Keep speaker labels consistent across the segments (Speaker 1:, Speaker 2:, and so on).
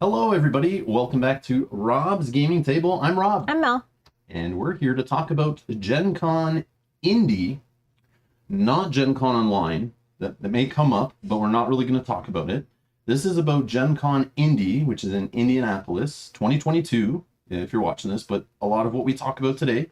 Speaker 1: Hello, everybody. Welcome back to Rob's Gaming Table. I'm Rob.
Speaker 2: I'm Mel.
Speaker 1: And we're here to talk about Gen Con Indy, not Gen Con Online. That may come up, but we're not really going to talk about it. This is about Gen Con Indy, which is in Indianapolis, 2022, if you're watching this. But a lot of what we talk about today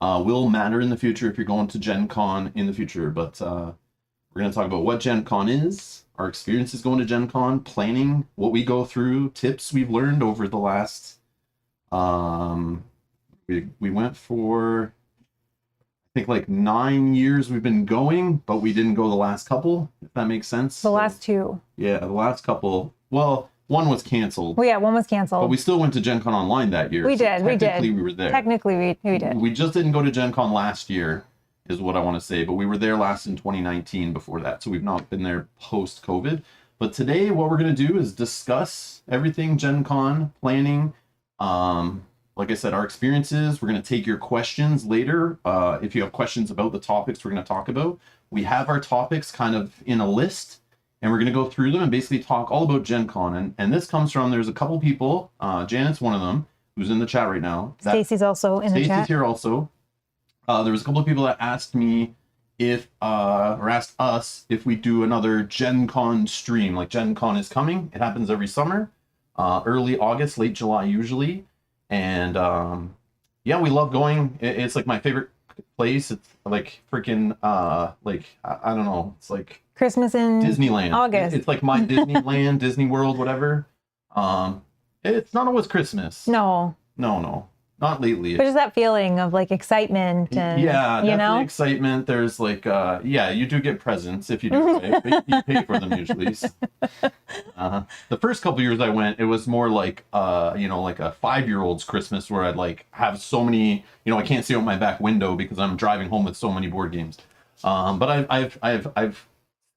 Speaker 1: will matter in the future if you're going to Gen Con in the future. But we're going to talk about what Gen Con is, our experiences going to Gen Con, planning, what we go through, tips we've learned over the last, we went for, I think like 9 years we've been going, but we didn't go the last couple, if that makes sense.
Speaker 2: The last two.
Speaker 1: Yeah, the last couple. Well, one was canceled.
Speaker 2: Well, yeah, one was canceled.
Speaker 1: But we still went to Gen Con Online that year.
Speaker 2: We did.
Speaker 1: Technically, we were there.
Speaker 2: Technically, we did.
Speaker 1: We just didn't go to Gen Con last year, is what I want to say. But we were there last in 2019 before that. So we've not been there post-COVID. But today, what we're going to do is discuss everything Gen Con, planning. Like I said, our experiences. We're going to take your questions later. If you have questions about the topics we're going to talk about. We have our topics kind of in a list. And we're going to go through them and basically talk all about Gen Con. And this comes from, there's a couple people, Janet's one of them, who's in the chat right now.
Speaker 2: Stacy's also in the chat.
Speaker 1: Stacy's here also. There was a couple of people that asked me if, or asked us if we do another Gen Con stream. Like Gen Con is coming. It happens every summer, early August, late July usually. And yeah, we love going. It's like my favorite place. It's like freaking, like, I don't know. It's like
Speaker 2: Christmas in
Speaker 1: Disneyland.
Speaker 2: August.
Speaker 1: It's like my Disneyland, Disney World, whatever. It's not always Christmas.
Speaker 2: No.
Speaker 1: No. Not lately.
Speaker 2: But just that feeling of like excitement and
Speaker 1: yeah,
Speaker 2: you know?
Speaker 1: Excitement. There's like yeah, you do get presents if you do right. But you pay for them usually. The first couple years I went, it was more like you know, like a 5-year-old's Christmas where I'd like have so many, you know, I can't see out my back window because I'm driving home with so many board games. But I've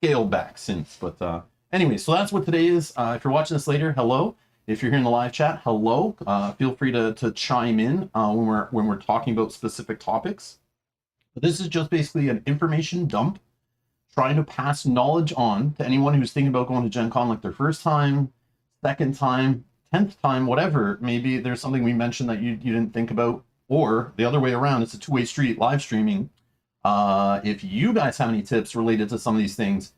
Speaker 1: scaled back since. But anyway, so that's what today is. If you're watching this later, hello. If you're here in the live chat, hello. Feel free to chime in when we're talking about specific topics. But this is just basically an information dump, trying to pass knowledge on to anyone who's thinking about going to Gen Con like their first time, second time, 10th time, whatever. Maybe there's something we mentioned that you didn't think about, or the other way around. It's a two-way street, live streaming. If you guys have any tips related to some of these things,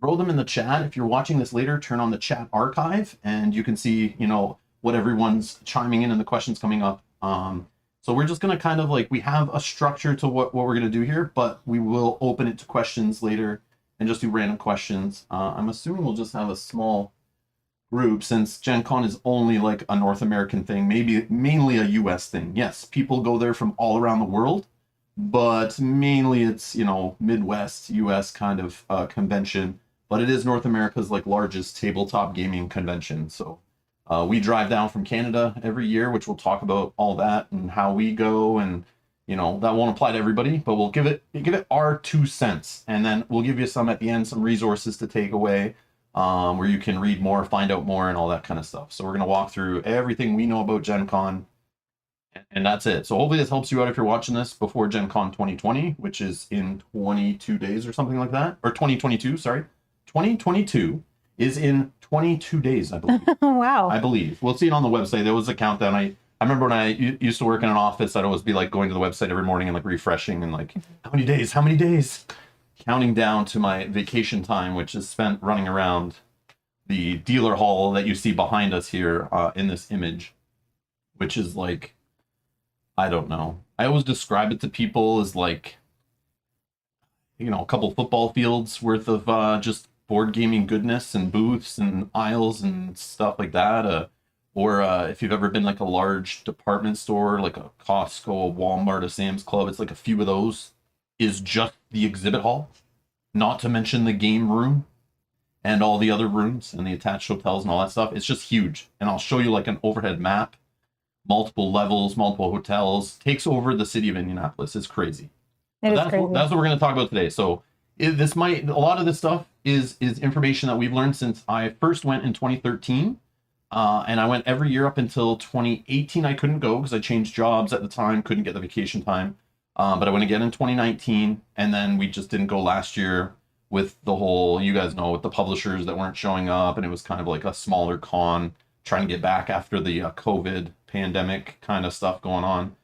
Speaker 1: throw them in the chat. If you're watching this later, turn on the chat archive and you can see, you know, what everyone's chiming in and the questions coming up. So we're just going to kind of like, we have a structure to what we're going to do here, but we will open it to questions later and just do random questions. I'm assuming we'll just have a small group since Gen Con is only like a North American thing, maybe mainly a US thing. Yes, people go there from all around the world, but mainly it's, you know, Midwest US kind of convention. But it is North America's like largest tabletop gaming convention. So we drive down from Canada every year, which we'll talk about all that and how we go. And, you know, that won't apply to everybody, but we'll give it our 2 cents. And then we'll give you some at the end, some resources to take away where you can read more, find out more and all that kind of stuff. So we're going to walk through everything we know about Gen Con. And that's it. So hopefully this helps you out if you're watching this before Gen Con 2020, which is in 22 days or something like that. Or 2022, sorry. 2022 is in 22 days, I believe.
Speaker 2: Wow.
Speaker 1: I believe. We'll see it on the website. There was a countdown. I remember when I used to work in an office, I'd always be like going to the website every morning and like refreshing and like, how many days? Counting down to my vacation time, which is spent running around the dealer hall that you see behind us here in this image, which is like, I don't know. I always describe it to people as like, you know, a couple football fields worth of just board gaming goodness and booths and aisles and stuff like that. Or if you've ever been like a large department store, like a Costco, a Walmart, a Sam's Club, it's like a few of those is just the exhibit hall, not to mention the game room and all the other rooms and the attached hotels and all that stuff. It's just huge. And I'll show you like an overhead map, multiple levels, multiple hotels, takes over the city of Indianapolis. It's crazy. That's what we're going to talk about today. So a lot of this stuff is information that we've learned since I first went in 2013. And I went every year up until 2018. I couldn't go because I changed jobs at the time, couldn't get the vacation time. But I went again in 2019. And then we just didn't go last year with the whole, you guys know, with the publishers that weren't showing up. And it was kind of like a smaller con. trying to get back after the COVID pandemic kind of stuff going on.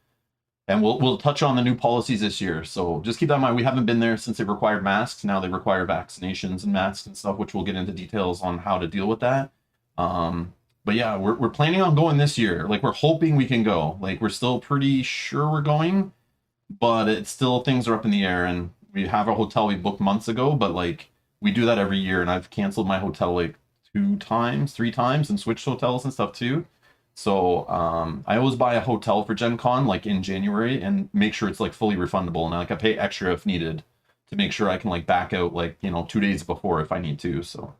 Speaker 1: And we'll touch on the new policies this year. So just keep that in mind. We haven't been there since they required masks. Now they require vaccinations and masks and stuff, which we'll get into details on how to deal with that. But yeah, we're planning on going this year. Like, we're hoping we can go. Like, we're still pretty sure we're going, but it's still, things are up in the air. And we have a hotel we booked months ago, but like, we do that every year. And I've canceled my hotel like 3 times and switched hotels and stuff too. So I always buy a hotel for Gen Con like in January and make sure it's like fully refundable, and like I pay extra if needed to make sure I can like back out like, you know, 2 days before if I need to. So,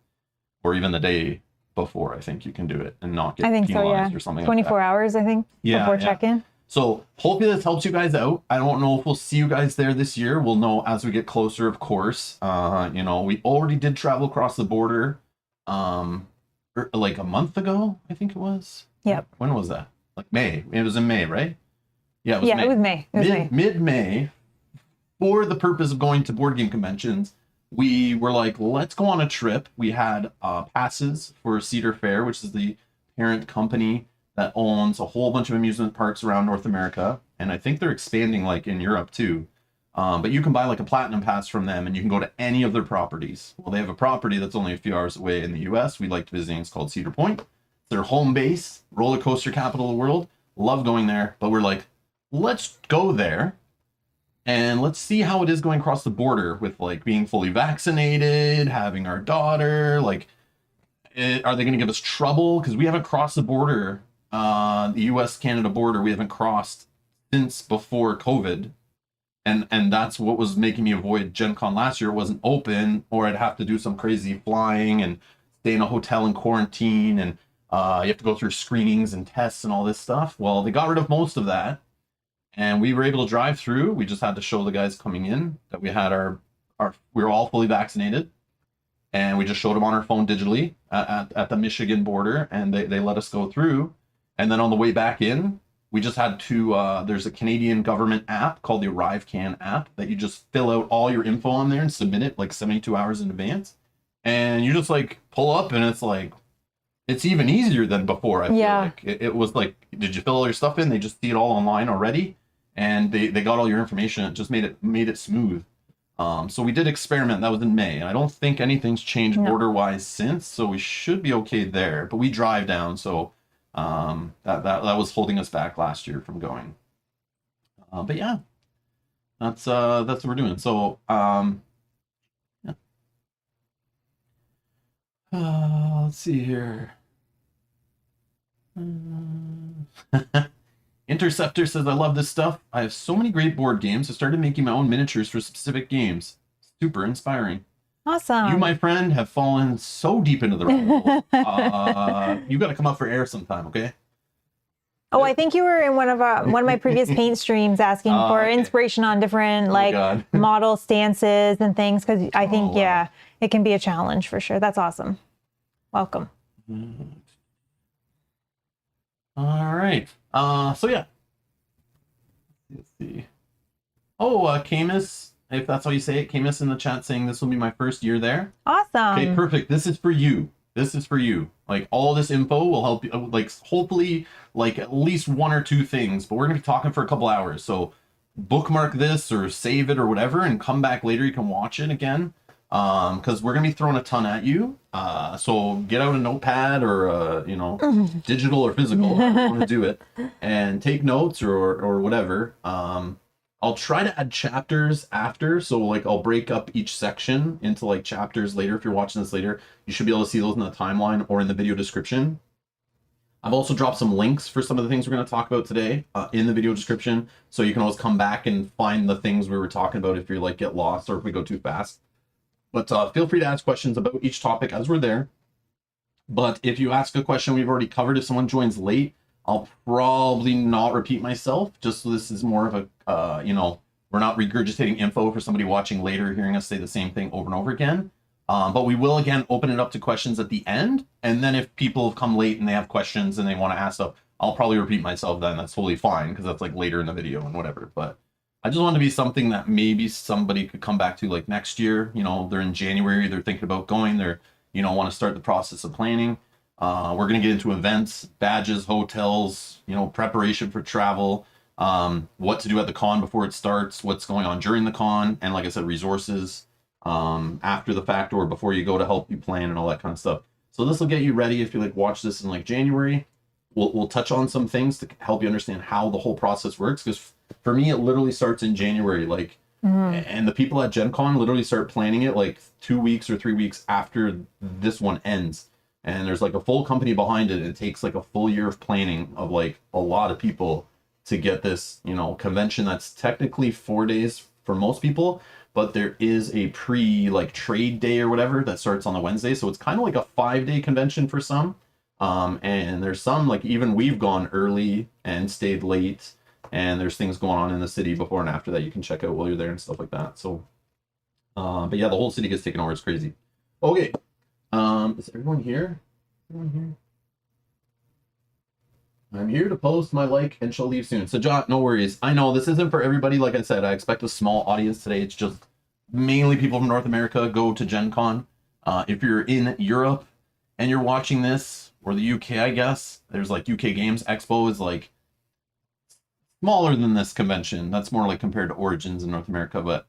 Speaker 1: or even the day before, I think you can do it and not get penalized or something
Speaker 2: 24
Speaker 1: like that.
Speaker 2: hours, I think, before check-in.
Speaker 1: So hopefully this helps you guys out. I don't know if we'll see you guys there this year. We'll know as we get closer, of course. You know, we already did travel across the border like a month ago, I think it was.
Speaker 2: Yep.
Speaker 1: When was that? Like May. It was in May, right? Yeah, it was May.
Speaker 2: It was May. It was May.
Speaker 1: Mid-May, for the purpose of going to board game conventions. We were like, let's go on a trip. We had passes for Cedar Fair, which is the parent company that owns a whole bunch of amusement parks around North America. And I think they're expanding like in Europe too. But you can buy like a platinum pass from them and you can go to any of their properties. Well, they have a property that's only a few hours away in the US we liked visiting. It's called Cedar Point. Their home base, roller coaster capital of the world. Love going there, but we're like, let's go there and let's see how it is going across the border with like being fully vaccinated, having our daughter. Like, are they going to give us trouble? Because we haven't crossed the border, the US-Canada border. We haven't crossed since before COVID, and that's what was making me avoid Gen Con last year. It wasn't open, or I'd have to do some crazy flying and stay in a hotel in quarantine, and you have to go through screenings and tests and all this stuff. Well, they got rid of most of that, and we were able to drive through. We just had to show the guys coming in that we had we were all fully vaccinated, and we just showed them on our phone digitally at the Michigan border, and they let us go through. And then on the way back in, we just had to, there's a Canadian government app called the ArriveCan app that you just fill out all your info on there and submit it like 72 hours in advance. And you just like pull up and it's like, it's even easier than before. I feel like it was like, did you fill all your stuff in? They just see it all online already, and they got all your information. It just made it smooth. So we did experiment. That was in May, and I don't think anything's changed border wise since. So we should be okay there. But we drive down, so that was holding us back last year from going. But yeah, that's what we're doing. So let's see here. Interceptor says, I love this stuff. I have so many great board games. I started making my own miniatures for specific games. Super inspiring.
Speaker 2: Awesome.
Speaker 1: You, my friend, have fallen so deep into the rabbit hole. You got to come up for air sometime, okay?
Speaker 2: Oh, I think you were in one of my previous paint streams asking for inspiration on different model stances and things, because I think it can be a challenge for sure. That's awesome. Welcome.
Speaker 1: All right. So yeah. Let's see. Oh, Camus, if that's how you say it, Camus in the chat saying this will be my first year there.
Speaker 2: Awesome.
Speaker 1: Okay, perfect. This is for you. This is for you. Like, all this info will help you, like, hopefully, like, at least 1 or 2 things, but we're going to be talking for a couple hours. So bookmark this or save it or whatever and come back later. You can watch it again. Because we're going to be throwing a ton at you. So get out a notepad or, digital or physical, however you want to do it, and take notes or whatever. I'll try to add chapters after. So like, I'll break up each section into like chapters later. If you're watching this later, you should be able to see those in the timeline or in the video description. I've also dropped some links for some of the things we're going to talk about today in the video description. So you can always come back and find the things we were talking about if you like get lost or if we go too fast. But feel free to ask questions about each topic as we're there. But if you ask a question we've already covered, if someone joins late, I'll probably not repeat myself, just so this is more of a, we're not regurgitating info for somebody watching later, hearing us say the same thing over and over again. But we will, again, open it up to questions at the end. And then if people have come late and they have questions and they want to ask stuff, I'll probably repeat myself then. That's totally fine, because that's like later in the video and whatever. But I just want to be something that maybe somebody could come back to like next year. They're in January, they're thinking about going, they're, want to start the process of planning. We're going to get into events, badges, hotels, preparation for travel, what to do at the con before it starts, what's going on during the con, and like I said, resources after the fact or before you go to help you plan and all that kind of stuff. So this will get you ready if you like watch this in like January. We'll touch on some things to help you understand how the whole process works, because for me it literally starts in January, like and the people at Gen Con literally start planning it like 2 weeks or 3 weeks after this one ends. And there's like a full company behind it. It takes like a full year of planning of like a lot of people to get this, convention that's technically 4 days for most people, but there is a like trade day or whatever that starts on the Wednesday. So it's kind of like a 5-day convention for some. And there's some, like even we've gone early and stayed late, and there's things going on in the city before and after that you can check out while you're there and stuff like that. So, but yeah, the whole city gets taken over. It's crazy. Okay. Is everyone here? I'm here to post my like and she'll leave soon. So John, no worries. I know this isn't for everybody. Like I said, I expect a small audience today. It's just mainly people from North America go to Gen Con. If you're in Europe and you're watching this, or the UK, I guess, there's like UK Games Expo is like smaller than this convention. That's more like compared to Origins in North America, but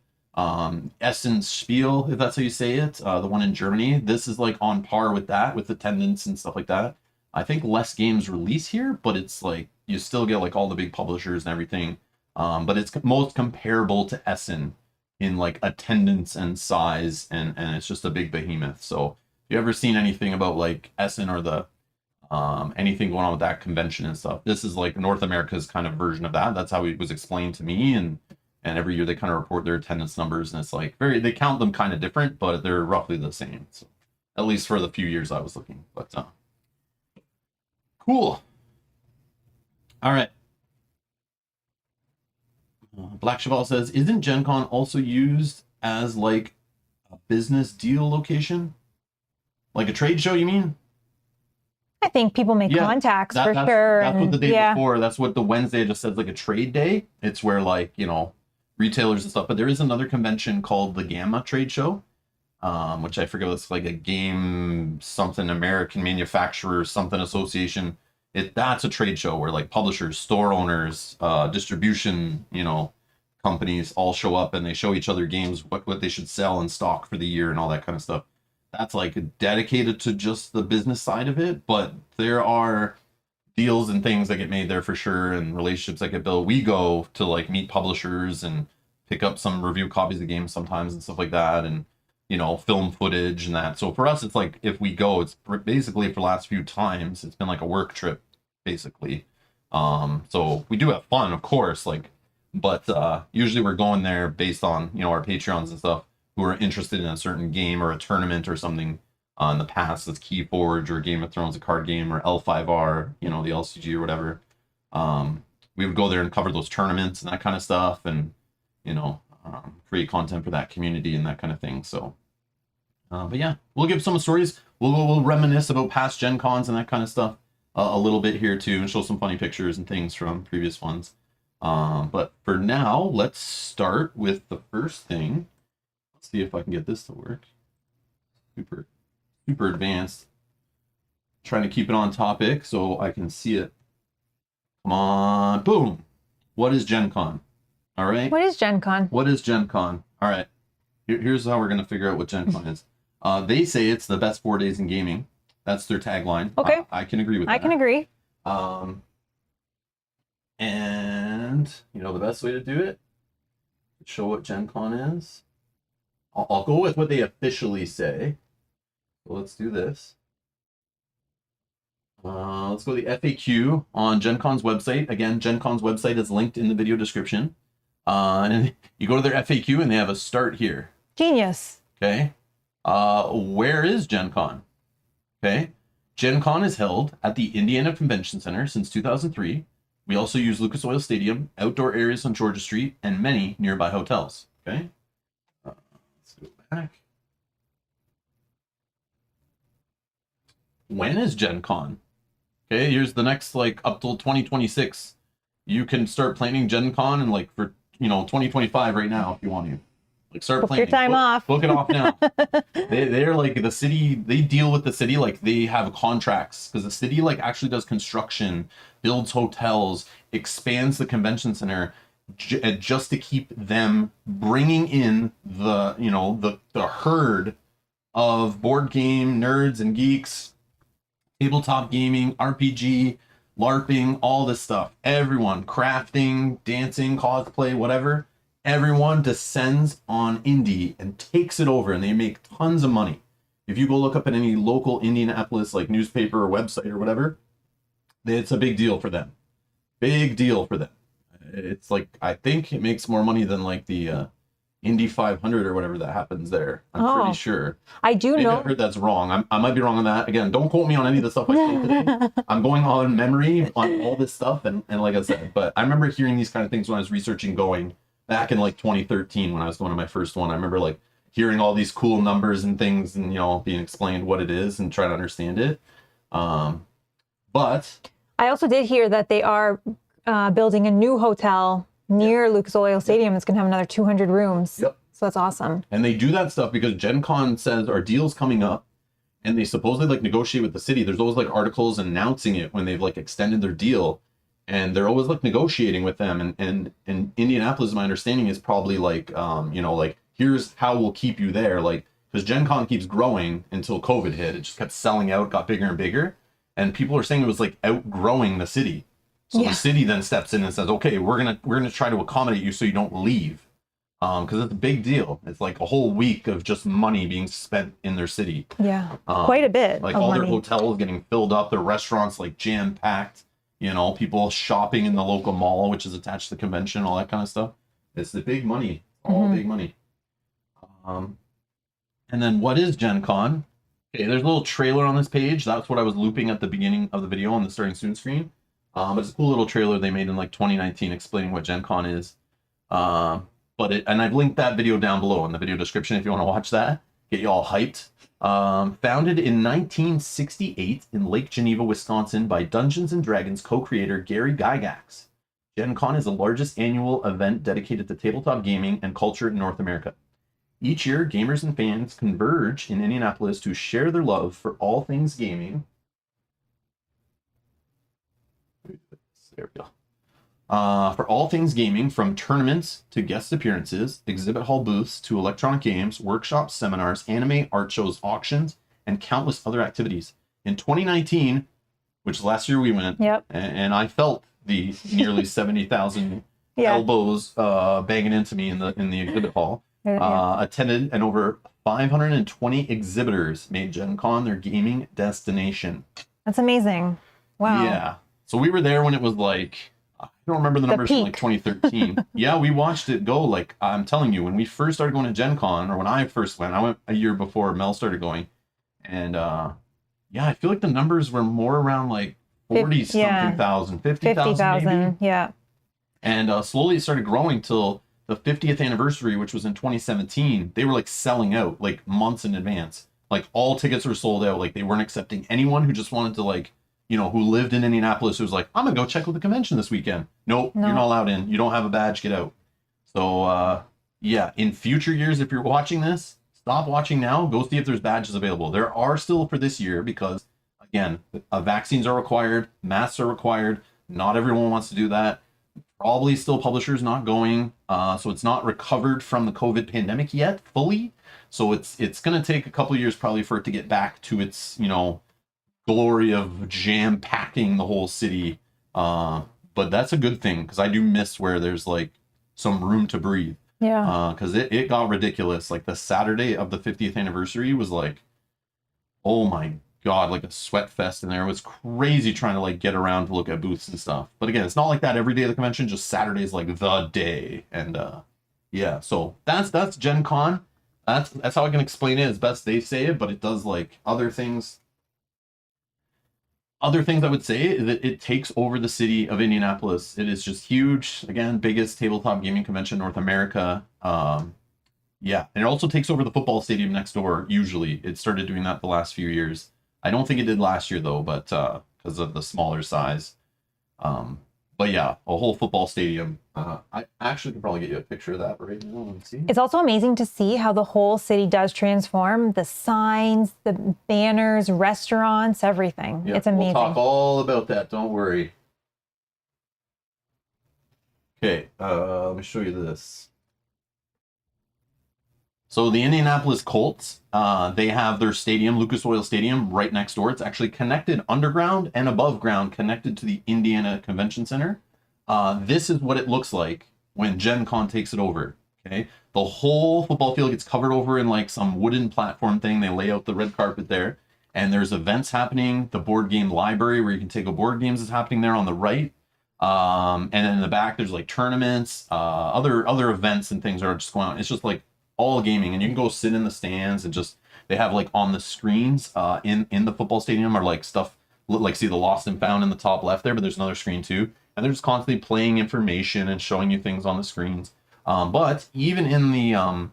Speaker 1: Essen Spiel, if that's how you say it, the one in Germany, this is like on par with that, with attendance and stuff like that. I think less games release here, but it's like you still get like all the big publishers and everything. But it's most comparable to Essen in like attendance and size, and it's just a big behemoth. So if you ever seen anything about like Essen or the anything going on with that convention and stuff, this is like North America's kind of version of that. That's how it was explained to me, and every year they kind of report their attendance numbers, and it's like they count them kind of different, but they're roughly the same. So at least for the few years I was looking, but cool. All right. Black Cheval says, isn't Gen Con also used as like a business deal location? Like a trade show, you mean?
Speaker 2: I think people make contacts for sure.
Speaker 1: That's what the day before. That's what the Wednesday just says, like a trade day. It's where like, retailers and stuff. But there is another convention called the Gamma Trade Show, which I forget. It's like a game something American Manufacturer something association. That's a trade show where like publishers, store owners, distribution, companies all show up and they show each other games, what they should sell and stock for the year and all that kind of stuff. That's like dedicated to just the business side of it, but there are deals and things that get made there for sure, and relationships that get built. We go to like meet publishers and pick up some review copies of games sometimes and stuff like that, and film footage and that. So for us, it's like if we go, it's basically for the last few times it's been like a work trip basically. So we do have fun, of course, but usually we're going there based on our Patreons and stuff who are interested in a certain game or a tournament or something. In the past, it's Keyforge or Game of Thrones, a card game, or L5R, the LCG or whatever. We would go there and cover those tournaments and that kind of stuff, and create content for that community and that kind of thing. So, but yeah, we'll give some stories. We'll reminisce about past Gen Cons and that kind of stuff a little bit here too, and show some funny pictures and things from previous ones. But for now, let's start with the first thing. Let's see if I can get this to work. Super advanced. Trying to keep it on topic so I can see it. Come on. Boom. What is Gen Con? All right.
Speaker 2: What is Gen Con?
Speaker 1: What is Gen Con? All right. Here's how we're going to figure out what Gen Con is. They say it's the best 4 days in gaming. That's their tagline.
Speaker 2: Okay.
Speaker 1: I can agree with that.
Speaker 2: I can agree.
Speaker 1: And the best way to do it, show what Gen Con is. I'll go with what they officially say. So let's do this. Let's go to the FAQ on Gen Con's website. Again, Gen Con's website is linked in the video description. And you go to their FAQ and they have a start here.
Speaker 2: Genius.
Speaker 1: Okay. Where is Gen Con? Okay. Gen Con is held at the Indiana Convention Center since 2003. We also use Lucas Oil Stadium, outdoor areas on Georgia Street, and many nearby hotels. Okay. Let's go back. When is Gen Con? Okay, here's the next up till 2026. You can start planning Gen Con and for 2025 right now if you want to. Like start
Speaker 2: Book
Speaker 1: planning.
Speaker 2: your time off.
Speaker 1: Book it off now. They're like the city. They deal with the city like they have contracts because the city like actually does construction, builds hotels, expands the convention center, just to keep them bringing in the the herd of board game nerds and geeks, tabletop gaming, RPG, LARPing, all this stuff. Everyone, crafting, dancing, cosplay, whatever. Everyone descends on Indy and takes it over, and they make tons of money. If you go look up at any local Indianapolis like newspaper or website or whatever, it's a big deal for them. Big deal for them. It's like, I think it makes more money than like the Indy 500 or whatever that happens there. I'm pretty sure.
Speaker 2: I do
Speaker 1: Maybe
Speaker 2: know.
Speaker 1: I heard that's wrong. I might be wrong on that. Again, don't quote me on any of the stuff I say today. I'm going on memory on all this stuff, and like I said, but I remember hearing these kind of things when I was researching going back in like 2013 when I was going to my first one. I remember like hearing all these cool numbers and things and being explained what it is and trying to understand it. But
Speaker 2: I also did hear that they are building a new hotel near Lucas Oil Stadium. It's going to have another 200 rooms.
Speaker 1: Yep.
Speaker 2: So that's awesome.
Speaker 1: And they do that stuff because Gen Con says our deal's coming up, and they supposedly like negotiate with the city. There's always like articles announcing it when they've like extended their deal, and they're always like negotiating with them. And Indianapolis, my understanding is probably like like here's how we'll keep you there, like because Gen Con keeps growing until COVID hit. It just kept selling out, got bigger and bigger, and people are saying it was like outgrowing the city. So the city then steps in and says, okay, we're gonna try to accommodate you so you don't leave. Because it's a big deal. It's like a whole week of just money being spent in their city.
Speaker 2: Yeah, quite a bit.
Speaker 1: Like
Speaker 2: of
Speaker 1: all
Speaker 2: money.
Speaker 1: their hotels getting filled up, their restaurants like jam packed. People shopping in the local mall, which is attached to the convention, all that kind of stuff. It's the big money, all big money. And then what is Gen Con? Okay, there's a little trailer on this page. That's what I was looping at the beginning of the video on the starting soon screen. But it's a cool little trailer they made in like 2019 explaining what Gen Con is. And I've linked that video down below in the video description if you want to watch that. Get you all hyped. Founded in 1968 in Lake Geneva, Wisconsin by Dungeons & Dragons co-creator Gary Gygax. Gen Con is the largest annual event dedicated to tabletop gaming and culture in North America. Each year, gamers and fans converge in Indianapolis to share their love for all things gaming. There we go. For all things gaming, from tournaments to guest appearances, exhibit hall booths to electronic games, workshops, seminars, anime, art shows, auctions, and countless other activities. In 2019, which last year we went, and I felt the nearly 70,000 elbows banging into me in the exhibit hall. Attended, and over 520 exhibitors made Gen Con their gaming destination.
Speaker 2: That's amazing. Wow.
Speaker 1: Yeah. So we were there when it was like, I don't remember the numbers from like 2013. Yeah, we watched it go. Like, I'm telling you, when we first started going to Gen Con, or when I first went, I went a year before Mel started going. And yeah, I feel like the numbers were more around like 40 something thousand, 50,000 maybe.
Speaker 2: Yeah.
Speaker 1: And slowly it started growing till the 50th anniversary, which was in 2017. They were like selling out like months in advance. Like all tickets were sold out. Like they weren't accepting anyone who just wanted to like, who lived in Indianapolis, who was like, I'm gonna go check out the convention this weekend. Nope, you're not allowed in. You don't have a badge, get out. So yeah, in future years, if you're watching this, stop watching now, go see if there's badges available. There are still for this year because, again, vaccines are required, masks are required. Not everyone wants to do that. Probably still publishers not going. So it's not recovered from the COVID pandemic yet fully. So it's gonna take a couple of years probably for it to get back to its, glory of jam packing the whole city. But that's a good thing because I do miss where there's like some room to breathe.
Speaker 2: Yeah.
Speaker 1: Because it got ridiculous. Like the Saturday of the 50th anniversary was like, oh my God, like a sweat fest in there. It was crazy trying to like get around to look at booths and stuff. But again, it's not like that every day of the convention, just Saturday's like the day. And yeah, so that's Gen Con. That's how I can explain it as best they say it, but it does like other things I would say is that it takes over the city of Indianapolis. It is just huge. Again, biggest tabletop gaming convention in North America. Yeah, and it also takes over the football stadium next door. Usually, it started doing that the last few years. I don't think it did last year though, but because of the smaller size. But yeah, a whole football stadium. I actually could probably get you a picture of that right now. Let's see.
Speaker 2: It's also amazing to see how the whole city does transform. The signs, the banners, restaurants, everything.
Speaker 1: Yeah,
Speaker 2: It's amazing.
Speaker 1: we'll talk all about that. Don't worry. Okay, let me show you this. So the Indianapolis Colts, they have their stadium, Lucas Oil Stadium, right next door. It's actually connected underground and above ground, connected to the Indiana Convention Center. This is what it looks like when Gen Con takes it over. Okay, the whole football field gets covered over in like some wooden platform thing. They lay out the red carpet there, and there's events happening. The board game library where you can take a board games is happening there on the right. And then in the back there's like tournaments, other events and things are just going on. It's just like all gaming, and you can go sit in the stands and just they have like on the screens in the football stadium are like stuff like see the lost and found in the top left there, but there's another screen too, and they're just constantly playing information and showing you things on the screens. But even in the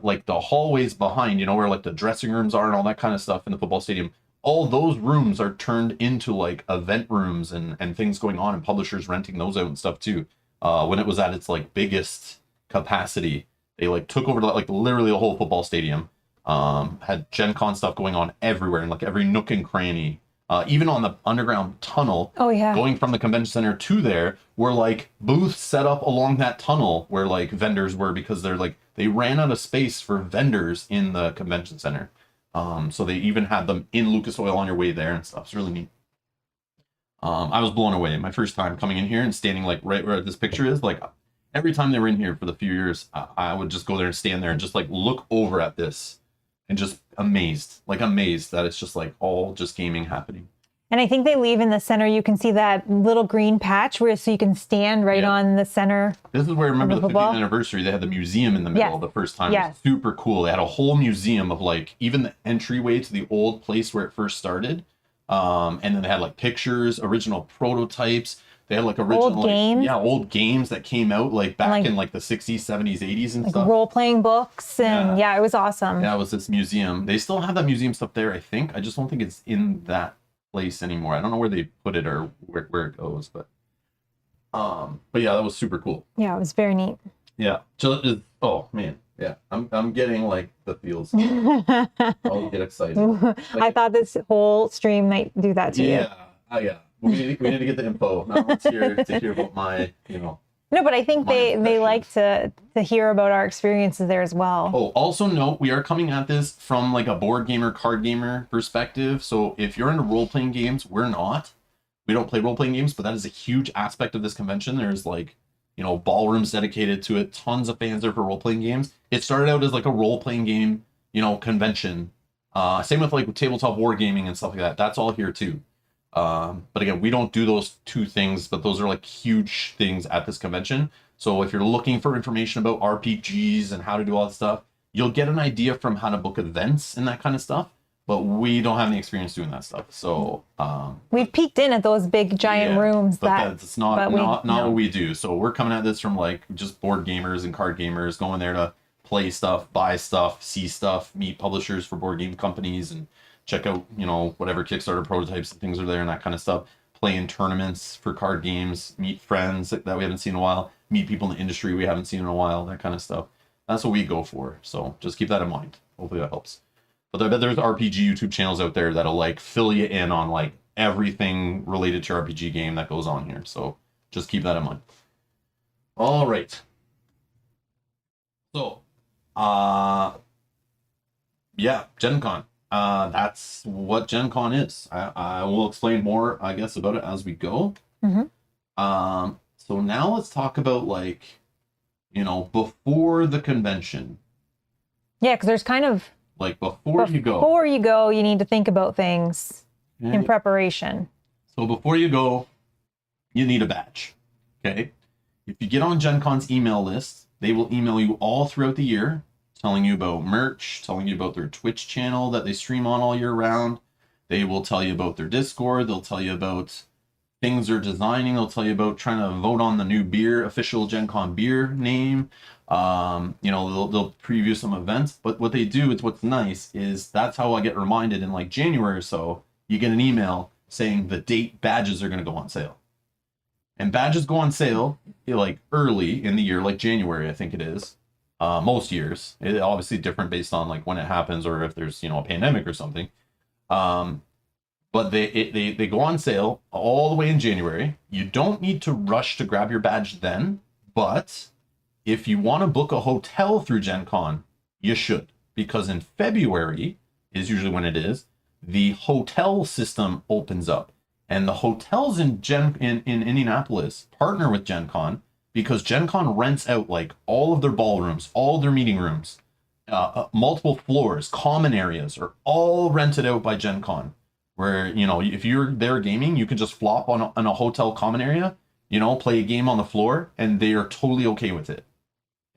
Speaker 1: like the hallways behind, you know, where like the dressing rooms are and all that kind of stuff in the football stadium, all those rooms are turned into like event rooms and things going on, and publishers renting those out and stuff too. When it was at its like biggest capacity, they like took over like literally the whole football stadium. Had Gen Con stuff going on everywhere, and like every nook and cranny. Even on the underground tunnel,
Speaker 2: Oh yeah.
Speaker 1: going from the convention center to there, were like booths set up along that tunnel where like vendors were, because they're like they ran out of space for vendors in the convention center. So they even had them in Lucas Oil on your way there and stuff. It's really neat. I was blown away my first time coming in here and standing like right where this picture is. Like every time they were in here for the few years, I would just go there and stand there and just like look over at this and just amazed that it's just like all just gaming happening.
Speaker 2: And I think they leave in the center. You can see that little green patch where so you can stand right on the center.
Speaker 1: This is where, remember the 50th
Speaker 2: football
Speaker 1: anniversary, they had the museum in the middle the first time.
Speaker 2: Yes.
Speaker 1: It was super cool. They had a whole museum of like even the entryway to the old place where it first started. And then they had like pictures, original prototypes. They had like original
Speaker 2: old games.
Speaker 1: Yeah, old games that came out like back in like the 60s, 70s, 80s and
Speaker 2: like
Speaker 1: stuff.
Speaker 2: role-playing books, and it was awesome.
Speaker 1: Yeah, it was this museum. They still have that museum stuff there, I think. I just don't think it's in that place anymore. I don't know where they put it or where it goes, but yeah, that was super cool.
Speaker 2: Yeah, it was very neat.
Speaker 1: Yeah. Oh man. Yeah. I'm getting like the feels. I'll get excited. Like,
Speaker 2: I thought this whole stream might do that to you.
Speaker 1: Yeah. Yeah. We need to get the info. Now let's hear about my,
Speaker 2: No, but I think they like to hear about our experiences there as well.
Speaker 1: Oh, also note, we are coming at this from like a board gamer, card gamer perspective. So if you're into role-playing games, we're not. We don't play role-playing games, but that is a huge aspect of this convention. There's like, ballrooms dedicated to it. Tons of fans there for role-playing games. It started out as like a role-playing game, convention. Same with like tabletop wargaming and stuff like that. That's all here too. But again, we don't do those two things, but those are like huge things at this convention. So if you're looking for information about RPGs and how to do all that stuff, you'll get an idea from how to book events and that kind of stuff. But we don't have any experience doing that stuff. So
Speaker 2: we've peeked in at those big giant rooms.
Speaker 1: But that's not what we do. So we're coming at this from like just board gamers and card gamers, going there to play stuff, buy stuff, see stuff, meet publishers for board game companies, and check out, whatever Kickstarter prototypes and things are there and that kind of stuff. Play in tournaments for card games, meet friends that we haven't seen in a while, meet people in the industry we haven't seen in a while, that kind of stuff. That's what we go for. So just keep that in mind. Hopefully that helps. But I bet there's RPG YouTube channels out there that'll like fill you in on like everything related to RPG game that goes on here. So just keep that in mind. All right. So, yeah, Gen Con. That's what Gen Con is. I will explain more, I guess, about it as we go.
Speaker 2: Mm-hmm.
Speaker 1: So now let's talk about like, before the convention.
Speaker 2: Yeah, because there's kind of
Speaker 1: like before you
Speaker 2: go, you need to think about things in preparation.
Speaker 1: So before you go, you need a badge. Okay. If you get on Gen Con's email list, they will email you all throughout the year, telling you about merch, telling you about their Twitch channel that they stream on all year round. They will tell you about their Discord. They'll tell you about things they're designing. They'll tell you about trying to vote on the new official Gen Con beer name. They'll preview some events. But what they do, it's what's nice, is that's how I get reminded in like January or so, you get an email saying the date badges are going to go on sale. And badges go on sale like early in the year, like January, I think it is. Most years. It obviously different based on like when it happens or if there's, a pandemic or something. But they go on sale all the way in January. You don't need to rush to grab your badge then, but if you want to book a hotel through Gen Con, you should, because in February is usually when it is, the hotel system opens up. And the hotels in Indianapolis partner with Gen Con because Gen Con rents out like all of their ballrooms, all of their meeting rooms, multiple floors, common areas are all rented out by Gen Con. Where, if you're there gaming, you can just flop on a hotel common area, play a game on the floor, and they are totally okay with it.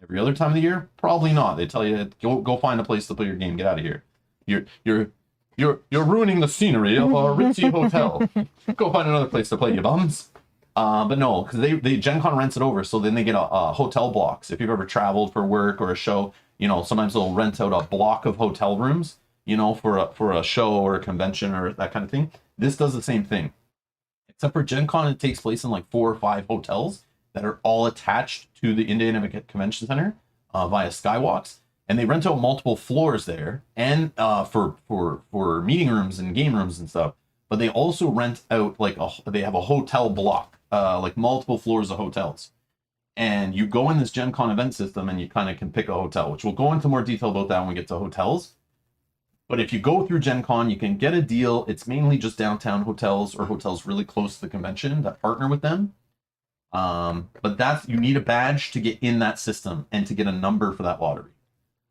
Speaker 1: Every other time of the year, probably not. They tell you, go find a place to play your game, get out of here. You're ruining the scenery of our ritzy hotel. Go find another place to play, you bums. But no, because they Gen Con rents it over, so then they get a hotel blocks. If you've ever traveled for work or a show, sometimes they'll rent out a block of hotel rooms, for a show or a convention or that kind of thing. This does the same thing. Except for Gen Con, it takes place in like 4 or 5 hotels that are all attached to the Indianapolis Convention Center via skywalks. And they rent out multiple floors there and for meeting rooms and game rooms and stuff. But they also rent out they have a hotel block, like multiple floors of hotels. And you go in this Gen Con event system and you kind of can pick a hotel, which we'll go into more detail about that when we get to hotels. But if you go through Gen Con, you can get a deal. It's mainly just downtown hotels or hotels really close to the convention that partner with them. But you need a badge to get in that system and to get a number for that lottery.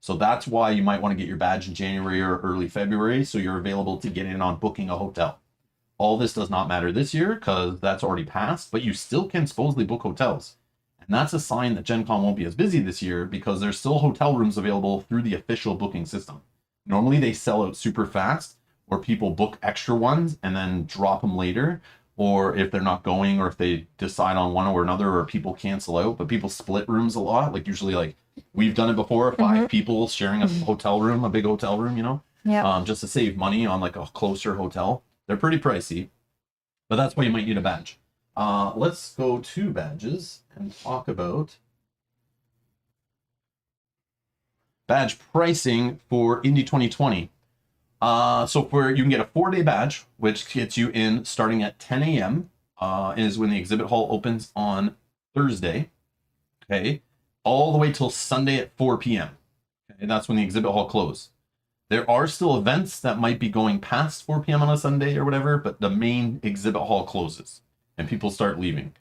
Speaker 1: So that's why you might want to get your badge in January or early February, so you're available to get in on booking a hotel. All this does not matter this year because that's already passed, but you still can supposedly book hotels. And that's a sign that Gen Con won't be as busy this year because there's still hotel rooms available through the official booking system. Normally they sell out super fast, or people book extra ones and then drop them later, or if they're not going, or if they decide on one or another, or people cancel out. But people split rooms a lot, like usually like we've done it before, 5 people sharing a hotel room, a big hotel room, just to save money on like a closer hotel. They're pretty pricey, but that's why you might need a badge. Let's go to badges and talk about badge pricing for Indy 2020. So you can get a 4-day badge, which gets you in starting at 10 a.m. Is when the exhibit hall opens on Thursday. Okay, all the way till Sunday at 4 p.m. Okay, and that's when the exhibit hall closes. There are still events that might be going past 4 p.m. on a Sunday or whatever, but the main exhibit hall closes and people start leaving.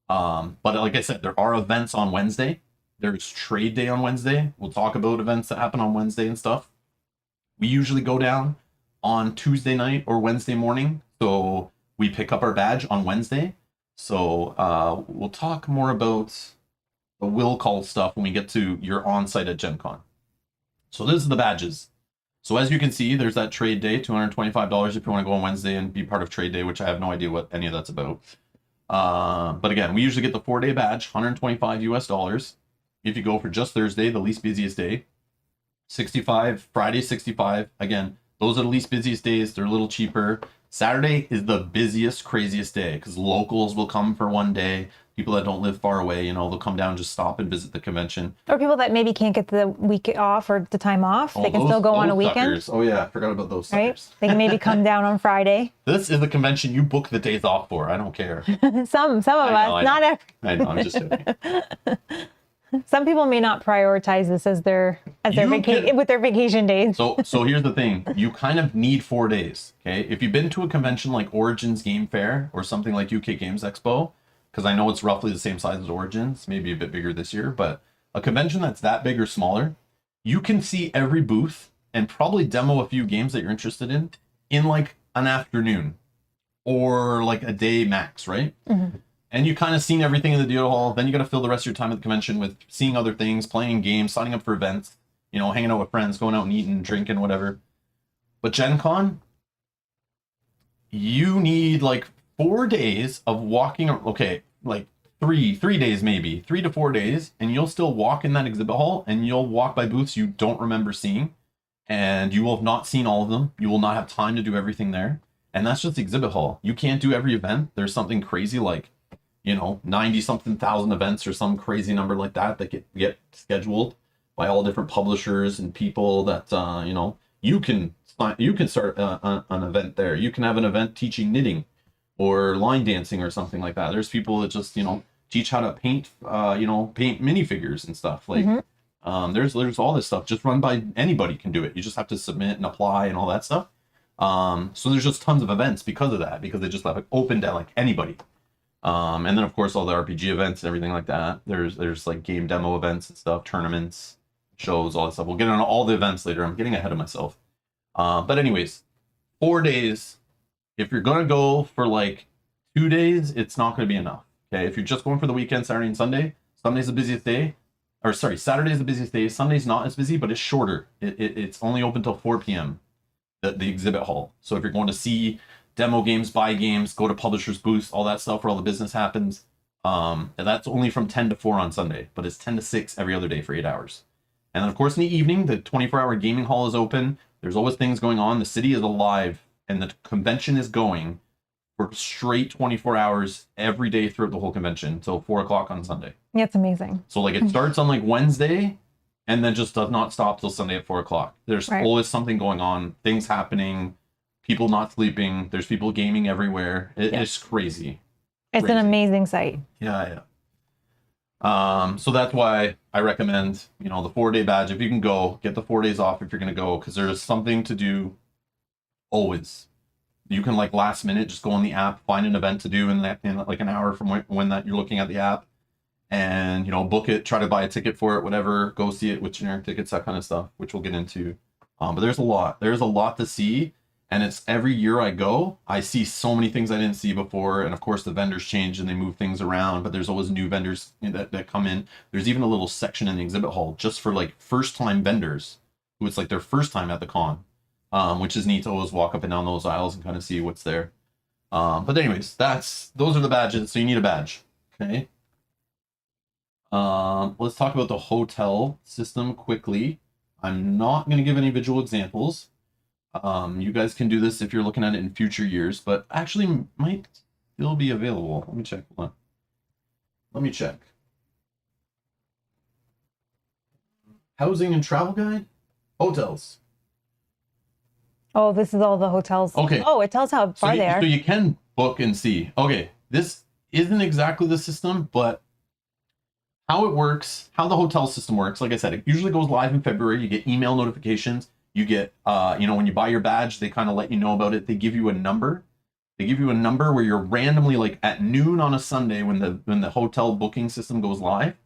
Speaker 1: But like I said, there are events on Wednesday. There's trade day on Wednesday. We'll talk about events that happen on Wednesday and stuff. We usually go down on Tuesday night or Wednesday morning. So we pick up our badge on Wednesday. So we'll talk more about the will call stuff when we get to your on-site at Gen Con. So this is the badges. So as you can see, there's that trade day, $225 if you want to go on Wednesday and be part of trade day, which I have no idea what any of that's about. But again, we usually get the 4-day badge, $125 US. If you go for just Thursday, the least busiest day, $65, Friday, $65. Again, those are the least busiest days. They're a little cheaper. Saturday is the busiest, craziest day because locals will come for one day. People that don't live far away, they'll come down, just stop and visit the convention.
Speaker 2: Or people that maybe can't get the week off or the time off. They can still go on a weekend.
Speaker 1: Suckers. Oh yeah, I forgot about those suckers.
Speaker 2: Right? They can maybe come down on Friday.
Speaker 1: This is the convention you book the days off for. I don't care.
Speaker 2: Some of us, not every.
Speaker 1: I know, I'm just joking.
Speaker 2: Some people may not prioritize this as their with their vacation days.
Speaker 1: So here's the thing. You kind of need 4 days. Okay. If you've been to a convention like Origins Game Fair or something like UK Games Expo, because I know it's roughly the same size as Origins, maybe a bit bigger this year, but a convention that's that big or smaller, you can see every booth and probably demo a few games that you're interested in like an afternoon or like a day max, right? Mm-hmm. And you kind of seen everything in the deal hall. Then you got to fill the rest of your time at the convention with seeing other things, playing games, signing up for events, hanging out with friends, going out and eating, drinking, whatever. But Gen Con, you need like 4 days of walking, okay, like three days maybe, 3 to 4 days, and you'll still walk in that exhibit hall and you'll walk by booths you don't remember seeing, and you will have not seen all of them. You will not have time to do everything there. And that's just the exhibit hall. You can't do every event. There's something crazy like 90 something thousand events or some crazy number like that get scheduled by all different publishers and people that you can start an event there. You can have an event teaching knitting or line dancing or something like that. There's people that just teach how to paint paint minifigures and stuff like. There's all this stuff just run by anybody can do it. You just have to submit and apply and all that stuff. So there's just tons of events because of that, because they just have it open to like anybody. And then of course all the RPG events and everything like that. There's like game demo events and stuff, tournaments, shows, all that stuff. We'll get on all the events later. I'm getting ahead of myself. But anyways, 4 days. If you're gonna go for like 2 days, it's not gonna be enough. Okay, if you're just going for the weekend, Saturday and Sunday, Sunday's the busiest day. Or sorry, Saturday's the busiest day. Sunday's not as busy, but it's shorter. It's only open till 4 p.m. The exhibit hall. So if you're going to see demo games, buy games, go to publishers' booths, all that stuff where all the business happens, that's only from 10 to 4 on Sunday, but it's 10 to 6 every other day for 8 hours. And then of course in the evening, the 24-hour gaming hall is open. There's always things going on. The city is alive, and the convention is going for straight 24 hours every day throughout the whole convention until 4 o'clock on Sunday.
Speaker 2: Yeah, it's amazing.
Speaker 1: So like it starts on like Wednesday and then just does not stop till Sunday at 4 o'clock. There's always something going on, things happening, people not sleeping. There's people gaming everywhere. It's crazy.
Speaker 2: It's an amazing site.
Speaker 1: Yeah. So that's why I recommend, the 4-day badge. If you can go, get the 4 days off if you're going to go, because there's something to do always. You can like last minute just go on the app, find an event to do in like an hour from when that you're looking at the app, and book it, try to buy a ticket for it, whatever, go see it with generic tickets, that kind of stuff, which we'll get into. But there's a lot to see, and it's every year I go, I see so many things I didn't see before, and of course the vendors change and they move things around, but there's always new vendors that come in. There's even a little section in the exhibit hall just for like first time vendors who it's like their first time at the con. Which is neat to always walk up and down those aisles and kind of see what's there. But anyways, those are the badges. So you need a badge. Okay. Let's talk about the hotel system quickly. I'm not going to give any visual examples. You guys can do this if you're looking at it in future years, but actually might still be available. Let me check. Hold on. Let me check. Housing and travel guide? Hotels.
Speaker 2: Oh, this is all the hotels.
Speaker 1: Okay.
Speaker 2: Oh, it tells how far they are.
Speaker 1: So you can book and see. Okay, this isn't exactly the system, but how it works, how the hotel system works, like I said, it usually goes live in February. You get email notifications. You get, when you buy your badge, they kind of let you know about it. They give you a number. They give you a number where you're randomly, like at noon on a Sunday when the hotel booking system goes live,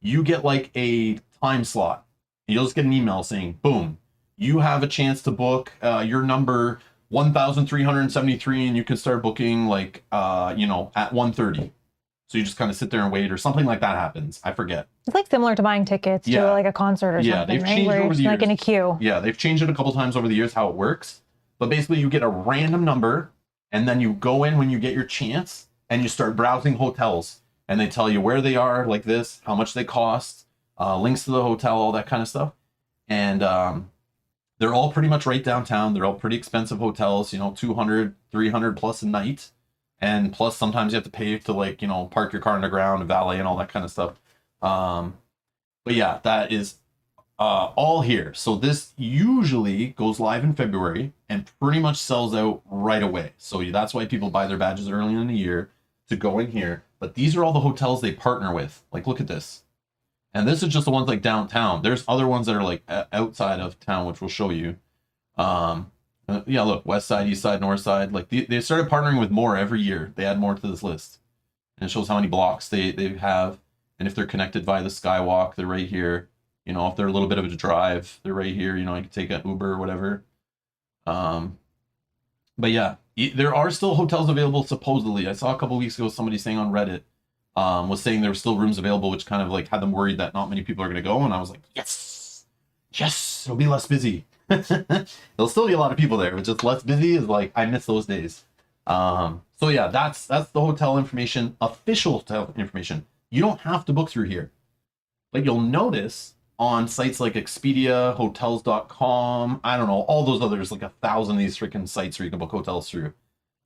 Speaker 1: you get like a time slot. You'll just get an email saying, boom, you have a chance to book your number 1,373, and you can start booking like at 1:30. So you just kind of sit there and wait, or something like that happens. I forget.
Speaker 2: It's like similar to buying tickets to like a concert or something,
Speaker 1: they've
Speaker 2: right?
Speaker 1: changed
Speaker 2: Where
Speaker 1: over the years.
Speaker 2: like in a queue.
Speaker 1: Yeah, they've changed it a couple times over the years how it works. But basically, you get a random number, and then you go in when you get your chance, and you start browsing hotels, and they tell you where they are, like this, how much they cost, links to the hotel, all that kind of stuff, and they're all pretty much right downtown. They're all pretty expensive hotels, 200, 300 plus a night. And plus sometimes you have to pay to like, park your car underground and valet and all that kind of stuff. But yeah, that is all here. So this usually goes live in February and pretty much sells out right away. So that's why people buy their badges early in the year to go in here. But these are all the hotels they partner with. Like, look at this. And this is just the ones like downtown. There's other ones that are like outside of town, which we'll show you. Yeah, look, west side, east side, north side. Like they started partnering with more every year. They add more to this list. And it shows how many blocks they have. And if they're connected via the Skywalk, they're right here. If they're a little bit of a drive, they're right here. You can take an Uber or whatever. But yeah, there are still hotels available, supposedly. I saw a couple weeks ago somebody saying on Reddit, was saying there were still rooms available, which kind of like had them worried that not many people are going to go. And I was like, yes, it'll be less busy. There'll still be a lot of people there, but just less busy is like, I miss those days. So yeah, that's the hotel information, official hotel information. You don't have to book through here, but you'll notice on sites like Expedia, hotels.com, I don't know, all those others, like 1,000 of these freaking sites where you can book hotels through.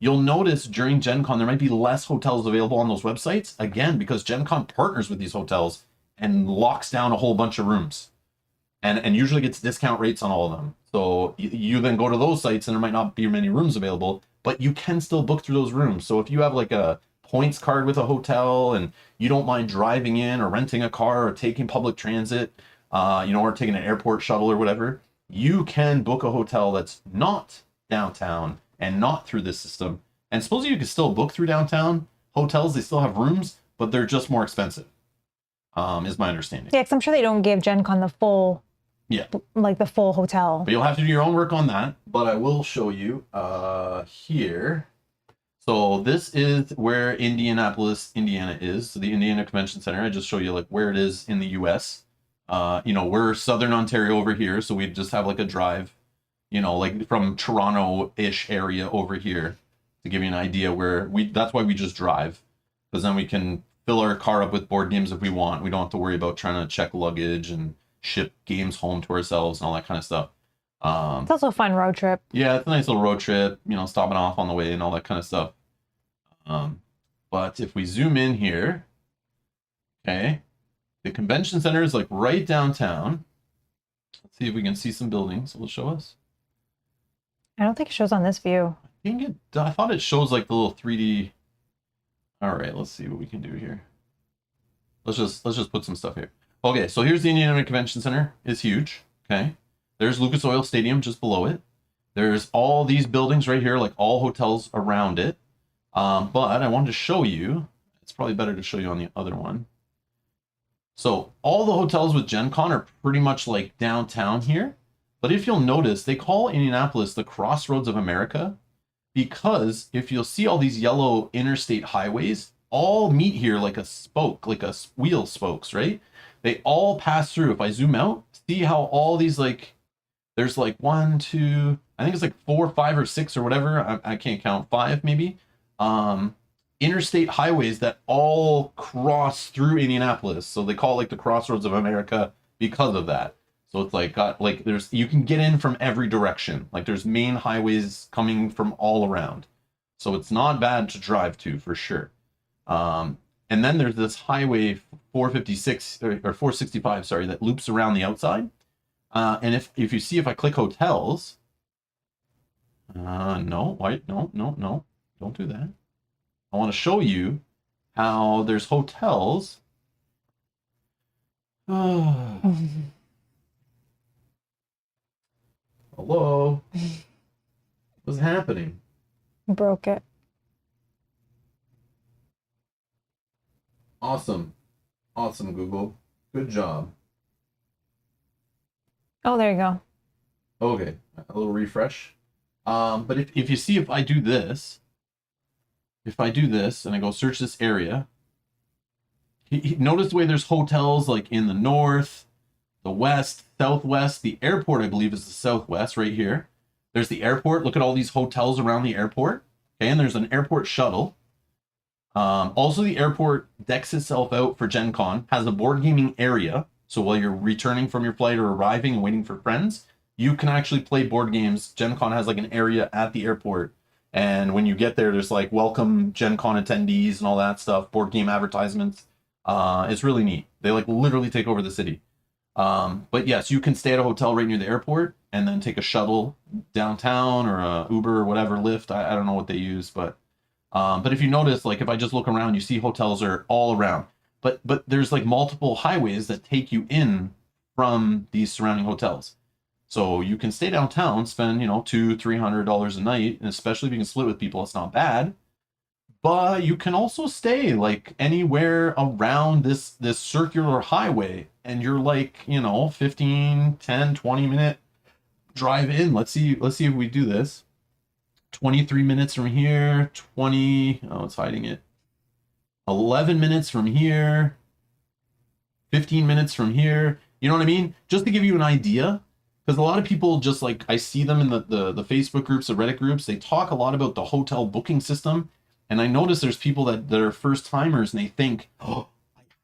Speaker 1: You'll notice during Gen Con, there might be less hotels available on those websites. Again, because Gen Con partners with these hotels and locks down a whole bunch of rooms and usually gets discount rates on all of them. So you then go to those sites and there might not be many rooms available, but you can still book through those rooms. So if you have like a points card with a hotel and you don't mind driving in or renting a car or taking public transit, or taking an airport shuttle or whatever, you can book a hotel that's not downtown and not through this system. And supposedly you can still book through downtown hotels. They still have rooms, but they're just more expensive, is my understanding.
Speaker 2: Yeah, because I'm sure they don't give Gen Con the full, the full hotel.
Speaker 1: But you'll have to do your own work on that. But I will show you here. So this is where Indianapolis, Indiana is. So the Indiana Convention Center. I just show you like where it is in the U.S. We're Southern Ontario over here, so we just have like a drive, like from Toronto-ish area over here to give you an idea where that's why we just drive, because then we can fill our car up with board games if we want. We don't have to worry about trying to check luggage and ship games home to ourselves and all that kind of stuff.
Speaker 2: It's also a fun road trip.
Speaker 1: Yeah, it's a nice little road trip, stopping off on the way and all that kind of stuff. But if we zoom in here, okay, the convention center is like right downtown. Let's see if we can see some buildings. Will it show us?
Speaker 2: I don't think it shows on this view.
Speaker 1: I thought it shows like the little 3D. All right, let's see what we can do here. Let's just put some stuff here. Okay, so here's the Indiana Convention Center. It's huge. Okay, there's Lucas Oil Stadium just below it. There's all these buildings right here, like all hotels around it. But I wanted to show you. It's probably better to show you on the other one. So all the hotels with Gen Con are pretty much like downtown here. But if you'll notice, they call Indianapolis the Crossroads of America, because if you'll see all these yellow interstate highways all meet here like a spoke, like a wheel spokes, right? They all pass through. If I zoom out, see how all these there's like 1, 2, I think it's like 4, 5, or 6 or whatever. I can't count, 5 maybe. Interstate highways that all cross through Indianapolis. So they call it like the Crossroads of America because of that. So it's you can get in from every direction. Like there's main highways coming from all around. So it's not bad to drive to for sure. And then there's this highway 456 or 465, sorry, that loops around the outside. And if you see, if I click hotels, no, don't do that. I want to show you how there's hotels. Hello? What's happening?
Speaker 2: Broke it.
Speaker 1: Awesome, Google. Good job.
Speaker 2: Oh, there you go.
Speaker 1: Okay, a little refresh. But if you see, if I do this and I go search this area, notice the way there's hotels like in the north, the west, southwest. The airport, I believe, is the southwest right here. There's the airport. Look at all these hotels around the airport. Okay, and there's an airport shuttle. Also, the airport decks itself out for Gen Con, has a board gaming area. So while you're returning from your flight or arriving and waiting for friends, you can actually play board games. Gen Con has like an area at the airport. And when you get there, there's like welcome Gen Con attendees and all that stuff, board game advertisements. It's really neat. They like literally take over the city. But yes, you can stay at a hotel right near the airport and then take a shuttle downtown or a Uber or whatever, Lyft. I don't know what they use, but if you notice, like if I just look around, you see hotels are all around. But there's like multiple highways that take you in from these surrounding hotels. So you can stay downtown, spend, $200-$300 a night, and especially if you can split with people, it's not bad. But you can also stay like anywhere around this circular highway, and you're like, 15, 10, 20 minute drive in. Let's see if we do this. 23 minutes from here, it's hiding it. 11 minutes from here, 15 minutes from here. You know what I mean? Just to give you an idea. Because a lot of people just like, I see them in the Facebook groups, the Reddit groups, they talk a lot about the hotel booking system. And I notice there's people that are first timers and they think, oh,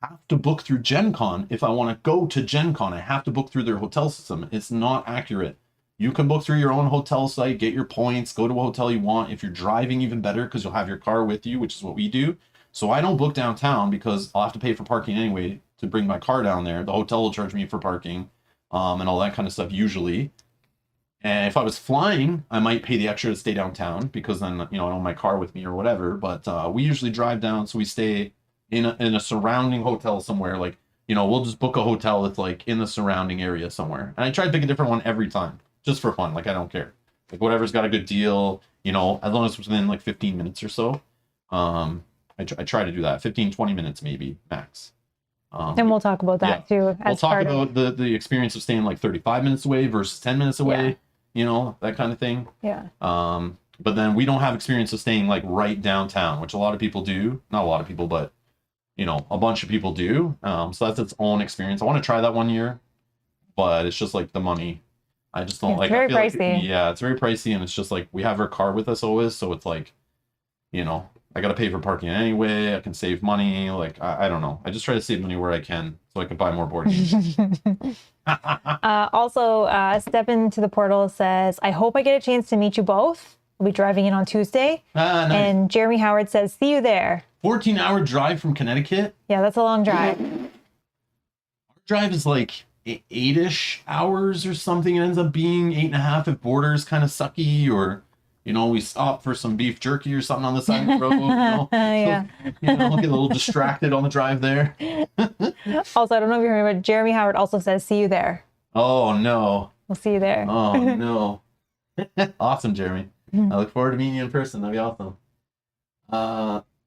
Speaker 1: I have to book through Gen Con. If I want to go to Gen Con, I have to book through their hotel system. It's not accurate. You can book through your own hotel site, get your points, go to a hotel you want. If you're driving, even better, because you'll have your car with you, which is what we do. So I don't book downtown because I'll have to pay for parking anyway to bring my car down there. The hotel will charge me for parking, and all that kind of stuff usually. And if I was flying, I might pay the extra to stay downtown because then, I don't have my car with me or whatever. But we usually drive down, so we stay in a surrounding hotel somewhere. Like, we'll just book a hotel that's like in the surrounding area somewhere. And I try to pick a different one every time, just for fun. Like, I don't care. Like, whatever's got a good deal, as long as it's within like 15 minutes or so. I try to do that. 15, 20 minutes maybe, max.
Speaker 2: And we'll talk about that too.
Speaker 1: We'll talk about the experience of staying like 35 minutes away versus 10 minutes away. That kind of thing.
Speaker 2: Yeah.
Speaker 1: But then we don't have experience of staying like right downtown, which a lot of people do. Not a lot of people, but a bunch of people do. So that's its own experience. I want to try that one year, but it's just like the money. I just don't like.
Speaker 2: It's very pricey.
Speaker 1: It's very pricey, and it's just like we have our car with us always, so it's like, I gotta pay for parking anyway. I can save money. Like I don't know. I just try to save money where I can, so I can buy more board games.
Speaker 2: Also, Step Into the Portal says, I hope I get a chance to meet you both. We'll be driving in on Tuesday.
Speaker 1: Nice.
Speaker 2: And Jeremy Howard says, see you there.
Speaker 1: 14-hour drive from Connecticut.
Speaker 2: Yeah, that's a long drive.
Speaker 1: Our drive is like 8-ish hours or something. It ends up being 8.5 if border's kind of sucky, or we stop for some beef jerky or something on the side of the road.
Speaker 2: Yeah.
Speaker 1: Get a little distracted on the drive there.
Speaker 2: Also, I don't know if you remember, but Jeremy Howard also says, see you there.
Speaker 1: Oh, no.
Speaker 2: We'll see you there.
Speaker 1: Oh, no. Awesome, Jeremy. I look forward to meeting you in person. That'd be awesome.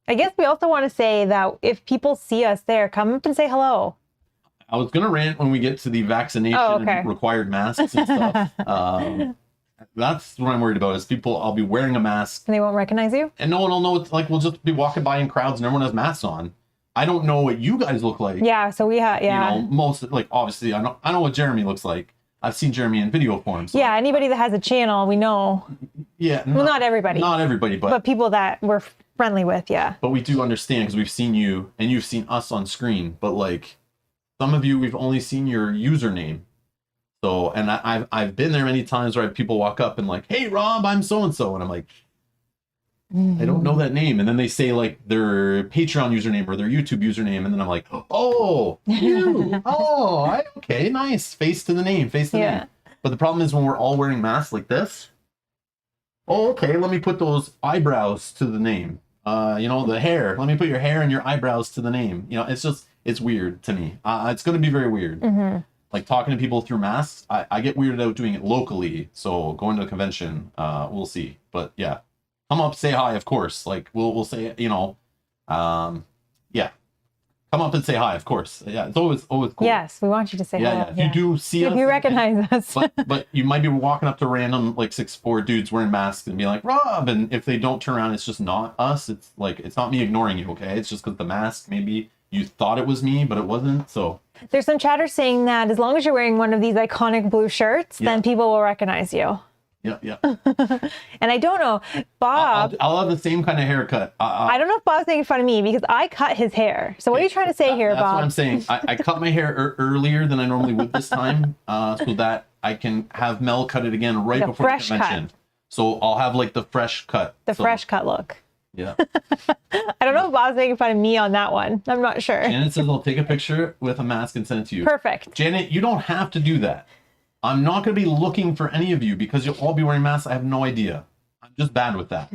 Speaker 2: I guess we also want to say that if people see us there, come up and say hello.
Speaker 1: I was going to rant when we get to the vaccination required masks and stuff. That's what I'm worried about is people, I'll be wearing a mask.
Speaker 2: And they won't recognize you?
Speaker 1: And no one will know. It's like, we'll just be walking by in crowds and everyone has masks on. I don't know what you guys look like.
Speaker 2: Yeah, so we have,
Speaker 1: most, like, obviously, I know what Jeremy looks like. I've seen Jeremy in video form. So.
Speaker 2: Yeah, anybody that has a channel, we know.
Speaker 1: Yeah.
Speaker 2: Well, not everybody.
Speaker 1: Not everybody,
Speaker 2: but people that we're friendly with, yeah.
Speaker 1: But we do understand because we've seen you and you've seen us on screen. But, like, some of you, we've only seen your username. So, and I've been there many times where people walk up and like, hey, Rob, I'm so-and-so. And I'm like, I don't know that name. And then they say like their Patreon username or their YouTube username. And then I'm like, oh, you. Oh, okay, nice. Face to the name, name. But the problem is when we're all wearing masks like this. Oh, okay, let me put those eyebrows to the name. The hair. Let me put your hair and your eyebrows to the name. It's weird to me. It's going to be very weird.
Speaker 2: Mm-hmm.
Speaker 1: Like talking to people through masks, I get weirded out doing it locally. So going to a convention, we'll see. But yeah, come up, say hi, of course. Like we'll say, yeah, come up and say hi, of course. Yeah, it's always cool.
Speaker 2: Yes, we want you to say hi.
Speaker 1: Yeah. If you do see us,
Speaker 2: if you recognize us,
Speaker 1: but you might be walking up to random like 6'4" dudes wearing masks and be like, Rob, and if they don't turn around, it's just not us. It's like it's not me ignoring you, okay? It's just because the mask maybe. You thought it was me, but it wasn't. So
Speaker 2: there's some chatter saying that as long as you're wearing one of these iconic blue shirts, then people will recognize you.
Speaker 1: Yeah.
Speaker 2: And I don't know, Bob.
Speaker 1: I'll have the same kind of haircut.
Speaker 2: I don't know if Bob's making fun of me because I cut his hair. So what are you trying to say here,
Speaker 1: Bob?
Speaker 2: That's
Speaker 1: what I'm saying. I cut my hair earlier than I normally would this time, so that I can have Mel cut it again right before the convention. Cut. So I'll have like the fresh cut.
Speaker 2: Fresh cut look.
Speaker 1: Yeah.
Speaker 2: I don't know if Bob's making fun of me on that one. I'm not sure.
Speaker 1: Janet says I'll take a picture with a mask and send it to you.
Speaker 2: Perfect.
Speaker 1: Janet, you don't have to do that. I'm not going to be looking for any of you because you'll all be wearing masks. I have no idea. I'm just bad with that.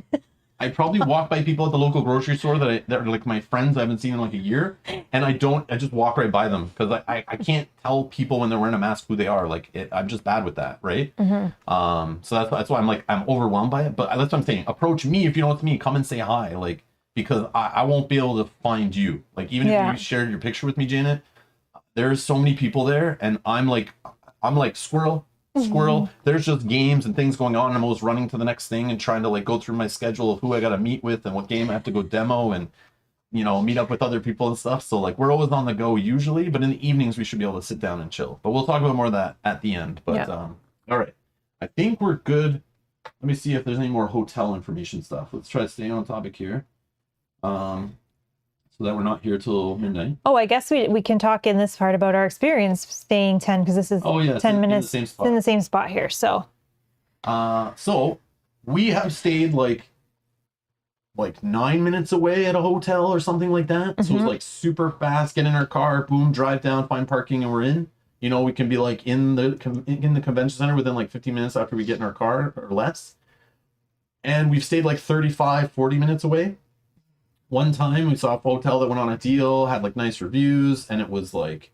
Speaker 1: I probably walk by people at the local grocery store that are like my friends I haven't seen in like a year, and I just walk right by them because I can't tell people when they're wearing a mask who they are. Like I'm just bad with that, right? Mm-hmm. So that's why I'm overwhelmed by it. But that's what I'm saying. Approach me if you know it's me. Come and say hi, like because I won't be able to find you. Like even if you shared your picture with me, Janet, there's so many people there, and I'm like squirrel. There's just games and things going on. I'm always running to the next thing and trying to like go through my schedule of who I got to meet with and what game I have to go demo and meet up with other people and stuff. So like we're always on the go usually, but in the evenings we should be able to sit down and chill. But we'll talk about more of that at the end. But all right, I think we're good. Let me see if there's any more hotel information stuff. Let's try to stay on topic here. So that we're not here till midnight.
Speaker 2: Oh, I guess we can talk in this part about our experience staying 10 because this is 10 minutes in the same spot here. So
Speaker 1: So we have stayed like 9 minutes away at a hotel or something like that. So it's like super fast, get in our car, boom, drive down, find parking, and we're in. You know, we can be like in the convention center within like 15 minutes after we get in our car or less. And we've stayed like 35, 40 minutes away. One time we saw a hotel that went on a deal, had like nice reviews, and it was like,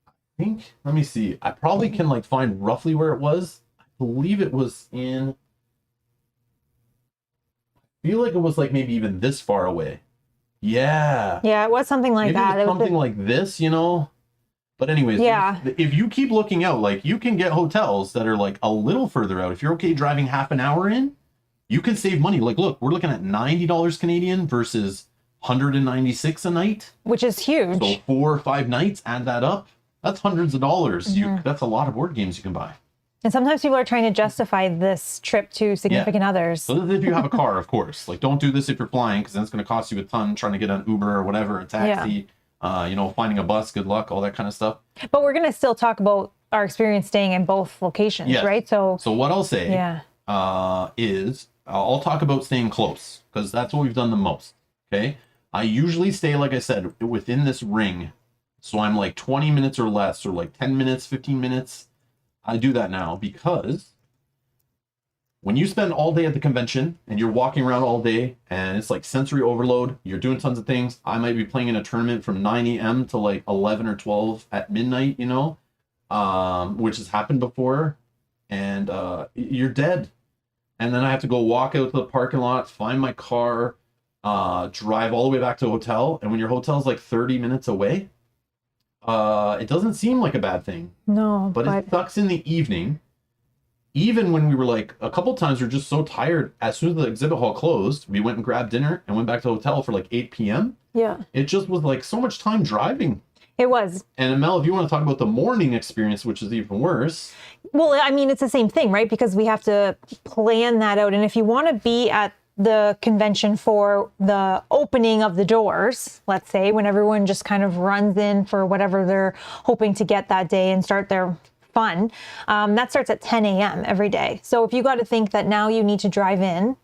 Speaker 1: I think, let me see. I probably can like find roughly where it was. I believe it was in, I feel like it was like maybe even this far away. Yeah.
Speaker 2: Yeah, it was something like
Speaker 1: Maybe
Speaker 2: that.
Speaker 1: it was something like this, you know? But anyways,
Speaker 2: Yeah.
Speaker 1: if you keep looking out, like you can get hotels that are like a little further out. If you're okay driving half an hour in, you can save money. Like, look, we're looking at $90 Canadian versus 196 a night.
Speaker 2: Which is huge.
Speaker 1: So 4 or 5 nights, add that up. That's hundreds of dollars. That's a lot of board games you can buy.
Speaker 2: And sometimes people are trying to justify this trip to significant others.
Speaker 1: So this is if you have a car, of course. Like, don't do this if you're flying, because then it's going to cost you a ton trying to get an Uber or whatever, a taxi. You know, finding a bus, good luck, all that kind of stuff.
Speaker 2: But we're going to still talk about our experience staying in both locations, right? So
Speaker 1: what I'll say is I'll talk about staying close, because that's what we've done the most. Okay. I usually stay, like I said, within this ring. So I'm like 20 minutes or less, or like 10 minutes, 15 minutes. I do that now because when you spend all day at the convention and you're walking around all day and it's like sensory overload, you're doing tons of things. I might be playing in a tournament from 9 a.m. to like 11 or 12 at midnight, you know, which has happened before. And you're dead. And then I have to go walk out to the parking lot, find my car, drive all the way back to a hotel. And when your hotel's like 30 minutes away, it doesn't seem like a bad thing.
Speaker 2: No,
Speaker 1: but it sucks in the evening. Even when we were like, a couple times we were just so tired, as soon as the exhibit hall closed, we went and grabbed dinner and went back to the hotel for like 8 p.m.
Speaker 2: Yeah.
Speaker 1: It just was like so much time driving.
Speaker 2: It was.
Speaker 1: And Mel, if you want to talk about the morning experience, which is even worse.
Speaker 2: Well, I mean, it's the same thing, right? Because we have to plan that out. And if you want to be at the convention for the opening of the doors, let's say, when everyone just kind of runs in for whatever they're hoping to get that day and start their fun, that starts at 10 a.m. every day. So if you got to think that now you need to drive in,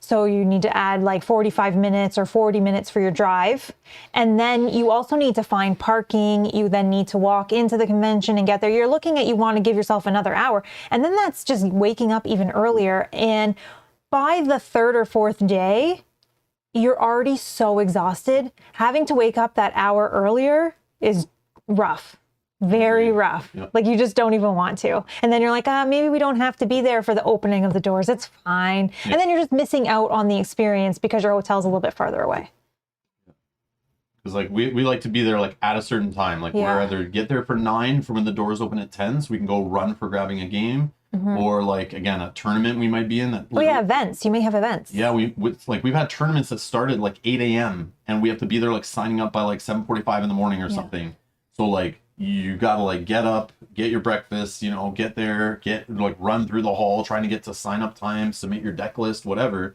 Speaker 2: so you need to add like 45 minutes or 40 minutes for your drive. And then you also need to find parking. You then need to walk into the convention and get there. You're looking at, you want to give yourself another hour. And then that's just waking up even earlier. And by the third or fourth day, you're already so exhausted. Having to wake up that hour earlier is rough. Very rough. Yep. Like you just don't even want to. And then you're like, maybe we don't have to be there for the opening of the doors. It's fine. Yep. And then you're just missing out on the experience because your hotel's a little bit farther away.
Speaker 1: Because like we like to be there like at a certain time. Like we're either get there for 9 for when the doors open at 10 so we can go run for grabbing a game. Or like, again, a tournament we might be in. That
Speaker 2: events. You may have events.
Speaker 1: Yeah, we've had tournaments that started like 8 a.m. and we have to be there like signing up by like 7:45 in the morning or something. So like, you gotta like get up, get your breakfast, you know, get there, run through the hall, trying to get to sign up time, submit your deck list, whatever,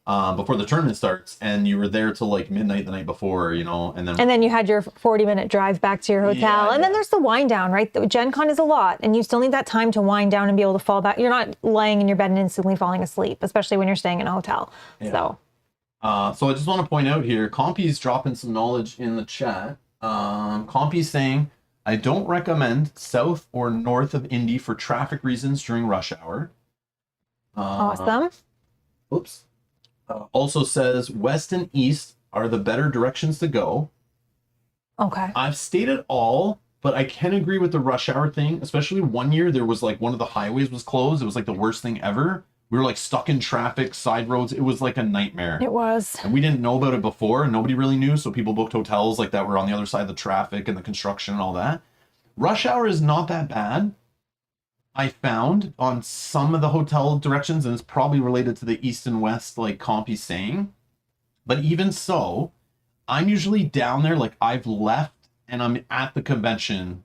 Speaker 1: before the tournament starts. And you were there till like midnight the night before, you know, and then you had your 40-minute drive back to your hotel. And then there's the wind down, right? Gen Con is a lot, and you still need that time to wind down and be able to fall back. You're not lying in your bed and instantly falling asleep, especially when you're staying in a hotel. So I just want to point out here, Compy's dropping some knowledge in the chat. Compy's saying, I don't recommend south or north of Indy for traffic reasons during rush hour.
Speaker 2: Awesome.
Speaker 1: Oops. Also says west and east are the better directions to go.
Speaker 2: Okay.
Speaker 1: I've stated all, but I can agree with the rush hour thing. Especially one year there was like one of the highways was closed. It was like the worst thing ever. We were like stuck in traffic, side roads. It was like a nightmare.
Speaker 2: It was.
Speaker 1: And we didn't know about it before. And nobody really knew. So people booked hotels like that were on the other side of the traffic and the construction and all that. Rush hour is not that bad. I found on some of the hotel directions, and it's probably related to the east and west, like Compy's saying. But even so, I'm usually down there, like I've left and I'm at the convention,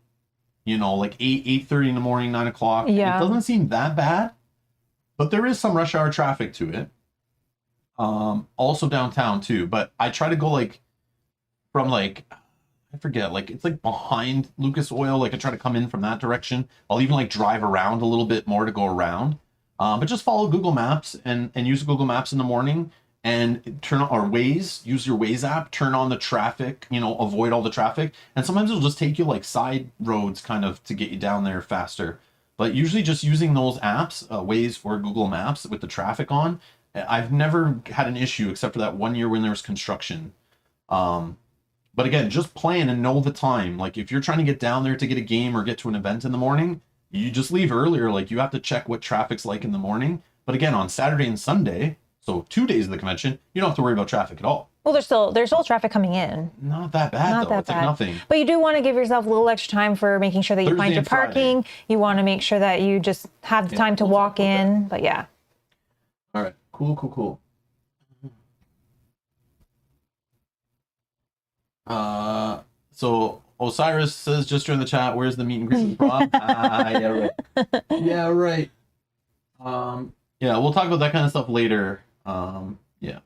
Speaker 1: you know, like 8:30 in the morning, 9 o'clock.
Speaker 2: Yeah.
Speaker 1: It doesn't seem that bad, but there is some rush hour traffic to it. Also downtown too, but I try to go like from like, I forget, like it's like behind Lucas Oil. Like I try to come in from that direction. I'll even like drive around a little bit more to go around. But just follow Google Maps and use Google Maps in the morning and turn on, or Waze, use your Waze app, turn on the traffic, avoid all the traffic. And sometimes it'll just take you like side roads kind of to get you down there faster. But usually just using those apps, Waze or Google Maps with the traffic on, I've never had an issue except for that 1 year when there was construction. But again, just plan and know the time. Like if you're trying to get down there to get a game or get to an event in the morning, you just leave earlier. Like you have to check what traffic's like in the morning. But again, on Saturday and Sunday, so 2 days of the convention, you don't have to worry about traffic at all.
Speaker 2: Well, there's still traffic coming in.
Speaker 1: Not that bad,
Speaker 2: Not
Speaker 1: though.
Speaker 2: that
Speaker 1: It's
Speaker 2: bad.
Speaker 1: like nothing.
Speaker 2: But you do want to give yourself a little extra time for making sure that you
Speaker 1: Thursday
Speaker 2: find your
Speaker 1: and Friday.
Speaker 2: parking. You want to make sure that you just have the
Speaker 1: Yeah,
Speaker 2: time to
Speaker 1: we'll
Speaker 2: walk
Speaker 1: talk about
Speaker 2: in. But yeah.
Speaker 1: All right. Cool. So Osiris says just during the chat, where's the meet and greet with Bob? Yeah, right. Yeah, right. Yeah, we'll talk about that kind of stuff later. Yeah.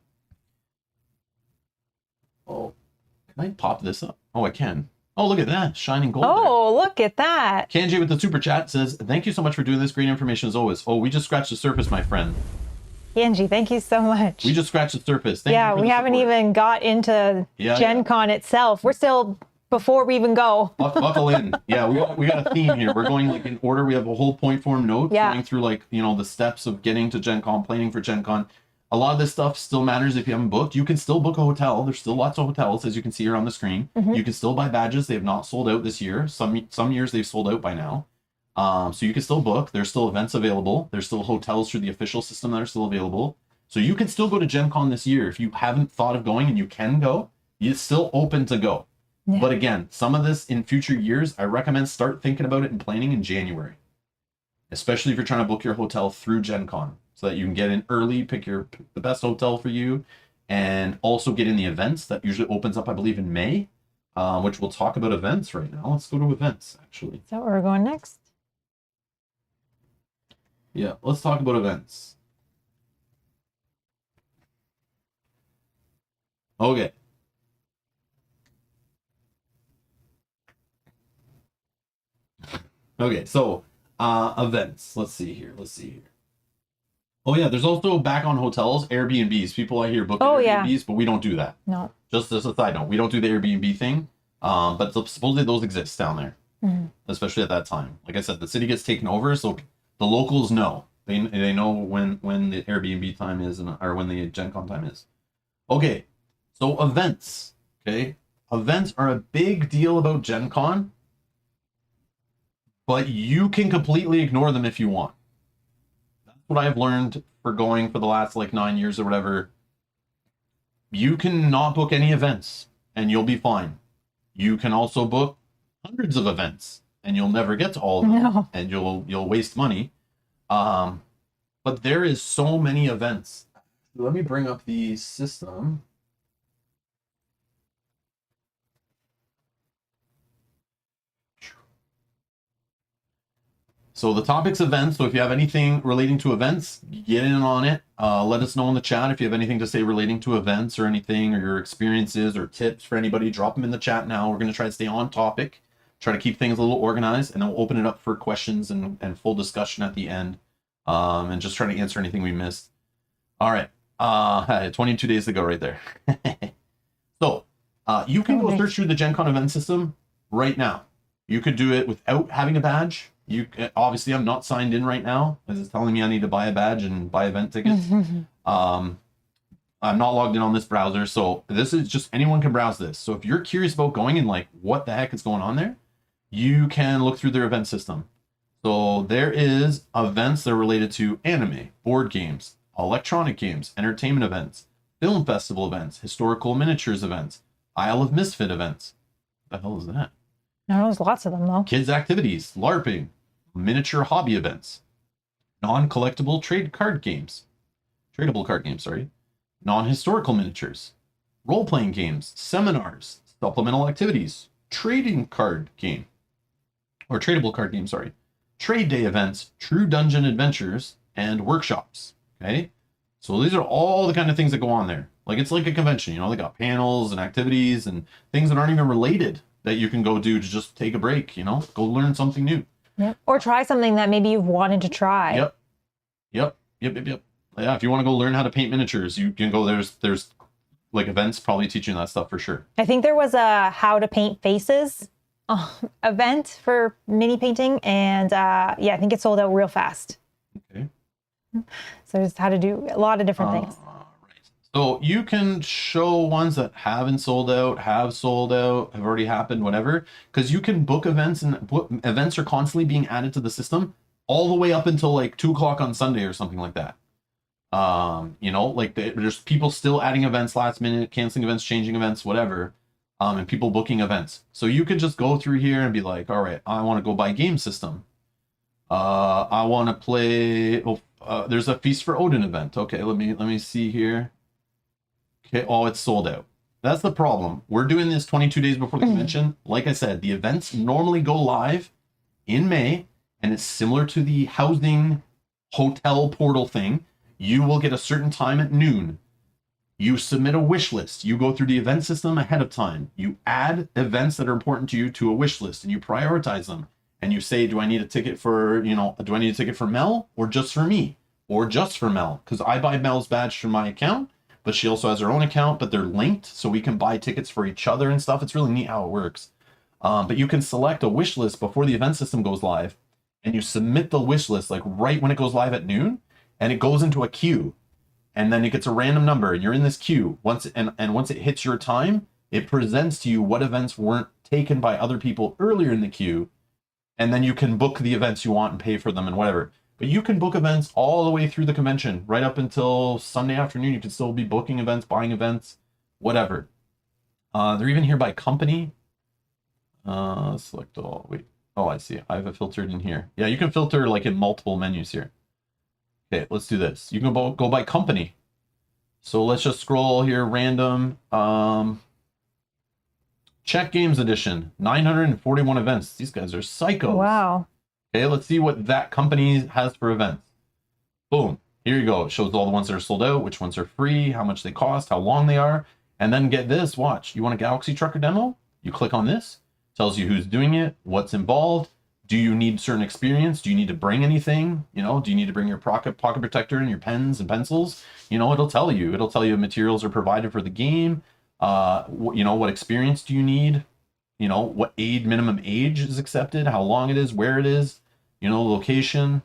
Speaker 1: Oh, can I pop this up? Oh, I can. Oh, look at that. Shining gold there.
Speaker 2: Oh, look at that.
Speaker 1: Kanji with the super chat says, thank you so much for doing this. Great information as always. Oh, we just scratched the surface, my friend.
Speaker 2: Angie, thank you so much.
Speaker 1: We just scratched the surface. Thank you
Speaker 2: Yeah,
Speaker 1: for
Speaker 2: we
Speaker 1: the
Speaker 2: haven't
Speaker 1: support.
Speaker 2: even got into Gen Con itself. We're still before we even go.
Speaker 1: Buckle in. Yeah, we got a theme here. We're going like in order. We have a whole point form note going through like, the steps of getting to Gen Con, planning for Gen Con. A lot of this stuff still matters if you haven't booked. You can still book a hotel. There's still lots of hotels, as you can see here on the screen.
Speaker 2: Mm-hmm.
Speaker 1: You can still buy badges. They have not sold out this year. Some years they've sold out by now. So you can still book. There's still events available. There's still hotels through the official system that are still available. So you can still go to Gen Con this year. If you haven't thought of going and you can go, it's still open to go. Yeah. But again, some of this in future years, I recommend start thinking about it and planning in January. Especially if you're trying to book your hotel through Gen Con. So that you can get in early, pick the best hotel for you, and also get in the events. That usually opens up, I believe, in May, which we'll talk about events right now. Let's go to events, actually.
Speaker 2: Is that where we're going next?
Speaker 1: Yeah, let's talk about events. Okay. Okay, so events. Let's see here. Oh yeah, there's also back on hotels, Airbnbs. People I hear book Airbnbs, but we don't do that.
Speaker 2: No.
Speaker 1: Just as a side note, we don't do the Airbnb thing. But supposedly those exist down there, especially at that time. Like I said, the city gets taken over, so the locals know. They know when the Airbnb time is or when the Gen Con time is. Okay, so events. Okay, events are a big deal about Gen Con, but you can completely ignore them if you want. What I've learned for going for the last like 9 years or whatever, you can not book any events and you'll be fine. You can also book hundreds of events and you'll never get to all of them, and you'll waste money. But there is so many events. Let me bring up the system. So the topic's events. So if you have anything relating to events, get in on it. Let us know in the chat if you have anything to say relating to events or anything, or your experiences or tips for anybody. Drop them in the chat now. We're going to try to stay on topic, try to keep things a little organized, and then we'll open it up for questions and full discussion at the end, and just try to answer anything we missed. All right. 22 days to go right there. So you can go search through the Gen Con event system right now. You could do it without having a badge. Obviously, I'm not signed in right now, as it's telling me I need to buy a badge and buy event tickets. I'm not logged in on this browser, so this is just anyone can browse this. So if you're curious about going and like what the heck is going on there, you can look through their event system. So there is events that are related to anime, board games, electronic games, entertainment events, film festival events, historical miniatures events, Isle of Misfit events. What the hell is that?
Speaker 2: No, there's lots of them though.
Speaker 1: Kids activities, LARPing, miniature hobby events, non-collectible tradable card games, non-historical miniatures, role-playing games, seminars, supplemental activities, tradable card game, trade day events, true dungeon adventures, and workshops. Okay, so these are all the kind of things that go on there. Like it's like a convention, they got panels and activities and things that aren't even related that you can go do to just take a break, go learn something new.
Speaker 2: Yep. Or try something that maybe you've wanted to try.
Speaker 1: Yep. Yep. Yeah, if you want to go learn how to paint miniatures, you can go. There's like events probably teaching that stuff for sure.
Speaker 2: I think there was a how to paint faces event for mini painting, and yeah, I think it sold out real fast.
Speaker 1: Okay.
Speaker 2: So there's how to do a lot of different things.
Speaker 1: Right. So you can show ones that haven't sold out, have already happened, whatever, because you can book events, and events are constantly being added to the system all the way up until like 2 o'clock on Sunday or something like that. You know, like there's people still adding events last minute, canceling events, changing events, whatever, and people booking events. So you can just go through here and be like, all right, I want to go buy game system. I want to play. There's a Feast for Odin event. Okay, let me see here. Okay, oh, it's sold out. That's the problem. We're doing this 22 days before the convention. Like I said, the events normally go live in May, and it's similar to the housing hotel portal thing. You will get a certain time at noon. You submit a wish list. You go through the event system ahead of time. You add events that are important to you to a wish list, and you prioritize them. And you say, do I need a ticket for, do I need a ticket for Mel, or just for me, or just for Mel? Because I buy Mel's badge from my account, but she also has her own account, but they're linked, so we can buy tickets for each other and stuff. It's really neat how it works. But you can select a wish list before the event system goes live, and you submit the wish list like right when it goes live at noon, and it goes into a queue, and then it gets a random number, and you're in this queue. Once it hits your time, it presents to you what events weren't taken by other people earlier in the queue, and then you can book the events you want and pay for them and whatever. But you can book events all the way through the convention, right up until Sunday afternoon. You can still be booking events, buying events, whatever. They're even here by company. Select all. Wait. Oh, I see. I have it filtered in here. Yeah, you can filter like in multiple menus here. Okay, let's do this. You can go by company. So let's just scroll here, random. Czech Games Edition, 941 events. These guys are psychos.
Speaker 2: Wow.
Speaker 1: Okay, let's see what that company has for events. Boom. Here you go. It shows all the ones that are sold out, which ones are free, how much they cost, how long they are. And then get this, watch. You want a Galaxy Trucker demo? You click on this. Tells you who's doing it, what's involved. Do you need certain experience? Do you need to bring anything? Do you need to bring your pocket protector and your pens and pencils? It'll tell you. It'll tell you materials are provided for the game. What experience do you need? What minimum age is accepted, how long it is, where it is, location,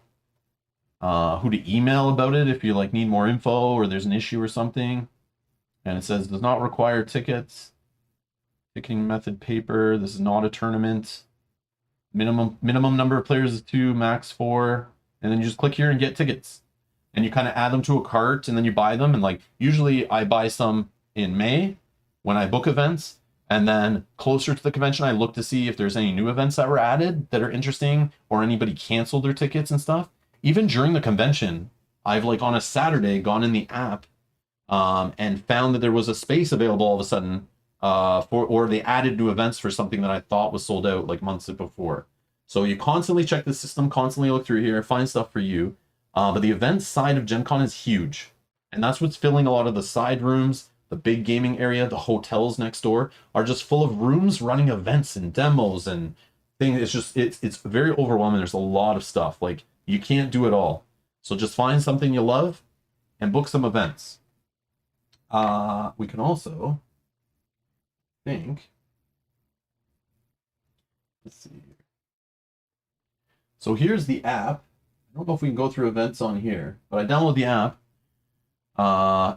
Speaker 1: who to email about it if you need more info or there's an issue or something. And it says does not require tickets. Ticketing method paper. This is not a tournament. Minimum number of players is 2, max 4. And then you just click here and get tickets. And you kind of add them to a cart and then you buy them. And usually I buy some in May when I book events. And then closer to the convention, I look to see if there's any new events that were added that are interesting or anybody canceled their tickets and stuff. Even during the convention, I've on a Saturday gone in the app and found that there was a space available all of a sudden or they added new events for something that I thought was sold out months before. So you constantly check the system, constantly look through here, find stuff for you. But the events side of Gen Con is huge. And that's what's filling a lot of the side rooms. The big gaming area, the hotels next door are just full of rooms running events and demos and things. It's very overwhelming. There's a lot of stuff. You can't do it all. So just find something you love and book some events. We can also think. Let's see. So here's the app. I don't know if we can go through events on here, but I download the app.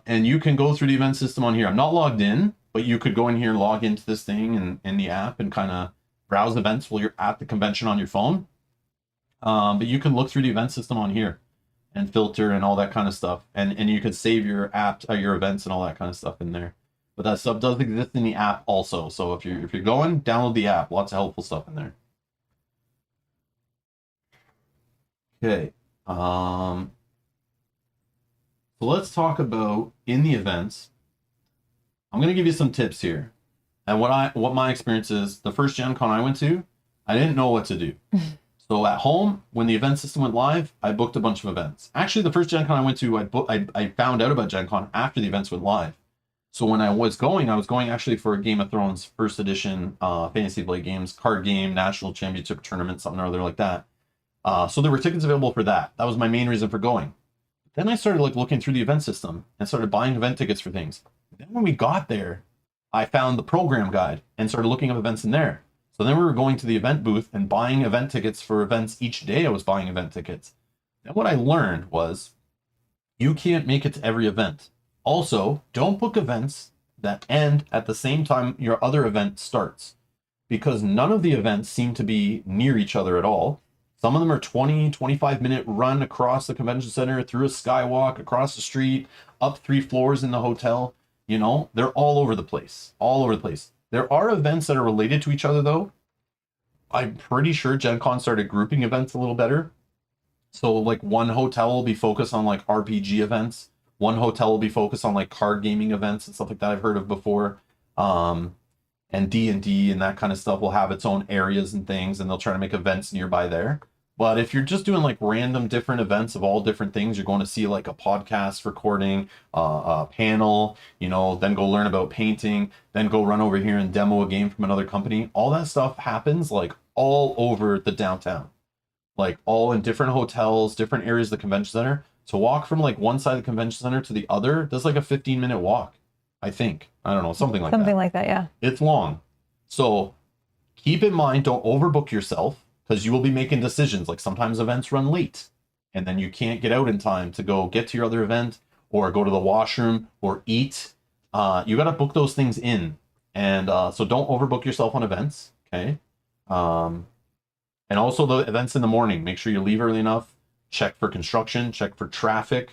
Speaker 1: And you can go through the event system on here. I'm not logged in, but you could go in here, log into this thing and in the app and kind of browse events while you're at the convention on your phone. But you can look through the event system on here and filter and all that kind of stuff. And you can save your app, your events and all that kind of stuff in there. But that stuff does exist in the app also. So if you're going, download the app. Lots of helpful stuff in there. Okay. So let's talk about in the events. I'm going to give you some tips here. And what my experience is, the first Gen Con I went to, I didn't know what to do. So at home, when the event system went live, I booked a bunch of events. Actually, the first Gen Con I went to, I found out about Gen Con after the events went live. So when I was going actually for a Game of Thrones first edition Fantasy Blade Games card game, national championship tournament, something or other like that. So there were tickets available for that. That was my main reason for going. Then I started like looking through the event system and started buying event tickets for things. Then when we got there, I found the program guide and started looking up events in there. So then we were going to the event booth and buying event tickets for events. Each day I was buying event tickets. And what I learned was you can't make it to every event. Also, don't book events that end at the same time your other event starts, because none of the events seem to be near each other at all. Some of them are 20, 25-minute run across the convention center, through a skywalk, across the street, up 3 floors in the hotel. You know, they're all over the place, all over the place. There are events that are related to each other, though. I'm pretty sure Gen Con started grouping events a little better. So, like, one hotel will be focused on, like, RPG events. One hotel will be focused on, like, card gaming events and stuff like that I've heard of before. And D&D and that kind of stuff will have its own areas and things, and they'll try to make events nearby there. But if you're just doing like random different events of all different things, you're going to see like a podcast recording, a panel, you know, then go learn about painting, then go run over here and demo a game from another company. All that stuff happens like all over the downtown, like all in different hotels, different areas of the convention center. To walk from like one side of the convention center to the other, that's like a 15-minute walk, I think. I don't know, something like that.
Speaker 2: Something like that, yeah.
Speaker 1: It's long. So keep in mind, don't overbook yourself, because you will be making decisions. Like sometimes events run late and then you can't get out in time to go get to your other event or go to the washroom or eat. You got to book those things in. And so don't overbook yourself on events. Okay. And also the events in the morning, make sure you leave early enough. Check for construction, check for traffic,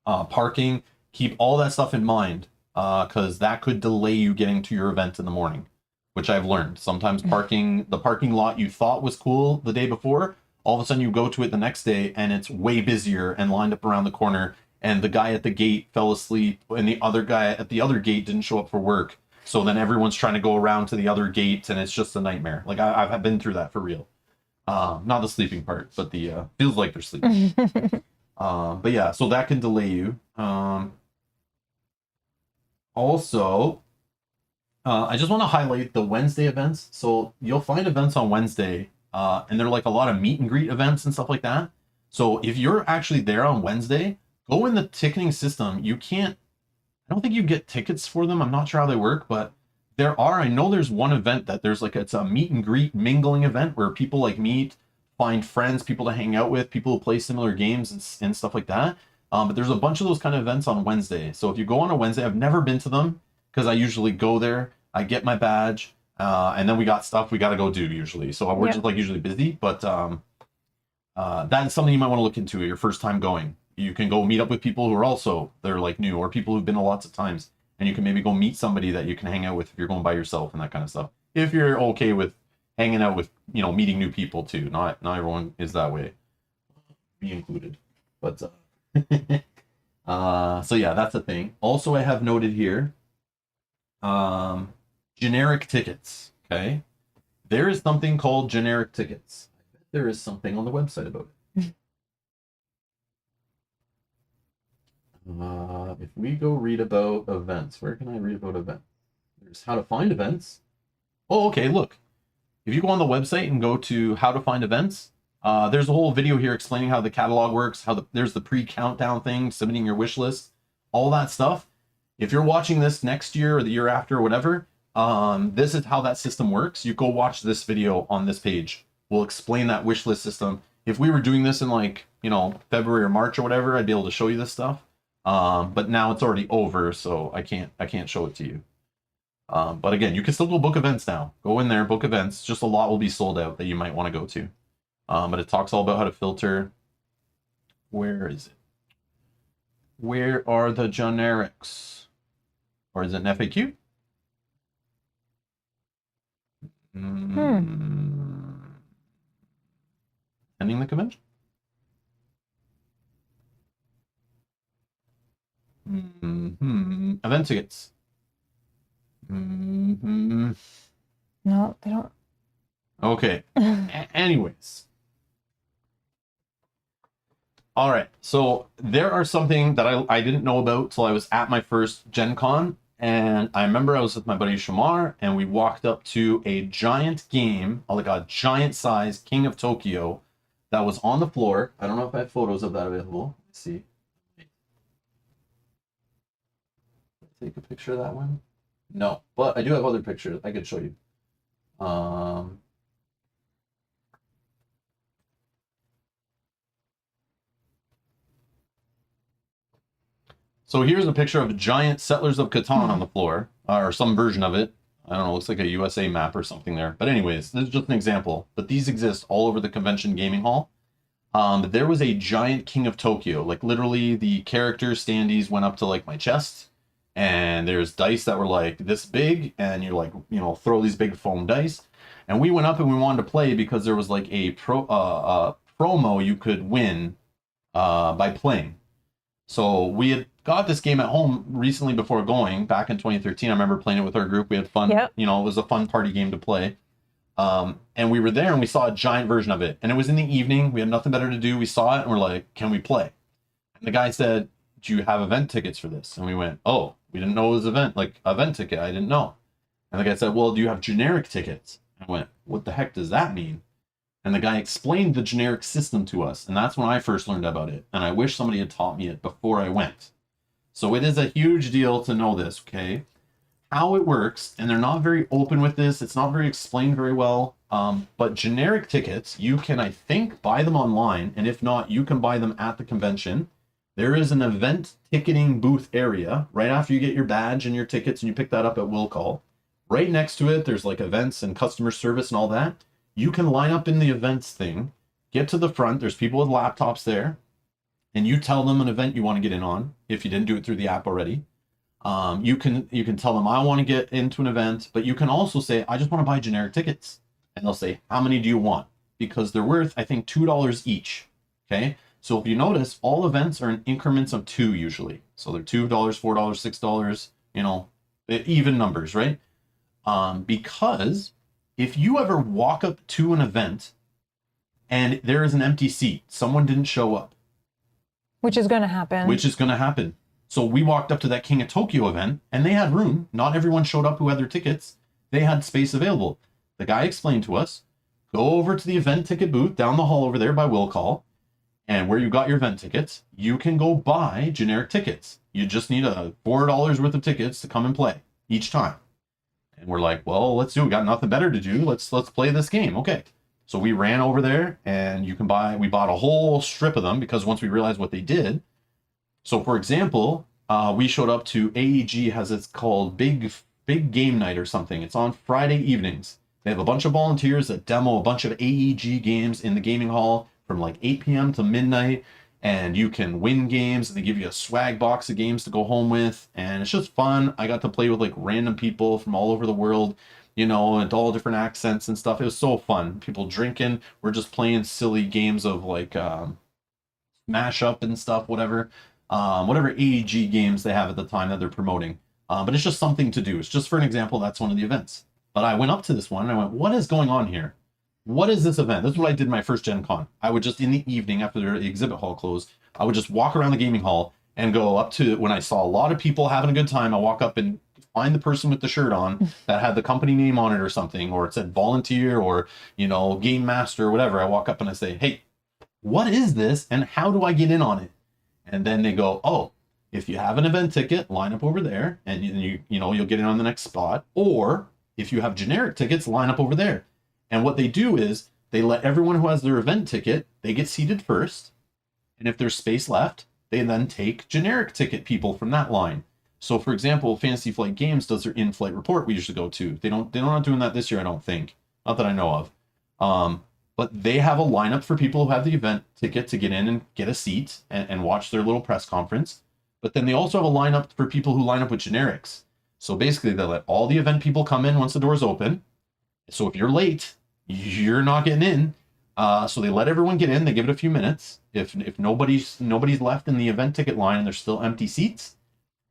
Speaker 1: parking. Keep all that stuff in mind, because that could delay you getting to your event in the morning, which I've learned. Sometimes the parking lot you thought was cool the day before, all of a sudden you go to it the next day and it's way busier and lined up around the corner, and the guy at the gate fell asleep and the other guy at the other gate didn't show up for work. So then everyone's trying to go around to the other gate and it's just a nightmare. Like I've been through that for real. Not the sleeping part, but the feels like they're sleeping. But yeah, so that can delay you. Also, I just want to highlight the Wednesday events. So you'll find events on Wednesday, and they're like a lot of meet and greet events and stuff like that. So if you're actually there on Wednesday, go in the ticketing system. I don't think you get tickets for them. I'm not sure how they work, but I know there's one event that it's a meet and greet mingling event where people like meet, find friends, people to hang out with, people who play similar games and stuff like that. But there's a bunch of those kind of events on Wednesday. So if you go on a Wednesday, I've never been to them because I usually go there, I get my badge, and then we got stuff we got to go do usually. So we're just like usually busy, but that's something you might want to look into your first time going. You can go meet up with people who are they're like new, or people who've been lots of times, and you can maybe go meet somebody that you can hang out with if you're going by yourself and that kind of stuff. If you're okay with hanging out with, you know, meeting new people too. Not everyone is that way, me included. But so yeah, that's a thing. Also, I have noted here, generic tickets. Okay, there is something called generic tickets. I bet there is something on the website about it. If we go read about events, where can I read about events? There's how to find events. Oh, okay, look. If you go on the website and go to how to find events, there's a whole video here explaining how the catalog works, there's the pre-countdown thing, submitting your wish list, all that stuff. If you're watching this next year or the year after or whatever, this is how that system works. You go watch this video on this page. We'll explain that wish list system. If we were doing this in like, you know, February or March or whatever, I'd be able to show you this stuff. But now it's already over, so I can't show it to you. But again, you can still go book events now. Go in there, book events. Just a lot will be sold out that you might want to go to. But it talks all about how to filter. Where is it? Where are the generics? Or is it an FAQ? Ending the convention? Event tickets.
Speaker 2: No, they don't.
Speaker 1: Okay. Anyways. All right. So there are something that I didn't know about till I was at my first Gen Con. And I remember I was with my buddy Shamar, and we walked up to a giant game, like a giant size King of Tokyo that was on the floor. I don't know if I have photos of that available. Let's see. take a picture of that one? No, but I do have other pictures I could show you. So here's a picture of a giant Settlers of Catan on the floor, or some version of it. I don't know, looks like a USA map or something there. But anyways, this is just an example. But these exist all over the convention gaming hall. There was a giant King of Tokyo. Like literally the character standees went up to like my chest. And there's dice that were like this big. And you like, you know, throw these big foam dice. And we went up and we wanted to play because there was like a promo you could win by playing. So we had got this game at home recently before going back in 2013. I remember playing it with our group. We had fun.
Speaker 2: Yep.
Speaker 1: You know, it was a fun party game to play. And we were there and we saw a giant version of it. And it was in the evening. We had nothing better to do. We saw it and we're like, can we play? And the guy said, do you have event tickets for this? And we went, oh, we didn't know it was event ticket. I didn't know. And the guy said, well, do you have generic tickets? And I went, what the heck does that mean? And the guy explained the generic system to us. And that's when I first learned about it. And I wish somebody had taught me it before I went. So it is a huge deal to know this, okay? How it works, and they're not very open with this. It's not very explained very well. But generic tickets, you can, I think, buy them online. And if not, you can buy them at the convention. There is an event ticketing booth area right after you get your badge and your tickets and you pick that up at will call. Right next to it, there's like events and customer service and all that. You can line up in the events thing, get to the front. There's people with laptops there. And you tell them an event you want to get in on, if you didn't do it through the app already. You can tell them, I want to get into an event, but you can also say, I just want to buy generic tickets. And they'll say, how many do you want? Because they're worth, I think, $2 each. Okay. So if you notice, all events are in increments of 2 usually. So they're $2, $4, $6, you know, even numbers, right? Because if you ever walk up to an event and there is an empty seat, someone didn't show up.
Speaker 2: Which is going to happen.
Speaker 1: Which is going to happen. So we walked up to that King of Tokyo event and they had room. Not everyone showed up who had their tickets. They had space available. The guy explained to us, go over to the event ticket booth down the hall over there by will call. And where you got your event tickets, you can go buy generic tickets. You just need a $4 worth of tickets to come and play each time. And we're like, well, let's do it. We got nothing better to do. Let's play this game. Okay. So we ran over there and we bought a whole strip of them because once we realized what they did. So for example, we showed up to AEG has it's called Big Game Night or something. It's on Friday evenings. They have a bunch of volunteers that demo a bunch of AEG games in the gaming hall from like 8 p.m. to midnight. And you can win games and they give you a swag box of games to go home with. And it's just fun. I got to play with like random people from all over the world, you know, and all different accents and stuff. It was so fun. People drinking. We're just playing silly games of like mash up and stuff, whatever AEG games they have at the time that they're promoting. But it's just something to do. It's just for an example, that's one of the events. But I went up to this one and I went, what is going on here? What is this event? This is what I did my first Gen Con. I would just in the evening after the exhibit hall closed, I would just walk around the gaming hall and go up to when I saw a lot of people having a good time. I walk up and find the person with the shirt on that had the company name on it or something, or it said volunteer or, you know, game master or whatever. I walk up and I say, hey, what is this and how do I get in on it? And then they go, oh, if you have an event ticket, line up over there and you'll get in on the next spot. Or if you have generic tickets, line up over there. And what they do is they let everyone who has their event ticket, they get seated first. And if there's space left, they then take generic ticket people from that line. So for example, Fantasy Flight Games does their in-flight report we usually go to. They're not doing that this year, I don't think. Not that I know of. But they have a lineup for people who have the event ticket to get in and get a seat and watch their little press conference. But then they also have a lineup for people who line up with generics. So basically they let all the event people come in once the doors open. So if you're late, you're not getting in. So they let everyone get in. They give it a few minutes. If nobody's left in the event ticket line and there's still empty seats,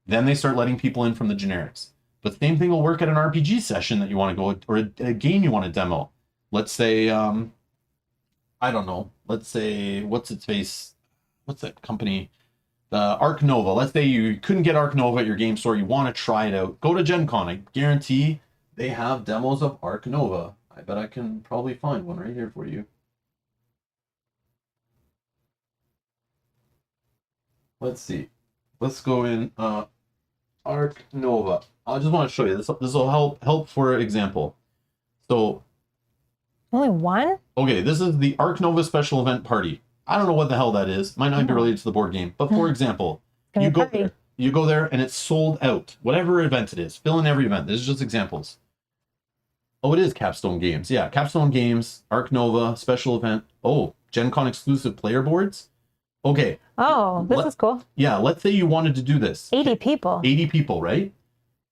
Speaker 1: then they start letting people in from the generics. But the same thing will work at an RPG session that you want to go, or a game you want to demo. Let's say, I don't know. Let's say, what's that company? Arc Nova. Let's say you couldn't get Arc Nova at your game store. You want to try it out. Go to Gen Con. I guarantee they have demos of Arc Nova. I bet I can probably find one right here for you. Let's see. Let's go in. Arc Nova. I just want to show you this. This will help for example. So
Speaker 2: only one?
Speaker 1: Okay, this is the Arc Nova special event party. I don't know what the hell that is. Might not be related to the board game. But for example, you go there and it's sold out. Whatever event it is. Fill in every event. This is just examples. Oh, it is Capstone Games. Yeah, Capstone Games, Arc Nova, special event. Oh, Gen Con exclusive player boards. Okay.
Speaker 2: Oh, this is cool.
Speaker 1: Yeah, let's say you wanted to do this.
Speaker 2: 80 people.
Speaker 1: 80 people, right?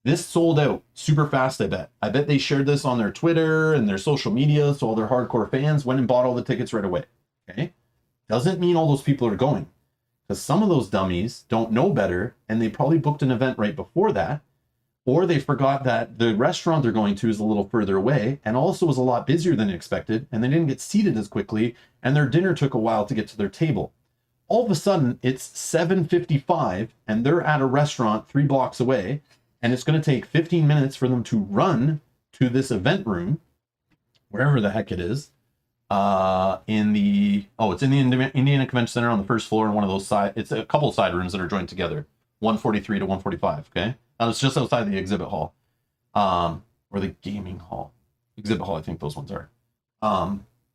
Speaker 1: This sold out super fast, I bet. I bet they shared this on their Twitter and their social media, so all their hardcore fans went and bought all the tickets right away. Okay? Doesn't mean all those people are going. Because some of those dummies don't know better, and they probably booked an event right before that, or they forgot that the restaurant they're going to is a little further away, and also was a lot busier than expected, and they didn't get seated as quickly, and their dinner took a while to get to their table. All of a sudden, it's 7:55, and they're at a restaurant 3 blocks away, and it's going to take 15 minutes for them to run to this event room, wherever the heck it is, it's in the Indiana Convention Center on the first floor in one of those it's a couple of side rooms that are joined together, 143 to 145, okay? It's just outside the exhibit hall, or the gaming hall. Exhibit hall, I think those ones are.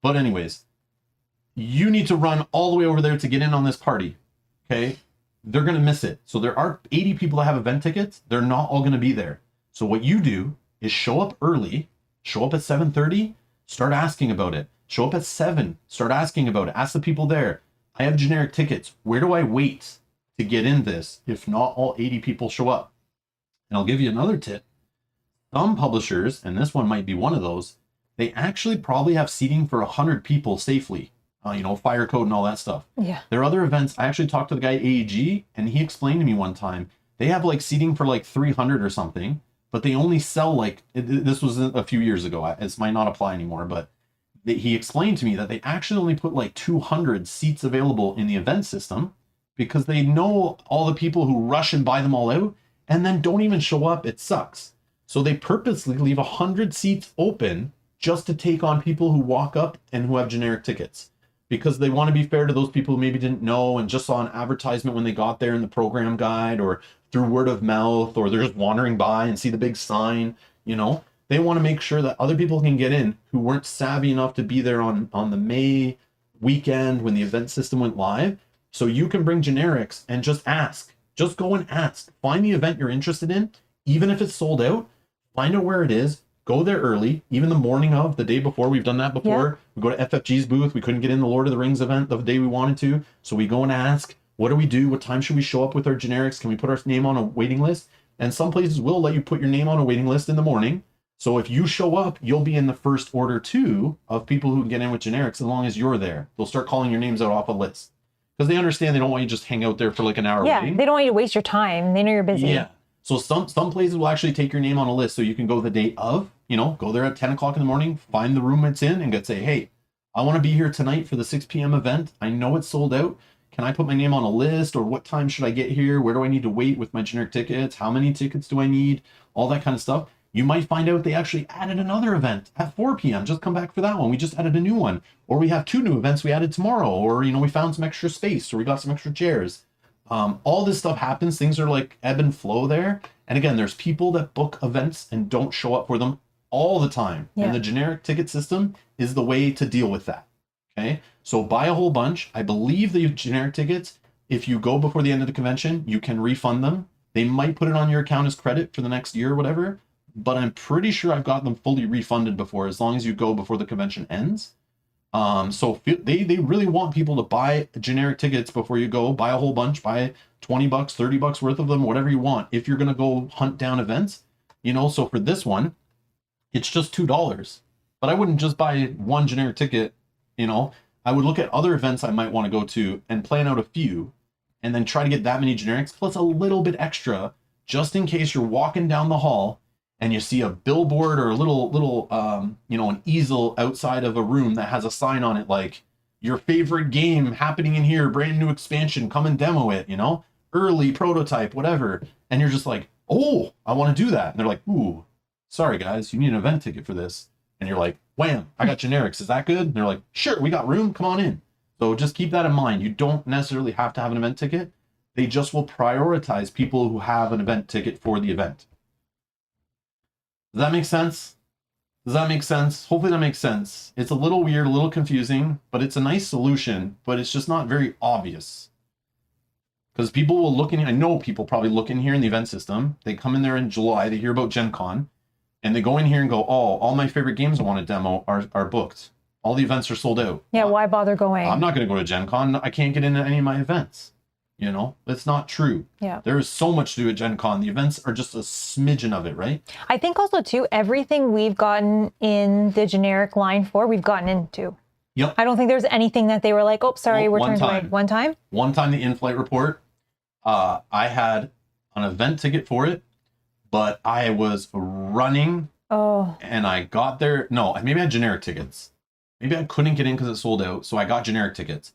Speaker 1: But anyways, you need to run all the way over there to get in on this party, okay? They're going to miss it. So there are 80 people that have event tickets. They're not all going to be there. So what you do is show up early, show up at 7:30, start asking about it. Show up at 7, start asking about it. Ask the people there, I have generic tickets. Where do I wait to get in this if not all 80 people show up? And I'll give you another tip. Some publishers, and this one might be one of those, they actually probably have seating for 100 people safely. Fire code and all that stuff.
Speaker 2: Yeah.
Speaker 1: There are other events. I actually talked to the guy at AEG, and he explained to me one time, they have like seating for like 300 or something, but they only sell this was a few years ago. This might not apply anymore, but he explained to me that they actually only put like 200 seats available in the event system because they know all the people who rush and buy them all out and then don't even show up. It sucks. So they purposely leave 100 seats open just to take on people who walk up and who have generic tickets, because they want to be fair to those people who maybe didn't know and just saw an advertisement when they got there in the program guide or through word of mouth, or they're just wandering by and see the big sign. They want to make sure that other people can get in who weren't savvy enough to be there on the May weekend when the event system went live. So you can bring generics and just ask. Just go and ask. Find the event you're interested in, even if it's sold out. Find out where it is. Go there early, even the morning of, the day before. We've done that before. Yeah. We go to FFG's booth. We couldn't get in the Lord of the Rings event the day we wanted to. So we go and ask, what do we do? What time should we show up with our generics? Can we put our name on a waiting list? And some places will let you put your name on a waiting list in the morning. So if you show up, you'll be in the first order too of people who can get in with generics as long as you're there. They'll start calling your names out off a list because they understand they don't want you to just hang out there for like an hour waiting.
Speaker 2: They don't want you to waste your time. They know you're busy.
Speaker 1: Yeah. So some places will actually take your name on a list so you can go the day of, go there at 10 o'clock in the morning, find the room it's in and say, hey, I want to be here tonight for the 6 p.m. event. I know it's sold out. Can I put my name on a list, or what time should I get here? Where do I need to wait with my generic tickets? How many tickets do I need? All that kind of stuff. You might find out they actually added another event at 4 p.m. Just come back for that one. We just added a new one. Or we have 2 new events we added tomorrow. Or, we found some extra space, or we got some extra chairs. All this stuff happens. Things are like ebb and flow there. And again, there's people that book events and don't show up for them all the time. Yeah. And the generic ticket system is the way to deal with that. Okay. So buy a whole bunch. I believe the generic tickets, if you go before the end of the convention, you can refund them. They might put it on your account as credit for the next year or whatever, but I'm pretty sure I've got them fully refunded before, as long as you go before the convention ends. So they really want people to buy generic tickets before you go. Buy a whole bunch, buy $20, $30 worth of them, whatever you want, if you're going to go hunt down events. So for this one, it's just $2. But I wouldn't just buy one generic ticket, I would look at other events I might want to go to and plan out a few, and then try to get that many generics, plus a little bit extra, just in case you're walking down the hall and you see a billboard or a little an easel outside of a room that has a sign on it like, your favorite game happening in here, brand new expansion, come and demo it, early prototype, whatever. And you're just like, oh, I want to do that. And they're like, ooh, sorry guys, you need an event ticket for this. And you're like, wham, I got generics. Is that good? And they're like, sure, we got room. Come on in. So just keep that in mind. You don't necessarily have to have an event ticket. They just will prioritize people who have an event ticket for the event. Does that make sense? Does that make sense? Hopefully that makes sense. It's a little weird, a little confusing, but it's a nice solution, but it's just not very obvious. Because people will look in, I know people probably look in here in the event system. They come in there in July, they hear about Gen Con, and they go in here and go, oh, all my favorite games I want to demo are booked. All the events are sold out.
Speaker 2: Yeah, why bother going?
Speaker 1: I'm not going to go to Gen Con. I can't get into any of my events. You know, it's not true.
Speaker 2: Yeah.
Speaker 1: There is so much to do at Gen Con. The events are just a smidgen of it, right?
Speaker 2: I think also, too, everything we've gotten in the generic line for, we've gotten into.
Speaker 1: Yep.
Speaker 2: I don't think there's anything that they were like, oh, sorry,
Speaker 1: Well,
Speaker 2: we're
Speaker 1: one
Speaker 2: turned away.
Speaker 1: time.
Speaker 2: One time?
Speaker 1: One time, the in-flight report, I had an event ticket for it, but I was running
Speaker 2: Oh,
Speaker 1: and I got there. No, maybe I had generic tickets. Maybe I couldn't get in because it sold out, so I got generic tickets.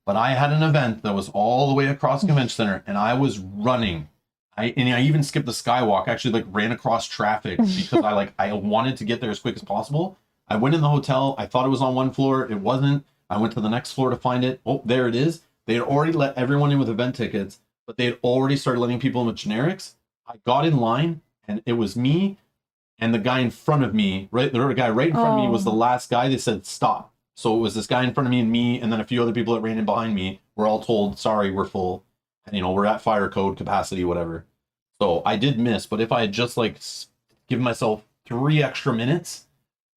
Speaker 1: But I had an event that was all the way across the convention center, and I was running. I even skipped the skywalk. Actually, like ran across traffic because I wanted to get there as quick as possible. I went in the hotel. I thought it was on one floor. It wasn't. I went to the next floor to find it. Oh, there it is. They had already let everyone in with event tickets, but they had already started letting people in with generics. I got in line, and it was me and the guy in front of me. Right, the guy right in front of me was the last guy. They said stop. So it was this guy in front of me, and then a few other people that ran in behind me. We're all told, sorry, we're full. And, you know, we're at fire code capacity, whatever. So I did miss, but if I had just like given myself 3 extra minutes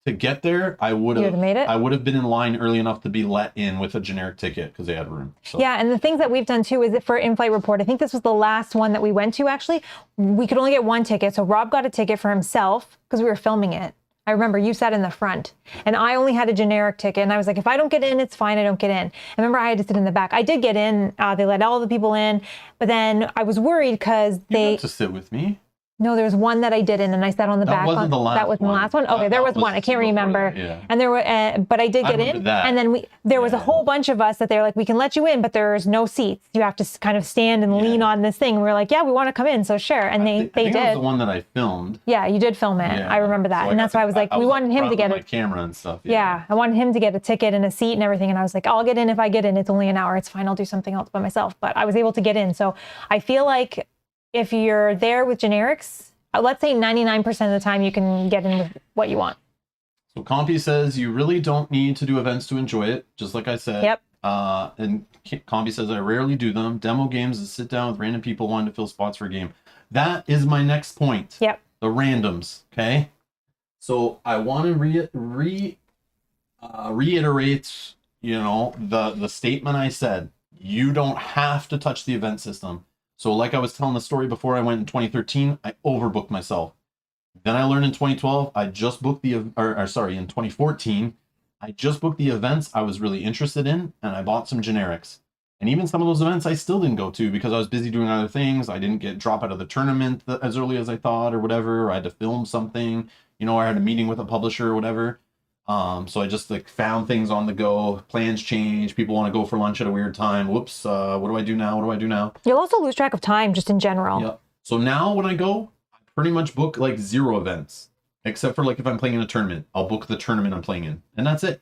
Speaker 1: to get there, I would have
Speaker 2: made it.
Speaker 1: I would have been in line early enough to be let in with a generic ticket because they had room. So.
Speaker 2: Yeah, and the things that we've done too is that for in-flight report, I think this was the last one that we went to actually. We could only get 1 ticket. So Rob got a ticket for himself because we were filming it. I remember you sat in the front and I only had a generic ticket. And I was like, if I don't get in, it's fine. I don't get in. I remember I had to sit in the back. I did get in. They let all the people in. But then I was worried because
Speaker 1: You got to sit with me.
Speaker 2: No, there was one that I didn't, and I sat on the back.
Speaker 1: Wasn't the last
Speaker 2: that wasn't
Speaker 1: one.
Speaker 2: the last one. Okay, there was one. I can't remember.
Speaker 1: Yeah.
Speaker 2: And there were, but I did get in.
Speaker 1: That.
Speaker 2: And then there was a whole bunch of us that they're like, we can let you in, but there's no seats. You have to kind of stand and lean on this thing. And we were like, yeah, we want to come in, so sure. And they
Speaker 1: I think
Speaker 2: did.
Speaker 1: That was the one that I filmed.
Speaker 2: Yeah, you did film it.
Speaker 1: Yeah.
Speaker 2: I remember that,
Speaker 1: So
Speaker 2: and that's why I was like, we wanted him to get
Speaker 1: my camera and stuff.
Speaker 2: Yeah, I wanted him to get a ticket and a seat and everything. And I was like, I'll get in if I get in. It's only an hour. It's fine. I'll do something else by myself. But I was able to get in. So I feel like if you're there with generics, let's say 99% of the time you can get in with what you want.
Speaker 1: So Compy says you really don't need to do events to enjoy it, just like I said.
Speaker 2: Yep.
Speaker 1: And Compy says I rarely do them. Demo games is sit down with random people wanting to fill spots for a game. That is my next point.
Speaker 2: Yep.
Speaker 1: The randoms. Okay. So I want to reiterate, you know, the statement I said. You don't have to touch the event system. So like I was telling the story before I went in 2013, I overbooked myself. Then I learned in 2012, I just booked in 2014, I just booked the events I was really interested in, and I bought some generics. And even some of those events I still didn't go to because I was busy doing other things. I didn't drop out of the tournament as early as I thought or whatever. Or I had to film something, you know, or I had a meeting with a publisher or whatever. So I just like found things on the go. Plans change. People want to go for lunch at a weird time. Whoops. What do I do now? What do I do now?
Speaker 2: You'll also lose track of time just in general.
Speaker 1: Yeah. So now when I go, I pretty much book like 0 events, except for like if I'm playing in a tournament, I'll book the tournament I'm playing in, and that's it.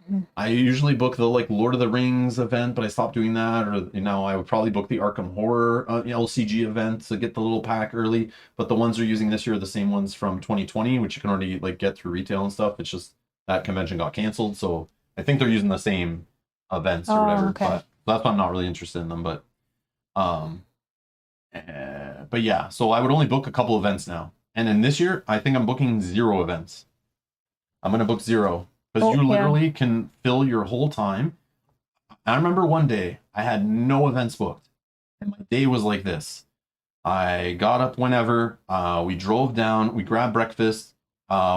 Speaker 1: Mm-hmm. I usually book the like Lord of the Rings event, but I stopped doing that. Or you know, I would probably book the Arkham Horror LCG event to get the little pack early. But the ones they're using this year are the same ones from 2020, which you can already like get through retail and stuff. It's just that convention got canceled, so I think they're using the same events or whatever.
Speaker 2: Okay.
Speaker 1: But that's why I'm not really interested in them. But yeah, so I would only book a couple events now. And then this year, I think I'm booking 0 events. I'm going to book 0 because you literally can fill your whole time. I remember one day I had no events booked, and my day was like this. I got up whenever, we drove down, we grabbed breakfast,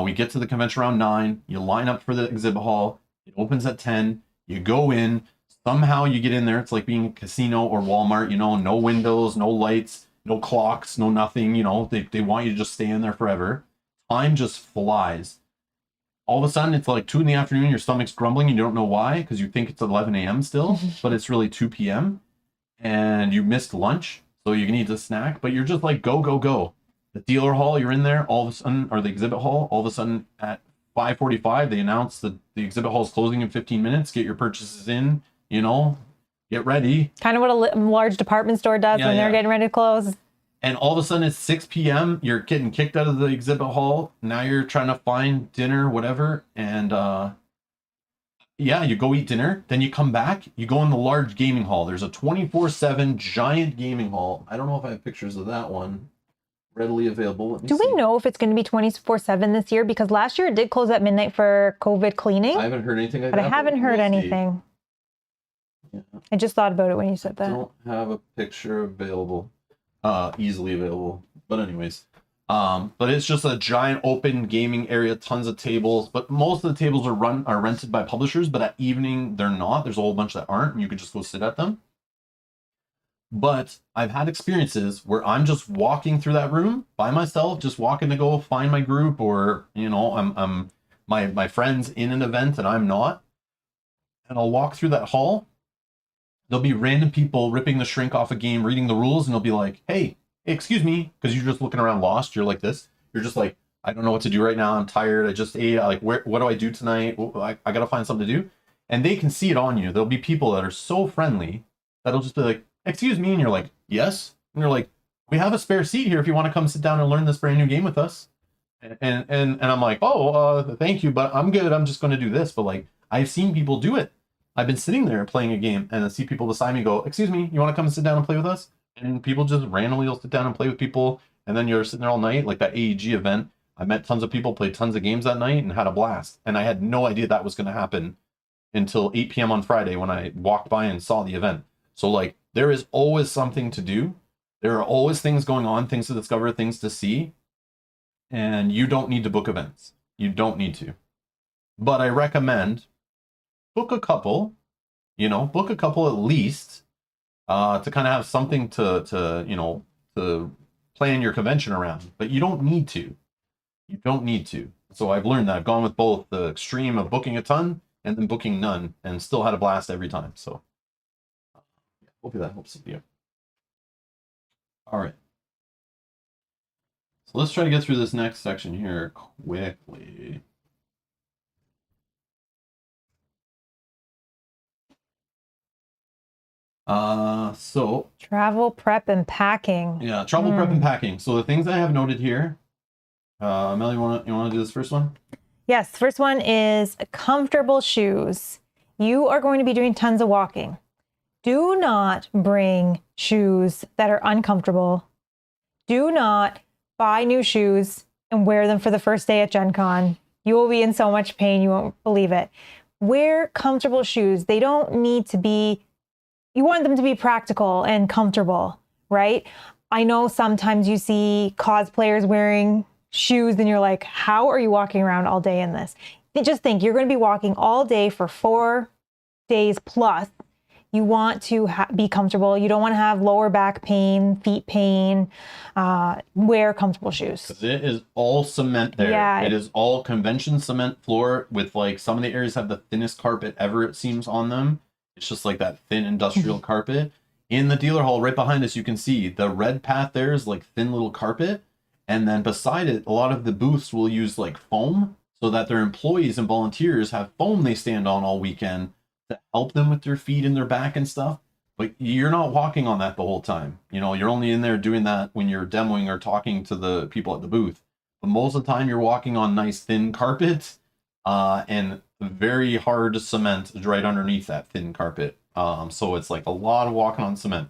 Speaker 1: we get to the convention around 9, you line up for the exhibit hall, it opens at 10, you go in, somehow you get in there, it's like being a casino or Walmart, you know, no windows, no lights, no clocks, no nothing, you know, they want you to just stay in there forever. Time just flies. All of a sudden, it's like 2 p.m, your stomach's grumbling, and you don't know why, because you think it's 11 a.m. still, but it's really 2 p.m, and you missed lunch, so you need to snack, but you're just like, go, go, go. The dealer hall, you're in there, all of a sudden, or the exhibit hall, all of a sudden at 5:45, they announce that the exhibit hall is closing in 15 minutes, get your purchases in, you know, get ready.
Speaker 2: Kind of what a large department store does when they're getting ready to close.
Speaker 1: And all of a sudden it's 6 p.m. You're getting kicked out of the exhibit hall. Now you're trying to find dinner, whatever. And you go eat dinner. Then you come back. You go in the large gaming hall. There's a 24/7 giant gaming hall. I don't know if I have pictures of that one readily available.
Speaker 2: Do we know if it's going to be 24/7 this year? Because last year it did close at midnight for COVID cleaning.
Speaker 1: I haven't heard anything like
Speaker 2: that. But I haven't heard anything. Yeah. I just thought about it when you said that.
Speaker 1: I don't have a picture available. Easily available, but anyways, but it's just a giant open gaming area, tons of tables, but most of the tables are rented by publishers, but at evening they're not. There's a whole bunch that aren't, and you can just go sit at them. But I've had experiences where I'm just walking through that room by myself, just walking to go find my group, or I'm my friend's in an event and I'm not, and I'll walk through that hall. There'll be random people ripping the shrink off a game, reading the rules, and they'll be like, hey, excuse me, because you're just looking around lost. You're like this. You're just like, I don't know what to do right now. I'm tired. I just ate. Like, what do I do tonight? I got to find something to do. And they can see it on you. There'll be people that are so friendly that'll just be like, excuse me. And you're like, yes. And you're like, we have a spare seat here if you want to come sit down and learn this brand new game with us. And I'm like, thank you, but I'm good. I'm just going to do this. But like, I've seen people do it. I've been sitting there playing a game and I see people beside me go, excuse me, you want to come and sit down and play with us? And people just randomly will sit down and play with people. And then you're sitting there all night, like that AEG event. I met tons of people, played tons of games that night and had a blast. And I had no idea that was going to happen until 8 p.m. on Friday when I walked by and saw the event. So like, there is always something to do. There are always things going on, things to discover, things to see. And you don't need to book events. You don't need to. But I recommend book a couple at least, to kind of have something to plan your convention around. But you don't need to. You don't need to. So I've learned that. I've gone with both the extreme of booking a ton and then booking none, and still had a blast every time. So hopefully that helps you. All right. So let's try to get through this next section here quickly. So
Speaker 2: travel prep and packing.
Speaker 1: Yeah, travel prep and packing. So the things I have noted here, Mel, you want to do this first one?
Speaker 2: Yes, first one is comfortable shoes. You are going to be doing tons of walking. Do not bring shoes that are uncomfortable. Do not buy new shoes and wear them for the first day at Gen Con. You will be in so much pain, you won't believe it. Wear comfortable shoes. They don't need to be, you want them to be practical and comfortable, right? I know sometimes you see cosplayers wearing shoes and you're like, how are you walking around all day in this? Just think, you're going to be walking all day for 4 days plus. You want to be comfortable. You don't want to have lower back pain, feet pain. Wear comfortable shoes.
Speaker 1: It is all cement there.
Speaker 2: Yeah.
Speaker 1: It is all convention cement floor with like some of the areas have the thinnest carpet ever, it seems, on them. It's just like that thin industrial carpet. In the dealer hall right behind us, you can see the red path there is like thin little carpet. And then beside it, a lot of the booths will use like foam so that their employees and volunteers have foam they stand on all weekend to help them with their feet and their back and stuff. But you're not walking on that the whole time. You know, you're only in there doing that when you're demoing or talking to the people at the booth. But most of the time you're walking on nice thin carpet and very hard cement right underneath that thin carpet. So it's like a lot of walking on cement.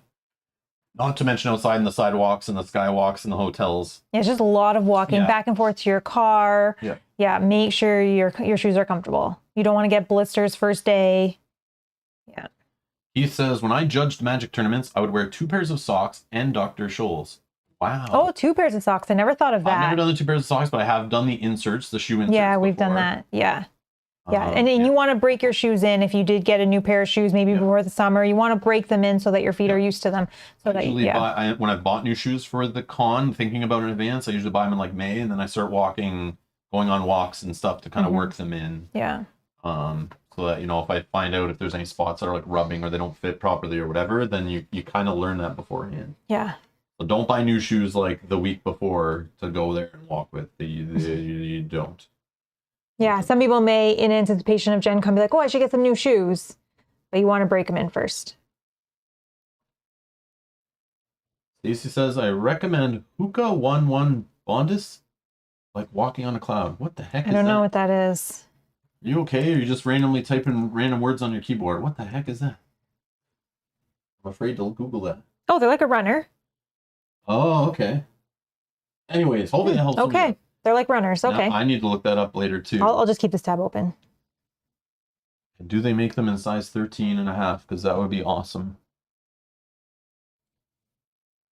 Speaker 1: Not to mention outside in the sidewalks and the skywalks and the hotels.
Speaker 2: Yeah, it's just a lot of walking back and forth to your car.
Speaker 1: Yeah.
Speaker 2: Yeah, make sure your shoes are comfortable. You don't want to get blisters first day. Yeah.
Speaker 1: Keith says, when I judged Magic tournaments, I would wear 2 pairs of socks and Dr. Scholl's. Wow.
Speaker 2: Oh, 2 pairs of socks. I never thought of that.
Speaker 1: I've never done the 2 pairs of socks, but I have done the inserts, the shoe inserts.
Speaker 2: Yeah, we've done that. Yeah. Yeah, and you want to break your shoes in if you did get a new pair of shoes maybe before the summer. You want to break them in so that your feet are used to them. So that
Speaker 1: when I've bought new shoes for the con, thinking about it in advance, I usually buy them in like May, and then I start going on walks and stuff to kind of work them in.
Speaker 2: Yeah.
Speaker 1: So that, you know, if I find out if there's any spots that are like rubbing or they don't fit properly or whatever, then you kind of learn that beforehand.
Speaker 2: Yeah.
Speaker 1: So don't buy new shoes like the week before to go there and walk with. You don't.
Speaker 2: Yeah, some people may, in anticipation of Gen Con, be like, oh, I should get some new shoes. But you want to break them in first.
Speaker 1: Stacy says, I recommend Hookah 11 Bondus, like walking on a cloud. What the heck is that?
Speaker 2: I don't know what that is.
Speaker 1: Are you okay? Or are you just randomly typing random words on your keyboard? What the heck is that? I'm afraid to Google that.
Speaker 2: Oh, they're like a runner.
Speaker 1: Oh, okay. Anyways, hopefully that helps.
Speaker 2: Okay. They're like runners. Okay.
Speaker 1: Now, I need to look that up later too.
Speaker 2: I'll just keep this tab open.
Speaker 1: Do they make them in size 13 and a half? Because that would be awesome.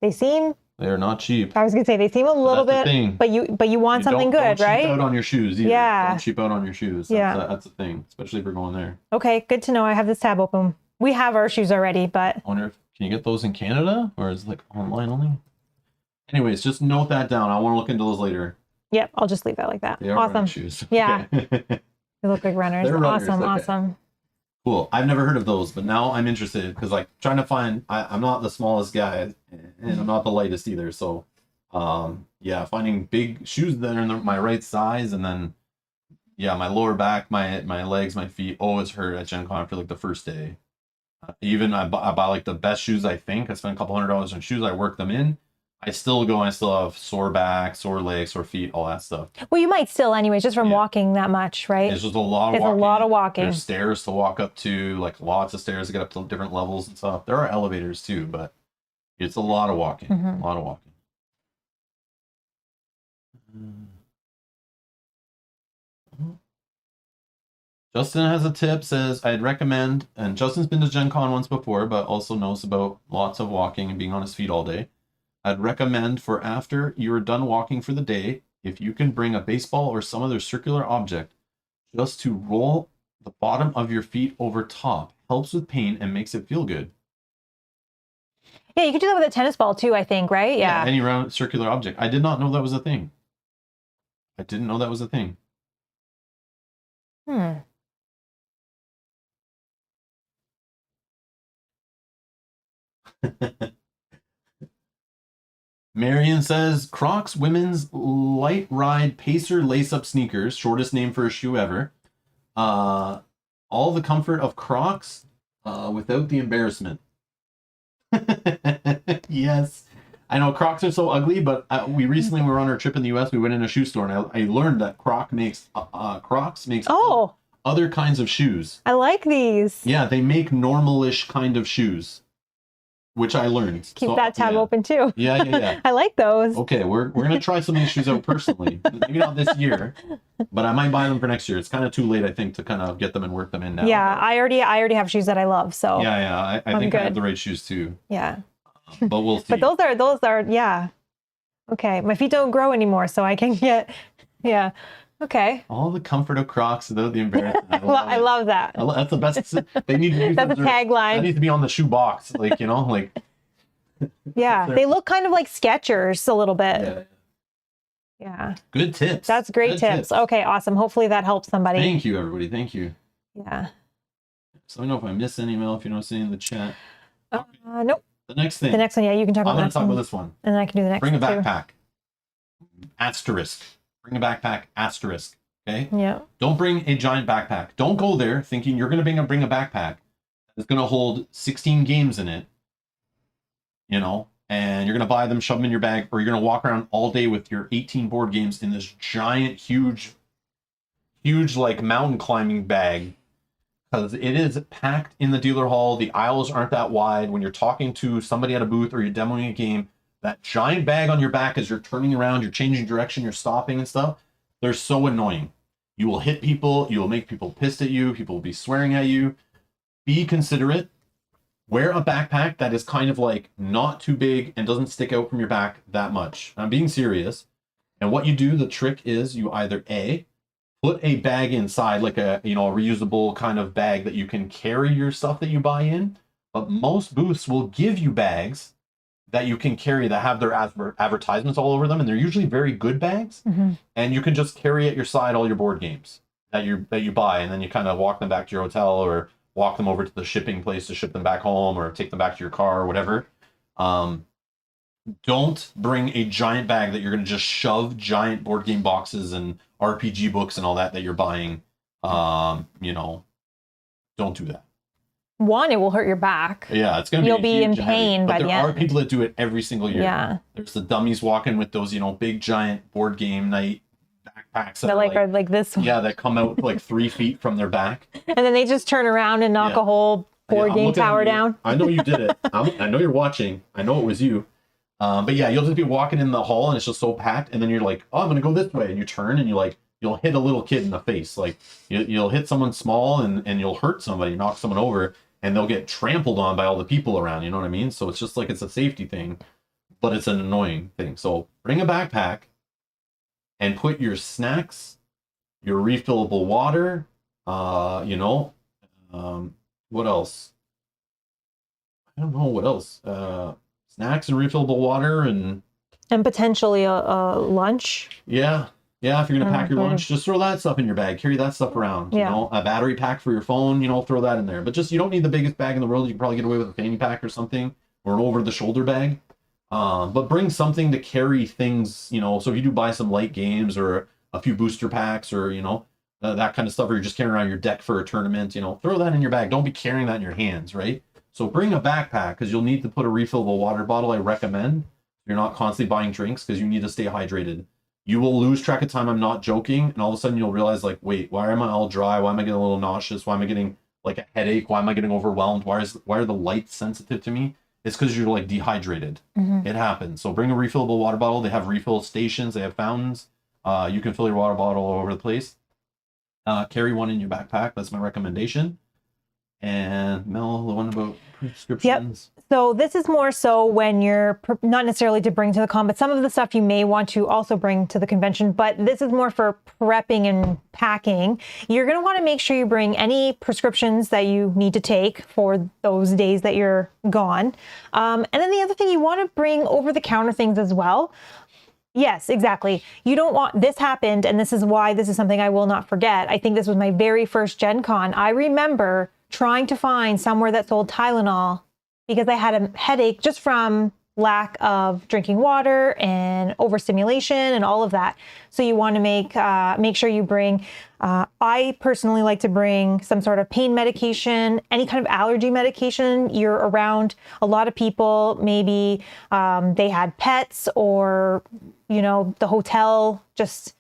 Speaker 2: They seem...
Speaker 1: They are not cheap.
Speaker 2: I was gonna say they seem a little bit, but you want something good, right?
Speaker 1: Don't cheap out on your shoes either.
Speaker 2: Yeah.
Speaker 1: Don't cheap out on your shoes. That's the thing, especially if you're going there.
Speaker 2: Okay, good to know. I have this tab open. We have our shoes already, but
Speaker 1: I wonder if can you get those in Canada or is it like online only? Anyways, just note that down. I want to look into those later.
Speaker 2: Yep, I'll just leave that like that.
Speaker 1: They are running shoes.
Speaker 2: Yeah.
Speaker 1: Okay.
Speaker 2: They look like runners.
Speaker 1: They're runners.
Speaker 2: Awesome,
Speaker 1: Okay.
Speaker 2: awesome.
Speaker 1: Cool. I've never heard of those, but now I'm interested because like trying to find. I'm not the smallest guy, and I'm not the lightest either. So, yeah, finding big shoes that are in my right size, and then, yeah, my lower back, my legs, my feet always hurt at Gen Con for like the first day. Even I buy like the best shoes. I think I spend a couple $100 on shoes. I work them in. I still have sore back, sore legs, sore feet, all that stuff.
Speaker 2: Well, you might still anyways, just from walking that much, right?
Speaker 1: It's just a lot of
Speaker 2: it's
Speaker 1: walking.
Speaker 2: a lot of walking.
Speaker 1: There's stairs to walk up to, like lots of stairs to get up to different levels and stuff. There are elevators too, but it's a lot of walking. A lot of walking. Justin has a tip, says, I'd recommend, and Justin's been to Gen Con once before, but also knows about lots of walking and being on his feet all day. I'd recommend for after you are done walking for the day, if you can bring a baseball or some other circular object, just to roll the bottom of your feet over top. Helps with pain and makes it feel good.
Speaker 2: Yeah, you could do that with a tennis ball too, I think, right? Yeah.
Speaker 1: Any round circular object. I did not know that was a thing. I didn't know that was a thing. Marion says, Crocs women's light ride pacer lace-up sneakers, shortest name for a shoe ever. All the comfort of Crocs without the embarrassment. Yes. I know Crocs are so ugly, but we recently were on our trip in the US. We went in a shoe store, and I learned that Crocs makes other kinds of shoes.
Speaker 2: I like these.
Speaker 1: Yeah, they make normal-ish kind of shoes, which I learned.
Speaker 2: Keep that tab open too.
Speaker 1: Yeah.
Speaker 2: I like those.
Speaker 1: Okay, we're gonna try some of these shoes out personally. Maybe not this year, but I might buy them for next year. It's kind of too late, I think, to kind of get them and work them in now.
Speaker 2: Yeah,
Speaker 1: but...
Speaker 2: I already have shoes that I love. So
Speaker 1: yeah, I think I have the right shoes too.
Speaker 2: Yeah.
Speaker 1: But we'll see.
Speaker 2: But those are yeah. Okay, my feet don't grow anymore, so I can get Okay.
Speaker 1: All the comfort of Crocs without the embarrassment.
Speaker 2: I love that.
Speaker 1: That's the best. They need to use
Speaker 2: that's a tagline.
Speaker 1: That needs to be on the shoe box, like like.
Speaker 2: Yeah, they look kind of like Skechers a little bit. Yeah.
Speaker 1: Good tips.
Speaker 2: That's great tips. Okay, awesome. Hopefully that helps somebody.
Speaker 1: Thank you, everybody. Thank you.
Speaker 2: Yeah.
Speaker 1: So I don't know if I missed any email. If you don't see in the chat.
Speaker 2: Nope.
Speaker 1: The next thing.
Speaker 2: The next one, yeah, you can talk about.
Speaker 1: I'm going to talk about this one.
Speaker 2: And then I can do the next.
Speaker 1: Bring a backpack. Asterisk. Bring a backpack. Asterisk. Okay.
Speaker 2: Yeah.
Speaker 1: Don't bring a giant backpack. Don't go there thinking you're going to bring a backpack that's going to hold 16 games in it. And you're going to buy them, shove them in your bag, or you're going to walk around all day with your 18 board games in this giant, huge like mountain climbing bag. Because it is packed in the dealer hall. The aisles aren't that wide. When you're talking to somebody at a booth or you're demoing a game, that giant bag on your back as you're turning around, you're changing direction, you're stopping and stuff, they're so annoying. You will hit people. You will make people pissed at you. People will be swearing at you. Be considerate. Wear a backpack that is kind of like not too big and doesn't stick out from your back that much. I'm being serious. And what you do, the trick is you either put a bag inside, like a reusable kind of bag that you can carry your stuff that you buy in. But most booths will give you bags that you can carry that have their advertisements all over them, and they're usually very good bags. And you can just carry at your side all your board games that you buy, and then you kind of walk them back to your hotel or walk them over to the shipping place to ship them back home or take them back to your car or whatever. Don't bring a giant bag that you're going to just shove giant board game boxes and RPG books and all that you're buying. Don't do that.
Speaker 2: one, it will hurt your back.
Speaker 1: Yeah, it's going to be
Speaker 2: You'll be in pain by the end.
Speaker 1: But there are people that do it every single year.
Speaker 2: Yeah.
Speaker 1: There's the dummies walking with those, big giant board game night backpacks that
Speaker 2: are like this one.
Speaker 1: Yeah, that come out like 3 feet from their back.
Speaker 2: And then they just turn around and knock a whole board game tower down.
Speaker 1: I know you did it. I know you're watching. I know it was you. But yeah, you'll just be walking in the hall and it's just so packed, and then you're like, oh, I'm gonna go this way, and you turn and you'll hit a little kid in the face. Like you'll hit someone small and you'll hurt somebody, knock someone over, and they'll get trampled on by all the people around. You know what I mean? So it's just like, it's a safety thing, but it's an annoying thing. So bring a backpack and put your snacks, your refillable water, what else? I don't know what else. Snacks and refillable water and
Speaker 2: potentially a lunch.
Speaker 1: Yeah, if you're gonna pack your lunch, just throw that stuff in your bag. Carry that stuff around. A battery pack for your phone. Throw that in there. But just, you don't need the biggest bag in the world. You can probably get away with a fanny pack or something, or an over-the-shoulder bag. But bring something to carry things. So if you do buy some light games or a few booster packs, or that kind of stuff, or you're just carrying around your deck for a tournament, throw that in your bag. Don't be carrying that in your hands, right? So bring a backpack, because you'll need to put a refillable water bottle. I recommend. You're not constantly buying drinks, because you need to stay hydrated. You will lose track of time. I'm not joking. And all of a sudden you'll realize, like, wait, why am I all dry? Why am I getting a little nauseous? Why am I getting like a headache? Why am I getting overwhelmed? Why are the lights sensitive to me? It's because you're like dehydrated. It happens. So bring a refillable water bottle. They have refill stations. They have fountains. You can fill your water bottle all over the place. Carry one in your backpack. That's my recommendation. And Mel, the one about prescriptions.
Speaker 2: Yep. So this is more so when you're not necessarily to bring to the con, but some of the stuff you may want to also bring to the convention, but this is more for prepping and packing. You're going to want to make sure you bring any prescriptions that you need to take for those days that you're gone. And then the other thing, you want to bring over-the-counter things as well. Yes, exactly. You don't want, this happened, and this is why this is something I will not forget. I think this was my very first Gen Con. I remember trying to find somewhere that sold Tylenol because I had a headache just from lack of drinking water and overstimulation and all of that. So you want to make sure you bring, I personally like to bring some sort of pain medication, any kind of allergy medication. You're around a lot of people, maybe they had pets, or, the hotel, just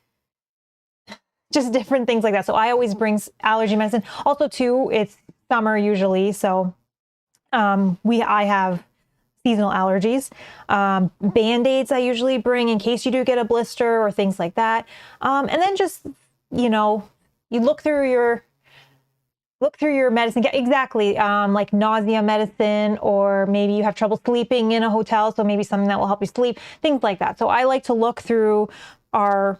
Speaker 2: different things like that. So I always bring allergy medicine. Also too, it's summer usually. So I have seasonal allergies. Band-Aids I usually bring in case you do get a blister or things like that. And then just, you look through your medicine. Exactly. Like nausea medicine, or maybe you have trouble sleeping in a hotel. So maybe something that will help you sleep, things like that. So I like to look through our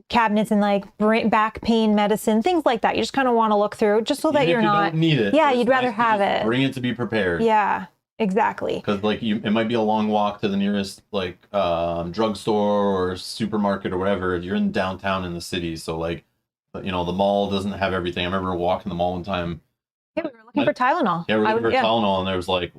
Speaker 2: cabinets and like back pain medicine, things like that. You just kind of want to look through just so that you're not,
Speaker 1: don't need it.
Speaker 2: Yeah, you'd rather have it.
Speaker 1: Bring it to be prepared.
Speaker 2: Yeah, exactly.
Speaker 1: Because it might be a long walk to the nearest drugstore or supermarket or whatever. You're in downtown in the city, so the mall doesn't have everything. I remember walking the mall one time.
Speaker 2: Yeah, we were looking for Tylenol.
Speaker 1: Yeah, we were looking for Tylenol, and there was the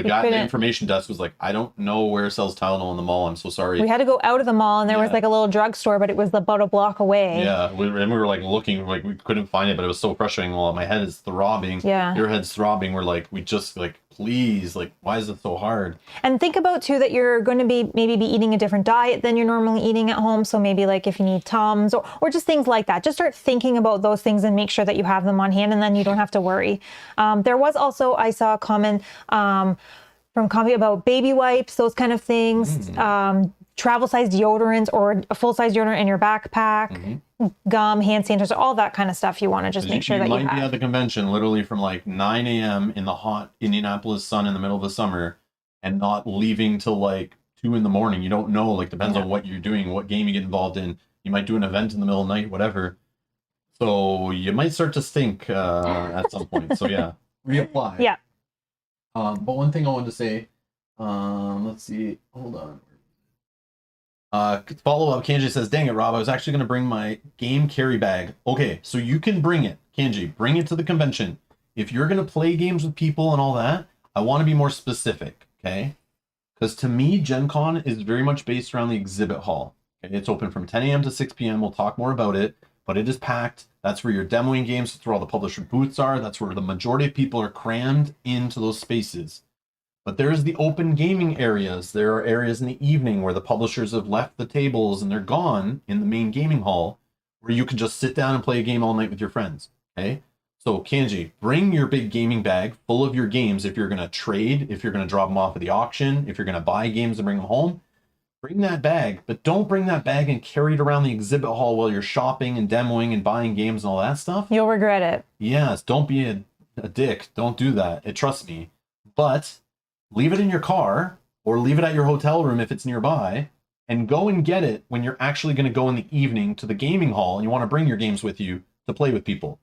Speaker 1: guy at the information desk was like, I don't know where sells Tylenol in the mall. I'm so sorry.
Speaker 2: We had to go out of the mall, and there was a little drugstore, but it was about a block away.
Speaker 1: Yeah, we were looking, we couldn't find it, but it was so frustrating. Well, my head is throbbing.
Speaker 2: Yeah.
Speaker 1: Your head's throbbing. We're we just please, why is it so hard?
Speaker 2: And think about too that you're going to be eating a different diet than you're normally eating at home. So maybe if you need Tums or just things like that, just start thinking about those things and make sure that you have them on hand, and then you don't have to worry. There was also, I saw a comment from Comfy about baby wipes, those kind of things, travel size deodorants or a full size deodorant in your backpack, gum, hand sanitizer, all that kind of stuff. You want to just make sure that you have.
Speaker 1: You might be at the convention literally from 9 a.m. in the hot Indianapolis sun in the middle of the summer, and not leaving till 2 in the morning. You don't know, depends on what you're doing, what game you get involved in. You might do an event in the middle of the night, whatever. So you might start to stink at some point. So yeah, reapply.
Speaker 2: Yeah.
Speaker 1: But one thing I wanted to say, let's see, hold on. Follow up, Kanji says, dang it, Rob, I was actually going to bring my game carry bag. Okay, so you can bring it. Kanji, bring it to the convention. If you're going to play games with people and all that, I want to be more specific, okay? Because to me, Gen Con is very much based around the exhibit hall. Okay? It's open from 10 a.m. to 6 p.m. We'll talk more about it, but it is packed. That's where you're demoing games. That's where all the publisher booths are. That's where the majority of people are crammed into those spaces. But there's the open gaming areas. There are areas in the evening where the publishers have left the tables and they're gone in the main gaming hall, where you can just sit down and play a game all night with your friends. Okay? So Kanji, bring your big gaming bag full of your games if you're going to trade, if you're going to drop them off at the auction, if you're going to buy games and bring them home. Bring that bag, but don't bring that bag and carry it around the exhibit hall while you're shopping and demoing and buying games and all that stuff.
Speaker 2: You'll regret it.
Speaker 1: Yes, don't be a dick. Don't do that. Trust me. But leave it in your car or leave it at your hotel room if it's nearby, and go and get it when you're actually going to go in the evening to the gaming hall and you want to bring your games with you to play with people.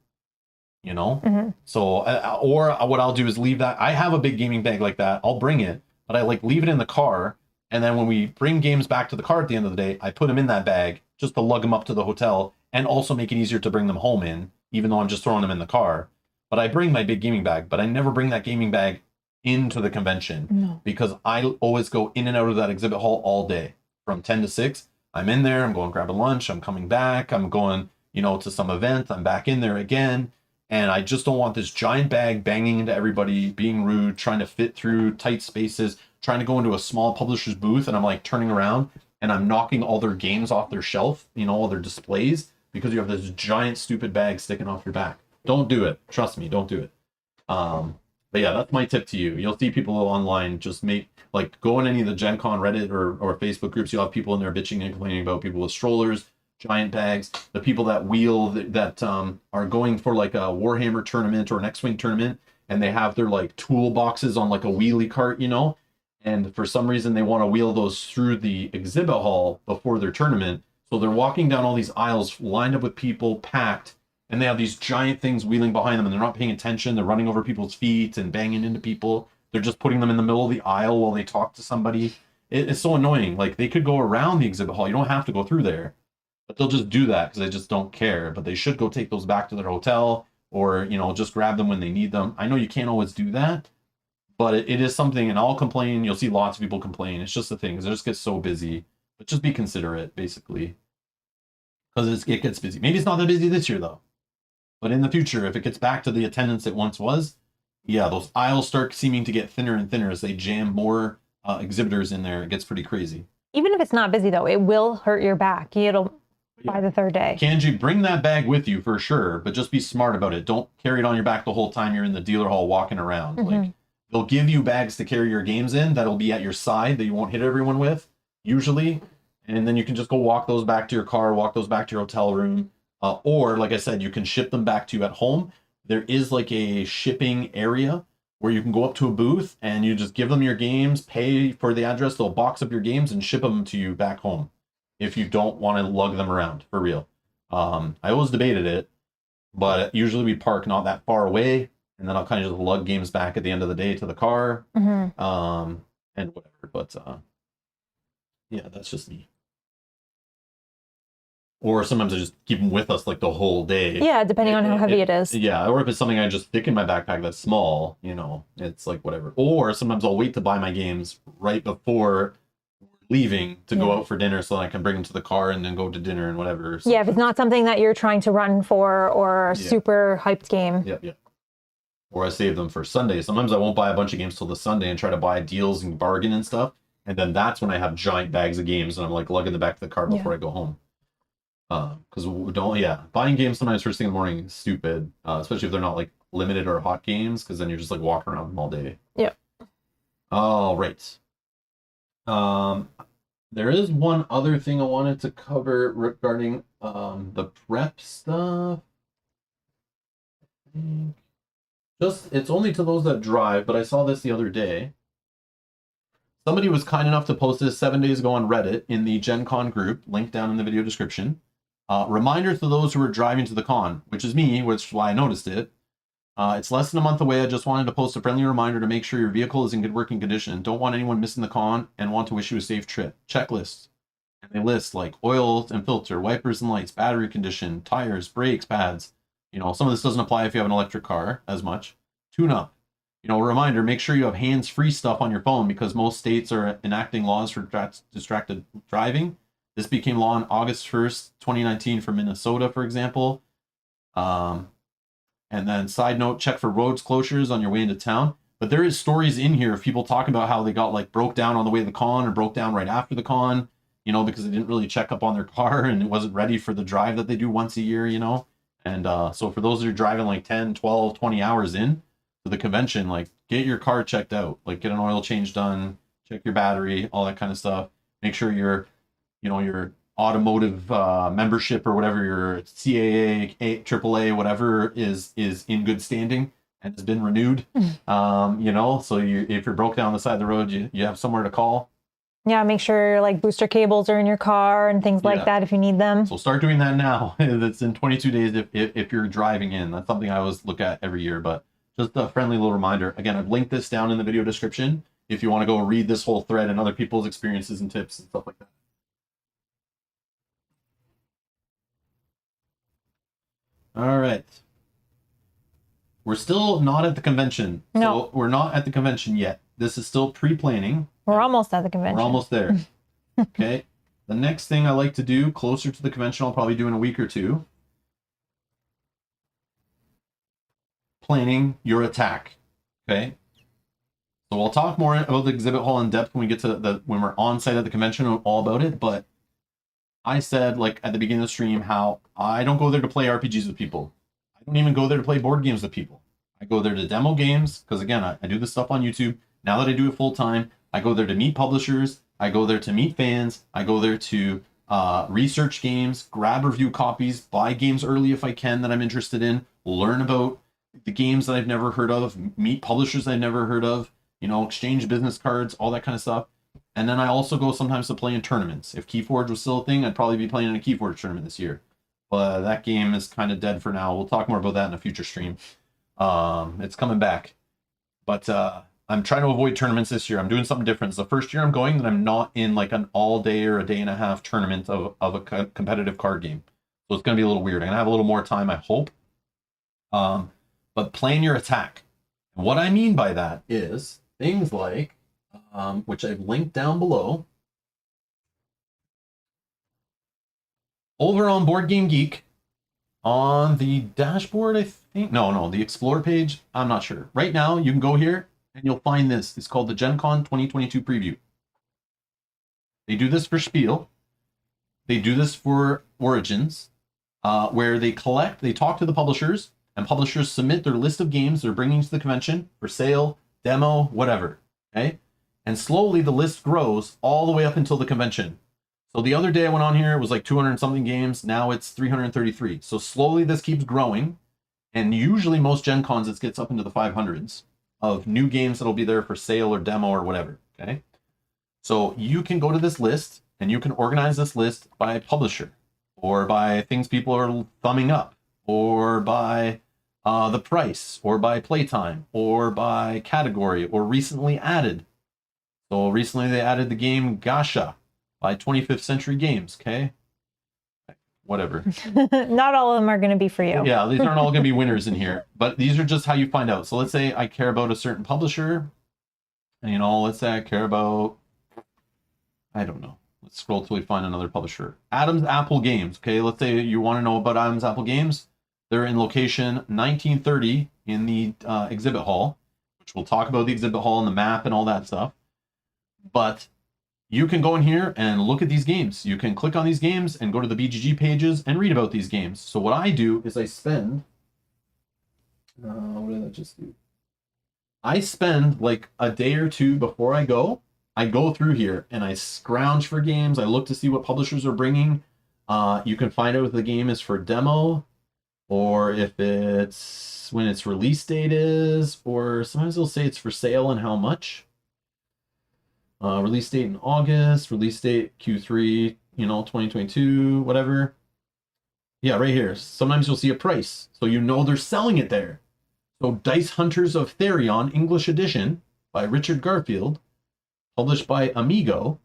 Speaker 1: You know?
Speaker 2: Mm-hmm.
Speaker 1: So, or what I'll do is leave that. I have a big gaming bag like that. I'll bring it, but I like leave it in the car. And then when we bring games back to the car at the end of the day, I put them in that bag just to lug them up to the hotel and also make it easier to bring them home in, even though I'm just throwing them in the car. But I bring my big gaming bag, but I never bring that gaming bag into the convention because I always go in and out of that exhibit hall all day from 10 to 6. I'm in there, I'm going grabbing lunch, I'm coming back, I'm going, to some event, I'm back in there again. And I just don't want this giant bag banging into everybody, being rude, trying to fit through tight spaces, trying to go into a small publisher's booth, and I'm like turning around and I'm knocking all their games off their shelf, all their displays, because you have this giant stupid bag sticking off your back. Don't do it. Trust me, don't do it. But yeah, that's my tip to you. You'll see people online just go in any of the Gen Con Reddit or Facebook groups. You'll have people in there bitching and complaining about people with strollers, giant bags, the people that wheel that are going for like a Warhammer tournament or an X-Wing tournament, and they have their like toolboxes on like a wheelie cart, and for some reason they want to wheel those through the exhibit hall before their tournament. So they're walking down all these aisles lined up with people, packed, and they have these giant things wheeling behind them, and they're not paying attention. They're running over people's feet and banging into people. They're just putting them in the middle of the aisle while they talk to somebody. It's so annoying. Like, they could go around the exhibit hall. You don't have to go through there. But they'll just do that because they just don't care. But they should go take those back to their hotel or, just grab them when they need them. I know you can't always do that, but it is something, and I'll complain. You'll see lots of people complain. It's just the thing, because it just gets so busy. But just be considerate, basically, because it gets busy. Maybe it's not that busy this year, though. But in the future, if it gets back to the attendance it once was, yeah, those aisles start seeming to get thinner and thinner as they jam more exhibitors in there. It gets pretty crazy.
Speaker 2: Even if it's not busy, though, it will hurt your back. It'll by the third day.
Speaker 1: Kanji, bring that bag with you for sure, but just be smart about it. Don't carry it on your back the whole time you're in the dealer hall walking around. Mm-hmm. Like, they'll give you bags to carry your games in that'll be at your side that you won't hit everyone with, usually. And then you can just go walk those back to your car, walk those back to your hotel room. Or, like I said, you can ship them back to you at home. There is like a shipping area where you can go up to a booth and you just give them your games, pay for the address, they'll box up your games and ship them to you back home if you don't want to lug them around, for real. I always debated it, but usually we park not that far away, and then I'll kind of just lug games back at the end of the day to the car, and whatever. But yeah, that's just me. Or sometimes I just keep them with us like the whole day.
Speaker 2: Yeah, depending on how heavy it is.
Speaker 1: Yeah, or if it's something I just stick in my backpack that's small, it's like whatever. Or sometimes I'll wait to buy my games right before leaving to go out for dinner so that I can bring them to the car and then go to dinner and whatever. So,
Speaker 2: yeah, if it's not something that you're trying to run for or a super hyped game.
Speaker 1: Yep. Or I save them for Sunday. Sometimes I won't buy a bunch of games till the Sunday and try to buy deals and bargain and stuff. And then that's when I have giant bags of games and I'm like lugging them back to the car before I go home. Because buying games sometimes first thing in the morning is stupid, especially if they're not like limited or hot games, because then you're just like walking around them all day.
Speaker 2: Yep.
Speaker 1: All right. There is one other thing I wanted to cover regarding the prep stuff. It's only to those that drive, but I saw this the other day. Somebody was kind enough to post this 7 days ago on Reddit in the Gen Con group, link down in the video description. Reminder to those who are driving to the con, which is me, which is why I noticed it. It's less than a month away. I just wanted to post a friendly reminder to make sure your vehicle is in good working condition. Don't want anyone missing the con and want to wish you a safe trip. Checklists. And they list like oil and filter, wipers and lights, battery condition, tires, brakes, pads. Some of this doesn't apply if you have an electric car as much. Tune up. Reminder, make sure you have hands-free stuff on your phone because most states are enacting laws for distracted driving. This became law on August 1st, 2019 for Minnesota, for example. And then side note, check for roads closures on your way into town. But there is stories in here of people talking about how they got like broke down on the way to the con or broke down right after the con, you know, because they didn't really check up on their car and it wasn't ready for the drive that they do once a year, you know. And so for those that are driving like 10, 12, 20 hours in to the convention, like get your car checked out, like get an oil change done, check your battery, all that kind of stuff. Make sure your automotive membership or whatever, your CAA, AAA, whatever is in good standing and has been renewed. You know, so if you're broke down the side of the road, you have somewhere to call.
Speaker 2: Yeah, make sure like booster cables are in your car and things like that if you need them.
Speaker 1: So start doing that now. It's in 22 days if you're driving in. That's something I always look at every year, but just a friendly little reminder. Again, I've linked this down in the video description if you want to go read this whole thread and other people's experiences and tips and stuff like that. All right. We're still not at the convention.
Speaker 2: No.
Speaker 1: So we're not at the convention yet. This is still pre-planning.
Speaker 2: We're almost at the convention.
Speaker 1: We're almost there. Okay. The next thing I like to do closer to the convention, I'll probably do in a week or two. Planning your attack. Okay. So we'll talk more about the exhibit hall in depth when we get to when we're on site at the convention, all about it. But I said, like at the beginning of the stream, how I don't go there to play RPGs with people. I don't even go there to play board games with people. I go there to demo games because, again, I do this stuff on YouTube. Now that I do it full time, I go there to meet publishers. I go there to meet fans. I go there to research games, grab review copies, buy games early if I can that I'm interested in, learn about the games that I've never heard of, meet publishers I've never heard of, you know, exchange business cards, all that kind of stuff. And then I also go sometimes to play in tournaments. If Keyforge was still a thing, I'd probably be playing in a Keyforge tournament this year. But that game is kind of dead for now. We'll talk more about that in a future stream. It's coming back. But I'm trying to avoid tournaments this year. I'm doing something different. It's the first year I'm going that I'm not in like an all-day or a day-and-a-half tournament of a competitive card game. So it's going to be a little weird. I'm going to have a little more time, I hope. But plan your attack. And what I mean by that is things like, which I've linked down below. Over on Board Game Geek, on the dashboard, I think, no, the Explore page, I'm not sure. Right now, you can go here and you'll find this. It's called the Gen Con 2022 Preview. They do this for Spiel. They do this for Origins, where they talk to the publishers, and publishers submit their list of games they're bringing to the convention for sale, demo, whatever, okay? And slowly the list grows all the way up until the convention. So the other day I went on here, it was like 200 and something games. Now it's 333. So slowly this keeps growing. And usually most Gen Cons, it gets up into the 500s of new games that'll be there for sale or demo or whatever. Okay. So you can go to this list and you can organize this list by publisher or by things people are thumbing up or by the price or by playtime or by category or recently added. So recently they added the game Gasha by 25th Century Games, okay? Whatever.
Speaker 2: Not all of them are going to be for you.
Speaker 1: Yeah, these aren't all going to be winners in here, but these are just how you find out. So let's say I care about a certain publisher, and, you know, let's say I care about, I don't know. Let's scroll till we find another publisher. Adam's Apple Games, okay? Let's say you want to know about Adam's Apple Games. They're in location 1930 in the exhibit hall, which we'll talk about the exhibit hall and the map and all that stuff. But you can go in here and look at these games. You can click on these games and go to the BGG pages and read about these games. So what I do is I spend, what did I just do? I spend like a day or two before I go through here and I scrounge for games. I look to see what publishers are bringing. You can find out if the game is for demo or if it's when its release date is, or sometimes they'll say it's for sale and how much. Release date in August, release date Q3, 2022, whatever. Yeah, right here. Sometimes you'll see a price, so you know they're selling it there. So Dice Hunters of Therion, English edition by Richard Garfield, published by Amigo.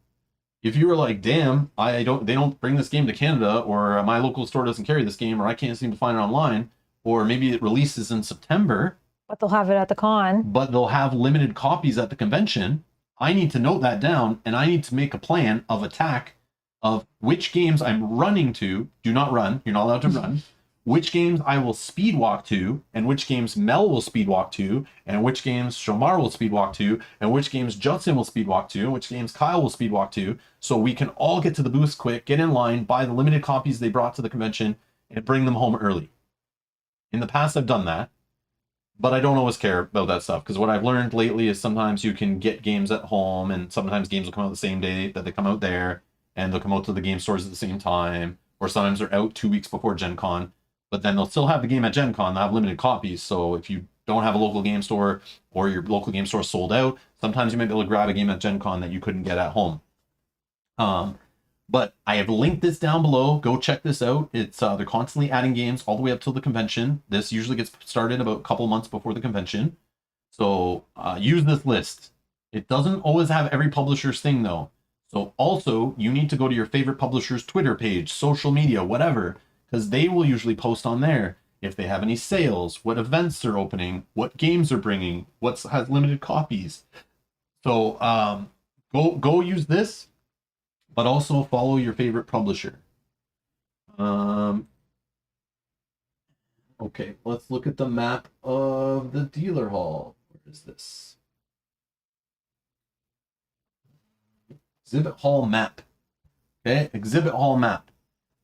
Speaker 1: If you were like, damn, they don't bring this game to Canada, or my local store doesn't carry this game, or I can't seem to find it online, or maybe it releases in September.
Speaker 2: But they'll have it at the con.
Speaker 1: But they'll have limited copies at the convention. I need to note that down, and I need to make a plan of attack of which games I'm running to. Do not run. You're not allowed to run. which games I will speed walk to, and which games Mel will speed walk to, and which games Shomar will speed walk to, and which games Judson will speed walk to, and which games Kyle will speed walk to, so we can all get to the booths quick, get in line, buy the limited copies they brought to the convention, and bring them home early. In the past, I've done that, but I don't always care about that stuff, because what I've learned lately is sometimes you can get games at home, and sometimes games will come out the same day that they come out there, and they'll come out to the game stores at the same time, or sometimes they're out 2 weeks before Gen Con. But then they'll still have the game at Gen Con. They'll have limited copies. So if you don't have a local game store, or your local game store sold out, sometimes you might be able to grab a game at Gen Con that you couldn't get at home. But I have linked this down below. Go check this out. It's they're constantly adding games all the way up till the convention. This usually gets started about a couple months before the convention. So use this list. It doesn't always have every publisher's thing though. So also you need to go to your favorite publisher's Twitter page, social media, whatever, because they will usually post on there if they have any sales, what events they're opening, what games they're bringing, what has limited copies. So go use this, but also follow your favorite publisher. Okay, let's look at the map of the dealer hall. Where is this? Exhibit hall map. Okay, exhibit hall map.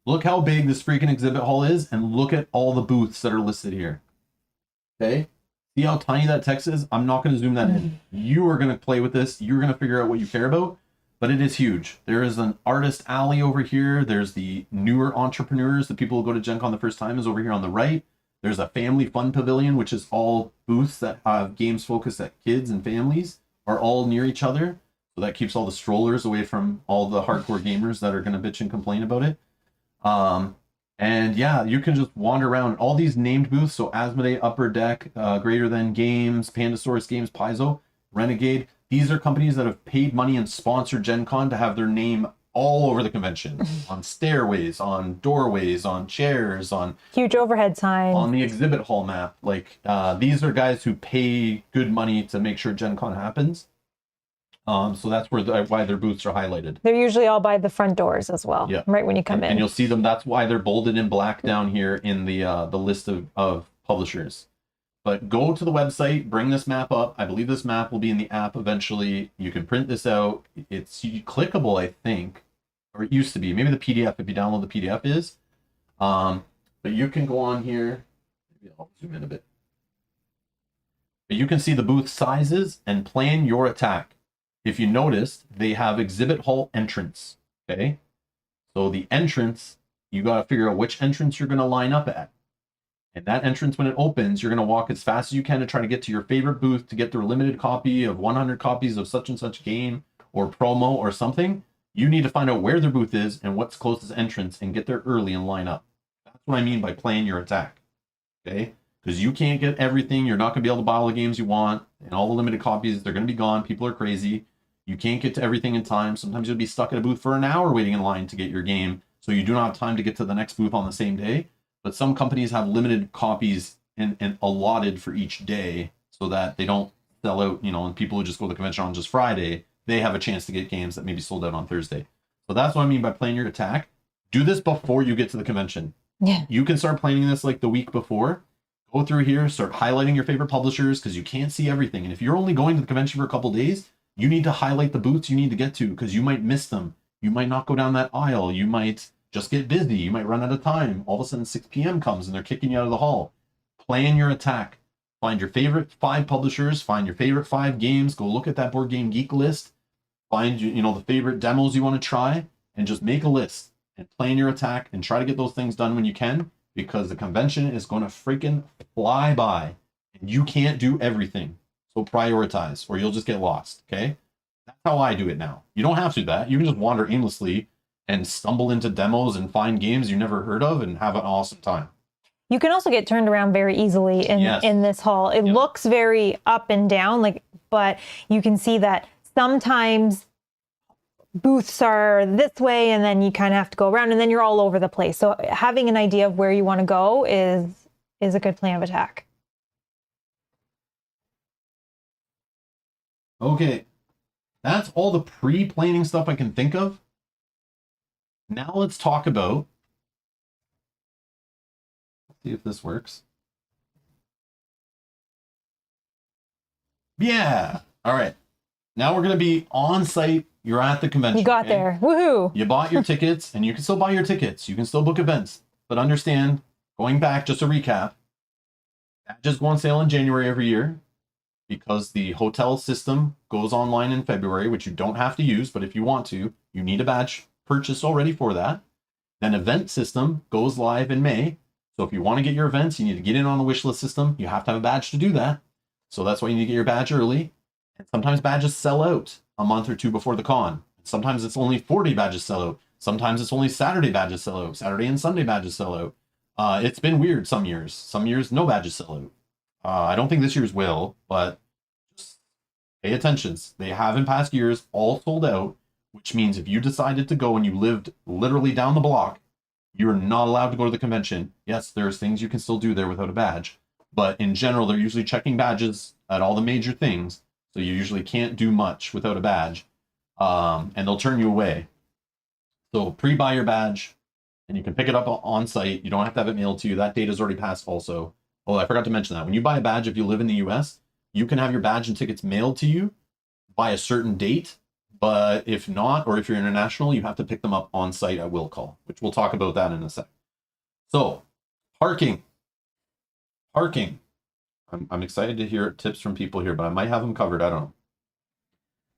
Speaker 1: Look how big this freaking exhibit hall is, and look at all the booths that are listed here. Okay? See how tiny that text is? I'm not going to zoom that in. You are going to play with this. You're going to figure out what you care about, but it is huge. There is an artist alley over here. There's the newer entrepreneurs, the people who go to Gen Con the first time, is over here on the right. There's a family fun pavilion, which is all booths that have games focused at kids and families, are all near each other. So that keeps all the strollers away from all the hardcore gamers that are going to bitch and complain about it. And yeah, you can just wander around all these named booths. So Asmodee, Upper Deck, Greater Than Games, Pandasaurus Games, Paizo, Renegade. These are companies that have paid money and sponsored Gen Con to have their name all over the convention, on stairways, on doorways, on chairs, on
Speaker 2: huge overhead signs,
Speaker 1: on the exhibit hall map. Like these are guys who pay good money to make sure Gen Con happens. So that's why their booths are highlighted.
Speaker 2: They're usually all by the front doors as well,
Speaker 1: yeah,
Speaker 2: right when you come in.
Speaker 1: And you'll see them. That's why they're bolded in black down here in the list of publishers. But go to the website, bring this map up. I believe this map will be in the app eventually. You can print this out. It's clickable, I think, or it used to be. Maybe the PDF, if you download the PDF, is. But you can go on here. Maybe I'll zoom in a bit. But you can see the booth sizes and plan your attack. If you noticed, they have exhibit hall entrance, okay? So the entrance, you got to figure out which entrance you're going to line up at. And that entrance, when it opens, you're going to walk as fast as you can to try to get to your favorite booth to get their limited copy of 100 copies of such and such game or promo or something. You need to find out where their booth is and what's closest entrance and get there early and line up. That's what I mean by plan your attack, okay? Because you can't get everything. You're not going to be able to buy all the games you want, and all the limited copies, they're going to be gone. People are crazy. You can't get to everything in time. Sometimes you'll be stuck at a booth for an hour waiting in line to get your game, so you do not have time to get to the next booth on the same day. But some companies have limited copies and allotted for each day so that they don't sell out, and people who just go to the convention on just Friday, they have a chance to get games that may be sold out on Thursday. So that's what I mean by plan your attack. Do this before you get to the convention.
Speaker 2: Yeah.
Speaker 1: You can start planning this like the week before. Go through here, start highlighting your favorite publishers, because you can't see everything. And if you're only going to the convention for a couple days, you need to highlight the booths you need to get to, because you might miss them. You might not go down that aisle. You might just get busy. You might run out of time. All of a sudden 6 p.m. comes and they're kicking you out of the hall. Plan your attack. Find your favorite 5 publishers. Find your favorite 5 games. Go look at that Board Game Geek list. Find the favorite demos you want to try, and just make a list and plan your attack and try to get those things done when you can, because the convention is going to freaking fly by and you can't do everything. So prioritize, or you'll just get lost, okay? That's how I do it now. You don't have to do that. You can just wander aimlessly and stumble into demos and find games you never heard of and have an awesome time.
Speaker 2: You can also get turned around very easily in this hall. It looks very up and down, but you can see that sometimes booths are this way and then you kind of have to go around and then you're all over the place. So having an idea of where you want to go is a good plan of attack.
Speaker 1: Okay, that's all the pre-planning stuff I can think of. Now let's talk about See if this works. Yeah. All right. Now we're going to be on site. You're at the convention.
Speaker 2: You got there. Woohoo.
Speaker 1: You bought your tickets, and you can still buy your tickets. You can still book events. But understand, going back, just a recap, badges go on sale in January every year because the hotel system goes online in February, which you don't have to use, but if you want to, you need a badge purchased already for that. Then event system goes live in May. So if you want to get your events, you need to get in on the wish list system. You have to have a badge to do that. So that's why you need to get your badge early. And sometimes badges sell out a month or two before the con. Sometimes it's only 40 badges sell out. Sometimes it's only Saturday badges sell out. Saturday and Sunday badges sell out. It's been weird some years. Some years, no badges sell out. I don't think this year's will, but just pay attention. They have in past years all sold out, which means if you decided to go and you lived literally down the block, you're not allowed to go to the convention. Yes, there's things you can still do there without a badge. But in general, they're usually checking badges at all the major things. So you usually can't do much without a badge. And they'll turn you away. So pre-buy your badge and you can pick it up on site. You don't have to have it mailed to you. That date is already passed also. Oh, I forgot to mention that. When you buy a badge, if you live in the US, you can have your badge and tickets mailed to you by a certain date. But if not, or if you're international, you have to pick them up on site at will call, which we'll talk about that in a sec. So parking. I'm excited to hear tips from people here, but I might have them covered. I don't know.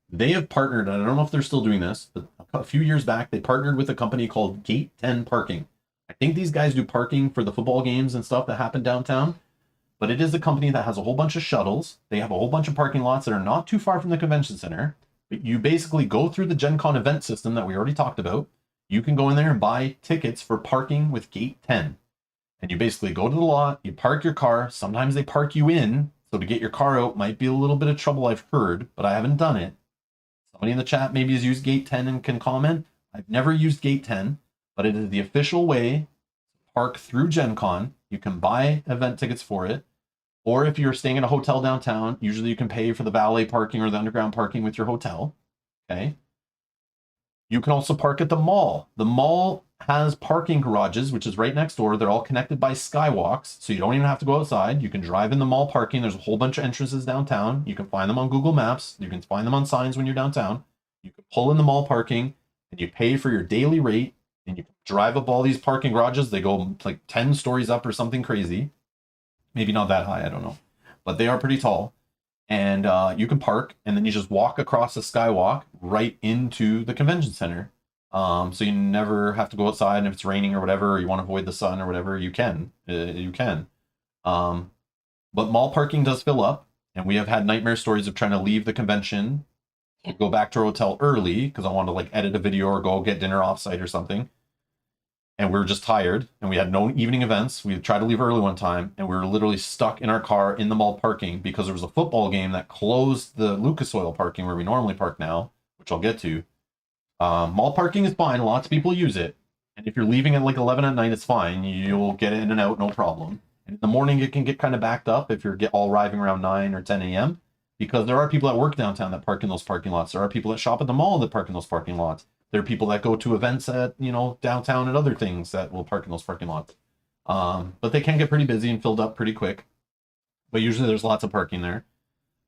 Speaker 1: They have partnered, and I don't know if they're still doing this, but a few years back, they partnered with a company called Gate 10 Parking. I think these guys do parking for the football games and stuff that happen downtown, but it is a company that has a whole bunch of shuttles. They have a whole bunch of parking lots that are not too far from the convention center, but you basically go through the Gen Con event system that we already talked about. You can go in there and buy tickets for parking with Gate 10. And you basically go to the lot, you park your car. Sometimes they park you in. So to get your car out might be a little bit of trouble, I've heard, but I haven't done it. Somebody in the chat maybe has used Gate 10 and can comment. I've never used Gate 10, but it is the official way to park through Gen Con. You can buy event tickets for it. Or if you're staying in a hotel downtown, usually you can pay for the valet parking or the underground parking with your hotel. Okay. You can also park at the mall. The mall has parking garages, which is right next door. They're all connected by skywalks, so you don't even have to go outside. You can drive in the mall parking. There's a whole bunch of entrances downtown. You can find them on Google Maps. You can find them on signs when you're downtown. You can pull in the mall parking, and you pay for your daily rate, and you can drive up all these parking garages. They go like 10 stories up or something crazy. Maybe not that high, I don't know. But they are pretty tall. And you can park, and then you just walk across the skywalk right into the convention center. So you never have to go outside, and if it's raining or whatever, or you want to avoid the sun or whatever, you can. But mall parking does fill up, and we have had nightmare stories of trying to leave the convention, go back to our hotel early because I wanted to like edit a video or go get dinner offsite or something. And we were just tired, and we had no evening events. We tried to leave early one time, and we were literally stuck in our car in the mall parking because there was a football game that closed the Lucas Oil parking where we normally park now, which I'll get to. Mall parking is fine. Lots of people use it. And if you're leaving at like 11 at night, it's fine. You'll get in and out, no problem. And in the morning, it can get kind of backed up if you're all arriving around 9 or 10 a.m. because there are people that work downtown that park in those parking lots. There are people that shop at the mall that park in those parking lots. There are people that go to events at, downtown and other things that will park in those parking lots. But they can get pretty busy and filled up pretty quick. But usually there's lots of parking there.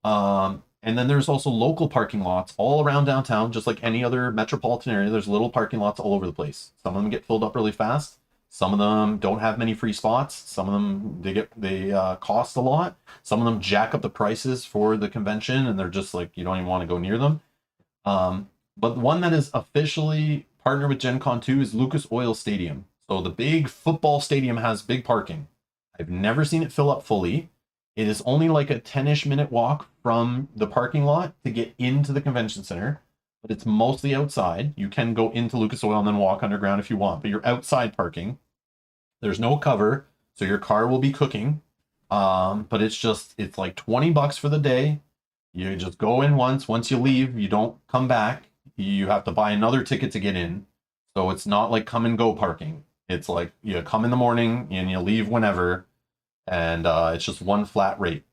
Speaker 1: And then there's also local parking lots all around downtown, just like any other metropolitan area. There's little parking lots all over the place. Some of them get filled up really fast. Some of them don't have many free spots. Some of them, they cost a lot. Some of them jack up the prices for the convention, and they're just like, you don't even want to go near them. But the one that is officially partnered with Gen Con 2 is Lucas Oil Stadium. So the big football stadium has big parking. I've never seen it fill up fully. It is only like a 10-ish minute walk from the parking lot to get into the convention center, but it's mostly outside. You can go into Lucas Oil and then walk underground if you want, but you're outside parking. There's no cover, so your car will be cooking. But it's like $20 for the day. You just go in once. Once you leave, you don't come back. You have to buy another ticket to get in. So it's not like come and go parking. It's like you come in the morning and you leave whenever, and it's just one flat rate.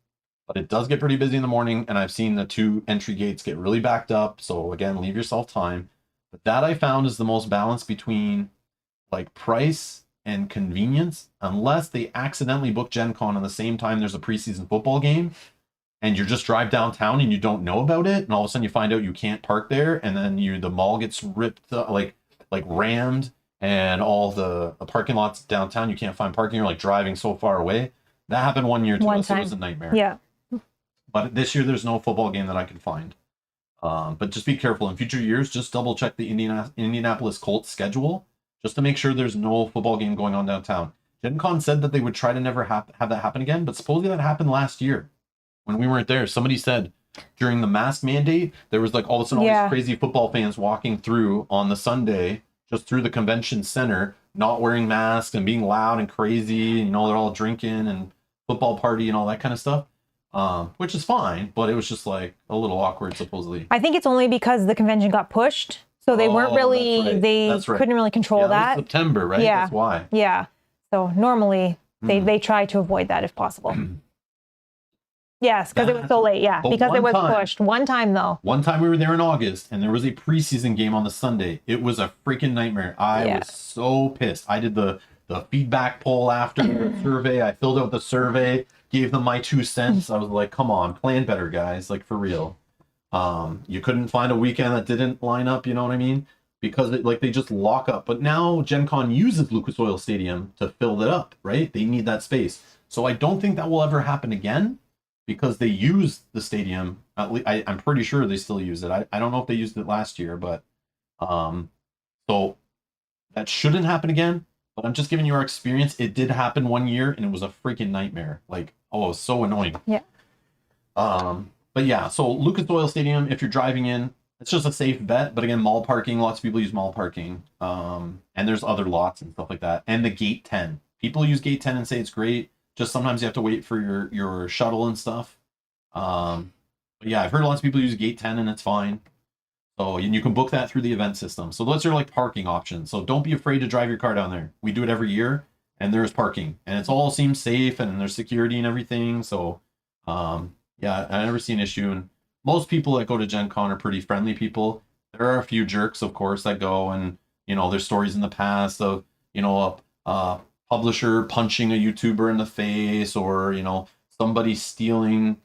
Speaker 1: But it does get pretty busy in the morning, and I've seen the 2 entry gates get really backed up. So again, leave yourself time. But that I found is the most balance between like price and convenience, unless they accidentally book Gen Con on the same time there's a preseason football game, and you just drive downtown and you don't know about it, and all of a sudden you find out you can't park there, and then the mall gets ripped like rammed, and all the parking lots downtown, you can't find parking. You're like driving so far away. That happened one year to us. It was a nightmare.
Speaker 2: Yeah.
Speaker 1: But this year there's no football game that I can find. But just be careful in future years. Just double check the Indianapolis Colts schedule just to make sure there's no football game going on downtown. Gen Con said that they would try to never have that happen again, but supposedly that happened last year when we weren't there. Somebody said during the mask mandate, there was like all of a sudden all these crazy football fans walking through on the Sunday, just through the convention center, not wearing masks and being loud and crazy. They're all drinking and football party and all that kind of stuff. Which is fine, but it was just like a little awkward, supposedly.
Speaker 2: I think it's only because the convention got pushed, so they weren't really, couldn't really control that.
Speaker 1: September, right?
Speaker 2: Yeah.
Speaker 1: That's why.
Speaker 2: Yeah. So normally they try to avoid that if possible. Yes, because it was so late. Yeah, because it was pushed. One time though.
Speaker 1: One time we were there in August, and there was a preseason game on the Sunday. It was a freaking nightmare. I was so pissed. I did the feedback poll after the survey. I filled out the survey. Gave them my 2 cents. I was like, come on, plan better, guys. Like, for real. You couldn't find a weekend that didn't line up, you know what I mean? Because they just lock up. But now Gen Con uses Lucas Oil Stadium to fill it up, right? They need that space. So I don't think that will ever happen again because they use the stadium. At least, I'm pretty sure they still use it. I don't know if they used it last year, but so that shouldn't happen again. But I'm just giving you our experience. It did happen one year, and it was a freaking nightmare. Like, it was so annoying.
Speaker 2: Yeah.
Speaker 1: But yeah, so Lucas Oil Stadium, if you're driving in, it's just a safe bet. But again, mall parking, lots of people use mall parking. And there's other lots and stuff like that. And the Gate 10. People use Gate 10 and say it's great. Just sometimes you have to wait for your shuttle and stuff. But yeah, I've heard lots of people use Gate 10 and it's fine. So, and you can book that through the event system. So those are like parking options. So don't be afraid to drive your car down there. We do it every year, and there's parking, and it's all seems safe, and there's security and everything. So, yeah, I never see an issue. And most people that go to Gen Con are pretty friendly people. There are a few jerks, of course, that go and there's stories in the past of a publisher punching a YouTuber in the face, or somebody stealing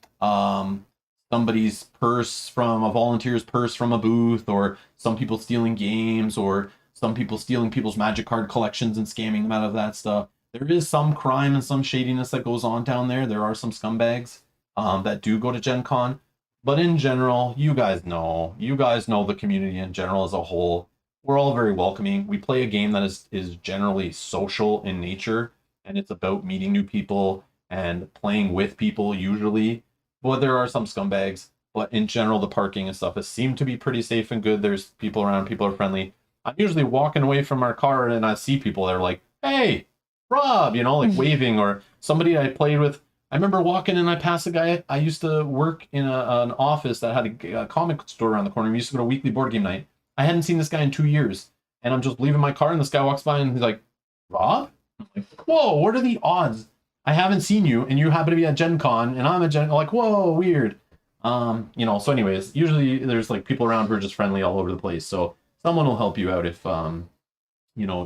Speaker 1: somebody's purse from a volunteer's purse from a booth, or some people stealing games, or some people stealing people's magic card collections and scamming them out of that stuff. There is some crime and some shadiness that goes on down there. There are some scumbags that do go to Gen Con, but in general, you guys know the community in general as a whole. We're all very welcoming. We play a game that is generally social in nature, and it's about meeting new people and playing with people usually. Well, there are some scumbags, but in general, the parking and stuff has seemed to be pretty safe and good. There's people around, people are friendly. I'm usually walking away from our car and I see people that are like, hey, Rob, like waving, or somebody I played with. I remember walking and I passed a guy. I used to work in an office that had a comic store around the corner. We used to go to weekly board game night. I hadn't seen this guy in 2 years. And I'm just leaving my car and this guy walks by and he's like, Rob? I'm like, whoa, what are the odds? I haven't seen you, and you happen to be at Gen Con, and I'm at Gen Con. Like, whoa, weird. So anyways, usually there's like people around who are just friendly all over the place. So someone will help you out if,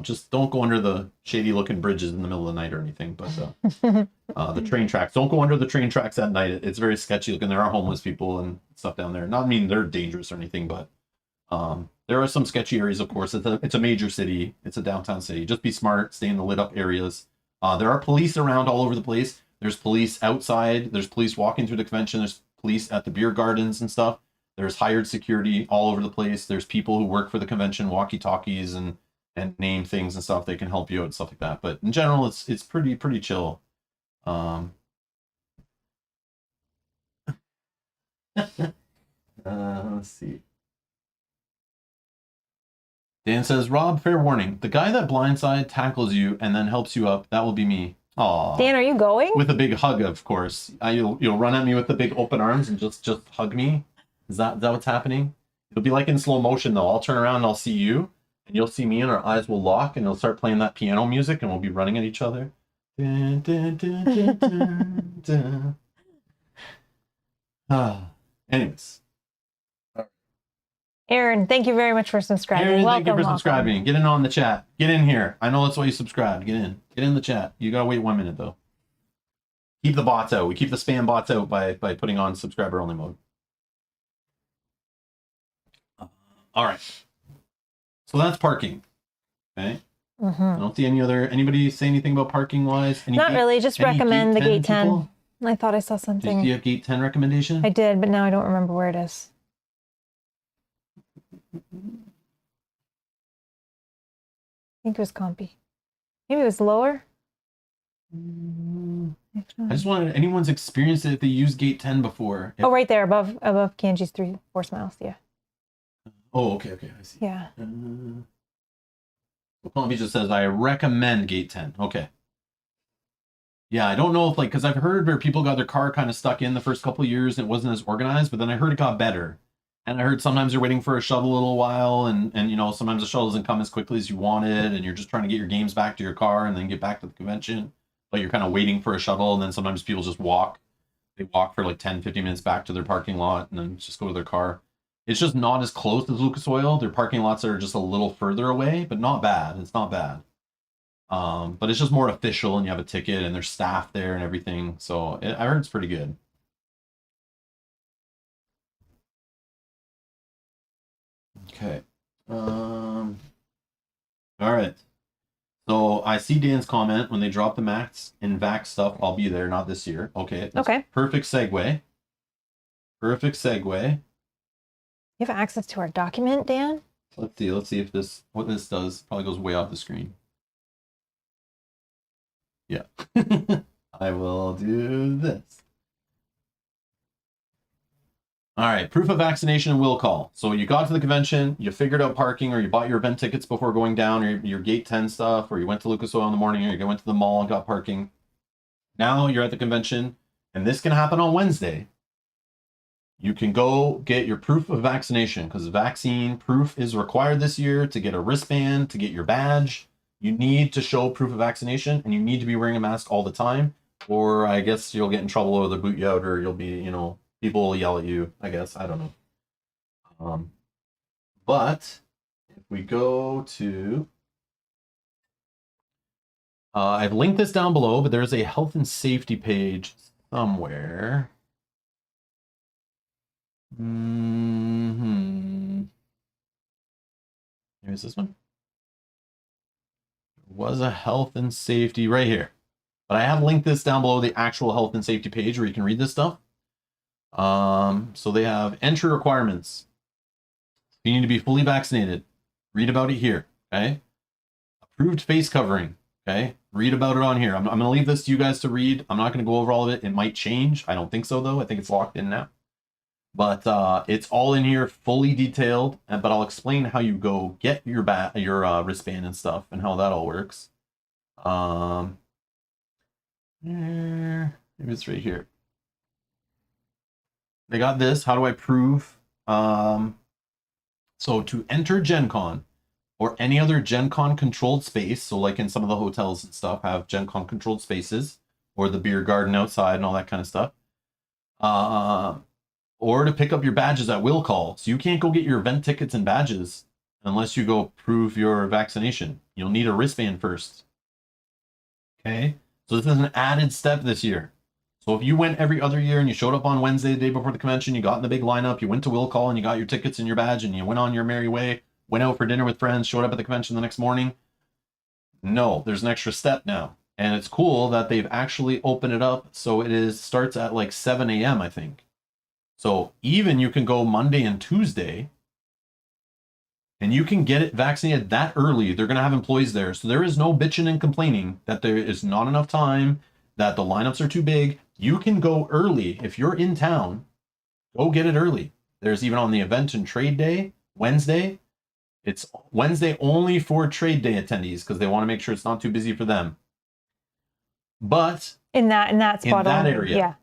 Speaker 1: just don't go under the shady looking bridges in the middle of the night or anything. But the train tracks, don't go under the train tracks at night. It's very sketchy looking. There are homeless people and stuff down there. Not I mean they're dangerous or anything, but there are some sketchy areas, of course. It's a major city. It's a downtown city. Just be smart. Stay in the lit up areas. There are police around all over the place. There's police outside. There's police walking through the convention. There's police at the beer gardens and stuff. There's hired security all over the place. There's people who work for the convention, walkie-talkies and name things and stuff. They can help you out and stuff like that. But in general, it's pretty chill. Let's see. Dan says, Rob, fair warning. The guy that blindside tackles you and then helps you up, that will be me. Aw.
Speaker 2: Dan, are you going?
Speaker 1: With a big hug, of course. You'll run at me with the big open arms and just hug me. Is that what's happening? It'll be like in slow motion, though. I'll turn around and I'll see you, and you'll see me, and our eyes will lock, and it'll start playing that piano music, and we'll be running at each other. Dun, dun, dun, dun, dun, dun. Anyways.
Speaker 2: Aaron, thank you very much for subscribing.
Speaker 1: Aaron,
Speaker 2: welcome,
Speaker 1: thank you for
Speaker 2: welcome.
Speaker 1: subscribing. Get in on the chat. Get in here. I know that's why you subscribed. Get in. Get in the chat. You gotta wait 1 minute though. Keep the bots out. We keep the spam bots out by putting on subscriber only mode. All right. So that's parking. Okay. I don't see anybody say anything about parking wise.
Speaker 2: Not really. Just recommend the gate 10.
Speaker 1: People?
Speaker 2: I thought I saw something.
Speaker 1: Did you have gate 10 recommendation?
Speaker 2: I did, but now I don't remember where it is. I think it was compy. Maybe it was lower.
Speaker 1: I just wanted anyone's experience if they used gate 10 before.
Speaker 2: Oh, right there above Kanji's 3 force miles. Yeah.
Speaker 1: Oh, okay, I see.
Speaker 2: Yeah.
Speaker 1: Compy just says I recommend gate 10. Okay. Yeah, I don't know if because I've heard where people got their car kind of stuck in the first couple of years and it wasn't as organized, but then I heard it got better. And I heard sometimes you're waiting for a shuttle a little while and sometimes the shuttle doesn't come as quickly as you wanted and you're just trying to get your games back to your car and then get back to the convention. But you're kind of waiting for a shuttle and then sometimes people just walk. They walk for 10, 15 minutes back to their parking lot and then just go to their car. It's just not as close as Lucas Oil. Their parking lots are just a little further away, but not bad. It's not bad. But it's just more official and you have a ticket and there's staff there and everything. So I heard it's pretty good. Okay. All right. So I see Dan's comment when they drop the Max and Vax stuff. I'll be there, not this year. Okay.
Speaker 2: Okay.
Speaker 1: Perfect segue. Perfect segue.
Speaker 2: You have access to our document, Dan?
Speaker 1: Let's see if what this does. Probably goes way off the screen. Yeah. I will do this. All right, proof of vaccination and will call. So you got to the convention, you figured out parking, or you bought your event tickets before going down, or your gate 10 stuff, or you went to Lucas Oil in the morning, or you went to the mall and got parking. Now you're at the convention, and this can happen on Wednesday. You can go get your proof of vaccination because vaccine proof is required this year to get a wristband, to get your badge. You need to show proof of vaccination and you need to be wearing a mask all the time, or I guess you'll get in trouble or they'll boot you out, or you'll be, people will yell at you, I guess. I don't know. But if we go to, I've linked this down below, but there's a health and safety page somewhere. Here's this one. There was a health and safety right here, but I have linked this down below, the actual health and safety page where you can read this stuff. So they have entry requirements. You need to be fully vaccinated. Read about it here. Okay. Approved face covering. Okay. Read about it on here. I'm going to leave this to you guys to read. I'm not going to go over all of it. It might change. I don't think so though. I think it's locked in now. But it's all in here, fully detailed. But I'll explain how you go get your wristband and stuff, and how that all works. Maybe it's right here. They got this. How do I prove? So to enter Gen Con or any other Gen Con controlled space, so like in some of the hotels and stuff have Gen Con controlled spaces, or the beer garden outside and all that kind of stuff. Or to pick up your badges at will call. So you can't go get your event tickets and badges unless you go prove your vaccination. You'll need a wristband first. Okay. So this is an added step this year. So if you went every other year and you showed up on Wednesday, the day before the convention, you got in the big lineup, you went to will call and you got your tickets and your badge and you went on your merry way, went out for dinner with friends, showed up at the convention the next morning. No, there's an extra step now. And it's cool that they've actually opened it up. So it starts at like 7 a.m. I think. So even you can go Monday and Tuesday and you can get it vaccinated that early. They're going to have employees there. So there is no bitching and complaining that there is not enough time, that the lineups are too big. You can go early. If you're in town, go get it early. There's even on the event and trade day, Wednesday. It's Wednesday only for trade day attendees because they want to make sure it's not too busy for them. But
Speaker 2: in that spot,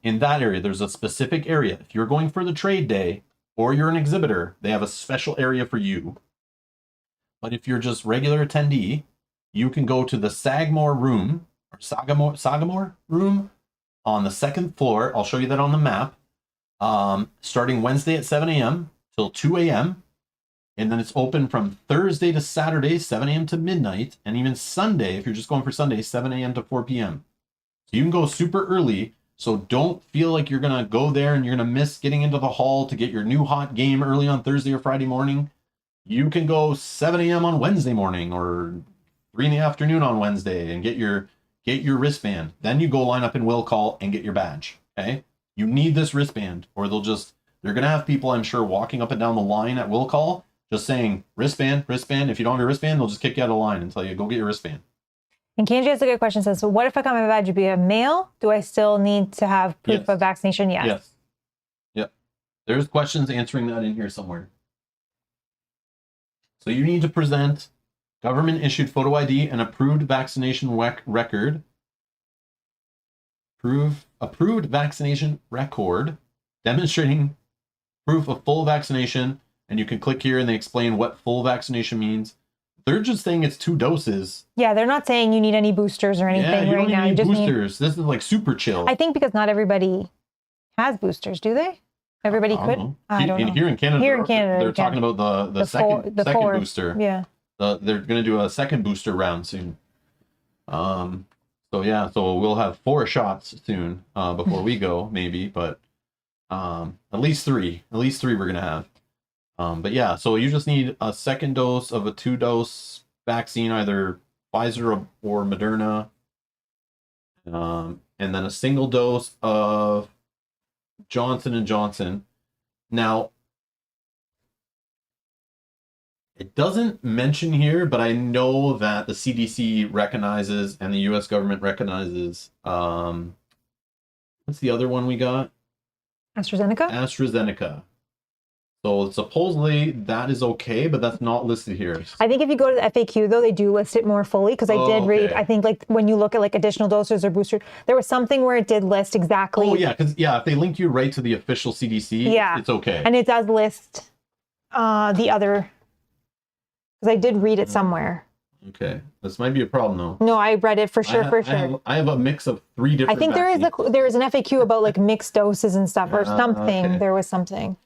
Speaker 1: in that area, there's a specific area. If you're going for the trade day or you're an exhibitor, they have a special area for you. But if you're just regular attendee, you can go to the Sagamore room or Sagamore room on the second floor. I'll show you that on the map. Starting Wednesday at 7 a.m. till 2 a.m. And then it's open from Thursday to Saturday, 7 a.m. to midnight. And even Sunday, if you're just going for Sunday, 7 a.m. to 4 p.m. So you can go super early. So don't feel like you're going to go there and you're going to miss getting into the hall to get your new hot game early on Thursday or Friday morning. You can go 7 a.m. on Wednesday morning or 3 in the afternoon on Wednesday and get your wristband. Then you go line up in will call and get your badge. Okay? You need this wristband or they're going to have people, I'm sure, walking up and down the line at will call just saying wristband, wristband. If you don't have your wristband, they'll just kick you out of line and tell you, go get your wristband.
Speaker 2: And Kanji has a good question. Says, so what if I got my badge to be a male? Do I still need to have proof of vaccination? Yes.
Speaker 1: Yep. There's questions answering that in here somewhere. So you need to present government-issued photo ID and approved vaccination record. Approved vaccination record demonstrating proof of full vaccination. And you can click here and they explain what full vaccination means. They're just saying it's 2 doses.
Speaker 2: Yeah, they're not saying you need any boosters or anything right now.
Speaker 1: You just need boosters. This is like super chill.
Speaker 2: I think because not everybody has boosters, do they? Everybody could? I don't know.
Speaker 1: Here in Canada, they're talking about the second booster.
Speaker 2: Yeah.
Speaker 1: They're going to do a second booster round soon. So we'll have 4 shots soon before we go, maybe, but at least 3. At least 3 we're going to have. But yeah, so you just need a second dose of a 2-dose vaccine, either Pfizer or Moderna, and then a single dose of Johnson & Johnson. Now, it doesn't mention here, but I know that the CDC recognizes and the U.S. government recognizes, what's the other one we got? AstraZeneca. So supposedly that is okay, but that's not listed here.
Speaker 2: I think if you go to the FAQ though, they do list it more fully because I did read. I think like when you look at like additional doses or boosters, there was something where it did list exactly.
Speaker 1: Oh yeah, because if they link you right to the official CDC, it's okay.
Speaker 2: And it does list the other. Because I did read it somewhere.
Speaker 1: Okay, this might be a problem though.
Speaker 2: No, I read it for sure.
Speaker 1: I have a mix of 3 different.
Speaker 2: I think there is an FAQ about like mixed doses and stuff or something.
Speaker 1: Okay.
Speaker 2: There was something.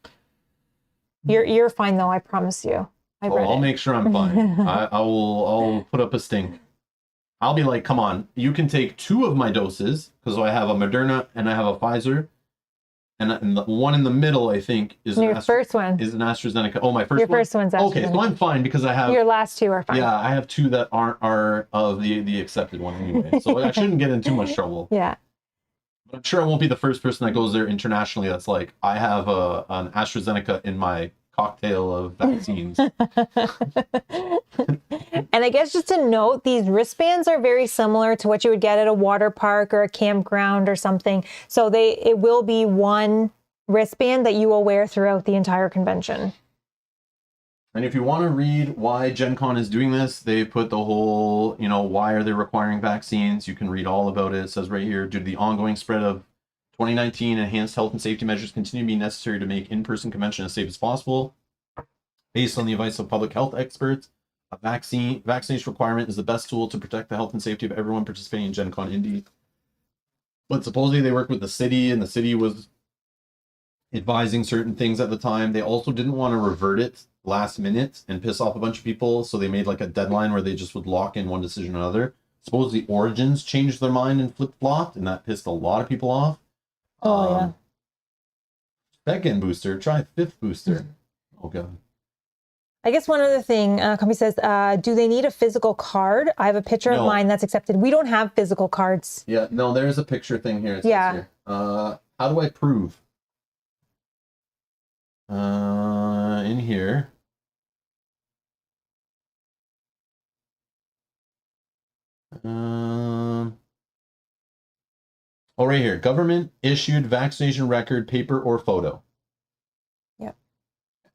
Speaker 2: You're fine though, I promise you.
Speaker 1: I'll make sure I'm fine. I'll put up a stink. I'll be like, come on, you can take 2 of my doses because I have a Moderna and I have a Pfizer, and the one in the middle I think is
Speaker 2: first one
Speaker 1: is an AstraZeneca. Oh, my first
Speaker 2: Your first one's AstraZeneca.
Speaker 1: Okay, so I'm fine because I have
Speaker 2: your last 2 are fine.
Speaker 1: Yeah, I have 2 that are of the accepted one anyway, so I shouldn't get in too much trouble.
Speaker 2: Yeah.
Speaker 1: But I'm sure I won't be the first person that goes there internationally that's like, I have an AstraZeneca in my cocktail of vaccines.
Speaker 2: And I guess just to note, these wristbands are very similar to what you would get at a water park or a campground or something. So it will be one wristband that you will wear throughout the entire convention.
Speaker 1: And if you want to read why Gen Con is doing this, they put the whole, why are they requiring vaccines? You can read all about it. It says right here, due to the ongoing spread of 2019, enhanced health and safety measures continue to be necessary to make in-person convention as safe as possible. Based on the advice of public health experts, a vaccination requirement is the best tool to protect the health and safety of everyone participating in Gen Con Indy. But supposedly they worked with the city, and the city was advising certain things at the time. They also didn't want to revert it last minute and piss off a bunch of people, so they made like a deadline where they just would lock in one decision or another. Supposedly Origins changed their mind and flip-flopped, and that pissed a lot of people off.
Speaker 2: Yeah.
Speaker 1: Second booster, try 5th booster. Oh god.
Speaker 2: I guess one other thing, company says, do they need a physical card? I have a picture of mine that's accepted. We don't have physical cards.
Speaker 1: Yeah, no, there's a picture thing here. Here. How do I prove? In here. Right here. Government issued vaccination record, paper or photo.
Speaker 2: Yep.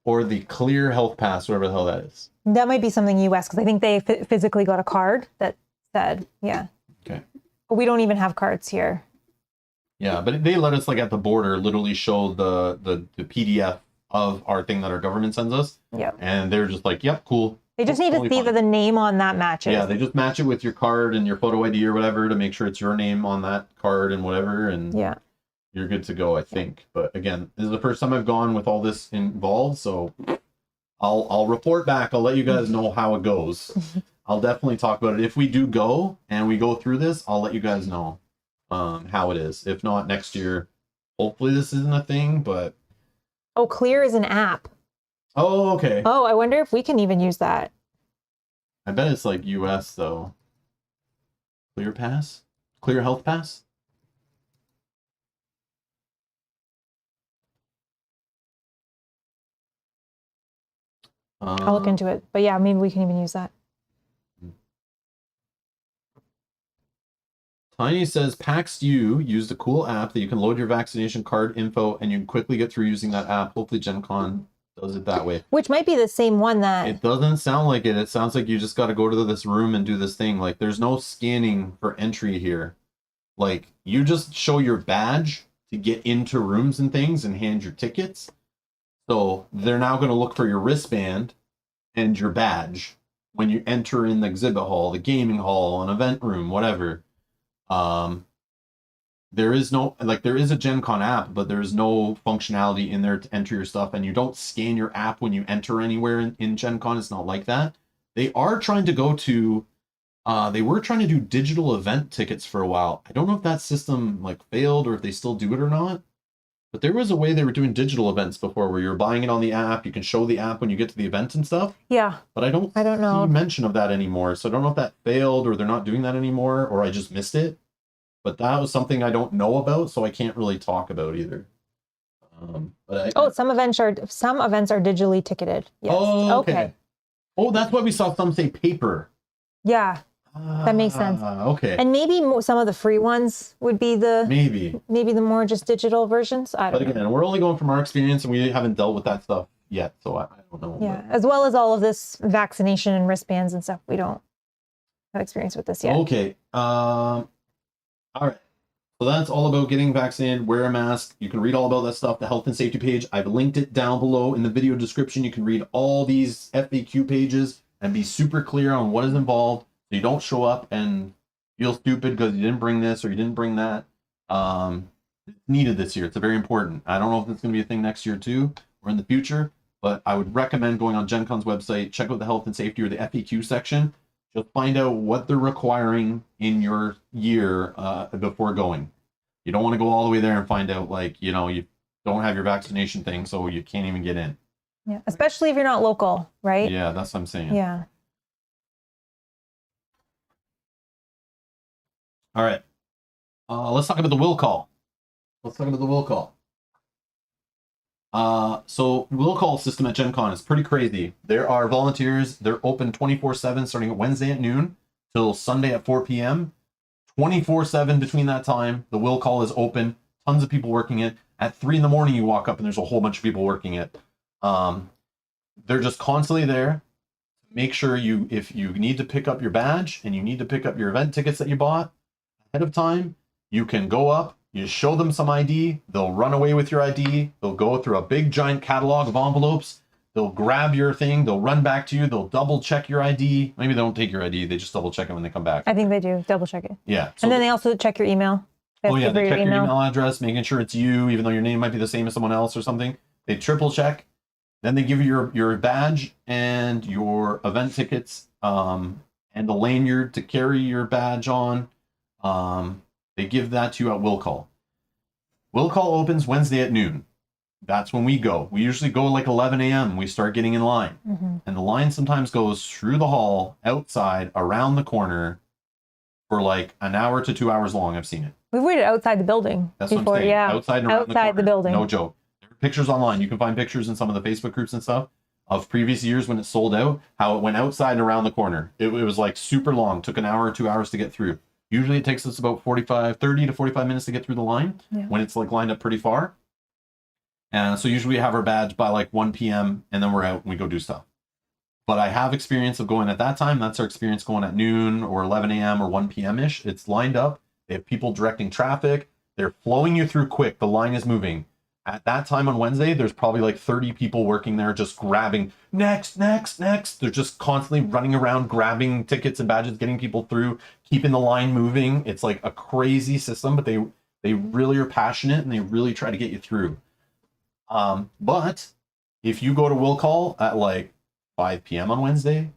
Speaker 1: Or the clear health pass, whatever the hell that is.
Speaker 2: That might be something US because I think they physically got a card that said, yeah.
Speaker 1: Okay.
Speaker 2: But we don't even have cards here.
Speaker 1: Yeah, but they let us like at the border literally show the PDF of our thing that our government sends us.
Speaker 2: Yep.
Speaker 1: And they're just like, yep, cool.
Speaker 2: They just need to see that the name on that matches.
Speaker 1: Yeah, they just match it with your card and your photo ID or whatever to make sure it's your name on that card and whatever, and you're good to go, I think. But again, this is the first time I've gone with all this involved, so I'll report back. I'll let you guys know how it goes. I'll definitely talk about it. If we do go and we go through this, I'll let you guys know how it is. If not, next year, hopefully this isn't a thing, but...
Speaker 2: Oh, Clear is an app.
Speaker 1: Oh, okay.
Speaker 2: Oh, I wonder if we can even use that.
Speaker 1: I bet it's like US, though. Clear Pass? Clear Health Pass?
Speaker 2: I'll look into it. But yeah, maybe we can even use that.
Speaker 1: Tiny says PAX U used a cool app that you can load your vaccination card info and you can quickly get through using that app. Hopefully Gen Con does it that way.
Speaker 2: Which might be the same one that...
Speaker 1: It doesn't sound like it. It sounds like you just got to go to this room and do this thing. Like, there's no scanning for entry here. Like, you just show your badge to get into rooms and things and hand your tickets. So they're now going to look for your wristband and your badge when you enter in the exhibit hall, the gaming hall, an event room, whatever. There is no, like, there is a Gen Con app, but there's no functionality in there to enter your stuff, and you don't scan your app when you enter anywhere in Gen Con. It's not like that. They are trying to go to, they were trying to do digital event tickets for a while. I don't know if that system, like, failed or if they still do it or not, but there was a way they were doing digital events before where you're buying it on the app. You can show the app when you get to the event and stuff.
Speaker 2: Yeah.
Speaker 1: But I don't
Speaker 2: know.
Speaker 1: see mention of that anymore. So I don't know if that failed or they're not doing that anymore or I just missed it. But that was something I don't know about, so I can't really talk about either. Some
Speaker 2: events are digitally ticketed. Yes.
Speaker 1: Oh, okay. Oh, that's why we saw some say paper.
Speaker 2: Yeah, that makes sense.
Speaker 1: Okay.
Speaker 2: And maybe some of the free ones would be the maybe the more just digital versions. I don't know.
Speaker 1: But again, we're only going from our experience, and we haven't dealt with that stuff yet, so I don't know.
Speaker 2: Yeah, as well as all of this vaccination and wristbands and stuff, we don't have experience with this yet.
Speaker 1: Okay. All right. So that's all about getting vaccinated, wear a mask. You can read all about that stuff, the health and safety page. I've linked it down below in the video description. You can read all these FAQ pages and be super clear on what is involved so you don't show up and feel stupid because you didn't bring this or you didn't bring that. It's needed this year. It's very important. I don't know if it's going to be a thing next year too or in the future, but I would recommend going on Gen Con's website, check out the health and safety or the FAQ section. Just find out what they're requiring in your year before going. You don't want to go all the way there and find out, like, you don't have your vaccination thing, so you can't even get in.
Speaker 2: Yeah, especially if you're not local, right?
Speaker 1: Yeah, that's what I'm saying.
Speaker 2: Yeah.
Speaker 1: All right. Let's talk about the will call. So will call system at Gen Con is pretty crazy. There are volunteers. They're open 24/7 starting at Wednesday at noon till Sunday at 4 p.m. 24/7 between that time. The will call is open. Tons of people working it. At 3 in the morning, you walk up and there's a whole bunch of people working it. They're just constantly there. Make sure if you need to pick up your badge and you need to pick up your event tickets that you bought ahead of time, you can go up. You show them some ID, they'll run away with your ID, they'll go through a big giant catalog of envelopes, they'll grab your thing, they'll run back to you, they'll double check your ID. Maybe they don't take your ID, they just double check it when they come back.
Speaker 2: I think they do, double check it.
Speaker 1: Yeah.
Speaker 2: So and then they also check your email.
Speaker 1: They check your email address, making sure it's you, even though your name might be the same as someone else or something. They triple check. Then they give you your badge and your event tickets and the lanyard to carry your badge on. They give that to you at will call. Will call opens Wednesday at noon. That's when we go. We usually go like 11 a.m. We start getting in line. Mm-hmm. And the line sometimes goes through the hall, outside, around the corner for like an hour to 2 hours long. I've seen it.
Speaker 2: We've waited outside the building
Speaker 1: That's
Speaker 2: before,
Speaker 1: what I'm saying.
Speaker 2: yeah.
Speaker 1: Outside and around
Speaker 2: the building.
Speaker 1: No joke. There are pictures online. You can find pictures in some of the Facebook groups and stuff of previous years when it sold out, how it went outside and around the corner. It was like super long. Took an hour or 2 hours to get through. Usually it takes us about 30 to 45 minutes to get through the line when it's like lined up pretty far. And so usually we have our badge by like 1 p.m. and then we're out and we go do stuff. But I have experience of going at that time. That's our experience going at noon or 11 a.m. or 1 p.m.-ish. It's lined up. They have people directing traffic. They're flowing you through quick. The line is moving. At that time on Wednesday, there's probably like 30 people working there just grabbing next. They're just constantly running around, grabbing tickets and badges, getting people through, keeping the line moving. It's like a crazy system, but they really are passionate and they really try to get you through. But If you go to will call at like 5 p.m. on Wednesday,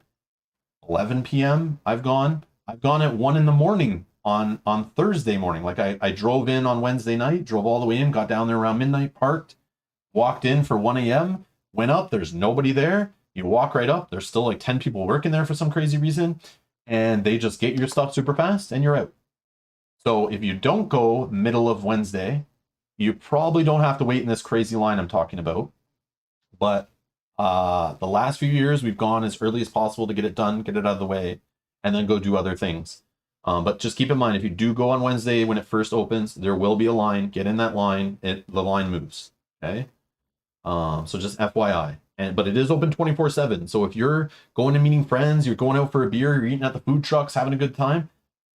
Speaker 1: 11 p.m. I've gone at 1 in the morning on Thursday morning. Like I drove in on Wednesday night, drove all the way in, got down there around midnight, parked, walked in for 1 a.m., went up, there's nobody there. You walk right up, there's still like 10 people working there for some crazy reason, and they just get your stuff super fast and you're out. So if you don't go middle of Wednesday, you probably don't have to wait in this crazy line I'm talking about. But the last few years, we've gone as early as possible to get it done, get it out of the way, and then go do other things. But just keep in mind, if you do go on Wednesday when it first opens, there will be a line. Get in that line. The line moves. Okay. So just FYI. But it is open 24/7. So if you're going and meeting friends, you're going out for a beer, you're eating at the food trucks, having a good time,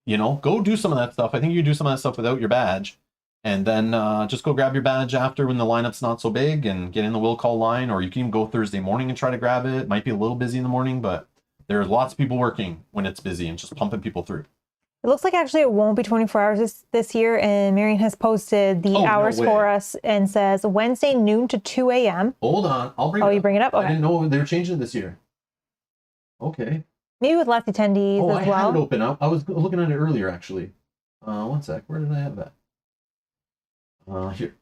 Speaker 1: go do some of that stuff. I think you do some of that stuff without your badge. And then just go grab your badge after when the lineup's not so big and get in the will call line, or you can even go Thursday morning and try to grab it. It might be a little busy in the morning, but there's lots of people working when it's busy and just pumping people through.
Speaker 2: It looks like actually it won't be 24 hours this year, and Marion has posted the hours for us and says Wednesday noon to 2 a.m.
Speaker 1: Hold on, I'll bring it up.
Speaker 2: Oh, you bring it up? Okay.
Speaker 1: I didn't know they were changing it this year. Okay.
Speaker 2: Maybe with less attendees as well.
Speaker 1: I had it open. I was looking at it earlier, actually. One sec. Where did I have that? Here.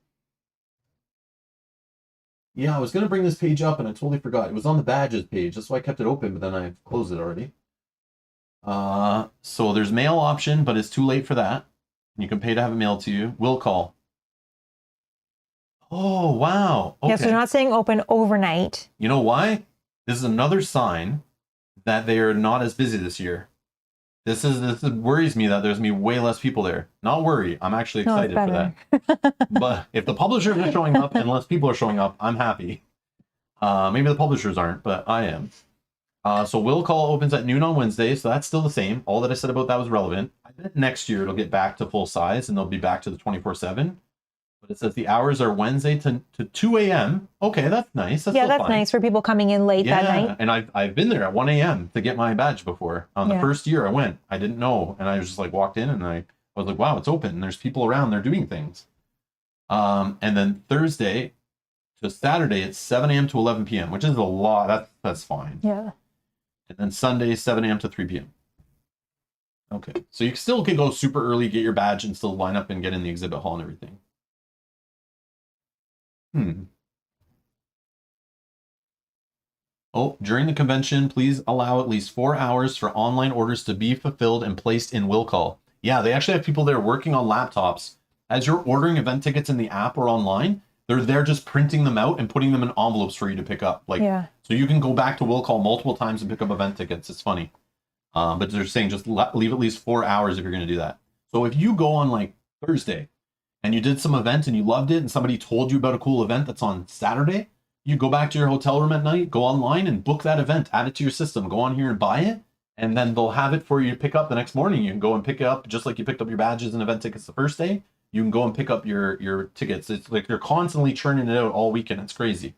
Speaker 1: Yeah, I was going to bring this page up and I totally forgot. It was on the badges page. That's why I kept it open, but then I closed it already. So there's mail option, but it's too late for that. You can pay to have it mailed to you. Will call. Oh, wow. Okay.
Speaker 2: Yeah, so they're not saying open overnight.
Speaker 1: You know why? This is another sign that they are not as busy this year. This worries me that there's going to be way less people there. Not worry. I'm actually excited for that. But if the publishers are showing up and less people are showing up, I'm happy. Maybe the publishers aren't, but I am. So will call opens at noon on Wednesday, so that's still the same. All that I said about that was relevant. I bet next year it'll get back to full size and they'll be back to the 24/7. But it says the hours are Wednesday to 2 a.m. Okay, that's nice. That's
Speaker 2: that's nice for people coming in late that night.
Speaker 1: And I've been there at 1 a.m. to get my badge before. The first year I went, I didn't know, and I was just like walked in and I was like, wow, it's open. And there's people around, they're doing things. And then Thursday to Saturday, it's 7 a.m. to 11 p.m., which is a lot. That's fine.
Speaker 2: Yeah.
Speaker 1: And then Sunday, 7 a.m. to 3 p.m. Okay, so you still can go super early, get your badge, and still line up and get in the exhibit hall and everything. Oh, during the convention, please allow at least 4 hours for online orders to be fulfilled and placed in will call. Yeah, they actually have people there working on laptops. As you're ordering event tickets in the app or online, they're there just printing them out and putting them in envelopes for you to pick up. So you can go back to will call multiple times and pick up event tickets. It's funny. But they're saying just leave at least 4 hours if you're going to do that. So if you go on like Thursday and you did some event and you loved it and somebody told you about a cool event that's on Saturday, you go back to your hotel room at night, go online and book that event, add it to your system, go on here and buy it, and then they'll have it for you to pick up the next morning. You can go and pick it up just like you picked up your badges and event tickets the first day. You can go and pick up your tickets. It's like they're constantly churning it out all weekend. It's crazy.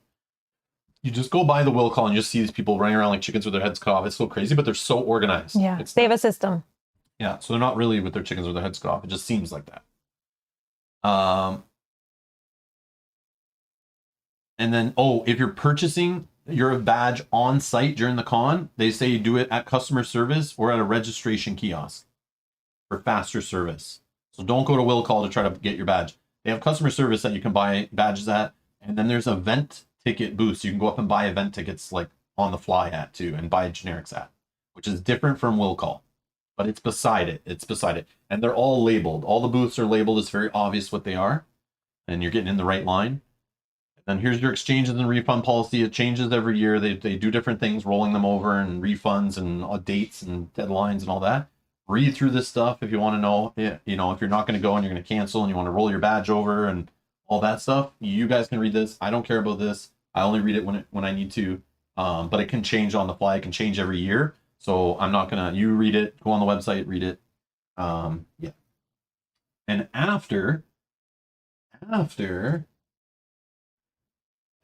Speaker 1: You just go by the will call and you just see these people running around like chickens with their heads cut off. It's so crazy, but they're so organized.
Speaker 2: Yeah, they have a system.
Speaker 1: Yeah, so they're not really with their chickens with their heads cut off. It just seems like that. And then, if you're purchasing your badge on site during the con, they say you do it at customer service or at a registration kiosk for faster service. So don't go to will call to try to get your badge. They have customer service that you can buy badges at, and then there's event ticket booths. You can go up and buy event tickets like on the fly at too, and buy generics at, which is different from will call, but it's beside it. It's beside it, and they're all labeled. All the booths are labeled. It's very obvious what they are, and you're getting in the right line. And then here's your exchanges and refund policy. It changes every year. They do different things, rolling them over and refunds and dates and deadlines and all that. Read through this stuff if you want to know. If you're not going to go and you're going to cancel and you want to roll your badge over and all that stuff, you guys can read this. I don't care about this. I only read it when I need to. But it can change on the fly. It can change every year. So I'm not gonna. You read it. Go on the website. Read it. Yeah. And after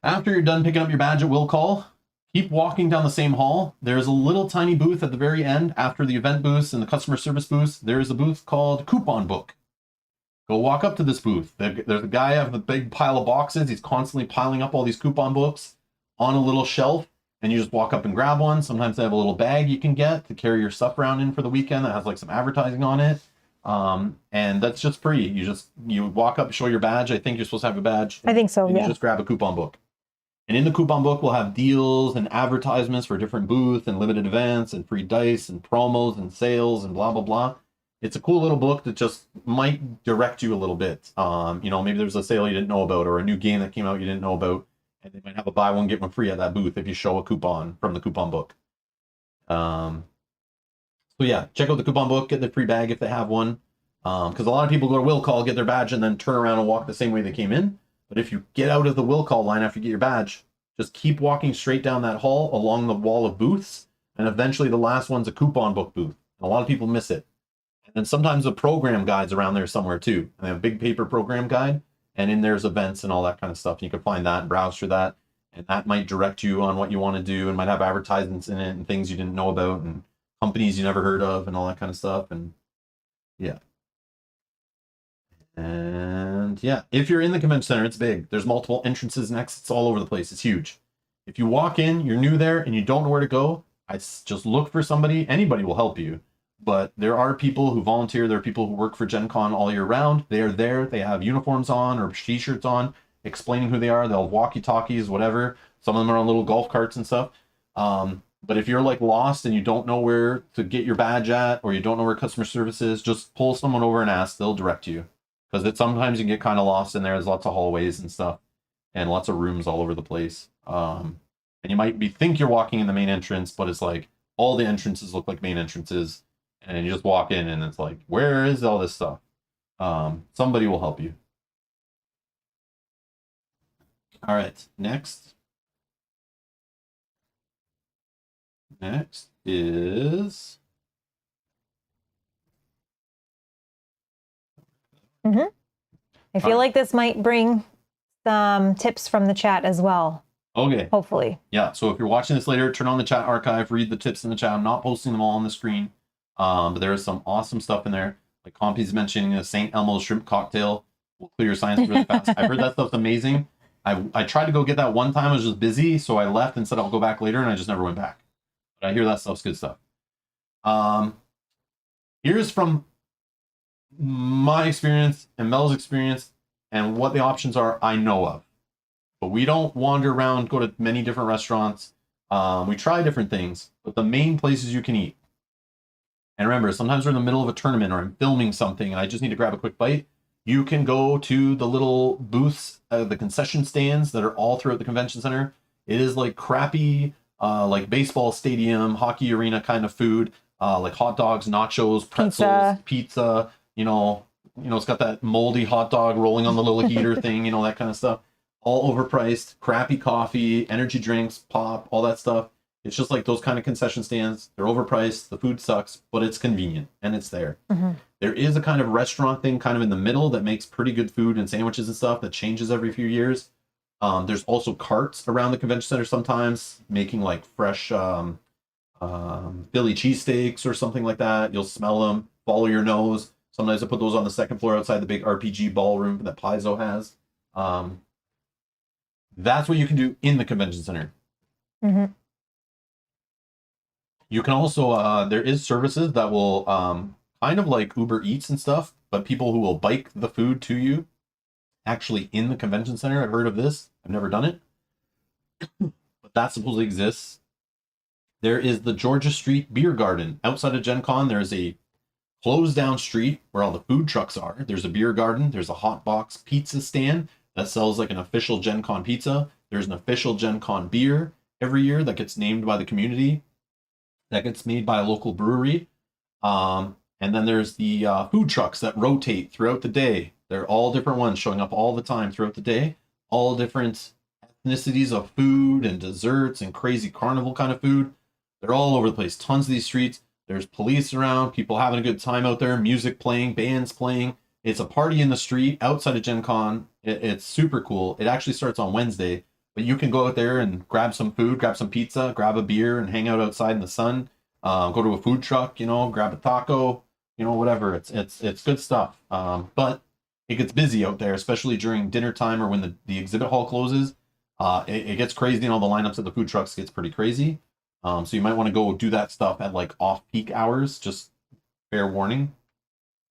Speaker 1: you're done picking up your badge at will call, keep walking down the same hall. There's a little tiny booth at the very end after the event booths and the customer service booths. There's a booth called Coupon Book. Go walk up to this booth. There's a guy with a big pile of boxes. He's constantly piling up all these coupon books. on a little shelf, and you just walk up and grab one. Sometimes they have a little bag you can get to carry your stuff around in for the weekend that has like some advertising on it. And that's just free. You walk up, show your badge. I think you're supposed to have a badge.
Speaker 2: I think so,
Speaker 1: and
Speaker 2: yeah.
Speaker 1: You just grab a coupon book. And in the coupon book, we'll have deals and advertisements for different booths and limited events and free dice and promos and sales and blah, blah, blah. It's a cool little book that just might direct you a little bit. Maybe there's a sale you didn't know about or a new game that came out you didn't know about. And they might have a buy one, get one free at that booth if you show a coupon from the coupon book. So yeah, check out the coupon book, get the free bag if they have one. Because a lot of people go to will call, get their badge, and then turn around and walk the same way they came in. But if you get out of the will call line after you get your badge, just keep walking straight down that hall along the wall of booths, and eventually the last one's a coupon book booth. And a lot of people miss it. And then sometimes the program guide's around there somewhere too. And they have a big paper program guide, and in there's events and all that kind of stuff. You can find that and browse through that, and that might direct you on what you want to do, and might have advertisements in it and things you didn't know about and companies you never heard of and all that kind of stuff. And yeah. And yeah, if you're in the convention center, it's big. There's multiple entrances and exits all over the place. It's huge. If you walk in, you're new there, and you don't know where to go, just look for somebody. Anybody will help you. But there are people who volunteer. There are people who work for Gen Con all year round. They are there. They have uniforms on or t-shirts on, explaining who they are. They'll have walkie-talkies, whatever. Some of them are on little golf carts and stuff. But if you're like lost and you don't know where to get your badge at, or you don't know where customer service is, just pull someone over and ask. They'll direct you. Because sometimes you get kind of lost in there. There's lots of hallways and stuff, and lots of rooms all over the place. And you might think you're walking in the main entrance, but it's like all the entrances look like main entrances, and you just walk in, and it's like, where is all this stuff? Somebody will help you. All right, next. Next is.
Speaker 2: I feel like this might bring some tips from the chat as well.
Speaker 1: Okay.
Speaker 2: Hopefully.
Speaker 1: Yeah. So if you're watching this later, turn on the chat archive, read the tips in the chat. I'm not posting them all on the screen, but there is some awesome stuff in there. Like Compy's mentioning a St. Elmo's shrimp cocktail will clear your sinus really fast. I've heard that stuff's amazing. I tried to go get that one time. I was just busy, so I left and said I'll go back later, and I just never went back. But I hear that stuff's good stuff. Here's from my experience and Mel's experience and what the options are I know of. But we don't wander around, go to many different restaurants. We try different things, but the main places you can eat. And remember, sometimes we're in the middle of a tournament or I'm filming something and I just need to grab a quick bite. You can go to the little booths, the concession stands that are all throughout the convention center. It is like crappy, like baseball stadium, hockey arena kind of food, like hot dogs, nachos, pretzels, pizza. It's got that moldy hot dog rolling on the little heater thing, that kind of stuff. All overpriced, crappy coffee, energy drinks, pop, all that stuff. It's just like those kind of concession stands. They're overpriced. The food sucks, but it's convenient and it's there. Mm-hmm. There is a kind of restaurant thing kind of in the middle that makes pretty good food and sandwiches and stuff that changes every few years. There's also carts around the convention center sometimes making like fresh Philly cheesesteaks or something like that. You'll smell them, follow your nose. Sometimes I put those on the second floor outside the big RPG ballroom that Paizo has. That's what you can do in the convention center. Mm-hmm. You can also, there is services that will kind of like Uber Eats and stuff, but people who will bike the food to you actually in the convention center. I've heard of this. I've never done it, but that supposedly exists. There is the Georgia Street Beer Garden. Outside of Gen Con, there's a closed down street where all the food trucks are. There's a beer garden. There's a hot box pizza stand that sells like an official Gen Con pizza. There's an official Gen Con beer every year that gets named by the community, that gets made by a local brewery. And then there's the food trucks that rotate throughout the day. They're all different ones showing up all the time throughout the day. All different ethnicities of food and desserts and crazy carnival kind of food. They're all over the place. Tons of these streets. There's police around, people having a good time out there, music playing, bands playing. It's a party in the street outside of Gen Con. It's super cool. It actually starts on Wednesday, but you can go out there and grab some food, grab some pizza, grab a beer, and hang out outside in the sun. Go to a food truck, grab a taco, whatever. It's good stuff. But it gets busy out there, especially during dinner time or when the exhibit hall closes. It gets crazy, and all the lineups at the food trucks gets pretty crazy. So you might want to go do that stuff at like off-peak hours, just fair warning.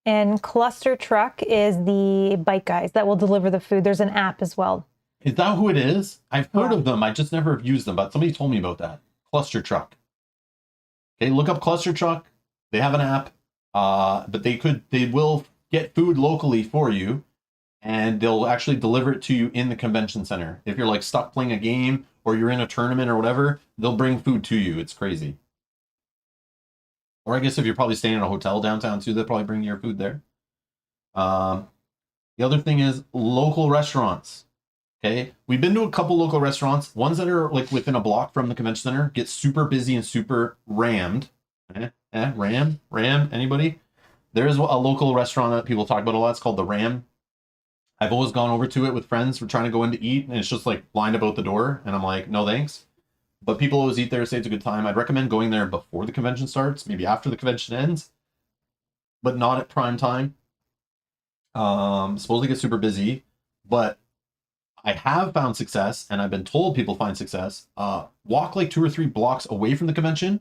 Speaker 2: And Cluster Truck is the bike guys that will deliver the food. There's an app as well.
Speaker 1: Is that who it is? I've heard of them. I just never have used them, but somebody told me about that. Cluster Truck. Okay, look up Cluster Truck. They have an app, but they will get food locally for you, and they'll actually deliver it to you in the convention center. If you're like stuck playing a game or you're in a tournament or whatever, they'll bring food to you. It's crazy. Or I guess if you're probably staying in a hotel downtown too, they'll probably bring your food there. The other thing is local restaurants. Okay, we've been to a couple local restaurants. Ones that are like within a block from the convention center get super busy and super rammed. Ram? Anybody? There is a local restaurant that people talk about a lot. It's called the Ram. I've always gone over to it with friends. We're trying to go in to eat, and it's just like lined about the door, and I'm like, no thanks. But people always eat there, say it's a good time. I'd recommend going there before the convention starts, maybe after the convention ends, but not at prime time. Supposedly get super busy, but I have found success, and I've been told people find success. Walk like 2 or 3 blocks away from the convention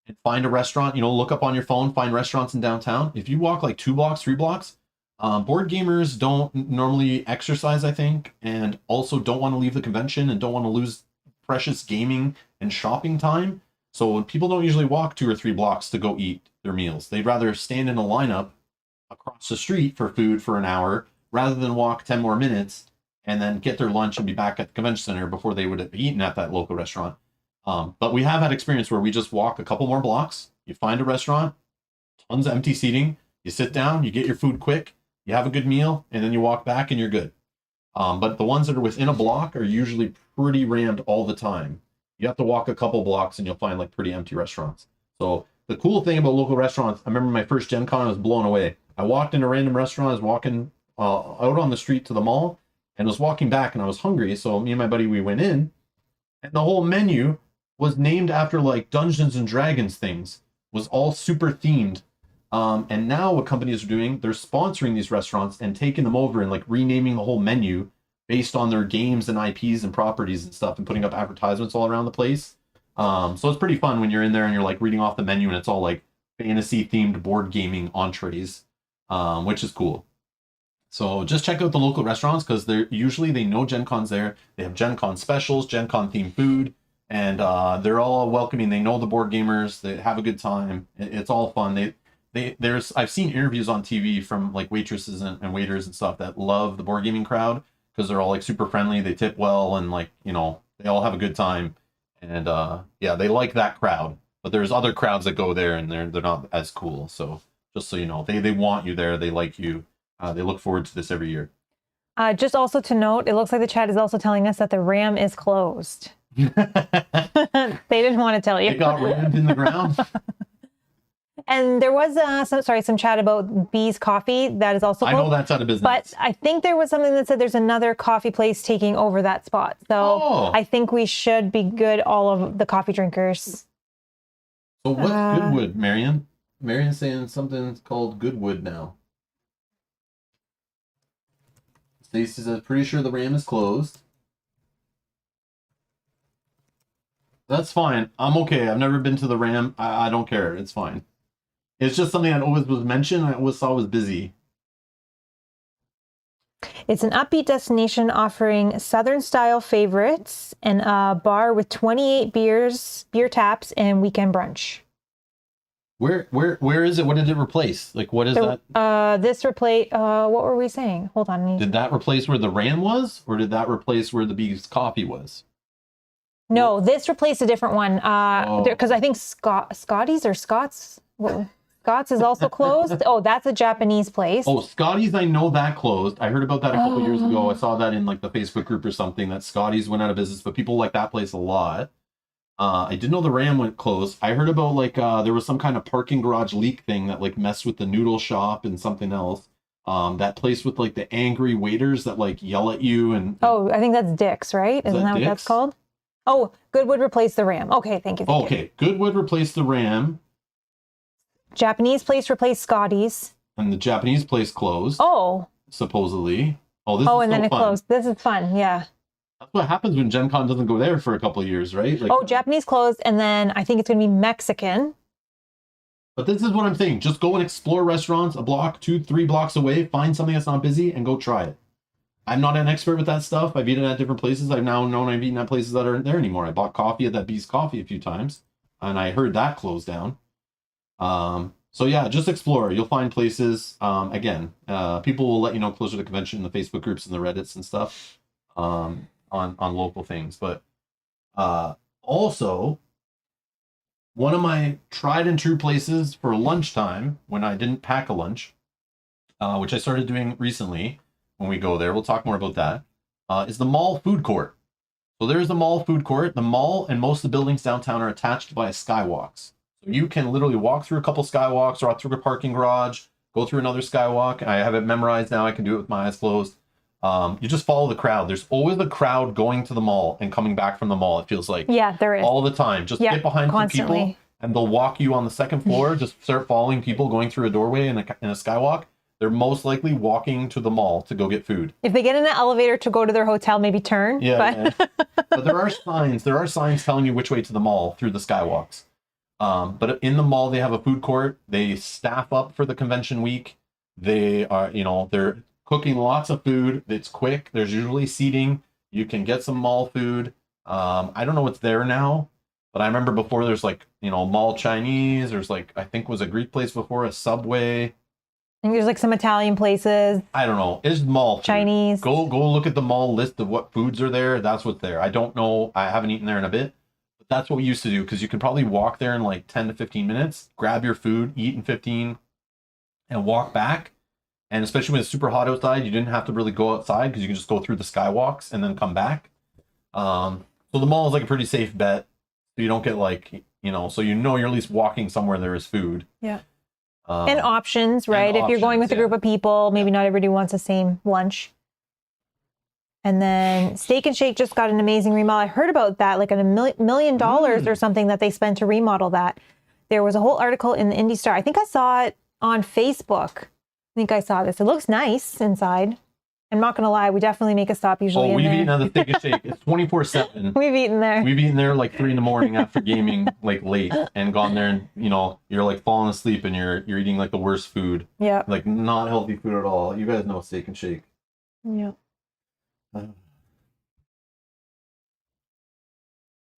Speaker 1: and find a restaurant. Look up on your phone, find restaurants in downtown. If you walk like 2 blocks, 3 blocks, board gamers don't normally exercise, I think, and also don't want to leave the convention and don't want to lose precious gaming and shopping time. So people don't usually walk 2 or 3 blocks to go eat their meals. They'd rather stand in a lineup across the street for food for an hour rather than walk 10 more minutes and then get their lunch and be back at the convention center before they would have eaten at that local restaurant. But we have had experience where we just walk a couple more blocks, you find a restaurant, tons of empty seating, you sit down, you get your food quick, you have a good meal, and then you walk back and you're good. But the ones that are within a block are usually pretty rammed all the time. You have to walk a couple blocks and you'll find like pretty empty restaurants. So the cool thing about local restaurants, I remember my first Gen Con, I was blown away. I walked in a random restaurant, I was walking out on the street to the mall, and was walking back, and I was hungry. So me and my buddy, we went in, and the whole menu was named after like Dungeons and Dragons things, was all super themed. And now what companies are doing, they're sponsoring these restaurants and taking them over and like renaming the whole menu based on their games and IPs and properties and stuff, and putting up advertisements all around the place. So it's pretty fun when you're in there and you're like reading off the menu and it's all like fantasy themed board gaming entrees, which is cool. So just check out the local restaurants, because they know Gen Con's there. They have Gen Con specials, Gen Con themed food, and they're all welcoming. They know the board gamers. They have a good time. It's all fun. I've seen interviews on TV from like waitresses and waiters and stuff that love the board gaming crowd, because they're all like super friendly. They tip well, and like, they all have a good time. And yeah, they like that crowd. But there's other crowds that go there and they're not as cool. So just so you know, they want you there. They like you. They look forward to this every year.
Speaker 2: Just also to note, it looks like the chat is also telling us that the Ram is closed. They didn't want to tell you.
Speaker 1: It got rammed in the ground.
Speaker 2: And there was some chat about Bee's Coffee that is also closed.
Speaker 1: I know that's out of business.
Speaker 2: But I think there was something that said there's another coffee place taking over that spot. So I think we should be good, all of the coffee drinkers.
Speaker 1: So what's Goodwood, Marion? Marion's saying something called Goodwood now. Stacy says, pretty sure the Ram is closed. That's fine. I'm okay. I've never been to the Ram. I don't care. It's fine. It's just something that always was mentioned. I always saw was busy.
Speaker 2: It's an upbeat destination offering Southern-style favorites and a bar with 28 beer taps, and weekend brunch.
Speaker 1: Where is it? What did it replace? Like, what is that?
Speaker 2: This replace. What were we saying? Hold on.
Speaker 1: Did that replace where the Ram was, or did that replace where the Bee's Coffee was?
Speaker 2: No, this replaced a different one. Because I think Scotty's or Scott's. Scott's is also closed. Oh, that's a Japanese place.
Speaker 1: Oh, Scotty's, I know that closed. I heard about that a couple years ago. I saw that in like the Facebook group or something, that Scotty's went out of business, but people like that place a lot. I didn't know the Ram went closed. I heard about like there was some kind of parking garage leak thing that like messed with the noodle shop and something else. That place with like the angry waiters that like yell at you and
Speaker 2: I think that's Dick's, right? Isn't that what that's called? Oh, Goodwood replaced the Ram. Okay, thank you.
Speaker 1: Okay, Goodwood replaced the Ram.
Speaker 2: Japanese place replaced Scotty's.
Speaker 1: And the Japanese place closed.
Speaker 2: Oh.
Speaker 1: Supposedly. Oh, this is
Speaker 2: and
Speaker 1: so
Speaker 2: then it
Speaker 1: fun.
Speaker 2: closed. This is fun, yeah.
Speaker 1: That's what happens when Gen Con doesn't go there for a couple of years, right? Like,
Speaker 2: Oh, Japanese closed, and then I think it's going to be Mexican.
Speaker 1: but this is what I'm saying. Just go and explore restaurants a block, 2-3 blocks away. Find something that's not busy and go try it. I'm not an expert with that stuff. I've eaten at different places. I've now known I've eaten at places that aren't there anymore. I bought coffee at that Beast Coffee a few times, and I heard that closed down. So yeah, just explore. You'll find places. Again, people will let you know closer to the convention in the Facebook groups and the Reddits and stuff, on local things. But also, one of my tried and true places for lunchtime when I didn't pack a lunch, which I started doing recently when we go there, we'll talk more about that, is the mall food court. So there's the mall food court. The mall and most of the buildings downtown are attached by skywalks. So you can literally walk through a couple skywalks, or through a parking garage, go through another skywalk. I have it memorized now. I can do it with my eyes closed. You just follow the crowd. There's always a crowd going to the mall and coming back from the mall. It feels like
Speaker 2: Yeah, there is.
Speaker 1: all the time. Just get behind some people, and they'll walk you on the second floor. Just start following people going through a doorway in a skywalk. They're most likely walking to the mall to go get food.
Speaker 2: If they get in an elevator to go to their hotel, maybe turn.
Speaker 1: Yeah, but there are signs. There are signs telling you which way to the mall through the skywalks. But in the mall, they have a food court. They staff up for the convention week. They are, they're cooking lots of food. It's quick. There's usually seating. You can get some mall food. I don't know what's there now, but I remember before there's mall Chinese. There's I think was a Greek place before, a Subway.
Speaker 2: I think there's some Italian places.
Speaker 1: I don't know. It's mall food.
Speaker 2: Chinese.
Speaker 1: Go look at the mall list of what foods are there. That's what's there. I don't know. I haven't eaten there in a bit. But that's what we used to do, because you can probably walk there in 10 to 15 minutes, grab your food, eat in 15, and walk back. And especially when it's super hot outside, you didn't have to really go outside, because you can just go through the skywalks and then come back. So the mall is a pretty safe bet. So you don't get so you're at least walking somewhere there is food.
Speaker 2: Yeah. And options, right? If you're going with a group of people, maybe not everybody wants the same lunch. And then Steak and Shake just got an amazing remodel. I heard about that, $1 million or something that they spent to remodel that. There was a whole article in the Indy Star. I think I saw it on Facebook. I think I saw this. It looks nice inside. I'm not going to lie. We definitely make a stop usually.
Speaker 1: Oh, we've eaten at the Steak and Shake. It's 24/7.
Speaker 2: We've eaten there.
Speaker 1: We've eaten there 3 a.m. after gaming, late, and gone there, and you're falling asleep, and you're eating the worst food.
Speaker 2: Yeah.
Speaker 1: Not healthy food at all. You guys know Steak and Shake.
Speaker 2: Yeah.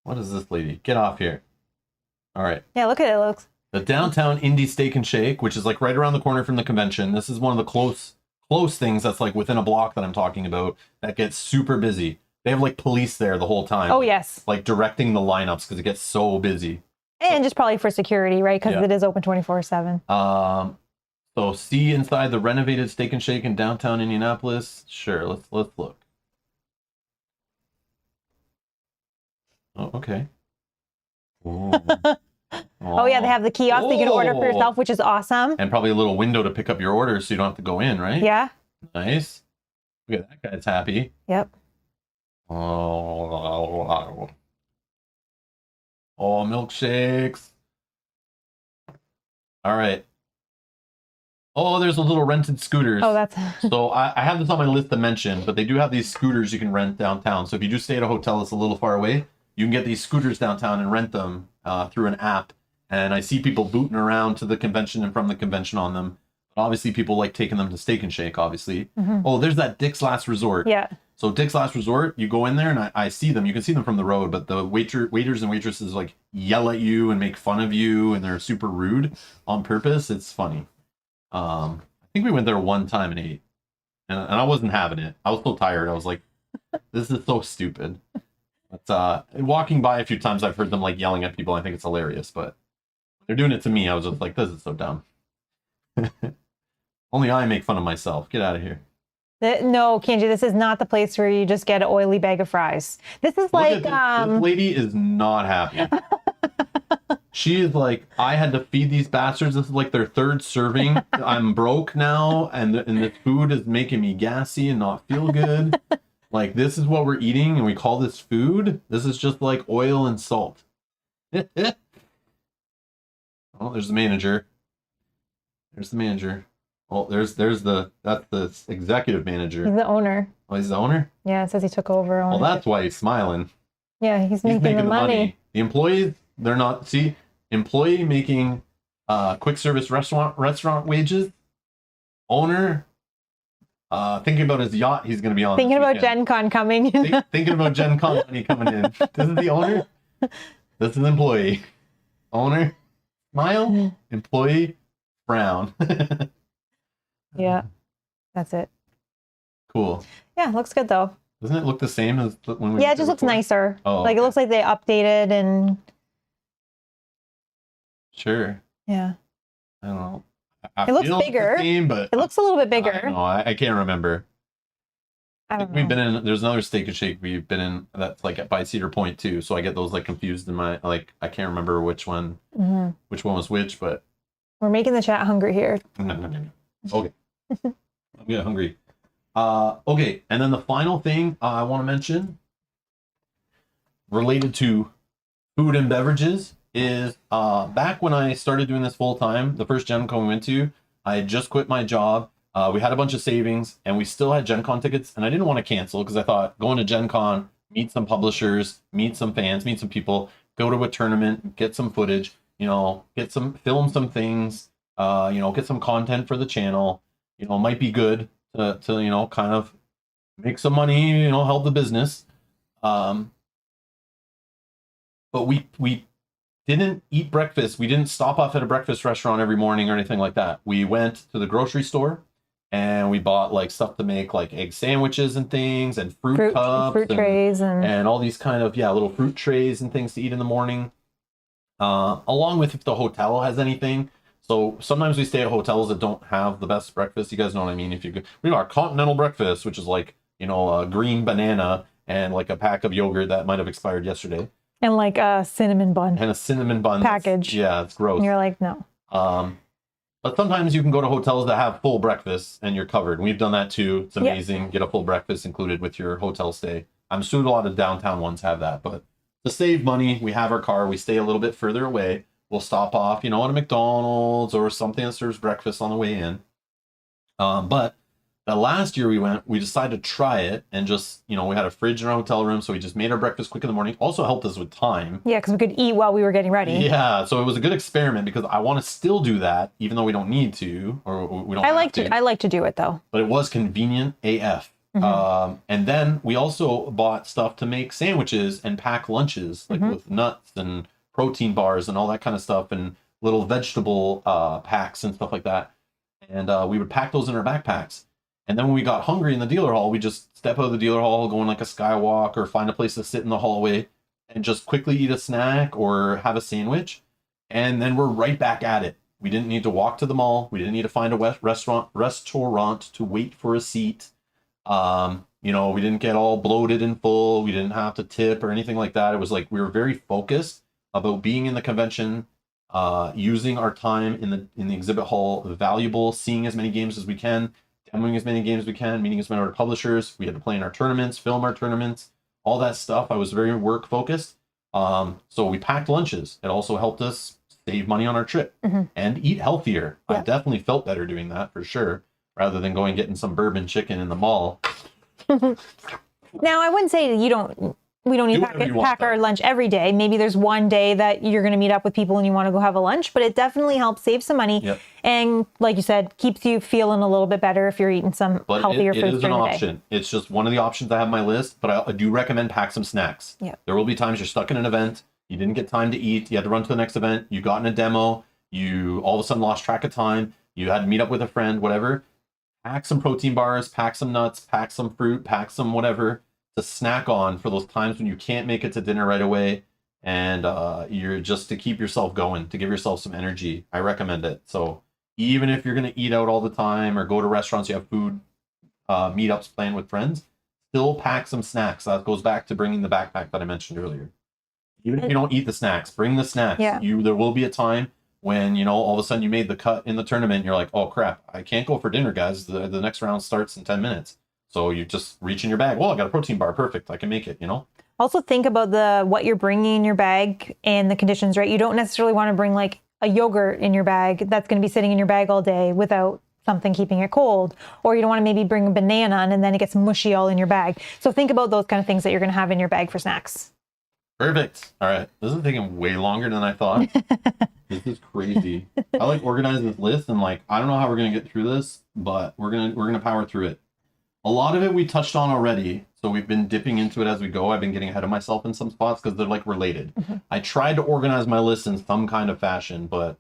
Speaker 1: What is this lady? Get off here. All right.
Speaker 2: Yeah, look at it. It looks.
Speaker 1: The downtown Indy Steak and Shake, which is right around the corner from the convention. This is one of the close things that's within a block that I'm talking about that gets super busy. They have police there the whole time.
Speaker 2: Oh, yes.
Speaker 1: Directing the lineups, because it gets so busy.
Speaker 2: And just probably for security, right? Because it is open 24/7.
Speaker 1: So see inside the renovated Steak and Shake in downtown Indianapolis. Sure, let's look. Oh, okay.
Speaker 2: Oh, yeah, they have the kiosk that you can order for yourself, which is awesome.
Speaker 1: And probably a little window to pick up your order so you don't have to go in, right?
Speaker 2: Yeah.
Speaker 1: Nice. Look at that guy's happy.
Speaker 2: Yep.
Speaker 1: Oh, milkshakes. All right. Oh, there's a little rented scooters.
Speaker 2: Oh, that's...
Speaker 1: So I have this on my list to mention, but they do have these scooters you can rent downtown. So if you do stay at a hotel that's a little far away, you can get these scooters downtown and rent them through an app. And I see people booting around to the convention and from the convention on them. But obviously, people like taking them to Steak and Shake, obviously. Mm-hmm. Oh, there's that Dick's Last Resort.
Speaker 2: Yeah.
Speaker 1: So Dick's Last Resort, you go in there and I see them. You can see them from the road, but the waiters and waitresses yell at you and make fun of you, and they're super rude on purpose. It's funny. I think we went there one time and ate, and I wasn't having it. I was so tired. I was like, this is so stupid. But walking by a few times, I've heard them yelling at people. I think it's hilarious, but they're doing it to me. I was just like, this is so dumb. Only I make fun of myself. Get out of here.
Speaker 2: No, Kenji, this is not the place where you just get an oily bag of fries. This is
Speaker 1: this lady is not happy. She is I had to feed these bastards. This is their third serving. I'm broke now, and the food is making me gassy and not feel good. This is what we're eating, and we call this food? This is just oil and salt. Oh, there's the manager. There's the manager. Oh, that's the executive manager.
Speaker 2: He's the owner.
Speaker 1: Oh, he's the owner?
Speaker 2: Yeah, it says he took over
Speaker 1: Well,
Speaker 2: ownership.
Speaker 1: that's why he's smiling.
Speaker 2: Yeah, he's making the money.
Speaker 1: The employees, they're not. See, employee making quick service restaurant wages. Owner thinking about his yacht he's going to be on.
Speaker 2: Thinking about Gen Con coming.
Speaker 1: Thinking about Gen Con money coming in. This is the owner. This is the employee. Owner, smile. Employee, frown.
Speaker 2: Yeah, that's it.
Speaker 1: Cool.
Speaker 2: Yeah, looks good though.
Speaker 1: Doesn't it look the same as when we?
Speaker 2: Yeah, it just looks nicer.
Speaker 1: Oh,
Speaker 2: like it looks like they updated and.
Speaker 1: Sure.
Speaker 2: Yeah.
Speaker 1: I don't know.
Speaker 2: It looks bigger.
Speaker 1: Same, but
Speaker 2: it looks a little bit bigger.
Speaker 1: No, I can't remember.
Speaker 2: I don't know.
Speaker 1: We've been in. There's another Steak and Shake we've been in that's like by Cedar Point too. So I get those like confused in my like I can't remember which one was which. But
Speaker 2: we're making the chat hungry here.
Speaker 1: No. Okay. I'm getting hungry. Okay, and then the final thing I want to mention related to food and beverages is back when I started doing this full time, the first Gen Con we went to, I had just quit my job. We had a bunch of savings and we still had Gen Con tickets, and I didn't want to cancel because I thought going to Gen Con, meet some publishers, meet some fans, meet some people, go to a tournament, get some footage, film some things, get some content for the channel, might be good to kind of make some money, help the business. But we didn't eat breakfast. We didn't stop off at a breakfast restaurant every morning or anything like that. We went to the grocery store and we bought like stuff to make like egg sandwiches and things, and fruit cups,
Speaker 2: fruit trays, and
Speaker 1: all these kind of little fruit trays and things to eat in the morning. Along with if the hotel has anything. So sometimes we stay at hotels that don't have the best breakfast. You guys know what I mean? If you we got our continental breakfast, which is like a green banana and like a pack of yogurt that might have expired yesterday.
Speaker 2: And like a cinnamon bun.
Speaker 1: And a cinnamon bun
Speaker 2: package.
Speaker 1: Yeah, it's gross.
Speaker 2: And you're like, no.
Speaker 1: But sometimes you can go to hotels that have full breakfast and you're covered. We've done that too. It's amazing. Get a full breakfast included with your hotel stay. I'm assuming a lot of downtown ones have that. But to save money, we have our car. We stay a little bit further away. We'll stop off, at a McDonald's or something that serves breakfast on the way in. But the last year we went, we decided to try it and just, we had a fridge in our hotel room. So we just made our breakfast quick in the morning. Also helped us with time.
Speaker 2: Yeah, because we could eat while we were getting ready.
Speaker 1: Yeah, so it was a good experiment because I want to still do that, even though we don't need to, or we don't have to.
Speaker 2: I like to do it though.
Speaker 1: But it was convenient AF. And then we also bought stuff to make sandwiches and pack lunches, like with nuts and protein bars and all that kind of stuff, and little vegetable packs and stuff like that. And we would pack those in our backpacks. And then when we got hungry in the dealer hall, we just step out of the dealer hall, go on like a skywalk or find a place to sit in the hallway and just quickly eat a snack or have a sandwich. And then we're right back at it. We didn't need to walk to the mall. We didn't need to find a restaurant to wait for a seat. We didn't get all bloated and full. We didn't have to tip or anything like that. It was like we were very focused about being in the convention, using our time in the exhibit hall, valuable, seeing as many games as we can, demoing as many games as we can, meeting as many of our publishers. We had to play in our tournaments, film our tournaments, all that stuff. I was very work focused. So we packed lunches. It also helped us save money on our trip and eat healthier. Yeah. I definitely felt better doing that for sure, rather than going getting some bourbon chicken in the mall.
Speaker 2: Now, I wouldn't say we don't need to pack our lunch every day. Maybe there's one day that you're going to meet up with people and you want to go have a lunch, but it definitely helps save some money. Yep. And like you said, keeps you feeling a little bit better if you're eating some healthier foods. It is an option. It's just one of the options I have on my list, but I do recommend pack some snacks. Yep. There will be times you're stuck in an event, you didn't get time to eat, you had to run to the next event, you got in a demo, you all of a sudden lost track of time, you had to meet up with a friend, whatever. Pack some protein bars, pack some nuts, pack some fruit, pack some whatever to snack on for those times when you can't make it to dinner right away, and you're just to keep yourself going, to give yourself some energy. I recommend it. So even if you're going to eat out all the time or go to restaurants, you have food meetups planned with friends, still pack some snacks. That goes back to bringing the backpack that I mentioned earlier. Even if you don't eat the snacks, bring the snacks. Yeah. There will be a time when, all of a sudden you made the cut in the tournament and you're like, oh crap, I can't go for dinner, guys. The next round starts in 10 minutes. So you just reach in your bag. Well, I got a protein bar. Perfect. I can make it, Also think about what you're bringing in your bag and the conditions, right? You don't necessarily want to bring like a yogurt in your bag that's going to be sitting in your bag all day without something keeping it cold, or you don't want to maybe bring a banana and then it gets mushy all in your bag. So think about those kind of things that you're going to have in your bag for snacks.
Speaker 1: Perfect. All right. This is taking way longer than I thought. This is crazy. I like organizing this list and like, I don't know how we're going to get through this, but we're going to power through it. A lot of it we touched on already. So we've been dipping into it as we go. I've been getting ahead of myself in some spots because they're like related. I tried to organize my list in some kind of fashion, but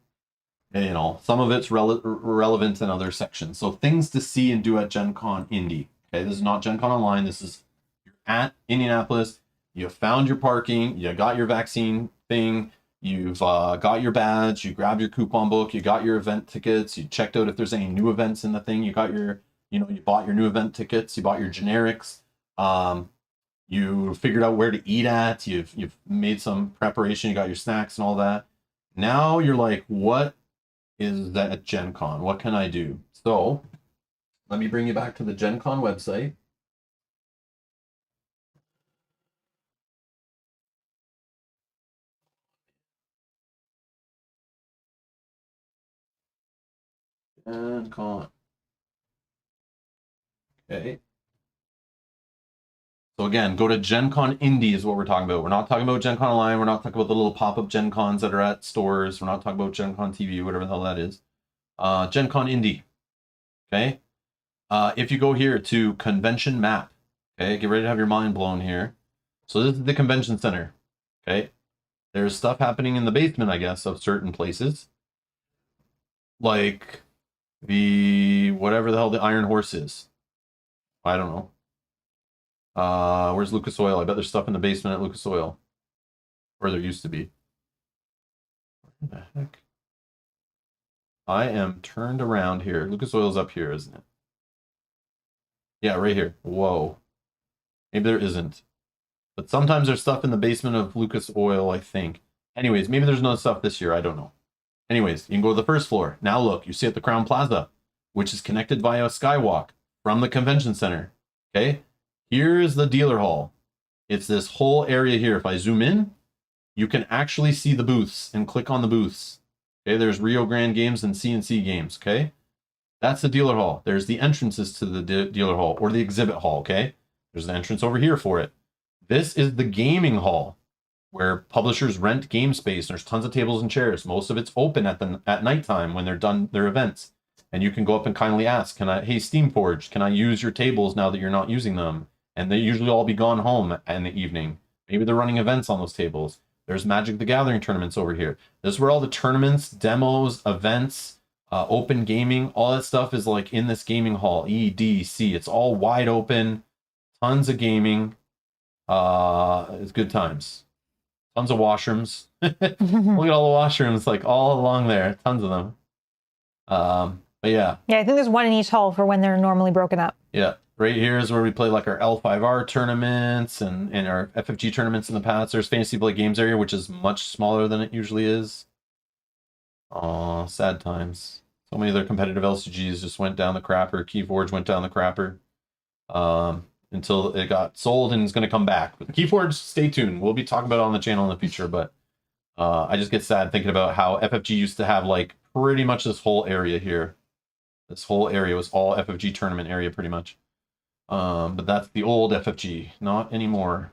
Speaker 1: you know, some of it's relevant in other sections. So things to see and do at Gen Con Indy. Okay, this is not Gen Con Online. This is, you're at Indianapolis. You found your parking. You got your vaccine thing. You've got your badge. You grabbed your coupon book. You got your event tickets. You checked out if there's any new events in the thing. You got your, you know, you bought your new event tickets. You bought your generics. You figured out where to eat at. You've made some preparation. You got your snacks and all that. Now you're like, what is that at Gen Con? What can I do? So let me bring you back to the Gen Con website. Gen Con. Okay. So again, go to Gen Con Indy is what we're talking about. We're not talking about Gen Con Online. We're not talking about the little pop-up Gen Cons that are at stores. We're not talking about Gen Con TV, whatever the hell that is. Gen Con Indy. Okay. If you go here to convention map, okay, get ready to have your mind blown here. So this is the convention center. Okay. There's stuff happening in the basement, I guess, of certain places. Like the, whatever the hell the Iron Horse is. I don't know. Where's Lucas Oil? I bet there's stuff in the basement at Lucas Oil. Or there used to be. What the heck? I am turned around here. Lucas Oil's up here, isn't it? Yeah, right here. Whoa. Maybe there isn't. But sometimes there's stuff in the basement of Lucas Oil, I think. Anyways, maybe there's no stuff this year. I don't know. Anyways, you can go to the first floor. Now look, you see at the Crown Plaza, which is connected via a skywalk from the convention center. Okay? Here is the dealer hall. It's this whole area here. If I zoom in, you can actually see the booths and click on the booths. Okay, there's Rio Grande games and CNC games. Okay, that's the dealer hall. There's the entrances to the dealer hall or the exhibit hall. Okay, there's an entrance over here for it. This is the gaming hall where publishers rent game space. There's tons of tables and chairs. Most of it's open at nighttime when they're done their events. And you can go up and kindly ask, hey, Steamforged, can I use your tables now that you're not using them? And they usually all be gone home in the evening. Maybe they're running events on those tables. There's Magic the Gathering tournaments over here. This is where all the tournaments, demos, events, open gaming, all that stuff is like in this gaming hall, EDC. It's all wide open, tons of gaming. It's good times. Tons of washrooms. Look at all the washrooms, like all along there, tons of them. But yeah.
Speaker 2: Yeah, I think there's one in each hall for when they're normally broken up.
Speaker 1: Yeah. Right here is where we play like our L5R tournaments and our FFG tournaments in the past. There's Fantasy Play Games area, which is much smaller than it usually is. Aw, sad times. So many of their competitive LCGs just went down the crapper. Keyforge went down the crapper until it got sold and is going to come back. But Keyforge, stay tuned. We'll be talking about it on the channel in the future. But I just get sad thinking about how FFG used to have like pretty much this whole area here. This whole area was all FFG tournament area pretty much. But that's the old FFG, not anymore.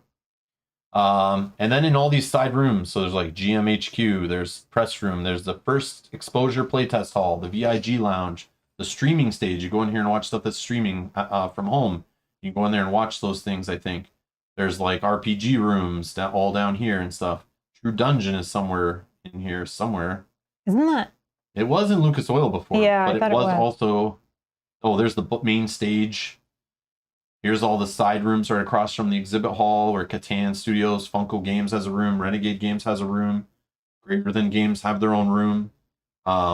Speaker 1: And then in all these side rooms, so there's like GMHQ, there's press room, there's the first exposure playtest hall, the VIG lounge, the streaming stage. You go in here and watch stuff that's streaming from home. You can go in there and watch those things, I think. There's like RPG rooms all down here and stuff. True Dungeon is somewhere in here, somewhere.
Speaker 2: Isn't that?
Speaker 1: It was in Lucas Oil before,
Speaker 2: yeah,
Speaker 1: but it was also... Oh, there's the main stage. Here's all the side rooms right across from the exhibit hall where Catan Studios, Funko Games has a room, Renegade Games has a room, Greater Than Games have their own room,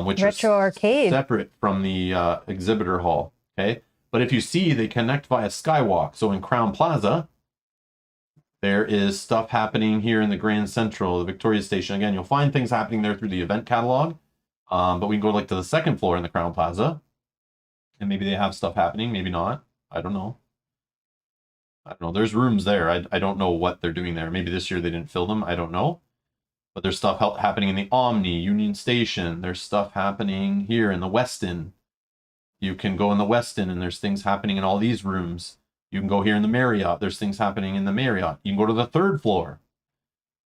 Speaker 1: which
Speaker 2: Retro
Speaker 1: is
Speaker 2: Arcade.
Speaker 1: separate from the exhibitor hall. Okay, but if you see, they connect via skywalk. So in Crown Plaza, there is stuff happening here in the Grand Central, the Victoria Station. Again, you'll find things happening there through the event catalog, but we can go like to the second floor in the Crown Plaza, and maybe they have stuff happening, maybe not. I don't know. There's rooms there. I don't know what they're doing there. Maybe this year they didn't fill them. I don't know. But there's stuff happening in the Omni, Union Station. There's stuff happening here in the Westin. You can go in the Westin and there's things happening in all these rooms. You can go here in the Marriott. There's things happening in the Marriott. You can go to the 3rd floor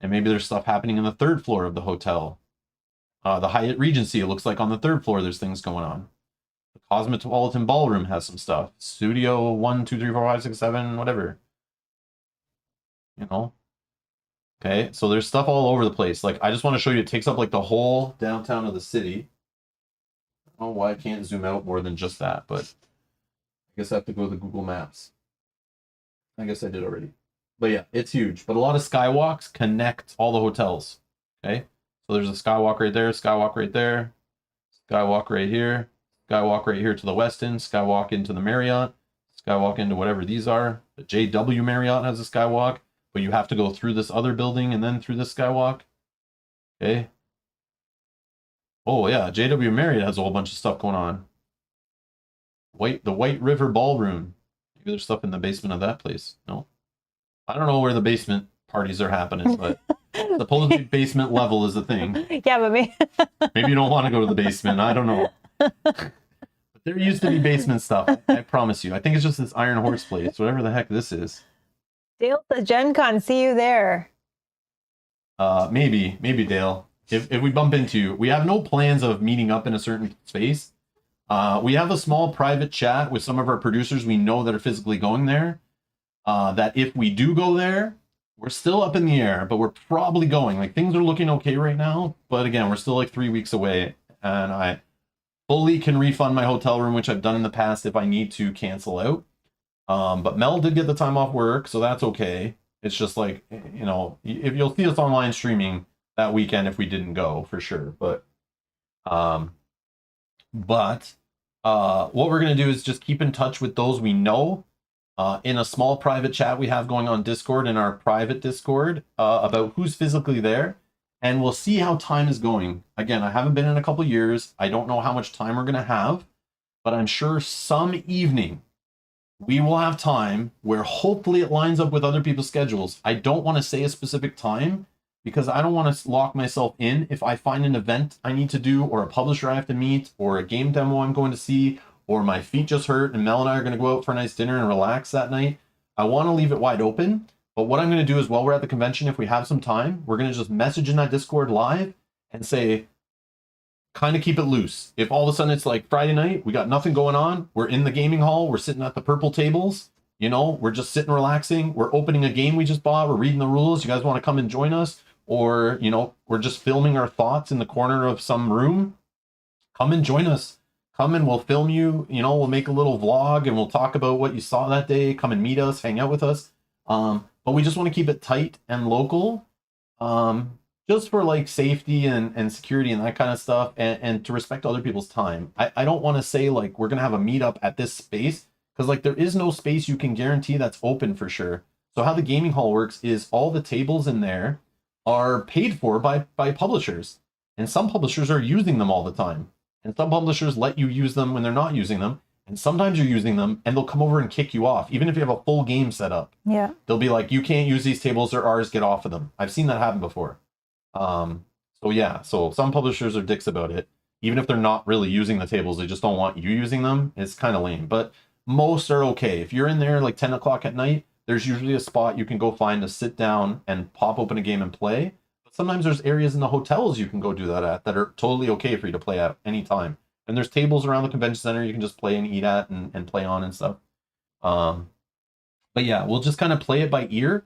Speaker 1: and maybe there's stuff happening in the 3rd floor of the hotel. The Hyatt Regency, it looks like on the 3rd floor, there's things going on. The Cosmopolitan Ballroom has some stuff. Studio 1, 2, 3, 4, 5, 6, 7, whatever. You know? Okay, so there's stuff all over the place. Like, I just want to show you, it takes up like the whole downtown of the city. I don't know why I can't zoom out more than just that, but I guess I have to go to the Google Maps. I guess I did already. But yeah, it's huge. But a lot of skywalks connect all the hotels. Okay, so there's a skywalk right there, skywalk right there, skywalk right here, skywalk right here to the Westin, skywalk into the Marriott, skywalk into whatever these are. The JW Marriott has a skywalk, but you have to go through this other building and then through this skywalk. Okay. Oh yeah, JW Marriott has a whole bunch of stuff going on. The White River Ballroom. Maybe there's stuff in the basement of that place. No. I don't know where the basement parties are happening, but supposedly basement level is a thing.
Speaker 2: Yeah, but
Speaker 1: maybe you don't want to go to the basement. I don't know. But there used to be basement stuff. I promise you. I think it's just this Iron Horse place, whatever the heck this is.
Speaker 2: Dale to Gen Con, see you there.
Speaker 1: Maybe Dale. If we bump into you, we have no plans of meeting up in a certain space. We have a small private chat with some of our producers we know that are physically going there. That if we do go there, we're still up in the air, but we're probably going. Like, things are looking okay right now, but again, we're still like 3 weeks away, and I fully can refund my hotel room, which I've done in the past if I need to cancel out. But Mel did get the time off work, so that's okay. It's just like, you know, if you'll see us online streaming that weekend if we didn't go, for sure. But what we're gonna do is just keep in touch with those we know in a small private chat we have going on Discord, in our private Discord, about who's physically there, and we'll see how time is going. Again, I haven't been in a couple years. I don't know how much time we're gonna have, but I'm sure some evening we will have time where hopefully it lines up with other people's schedules. I don't want to say a specific time because I don't want to lock myself in. If I find an event I need to do, or a publisher I have to meet, or a game demo I'm going to see, or my feet just hurt and Mel and I are going to go out for a nice dinner and relax that night, I want to leave it wide open. But what I'm going to do is, while we're at the convention, if we have some time, we're going to just message in that Discord live and say, kind of keep it loose. If all of a sudden it's like Friday night, we got nothing going on, we're in the gaming hall, we're sitting at the purple tables, you know, we're just sitting relaxing, we're opening a game we just bought, we're reading the rules, you guys want to come and join us, or, you know, we're just filming our thoughts in the corner of some room, come and join us. Come and we'll film you, you know, we'll make a little vlog and we'll talk about what you saw that day. Come and meet us, hang out with us. But we just want to keep it tight and local. Just for like safety and security and that kind of stuff, and to respect other people's time. I don't want to say like we're gonna have a meetup at this space, because like there is no space you can guarantee that's open for sure. So how the gaming hall works is all the tables in there are paid for by publishers, and some publishers are using them all the time, and some publishers let you use them when they're not using them, and sometimes you're using them and they'll come over and kick you off even if you have a full game set up.
Speaker 2: Yeah,
Speaker 1: they'll be like, you can't use these tables, they're ours, get off of them. I've seen that happen before. So yeah, so some publishers are dicks about it. Even if they're not really using the tables, they just don't want you using them. It's kind of lame, but most are okay. If you're in there like 10 o'clock at night, there's usually a spot you can go find to sit down and pop open a game and play. But sometimes there's areas in the hotels you can go do that at that are totally okay for you to play at any time. And there's tables around the convention center you can just play and eat at and play on and stuff. But yeah, we'll just kind of play it by ear.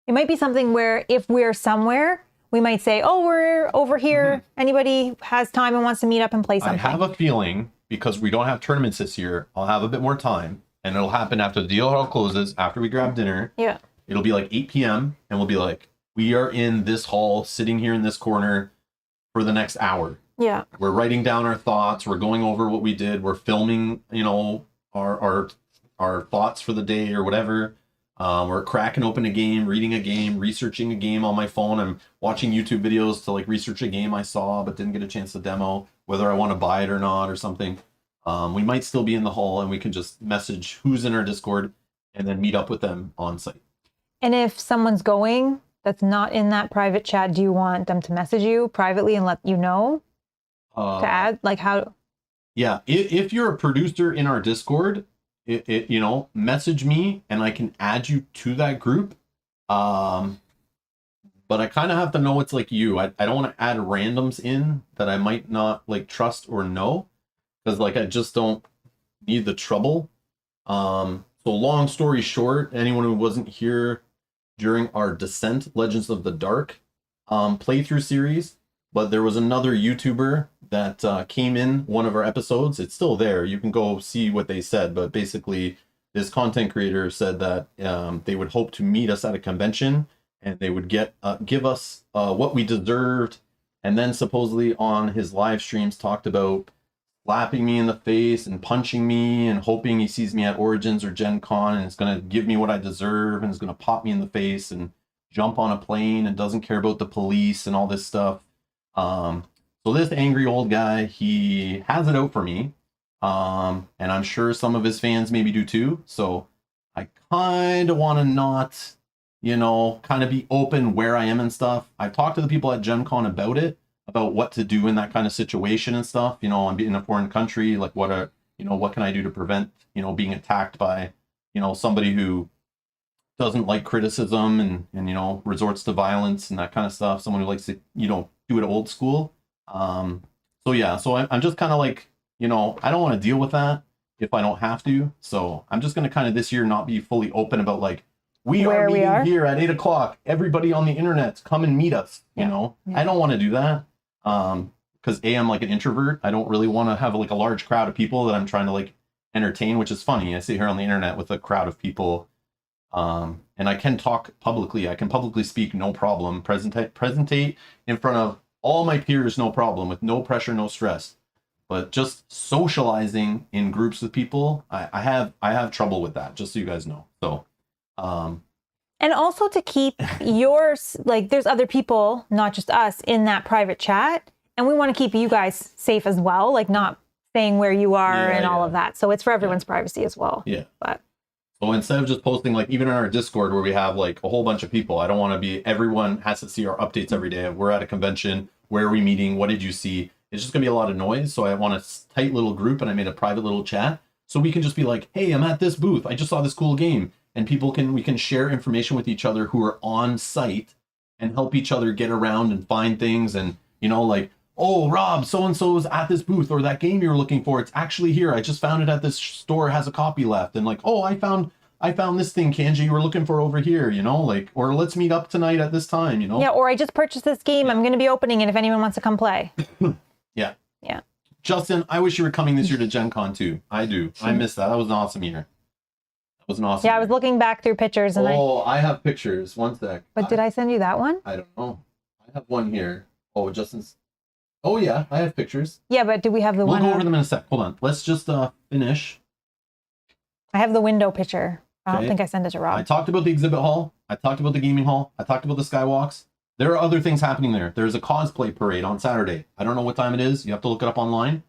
Speaker 2: It might be something where if we're somewhere, we might say, oh, we're over here. Mm-hmm. Anybody has time and wants to meet up and play something.
Speaker 1: I have a feeling, because we don't have tournaments this year, I'll have a bit more time, and it'll happen after the deal hall closes, after we grab dinner.
Speaker 2: Yeah.
Speaker 1: It'll be like 8 p.m. and we'll be like, we are in this hall, sitting here in this corner for the next hour.
Speaker 2: Yeah.
Speaker 1: We're writing down our thoughts. We're going over what we did. We're filming, you know, our thoughts for the day or whatever. We're cracking open a game, reading a game, researching a game on my phone. I'm watching YouTube videos to like research a game I saw but didn't get a chance to demo, whether I want to buy it or not or something. We might still be in the hall and we can just message who's in our Discord and then meet up with them on site.
Speaker 2: And if someone's going that's not in that private chat, do you want them to message you privately and let you know to add? Like how?
Speaker 1: Yeah, if you're a producer in our Discord, you know, message me and I can add you to that group. But I kind of have to know it's like you. I don't want to add randoms in that I might not like trust or know, because like I just don't need the trouble. So long story short, anyone who wasn't here during our Descent Legends of the Dark playthrough series, but there was another YouTuber that came in one of our episodes. It's still there. You can go see what they said, but basically this content creator said that they would hope to meet us at a convention and they would give us what we deserved. And then supposedly on his live streams talked about slapping me in the face and punching me and hoping he sees me at Origins or Gen Con and it's going to give me what I deserve and is going to pop me in the face and jump on a plane and doesn't care about the police and all this stuff. So this angry old guy, he has it out for me. And I'm sure some of his fans maybe do too. So I kind of want to not, you know, kind of be open where I am and stuff. I talked to the people at Gen Con about it, about what to do in that kind of situation and stuff. You know, I'm in a foreign country, like what can I do to prevent, you know, being attacked by, you know, somebody who doesn't like criticism and you know, resorts to violence and that kind of stuff. Someone who likes to, you know, do it old school. So yeah, so I'm just kind of like, you know, I don't want to deal with that if I don't have to. So I'm just going to kind of this year not be fully open about like, we are meeting here at 8 o'clock. Everybody on the internet, come and meet us. You know, I don't want to do that. Because I'm like an introvert. I don't really want to have like a large crowd of people that I'm trying to like entertain, which is funny. I sit here on the internet with a crowd of people. And I can talk publicly. I can publicly speak, no problem. Presentate in front of all my peers, no problem, with no pressure, no stress. But just socializing in groups with people, I have trouble with that, just so you guys know. So,
Speaker 2: and also to keep yours, like there's other people, not just us, in that private chat. And we want to keep you guys safe as well, like not saying where you are and all of that. So it's for everyone's privacy as well.
Speaker 1: Yeah.
Speaker 2: But
Speaker 1: so instead of just posting, like even in our Discord where we have like a whole bunch of people, I don't want to be, everyone has to see our updates every day. We're at a convention. Where are we meeting? What did you see? It's just going to be a lot of noise. So I want a tight little group and I made a private little chat. So we can just be like, hey, I'm at this booth. I just saw this cool game. And we can share information with each other who are on site and help each other get around and find things. And, you know, like, oh, Rob, so-and-so is at this booth, or that game you were looking for, it's actually here. I just found it at this store, has a copy left. And like, oh, I found this thing, Kanji, you were looking for over here, you know, like, or let's meet up tonight at this time, you know?
Speaker 2: Yeah, or I just purchased this game. I'm going to be opening it if anyone wants to come play.
Speaker 1: Yeah.
Speaker 2: Yeah.
Speaker 1: Justin, I wish you were coming this year to Gen Con too. I do. I missed that. That was an awesome year.
Speaker 2: Yeah, I was looking back through pictures and
Speaker 1: I have pictures. One sec.
Speaker 2: But did I send you that one?
Speaker 1: I don't know. I have one here. Oh, Justin's. Oh yeah, I have pictures.
Speaker 2: Yeah, but do we have the one?
Speaker 1: We'll go over them in a sec. Hold on. Let's just finish.
Speaker 2: I have the window picture. I don't think I sent it to Rob.
Speaker 1: I talked about the exhibit hall. I talked about the gaming hall. I talked about the skywalks. There are other things happening there. There's a cosplay parade on Saturday. I don't know what time it is. You have to look it up online.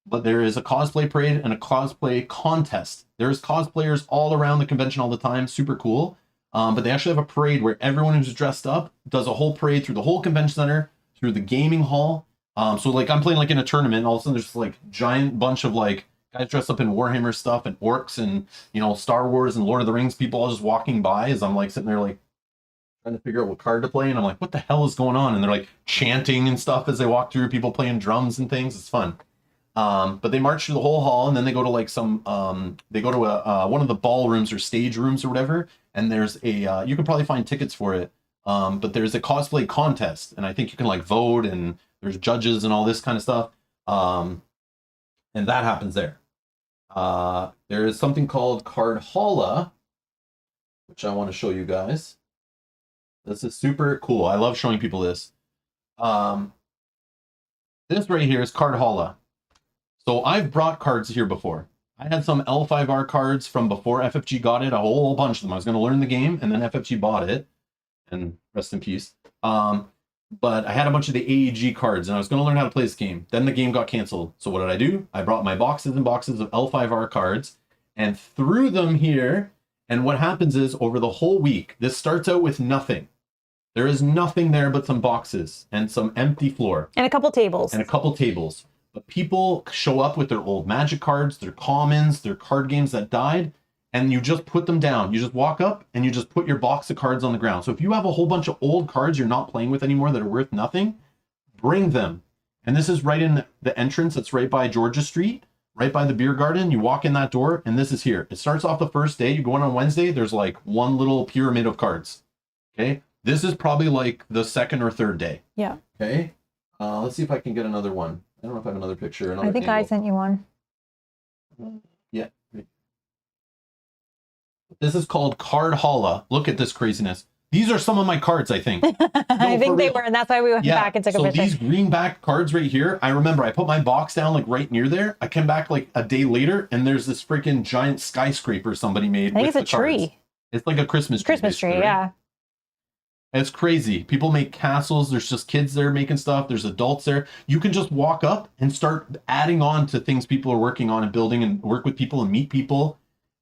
Speaker 1: But there is a cosplay parade and a cosplay contest. There's cosplayers all around the convention all the time. Super cool. But they actually have a parade where everyone who's dressed up does a whole parade through the whole convention center, through the gaming hall. So like I'm playing like in a tournament, and all of a sudden there's like giant bunch of like guys dressed up in Warhammer stuff and orcs and, you know, Star Wars and Lord of the Rings people all just walking by as I'm like sitting there like trying to figure out what card to play. And I'm like, what the hell is going on? And they're like chanting and stuff as they walk through, people playing drums and things. It's fun. But they march through the whole hall and then they go to like they go to one of the ballrooms or stage rooms or whatever. And there's a, you can probably find tickets for it. But there's a cosplay contest and I think you can like vote and there's judges and all this kind of stuff. And that happens there. There is something called Cardhalla, which I want to show you guys. This is super cool. I love showing people this. This right here is Cardhalla. So I've brought cards here before. I had some L5R cards from before FFG got it, a whole bunch of them. I was going to learn the game, and then FFG bought it, and rest in peace. But I had a bunch of the AEG cards, and I was going to learn how to play this game. Then the game got canceled. So what did I do? I brought my boxes and boxes of L5R cards and threw them here. And what happens is, over the whole week, this starts out with nothing. There is nothing there but some boxes and some empty floor.
Speaker 2: And a couple tables.
Speaker 1: but people show up with their old Magic cards, their commons, their card games that died, and you just put them down. You just walk up and you just put your box of cards on the ground. So if you have a whole bunch of old cards you're not playing with anymore that are worth nothing, bring them. And this is right in the entrance. It's right by Georgia Street, right by the beer garden. You walk in that door and this is here. It starts off the first day. You go in on Wednesday, there's like one little pyramid of cards. Okay. This is probably like the second or third day.
Speaker 2: Yeah.
Speaker 1: Okay. Let's see if I can get another one. I don't know if I have another picture.
Speaker 2: I think I sent you one.
Speaker 1: Yeah. This is called Card Holla. Look at this craziness. These are some of my cards, I think.
Speaker 2: I think they were, and that's why we went back and took a picture.
Speaker 1: So these greenback cards right here, I remember I put my box down like right near there. I came back like a day later, and there's this freaking giant skyscraper somebody made.
Speaker 2: I think it's a tree.
Speaker 1: It's like a Christmas tree.
Speaker 2: Christmas tree, right? Yeah.
Speaker 1: It's crazy. People make castles. There's just kids there making stuff. There's adults there. You can just walk up and start adding on to things people are working on and building and work with people and meet people.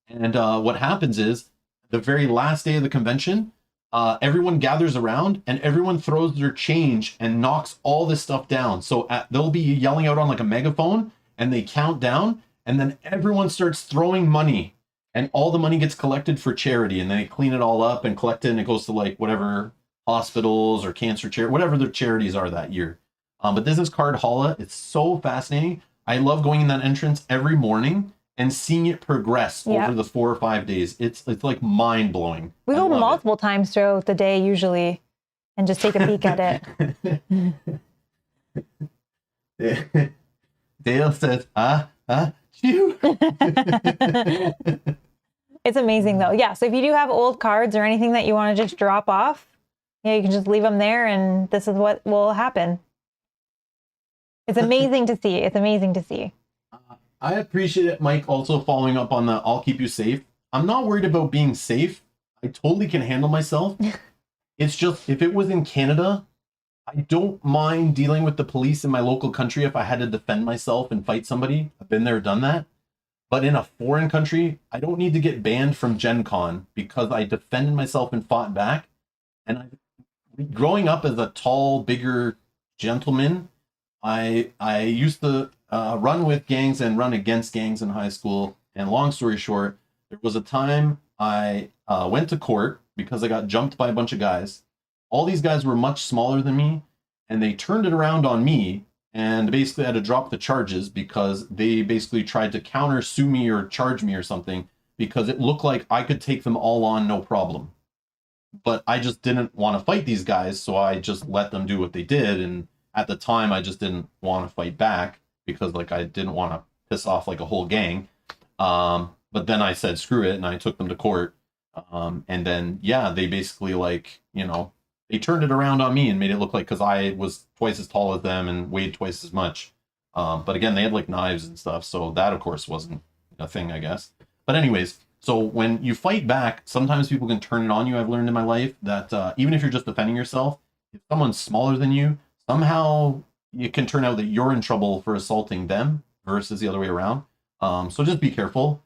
Speaker 1: And what happens is the very last day of the convention, everyone gathers around and everyone throws their change and knocks all this stuff down. So they'll be yelling out on like a megaphone and they count down and then everyone starts throwing money and all the money gets collected for charity and they clean it all up and collect it and it goes to like whatever hospitals or cancer charity, whatever their charities are that year. But this is Card Holla. It's so fascinating. I love going in that entrance every morning and seeing it progress over the 4 or 5 days. It's like mind blowing.
Speaker 2: We go multiple times throughout the day usually and just take a peek at
Speaker 1: it. Dale says, chew.
Speaker 2: It's amazing though. Yeah. So if you do have old cards or anything that you want to just drop off, yeah, you can just leave them there and this is what will happen. It's amazing to see. It's amazing to see.
Speaker 1: I appreciate it, Mike, also following up on the I'll keep you safe. I'm not worried about being safe. I totally can handle myself. It's just, if it was in Canada, I don't mind dealing with the police in my local country if I had to defend myself and fight somebody. I've been there, done that. But in a foreign country, I don't need to get banned from Gen Con because I defended myself and fought back. And growing up as a tall, bigger gentleman, I used to run with gangs and run against gangs in high school. And long story short, there was a time I went to court because I got jumped by a bunch of guys. All these guys were much smaller than me, and they turned it around on me and basically had to drop the charges because they basically tried to counter sue me or charge me or something because it looked like I could take them all on no problem. But I just didn't want to fight these guys, so I just let them do what they did. And at the time, I just didn't want to fight back because like I didn't want to piss off like a whole gang. But then I said, screw it. And I took them to court. And then, yeah, they basically like, you know, they turned it around on me and made it look like, because I was twice as tall as them and weighed twice as much. But again, they had like knives and stuff. So that, of course, wasn't a thing, I guess. But anyways, so when you fight back, sometimes people can turn it on you. I've learned in my life that even if you're just defending yourself, if someone's smaller than you, somehow it can turn out that you're in trouble for assaulting them versus the other way around. So just be careful.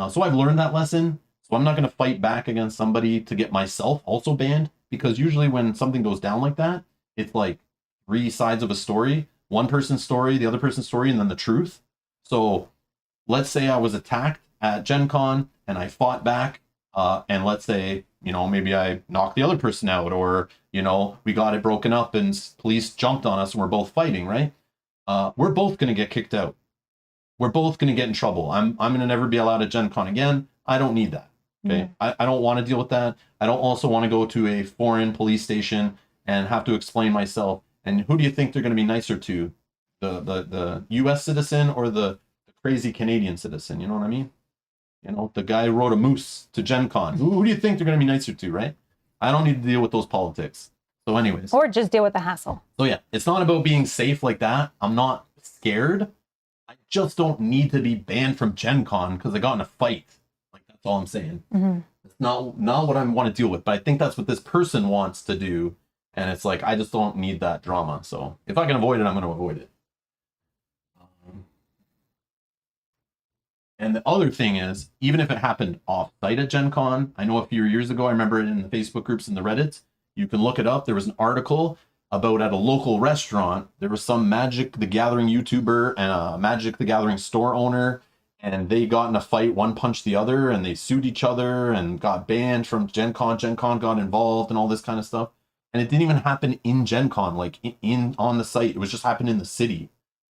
Speaker 1: So I've learned that lesson. So I'm not going to fight back against somebody to get myself also banned, because usually when something goes down like that, it's like 3 sides of a story, one person's story, the other person's story, and then the truth. So let's say I was attacked at Gen Con and I fought back, and let's say, you know, maybe I knocked the other person out, or, you know, we got it broken up and police jumped on us and we're both fighting, right? We're both going to get kicked out. We're both going to get in trouble. I'm going to never be allowed at Gen Con again. I don't need that. Okay. I don't want to deal with that. I don't also want to go to a foreign police station and have to explain myself. And who do you think they're going to be nicer to? The US citizen or the crazy Canadian citizen? You know what I mean? You know, the guy who rode a moose to Gen Con. Who do you think they're going to be nicer to, right? I don't need to deal with those politics. So anyways.
Speaker 2: Or just deal with the hassle.
Speaker 1: So yeah, it's not about being safe like that. I'm not scared. I just don't need to be banned from Gen Con because I got in a fight. Like, that's all I'm saying. It's not what I want to deal with. But I think that's what this person wants to do. And it's like, I just don't need that drama. So if I can avoid it, I'm going to avoid it. And the other thing is, even if it happened off-site at Gen Con, I know a few years ago, I remember it in the Facebook groups and the Reddits, you can look it up. There was an article about at a local restaurant, there was some Magic the Gathering YouTuber and a Magic the Gathering store owner, and they got in a fight, one punched the other, and they sued each other and got banned from Gen Con. Gen Con got involved and all this kind of stuff. And it didn't even happen in Gen Con, like in on the site. It was just happened in the city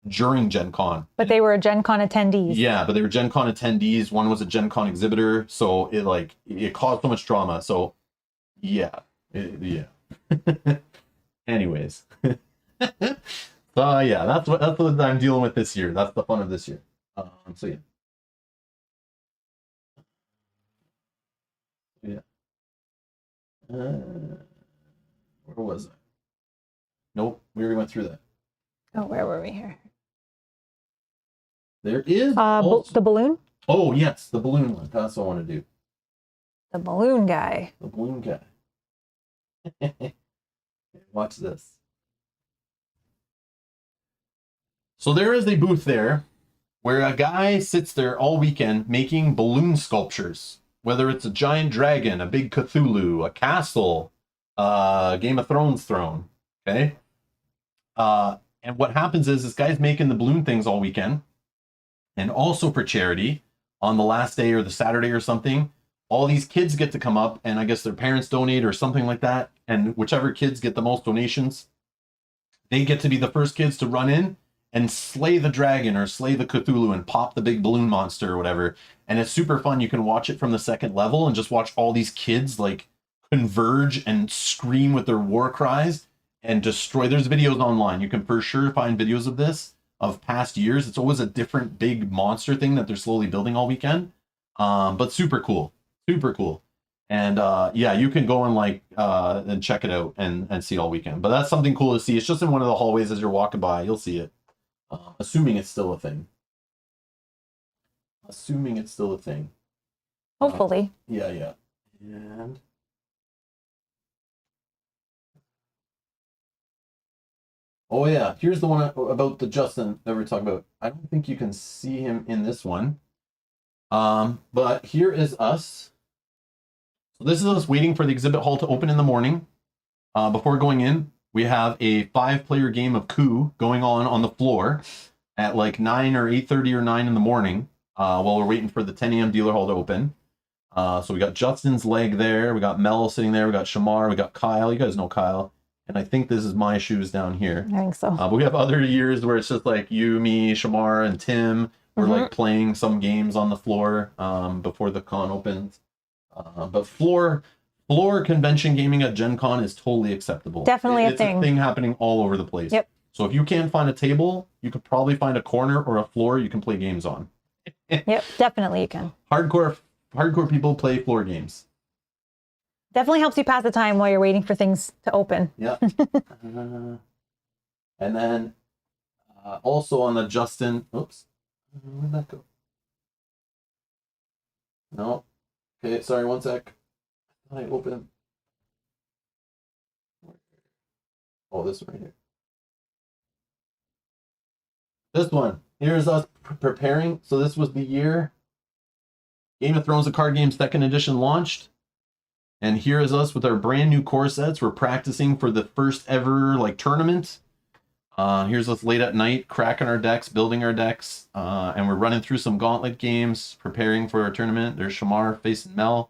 Speaker 1: during Gen Con.
Speaker 2: But they were Gen Con attendees.
Speaker 1: Yeah, but they were Gen Con attendees. One was a Gen Con exhibitor, so it caused so much drama. So yeah. Anyways. So yeah, that's what I'm dealing with this year. That's the fun of this year. So yeah. Where was I? Nope, we already went through that.
Speaker 2: Oh, where were we here?
Speaker 1: There is
Speaker 2: the balloon?
Speaker 1: Oh yes, the balloon one. That's what I want to do.
Speaker 2: The balloon guy.
Speaker 1: The balloon guy. Watch this. So there is a booth there where a guy sits there all weekend making balloon sculptures. Whether it's a giant dragon, a big Cthulhu, a castle, Game of Thrones throne. Okay? And what happens is this guy's making the balloon things all weekend. And also for charity, on the last day or the Saturday or something, all these kids get to come up, and I guess their parents donate or something like that. And whichever kids get the most donations, they get to be the first kids to run in and slay the dragon or slay the Cthulhu and pop the big balloon monster or whatever. And it's super fun. You can watch it from the second level and just watch all these kids like converge and scream with their war cries and destroy. There's videos online. You can for sure find videos of this of past years. It's always a different big monster thing that they're slowly building all weekend. But super cool. Super cool. And yeah, you can go and like and check it out and see all weekend. But that's something cool to see. It's just in one of the hallways as you're walking by. You'll see it. Assuming it's still a thing. Assuming it's still a thing.
Speaker 2: Hopefully.
Speaker 1: Yeah. And oh yeah, here's the one about the Justin that we're talking about. I don't think you can see him in this one. But here is us. So this is us waiting for the exhibit hall to open in the morning. Before going in, we have a 5-player game of Coup going on the floor at like 9 or 8:30 or 9 in the morning while we're waiting for the 10 a.m. dealer hall to open. So we got Justin's leg there. We got Mel sitting there. We got Shamar. We got Kyle. You guys know Kyle. And I think this is my shoes down here.
Speaker 2: I think so.
Speaker 1: But we have other years where it's just like you, me, Shamar, and Tim. We're like playing some games on the floor before the con opens. But floor convention gaming at Gen Con is totally acceptable.
Speaker 2: Definitely
Speaker 1: it's a thing happening all over the place.
Speaker 2: Yep.
Speaker 1: So if you can't find a table, you could probably find a corner or a floor you can play games on.
Speaker 2: Yep, definitely you can.
Speaker 1: Hardcore people play floor games.
Speaker 2: Definitely helps you pass the time while you're waiting for things to open.
Speaker 1: Yep. And then also on the Justin, oops, where'd that go? No. Okay, sorry, one sec. I open. Oh, this one right here. This one. Here's us preparing. So this was the year Game of Thrones, the card game 2nd edition launched. And here is us with our brand new core sets. We're practicing for the first ever like tournament. Here's us late at night, cracking our decks, building our decks. And we're running through some gauntlet games, preparing for our tournament. There's Shamar facing Mel.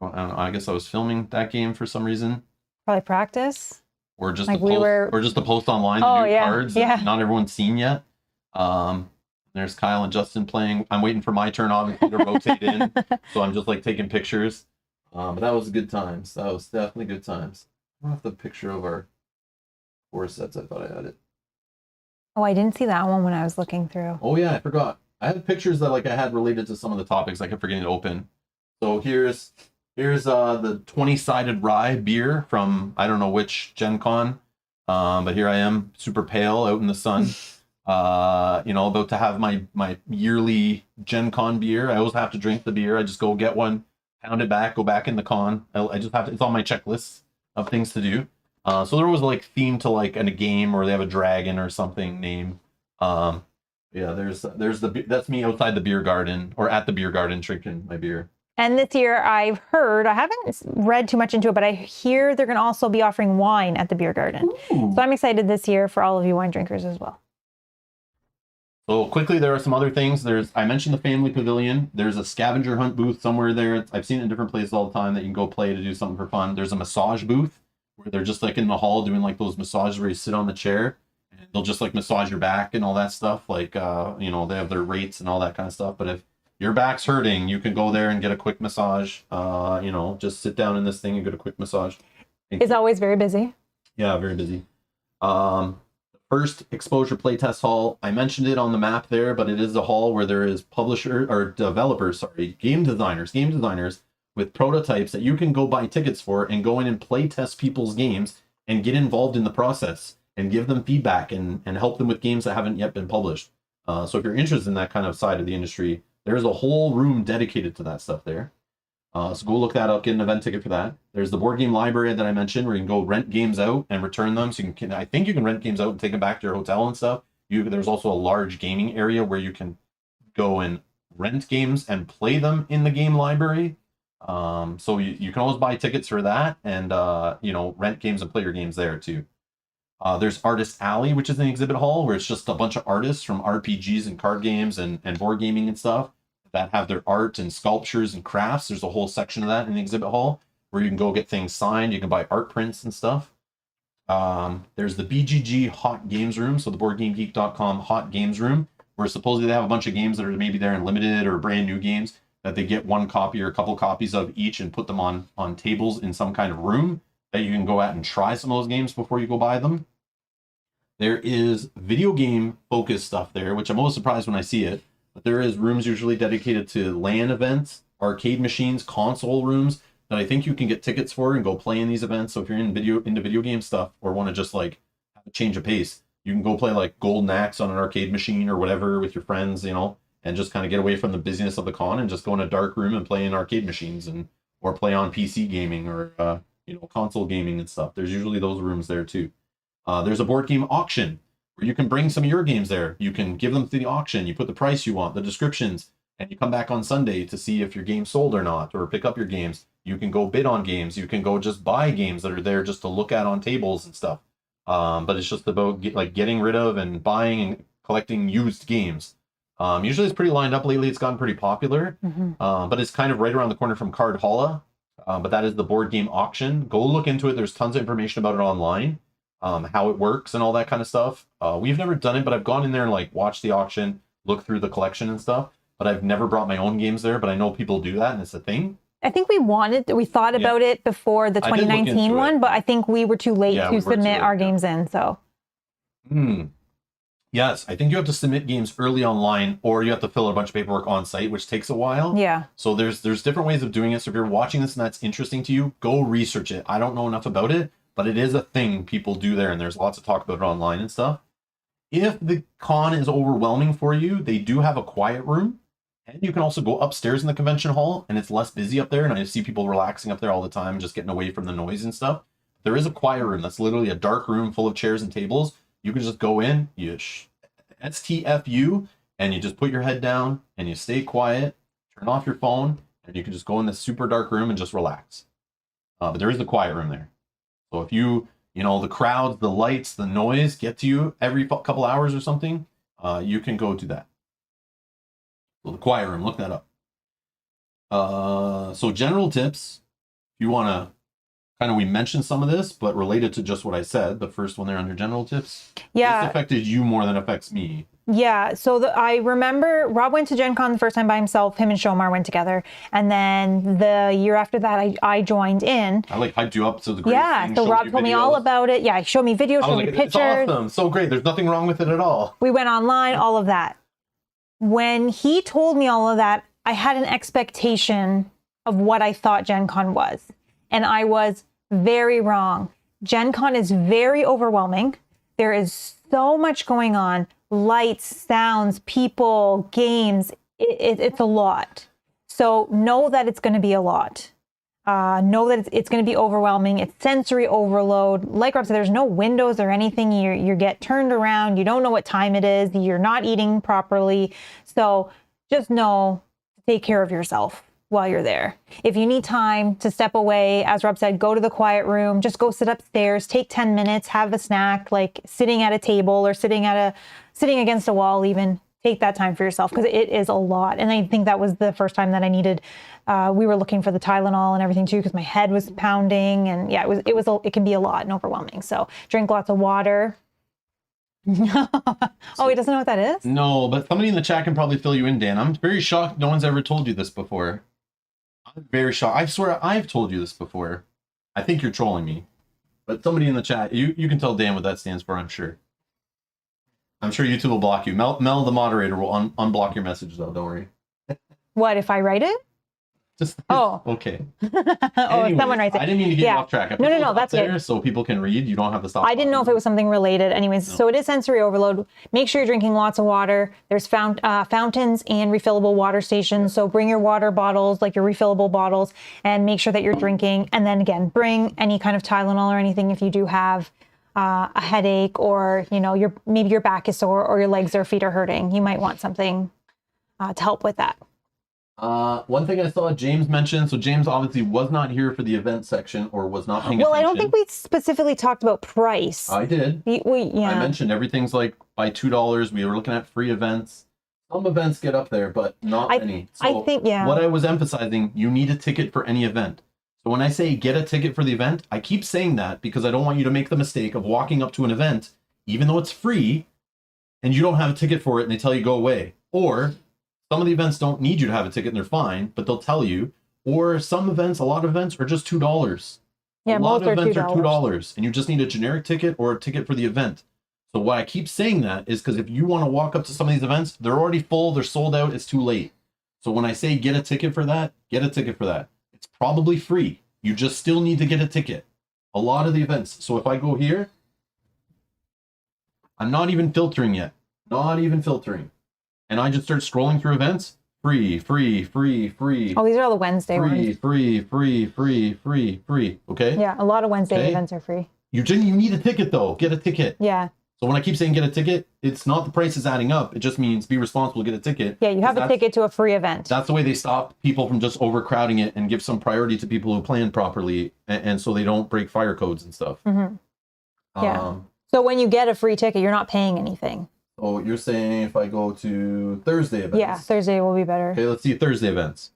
Speaker 1: I don't know, I guess I was filming that game for some reason.
Speaker 2: Probably practice.
Speaker 1: Or just
Speaker 2: like
Speaker 1: to post online the new cards that not everyone's seen yet. There's Kyle and Justin playing. I'm waiting for my turn obviously to rotate in. So I'm just like taking pictures. But that was good times. That was definitely good times. I don't have the picture of our core sets. I thought I had it.
Speaker 2: Oh, I didn't see that one when I was looking through.
Speaker 1: Oh yeah, I forgot. I had pictures that like I had related to some of the topics I kept forgetting to open. So here's the 20-sided rye beer from I don't know which Gen Con. But here I am, super pale out in the sun. About to have my yearly Gen Con beer. I always have to drink the beer. I just go get one, pound it back, go back in the con. I just have to, it's on my checklist of things to do. So there was like themed to like in a game or they have a dragon or something named. Yeah, there's that's me outside the beer garden or at the beer garden drinking my beer.
Speaker 2: And this year I've heard, I haven't read too much into it, but I hear they're going to also be offering wine at the beer garden.
Speaker 1: Ooh.
Speaker 2: So I'm excited this year for all of you wine drinkers as well.
Speaker 1: So quickly, there are some other things. I mentioned the family pavilion. There's a scavenger hunt booth somewhere there. I've seen it in different places all the time that you can go play to do something for fun. There's a massage booth where they're just like in the hall doing like those massages where you sit on the chair and they'll just like massage your back and all that stuff. Like, you know, they have their rates and all that kind of stuff. But if your back's hurting, you can go there and get a quick massage. You know, just sit down in this thing and get a quick massage.
Speaker 2: It's always very busy.
Speaker 1: Yeah, very busy. First exposure playtest hall. I mentioned it on the map there, but it is a hall where there is game designers with prototypes that you can go buy tickets for and go in and play test people's games and get involved in the process and give them feedback and help them with games that haven't yet been published. So if you're interested in that kind of side of the industry, there's a whole room dedicated to that stuff there. So go look that up, get an event ticket for that. There's the board game library that I mentioned where you can go rent games out and return them. So I think you can rent games out and take them back to your hotel and stuff. There's also a large gaming area where you can go and rent games and play them in the game library. So you can always buy tickets for that and, you know, rent games and play your games there too. There's Artist Alley, which is an exhibit hall where it's just a bunch of artists from RPGs and card games and board gaming and stuff that have their art and sculptures and crafts. There's a whole section of that in the exhibit hall where you can go get things signed. You can buy art prints and stuff. There's the BGG Hot Games Room, so the BoardGameGeek.com Hot Games Room, where supposedly they have a bunch of games that are maybe there in limited or brand new games that they get one copy or a couple copies of each and put them on tables in some kind of room that you can go out and try some of those games before you go buy them. There is video game focused stuff there, which I'm always surprised when I see it. But there is rooms usually dedicated to LAN events, arcade machines, console rooms that I think you can get tickets for and go play in these events. So if you're into video game stuff or want to just like have a change of pace, you can go play like Golden Axe on an arcade machine or whatever with your friends, you know, and just kind of get away from the busyness of the con and just go in a dark room and play in arcade machines or play on PC gaming or you know, console gaming and stuff. There's usually those rooms there too. There's a board game auction where you can bring some of your games there. You can give them to the auction. You put the price you want, the descriptions, and you come back on Sunday to see if your game's sold or not, or pick up your games. You can go bid on games. You can go just buy games that are there just to look at on tables and stuff. But it's just about getting rid of and buying and collecting used games. Usually it's pretty lined up. Lately it's gotten pretty popular, but it's kind of right around the corner from Card Holla. But that is the board game auction. Go look into it. There's tons of information about it online. How it works and all that kind of stuff. We've never done it, but I've gone in there and like watched the auction, look through the collection and stuff. But I've never brought my own games there. But I know people do that, and it's a thing.
Speaker 2: I think we thought about it before the 2019 one, but I think we were too late to submit our games in. So.
Speaker 1: Yes, I think you have to submit games early online, or you have to fill out a bunch of paperwork on site, which takes a while.
Speaker 2: Yeah.
Speaker 1: So there's different ways of doing it. So if you're watching this and that's interesting to you, go research it. I don't know enough about it, but it is a thing people do there, and there's lots of talk about it online and stuff. If the con is overwhelming for you, they do have a quiet room, and you can also go upstairs in the convention hall, and it's less busy up there, and I see people relaxing up there all the time, just getting away from the noise and stuff. There is a quiet room that's literally a dark room full of chairs and tables. You can just go in, you STFU, and you just put your head down, and you stay quiet, turn off your phone, and you can just go in this super dark room and just relax. But there is a quiet room there. So if you know, the crowds, the lights, the noise get to you every couple hours or something, you can go to that. So the quiet room, look that up. So general tips, if you want to we mentioned some of this, but related to just what I said, the first one there under general tips. Yeah. This affected you more than it affects me.
Speaker 2: Yeah. So I remember Rob went to Gen Con the first time by himself. Him and Shomar went together. And then the year after that, I joined in.
Speaker 1: I hyped you up to the great thing.
Speaker 2: So Rob told me all about it. Yeah, he showed me videos, showed me pictures.
Speaker 1: It's awesome. So great. There's nothing wrong with it at all.
Speaker 2: We went online, all of that. When he told me all of that, I had an expectation of what I thought Gen Con was. And I was very wrong. Gen Con is very overwhelming. There is so much going on. Lights, sounds, people, games. It's a lot. So know that it's going to be a lot. Know that it's going to be overwhelming. It's sensory overload. Like Rob said, there's no windows or anything. You get turned around. You don't know what time it is. You're not eating properly. So just know to take care of yourself. while you're there. If you need time to step away, as Rob said, go to the quiet room, just go sit upstairs, take 10 minutes, have a snack, like sitting at a table or sitting against a wall even. Take that time for yourself because it is a lot. And I think that was the first time that I needed, we were looking for the Tylenol and everything too because my head was pounding and yeah, it can be a lot and overwhelming. So drink lots of water. Oh, he doesn't know what that is?
Speaker 1: No, but somebody in the chat can probably fill you in, Dan. I'm very shocked no one's ever told you this before. I'm very shocked. I swear I've told you this before. I think you're trolling me. But somebody in the chat, you can tell Dan what that stands for, I'm sure. I'm sure YouTube will block you. Mel the moderator, will unblock your message, though. Don't worry.
Speaker 2: What, if I write it?
Speaker 1: Just okay.
Speaker 2: Anyways, someone writes it.
Speaker 1: I didn't mean to get you off track.
Speaker 2: No, that's
Speaker 1: there
Speaker 2: good.
Speaker 1: So people can read. You don't have to stop.
Speaker 2: I didn't know if it was something related. Anyways, no. So it is sensory overload. Make sure you're drinking lots of water. There's fountains and refillable water stations. So bring your water bottles, like your refillable bottles, and make sure that you're drinking. And then again, bring any kind of Tylenol or anything if you do have a headache or, maybe your back is sore or your legs or feet are hurting. You might want something to help with that.
Speaker 1: One thing I saw James mention, so James obviously was not here for the event section or was not paying attention.
Speaker 2: Well, I don't think we specifically talked about price.
Speaker 1: I did.
Speaker 2: Yeah.
Speaker 1: I mentioned everything's like by $2. We were looking at free events. Some events get up there, but not many. So
Speaker 2: I think, yeah.
Speaker 1: What I was emphasizing, you need a ticket for any event. So when I say get a ticket for the event, I keep saying that because I don't want you to make the mistake of walking up to an event, even though it's free, and you don't have a ticket for it and they tell you go away. Or some of the events don't need you to have a ticket and they're fine, but they'll tell you. Or some events, a lot of events are just $2.
Speaker 2: Yeah,
Speaker 1: a lot
Speaker 2: most
Speaker 1: of events
Speaker 2: are
Speaker 1: $2 and you just need a generic ticket or a ticket for the event. So why I keep saying that is because if you want to walk up to some of these events, they're already full, they're sold out, it's too late. So when I say get a ticket for that, get a ticket for that. It's probably free. You just still need to get a ticket. A lot of the events. So if I go here, I'm not even filtering yet. Not even filtering. And I just start scrolling through events. Free.
Speaker 2: Oh, these are all the Wednesday ones.
Speaker 1: Free. Okay?
Speaker 2: Yeah, a lot of Wednesday events are free.
Speaker 1: You need a ticket though. Get a ticket.
Speaker 2: Yeah.
Speaker 1: So when I keep saying get a ticket, it's not the price is adding up. It just means be responsible, get a ticket.
Speaker 2: Yeah, you have a ticket to a free event.
Speaker 1: That's the way they stop people from just overcrowding it and give some priority to people who plan properly and so they don't break fire codes and stuff.
Speaker 2: Mm-hmm. Yeah. So when you get a free ticket, you're not paying anything.
Speaker 1: Oh, you're saying if I go to Thursday events?
Speaker 2: Yeah, Thursday will be better.
Speaker 1: Okay, let's see Thursday events.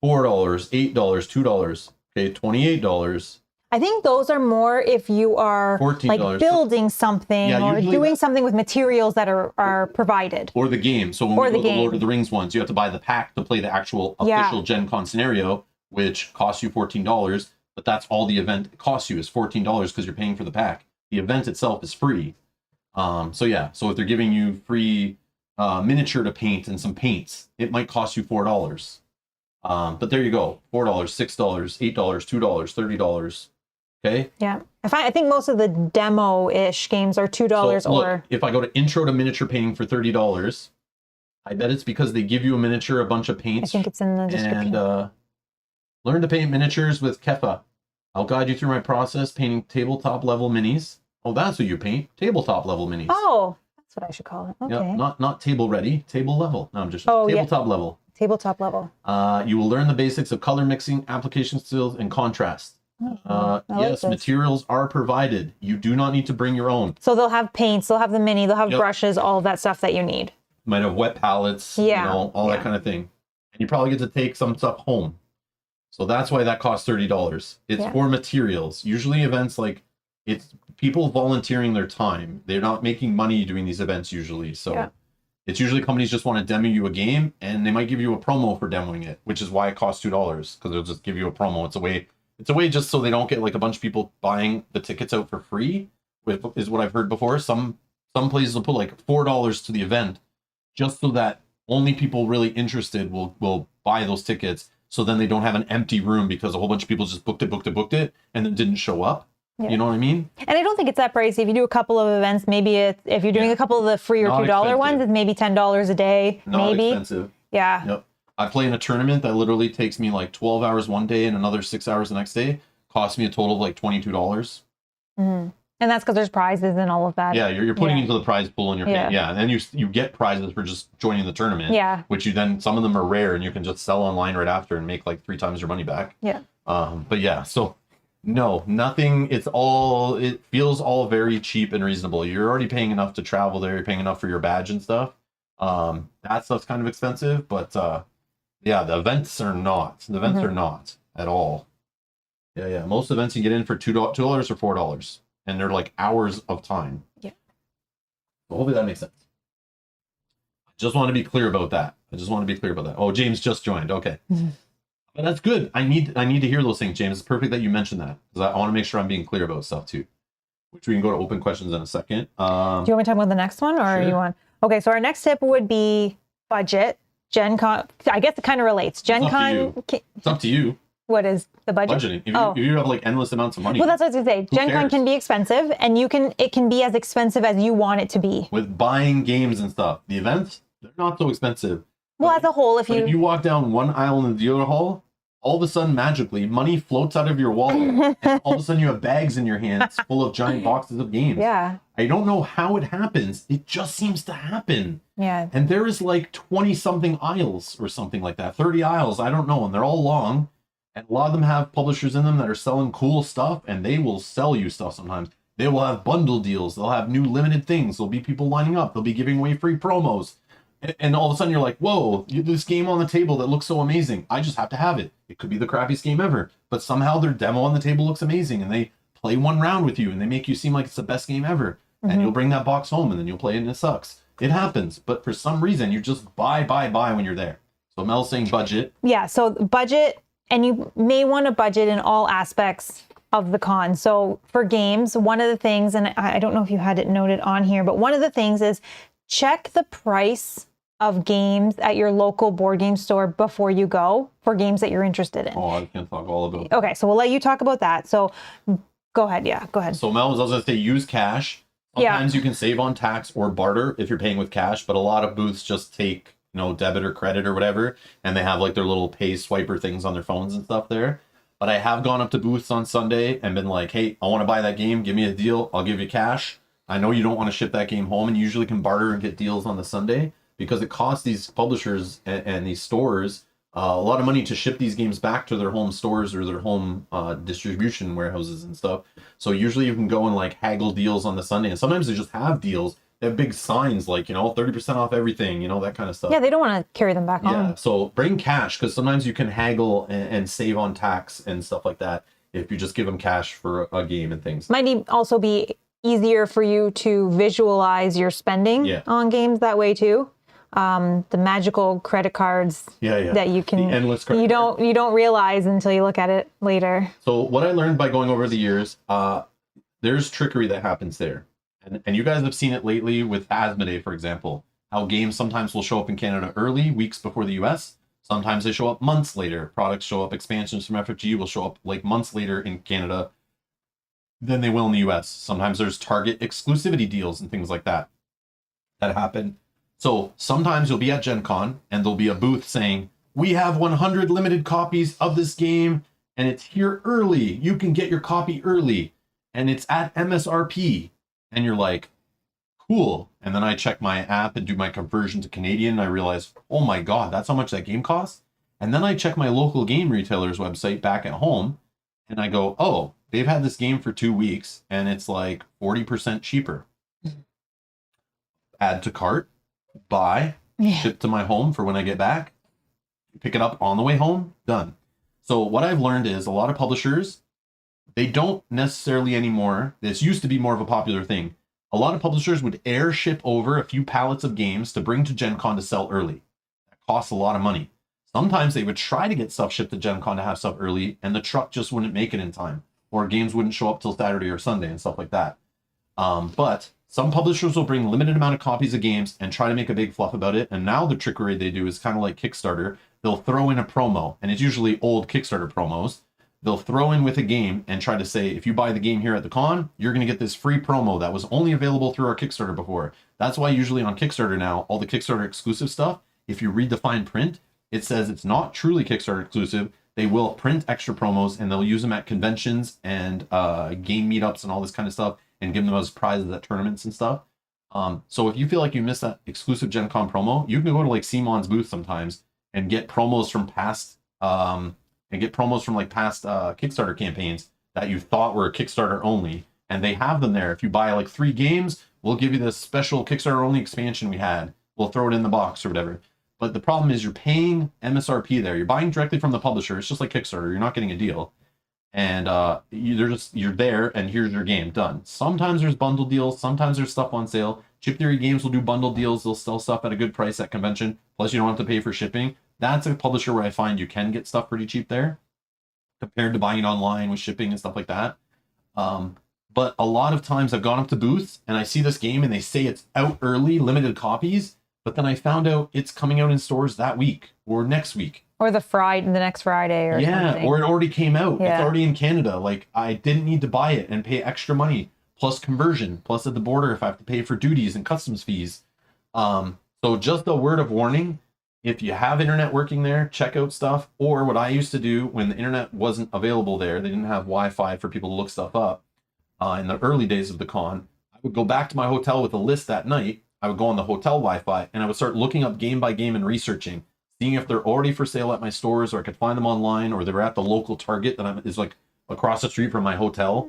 Speaker 1: $4, $8, $2. Okay, $28.
Speaker 2: I think those are more if you are
Speaker 1: $14.
Speaker 2: like building something or doing something with materials that are provided.
Speaker 1: Or the game. So when we go to the Lord of the Rings ones, you have to buy the pack to play the actual official Gen Con scenario, which costs you $14. But that's all the event costs you is $14 because you're paying for the pack. The event itself is free. So if they're giving you free miniature to paint and some paints, it might cost you $4. But there you go. $4, $6, $8, $2, $30. Okay. Yeah.
Speaker 2: I think most of the demo-ish games are $2
Speaker 1: Look, if I go to intro to miniature painting for $30, I bet it's because they give you a miniature, a bunch of paints.
Speaker 2: I think it's in the description.
Speaker 1: And learn to paint miniatures with Kefa. I'll guide you through my process painting tabletop level minis. Oh, that's what you paint. Tabletop level minis.
Speaker 2: Oh, that's what I should call it. Okay.
Speaker 1: Yeah, not table ready, table level. No, I'm just tabletop level.
Speaker 2: Tabletop level.
Speaker 1: You will learn the basics of color mixing, application skills, and contrast. Yes, materials are provided. You do not need to bring your own.
Speaker 2: So they'll have paints, they'll have the mini, they'll have brushes, all of that stuff that you need.
Speaker 1: Might have wet palettes, all that kind of thing. And you probably get to take some stuff home. So that's why that costs $30. It's for materials. Usually events it's people volunteering their time. They're not making money doing these events usually. So it's usually companies just want to demo you a game and they might give you a promo for demoing it, which is why it costs $2 because they'll just give you a promo. It's a way just so they don't get like a bunch of people buying the tickets out for free, is what I've heard before. Some places will put like $4 to the event just so that only people really interested will buy those tickets. So then they don't have an empty room because a whole bunch of people just booked it and then didn't show up. Yeah. You know what I mean?
Speaker 2: And I don't think it's that pricey. If you do a couple of events, maybe if you're doing a couple of the free or $2 ones, it's maybe $10 a day.
Speaker 1: Not
Speaker 2: maybe.
Speaker 1: Expensive.
Speaker 2: Yeah.
Speaker 1: Yep. I play in a tournament that literally takes me like 12 hours one day and another 6 hours the next day. Costs me a total of like $22.
Speaker 2: Mm-hmm. And that's because there's prizes and all of that.
Speaker 1: Yeah, you're putting into the prize pool and you're paying. Yeah, and then you get prizes for just joining the tournament.
Speaker 2: Yeah.
Speaker 1: Which you then, some of them are rare and you can just sell online right after and make like 3 times your money back.
Speaker 2: Yeah.
Speaker 1: But yeah, so no, nothing. It feels all very cheap and reasonable. You're already paying enough to travel there. You're paying enough for your badge and stuff. That stuff's kind of expensive, but yeah, the events are not. The events are not at all. Yeah. Most events you get in for $2 or $4, and they're like hours of time.
Speaker 2: Yeah.
Speaker 1: So hopefully that makes sense. I just want to be clear about that. Oh, James just joined. Okay. But that's good. I need to hear those things, James. It's perfect that you mentioned that, because I want to make sure I'm being clear about stuff too. Which we can go to open questions in a second.
Speaker 2: Do you want me to talk about the next one, or
Speaker 1: sure.
Speaker 2: you want? Okay, so our next tip would be budget. Gen Con, I guess it kind of relates. Gen Con.
Speaker 1: It's up to you.
Speaker 2: What is the budget?
Speaker 1: Budgeting. If you have like endless amounts of money.
Speaker 2: Well, that's what I was going to say. Gen Con can be expensive, and it can be as expensive as you want it to be.
Speaker 1: With buying games and stuff. The events, they're not so expensive.
Speaker 2: Well, as a whole, if you
Speaker 1: walk down one aisle in the dealer hall, all of a sudden, magically, money floats out of your wallet, and all of a sudden you have bags in your hands full of giant boxes of games.
Speaker 2: Yeah.
Speaker 1: I don't know how it happens. It just seems to happen.
Speaker 2: Yeah.
Speaker 1: And there is like 20-something aisles or something like that. 30 aisles, I don't know. And they're all long. And a lot of them have publishers in them that are selling cool stuff, and they will sell you stuff sometimes. They will have bundle deals. They'll have new limited things. There'll be people lining up. They'll be giving away free promos. And all of a sudden you're like, whoa, this game on the table that looks so amazing. I just have to have it. It could be the crappiest game ever. But somehow their demo on the table looks amazing, and they play one round with you, and they make you seem like it's the best game ever. And you'll bring that box home, and then you'll play it, and it sucks. It happens. But for some reason, you just buy when you're there. So Mel's saying budget.
Speaker 2: Yeah, so budget, and you may want to budget in all aspects of the con. So for games, one of the things, and I don't know if you had it noted on here, but one of the things is check the price of games at your local board game store before you go for games that you're interested in.
Speaker 1: Oh, I can't talk all about that.
Speaker 2: Okay, so we'll let you talk about that. So go ahead. Yeah, go ahead.
Speaker 1: So Mel was also going to say use cash. Sometimes you can save on tax or barter if you're paying with cash, but a lot of booths just take, debit or credit or whatever, and they have like their little pay swiper things on their phones and stuff there. But I have gone up to booths on Sunday and been like, hey, I want to buy that game. Give me a deal. I'll give you cash. I know you don't want to ship that game home, and you usually can barter and get deals on the Sunday, because it costs these publishers and these stores a lot of money to ship these games back to their home stores or their home distribution warehouses and stuff. So usually you can go and like haggle deals on the Sunday, and sometimes they just have deals. They have big signs like, 30% off everything, that kind of stuff.
Speaker 2: Yeah, they don't want to carry them back home.
Speaker 1: Yeah, so bring cash, because sometimes you can haggle and save on tax and stuff like that if you just give them cash for a game and things.
Speaker 2: Might also be easier for you to visualize your spending on games that way too. The magical credit cards that you can,
Speaker 1: the endless credit
Speaker 2: you don't realize until you look at it later.
Speaker 1: So what I learned by going over the years, there's trickery that happens there. And you guys have seen it lately with Asmodee, for example, how games sometimes will show up in Canada early, weeks before the US. Sometimes they show up months later. Products show up, expansions from FFG will show up like months later in Canada than they will in the US. Sometimes there's Target exclusivity deals and things like that happen. So sometimes you'll be at Gen Con and there'll be a booth saying, we have 100 limited copies of this game and it's here early. You can get your copy early and it's at MSRP. And you're like, cool. And then I check my app and do my conversion to Canadian. And I realize, oh my God, that's how much that game costs. And then I check my local game retailer's website back at home and I go, oh, they've had this game for 2 weeks and it's like 40% cheaper. Add to cart, buy, ship to my home for when I get back, pick it up on the way home, done. So what I've learned is a lot of publishers, they don't necessarily anymore. This used to be more of a popular thing. A lot of publishers would air ship over a few pallets of games to bring to Gen Con to sell early. That costs a lot of money. Sometimes they would try to get stuff shipped to Gen Con to have stuff early, and the truck just wouldn't make it in time, or games wouldn't show up till Saturday or Sunday and stuff like that. But some publishers will bring limited amount of copies of games and try to make a big fluff about it. And now the trickery they do is kind of like Kickstarter. They'll throw in a promo, and it's usually old Kickstarter promos. They'll throw in with a game and try to say, if you buy the game here at the con, you're going to get this free promo that was only available through our Kickstarter before. That's why usually on Kickstarter now, all the Kickstarter exclusive stuff, if you read the fine print, it says it's not truly Kickstarter exclusive. they will print extra promos and they'll use them at conventions and game meetups and all this kind of stuff and give them as prizes at tournaments and stuff. So if you feel like you missed that exclusive Gen Con promo, you can go to like Simon's booth sometimes and get promos from past Kickstarter campaigns that you thought were Kickstarter only, and they have them there. If you buy like 3 games, we'll give you this special Kickstarter only expansion we had. We'll throw it in the box or whatever. But the problem is you're paying MSRP there. You're buying directly from the publisher. It's just like Kickstarter. You're not getting a deal. And you're there, and here's your game done. Sometimes there's bundle deals. Sometimes there's stuff on sale. Chip Theory Games will do bundle deals. They'll sell stuff at a good price at convention. Plus, you don't have to pay for shipping. That's a publisher where I find you can get stuff pretty cheap there, compared to buying it online with shipping and stuff like that. But a lot of times I've gone up to booths and I see this game and they say it's out early, limited copies, but then I found out it's coming out in stores that week or next week.
Speaker 2: Or the next Friday or something.
Speaker 1: Or it already came out. Yeah. It's already in Canada. Like, I didn't need to buy it and pay extra money, plus conversion, plus at the border if I have to pay for duties and customs fees. So just a word of warning, if you have internet working there, check out stuff. Or what I used to do when the internet wasn't available there, they didn't have Wi-Fi for people to look stuff up in the early days of the con, I would go back to my hotel with a list that night. I would go on the hotel Wi-Fi and I would start looking up game by game and researching, seeing if they're already for sale at my stores, or I could find them online, or they were at the local Target that is like across the street from my hotel.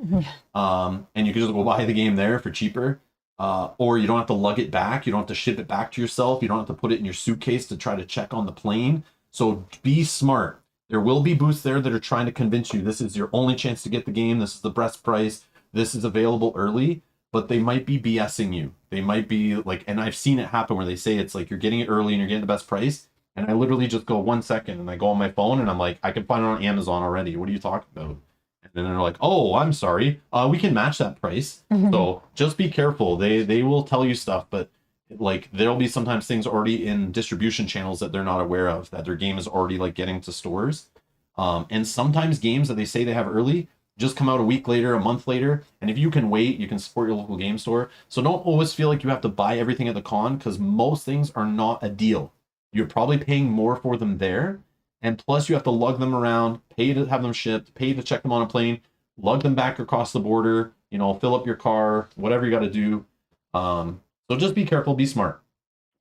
Speaker 1: And you could just go buy the game there for cheaper. Or you don't have to lug it back. You don't have to ship it back to yourself. You don't have to put it in your suitcase to try to check on the plane. So be smart. There will be booths there that are trying to convince you this is your only chance to get the game. This is the best price. This is available early, but they might be BSing you. They might be like, and I've seen it happen where they say it's like you're getting it early and you're getting the best price. And I literally just go 1 second and I go on my phone and I'm like, I can find it on Amazon already. What are you talking about? And then they're like, oh, I'm sorry. We can match that price. So just be careful. They will tell you stuff, but like there'll be sometimes things already in distribution channels that they're not aware of, that their game is already like getting to stores. And sometimes games that they say they have early just come out a week later, a month later. And if you can wait, you can support your local game store. So don't always feel like you have to buy everything at the con, because most things are not a deal. You're probably paying more for them there. And plus you have to lug them around, pay to have them shipped, pay to check them on a plane, lug them back across the border, you know, fill up your car, whatever you got to do. So just be careful, be smart.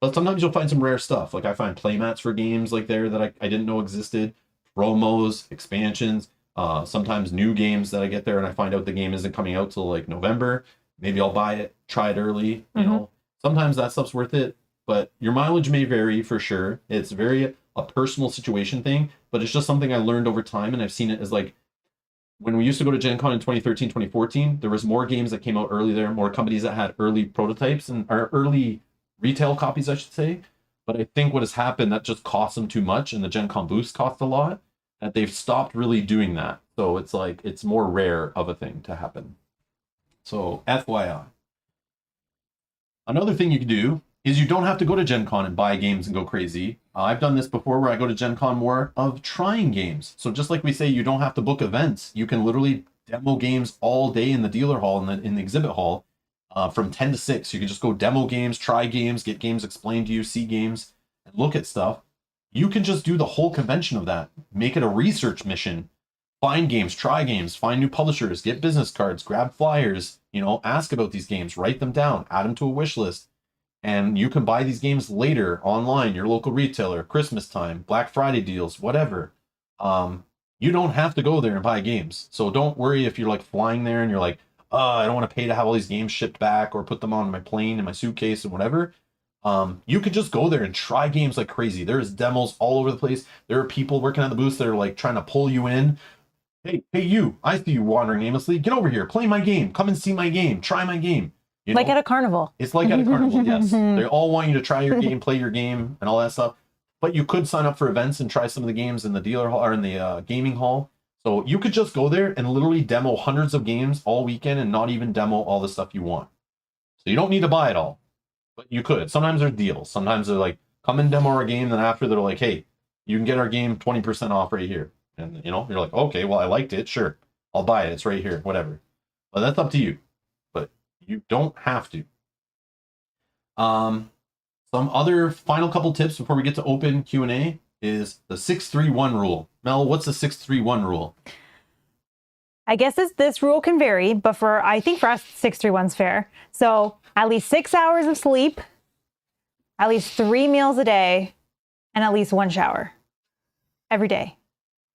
Speaker 1: But sometimes you'll find some rare stuff. Like I find playmats for games like there that I didn't know existed, promos, expansions, sometimes new games that I get there and I find out the game isn't coming out till like November. Maybe I'll buy it, try it early, you know. Sometimes that stuff's worth it, but your mileage may vary for sure. It's very a personal situation thing, but it's just something I learned over time, and I've seen it as like when we used to go to Gen Con in 2013, 2014, there was more games that came out early there, more companies that had early prototypes and or early retail copies, I should say. But I think what has happened, that just costs them too much, and the Gen Con booths cost a lot, that they've stopped really doing that. So it's like, it's more rare of a thing to happen. So FYI. Another thing you can do is you don't have to go to Gen Con and buy games and go crazy. I've done this before where I go to Gen Con more of trying games. So just like we say, you don't have to book events. You can literally demo games all day in the dealer hall and in the exhibit hall from 10 to 6. You can just go demo games, try games, get games explained to you, see games, and look at stuff. You can just do the whole convention of that. Make it a research mission. Find games, try games, find new publishers, get business cards, grab flyers, you know, ask about these games, write them down, add them to a wish list. And you can buy these games later online, your local retailer, Christmas time, Black Friday deals, whatever. You don't have to go there and buy games. So don't worry if you're like flying there and you're like, I don't want to pay to have all these games shipped back or put them on my plane in my suitcase and whatever. You could just go there and try games like crazy. There's demos all over the place. There are people working at the booths that are like trying to pull you in. Hey, you, I see you wandering aimlessly. Get over here, play my game, come and see my game, try my game. You know?
Speaker 2: Like at a carnival.
Speaker 1: It's like at a carnival, yes. They all want you to try your game, play your game, and all that stuff. But you could sign up for events and try some of the games in the dealer hall or in the gaming hall. So you could just go there and literally demo hundreds of games all weekend and not even demo all the stuff you want. So you don't need to buy it all, but you could. Sometimes there's deals. Sometimes they're like, come and demo our game. Then after they're like, hey, you can get our game 20% off right here. And you know, you're like, okay, well, I liked it. Sure, I'll buy it. It's right here, whatever. But that's up to you. But you don't have to. Some other final couple tips before we get to open Q&A is the 6-3-1 rule. Mel, what's the 631 rule?
Speaker 2: I guess this rule can vary, but I think for us, 631's fair. So at least 6 hours of sleep, at least 3 meals a day, and at least 1 shower every day.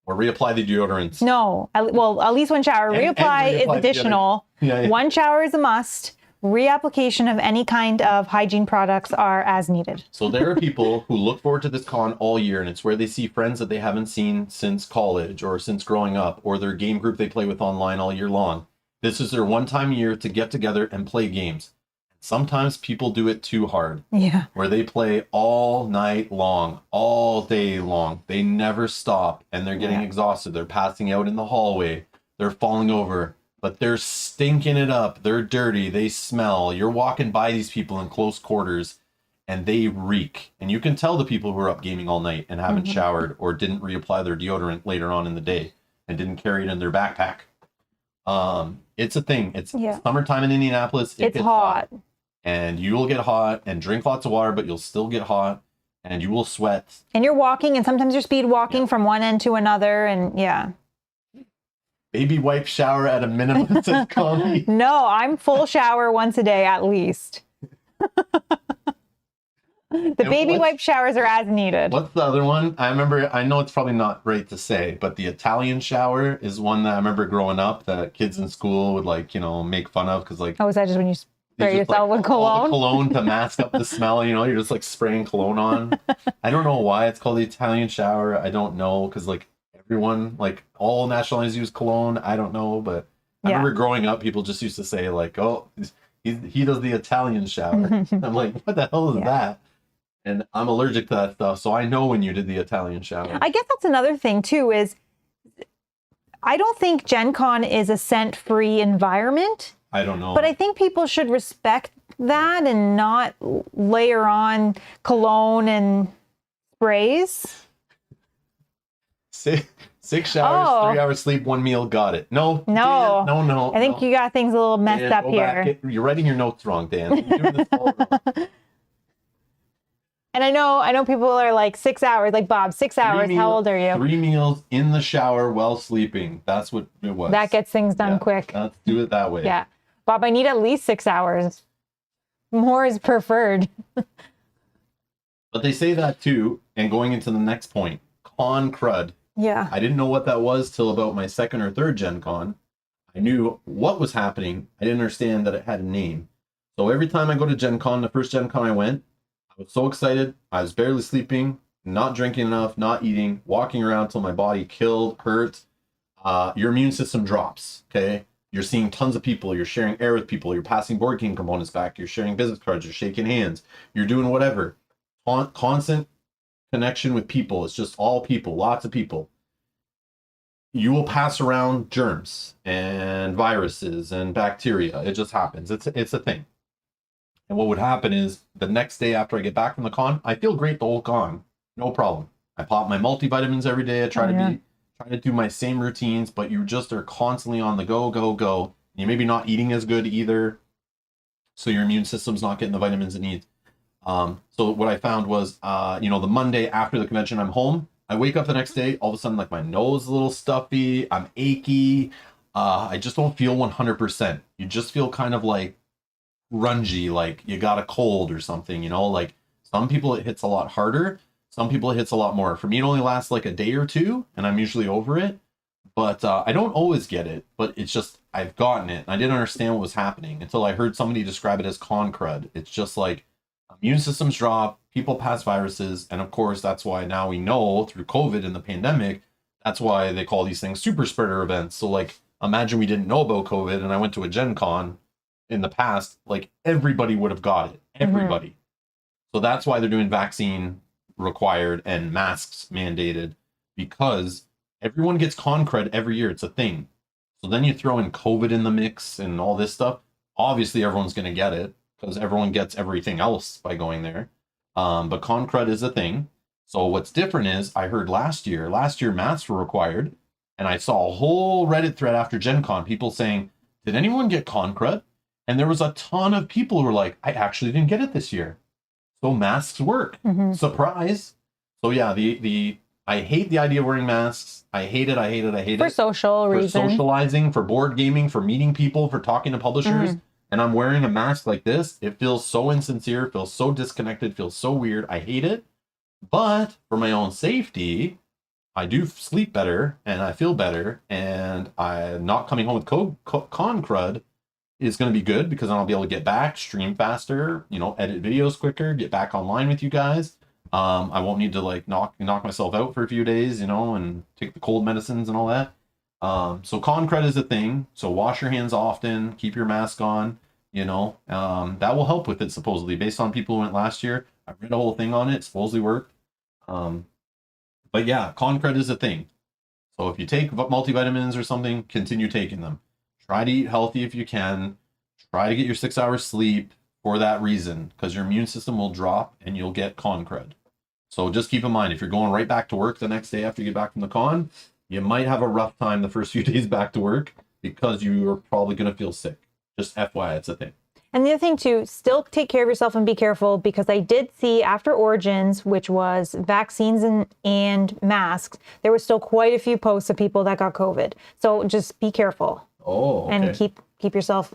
Speaker 1: Or reapply the deodorants.
Speaker 2: No, at least 1 shower. Reapply is additional.
Speaker 1: Yeah.
Speaker 2: 1 shower is a must. Reapplication of any kind of hygiene products are as needed.
Speaker 1: So there are people who look forward to this con all year, and it's where they see friends that they haven't seen since college or since growing up, or their game group they play with online all year long. This is their one time a year to get together and play games. Sometimes people do it too hard.
Speaker 2: Yeah.
Speaker 1: Where they play all night long, all day long. They never stop, and they're getting exhausted. They're passing out in the hallway. They're falling over. But they're stinking it up. They're dirty. They smell. You're walking by these people in close quarters and they reek. And you can tell the people who are up gaming all night and haven't showered or didn't reapply their deodorant later on in the day and didn't carry it in their backpack. It's a thing. It's summertime in Indianapolis. It gets hot. And you will get hot and drink lots of water, but you'll still get hot and you will sweat. And
Speaker 2: you're walking, and sometimes you're speed walking from one end to another. And
Speaker 1: baby wipe shower at a minimum, says Connie.
Speaker 2: No, I'm full shower once a day at least. The baby wipe showers are as needed.
Speaker 1: What's the other one? I know it's probably not right to say, but the Italian shower is one that I remember growing up that kids in school would make fun of because
Speaker 2: Oh, is that just when you spray yourself with cologne?
Speaker 1: All the cologne to mask up the smell, you're just spraying cologne on. I don't know why it's called the Italian shower. I don't know because everyone, all nationalities use cologne. I don't know, but I remember growing up, people just used to say oh, he does the Italian shower. I'm like, what the hell is that? And I'm allergic to that stuff, so I know when you did the Italian shower.
Speaker 2: I guess that's another thing too, is I don't think Gen Con is a scent-free environment.
Speaker 1: I don't know.
Speaker 2: But I think people should respect that and not layer on cologne and sprays.
Speaker 1: 6 showers, 3 hours sleep, 1 meal. Got it. No. Dan,
Speaker 2: I think you got things a little messed up here.
Speaker 1: You're writing your notes wrong, Dan. You're doing this all wrong.
Speaker 2: And I know people are 6 hours, Bob, 6 hours. How old are you?
Speaker 1: 3 meals in the shower while sleeping. That's what it was.
Speaker 2: That gets things done quick.
Speaker 1: Let's do it that way.
Speaker 2: Yeah. Bob, I need at least 6 hours. More is preferred.
Speaker 1: But they say that too. And going into the next point, con crud.
Speaker 2: Yeah.
Speaker 1: I didn't know what that was till about my second or third Gen Con. I knew what was happening. I didn't understand that it had a name. So every time I go to Gen Con, the first Gen Con I went, I was so excited. I was barely sleeping, not drinking enough, not eating, walking around till my body killed, hurt. Your immune system drops, okay? You're seeing tons of people. You're sharing air with people. You're passing board game components back. You're sharing business cards. You're shaking hands. You're doing whatever. Constant connection with people. It's just all people, lots of people. You will pass around germs and viruses and bacteria. It just happens. It's a thing. And what would happen is the next day after I get back from the con, I feel great the whole con. No problem. I pop my multivitamins every day. I try to do my same routines, but you just are constantly on the go. You're maybe not eating as good either. So your immune system's not getting the vitamins it needs. So what I found was, the Monday after the convention, I'm home. I wake up the next day, all of a sudden, my nose is a little stuffy. I'm achy. I just don't feel 100%. You just feel kind of grungy, like you got a cold or something, some people it hits a lot harder. Some people it hits a lot more. For me, it only lasts a day or two and I'm usually over it, but I don't always get it, but it's just, I've gotten it. And I didn't understand what was happening until I heard somebody describe it as con crud. It's just immune systems drop, people pass viruses. And of course, that's why now we know through COVID and the pandemic, that's why they call these things super spreader events. So imagine we didn't know about COVID and I went to a Gen Con in the past, everybody would have got it. Everybody. So that's why they're doing vaccine required and masks mandated, because everyone gets con crud every year. It's a thing. So then you throw in COVID in the mix and all this stuff. Obviously, everyone's going to get it because everyone gets everything else by going there. But con crud is a thing. So what's different is I heard last year masks were required. And I saw a whole Reddit thread after Gen Con, people saying, did anyone get con crud? And there was a ton of people who were like, I actually didn't get it this year. So masks work. Surprise. So yeah, the I hate the idea of wearing masks. I hate it. I hate it. I hate
Speaker 2: For
Speaker 1: it.
Speaker 2: social reasons.
Speaker 1: For socializing, for board gaming, for meeting people, for talking to publishers. And I'm wearing a mask like this. It feels so insincere, feels so disconnected, feels so weird. I hate it. But for my own safety, I do sleep better and I feel better. And I'm not coming home with con crud is going to be good because then I'll be able to get back, stream faster, you know, edit videos quicker, get back online with you guys. I won't need to like knock myself out for a few days, you know, and take the cold medicines and all that. So con crud is a thing. So wash your hands often, keep your mask on, you know, that will help with it supposedly based on people who went last year. I read a whole thing on it. It supposedly worked. But yeah, con crud is a thing. So if you take multivitamins or something, continue taking them. Try to eat healthy if you can. Try to get your 6 hours sleep for that reason, because your immune system will drop and you'll get con crud. So just keep in mind, if you're going right back to work the next day after you get back from the con, you might have a rough time the first few days back to work because you are probably going to feel sick. Just FYI, it's a thing.
Speaker 2: And the other thing too, still take care of yourself and be careful, because I did see after Origins, which was vaccines and masks, there was still quite a few posts of people that got COVID. So just be careful.
Speaker 1: Oh, okay.
Speaker 2: And keep yourself.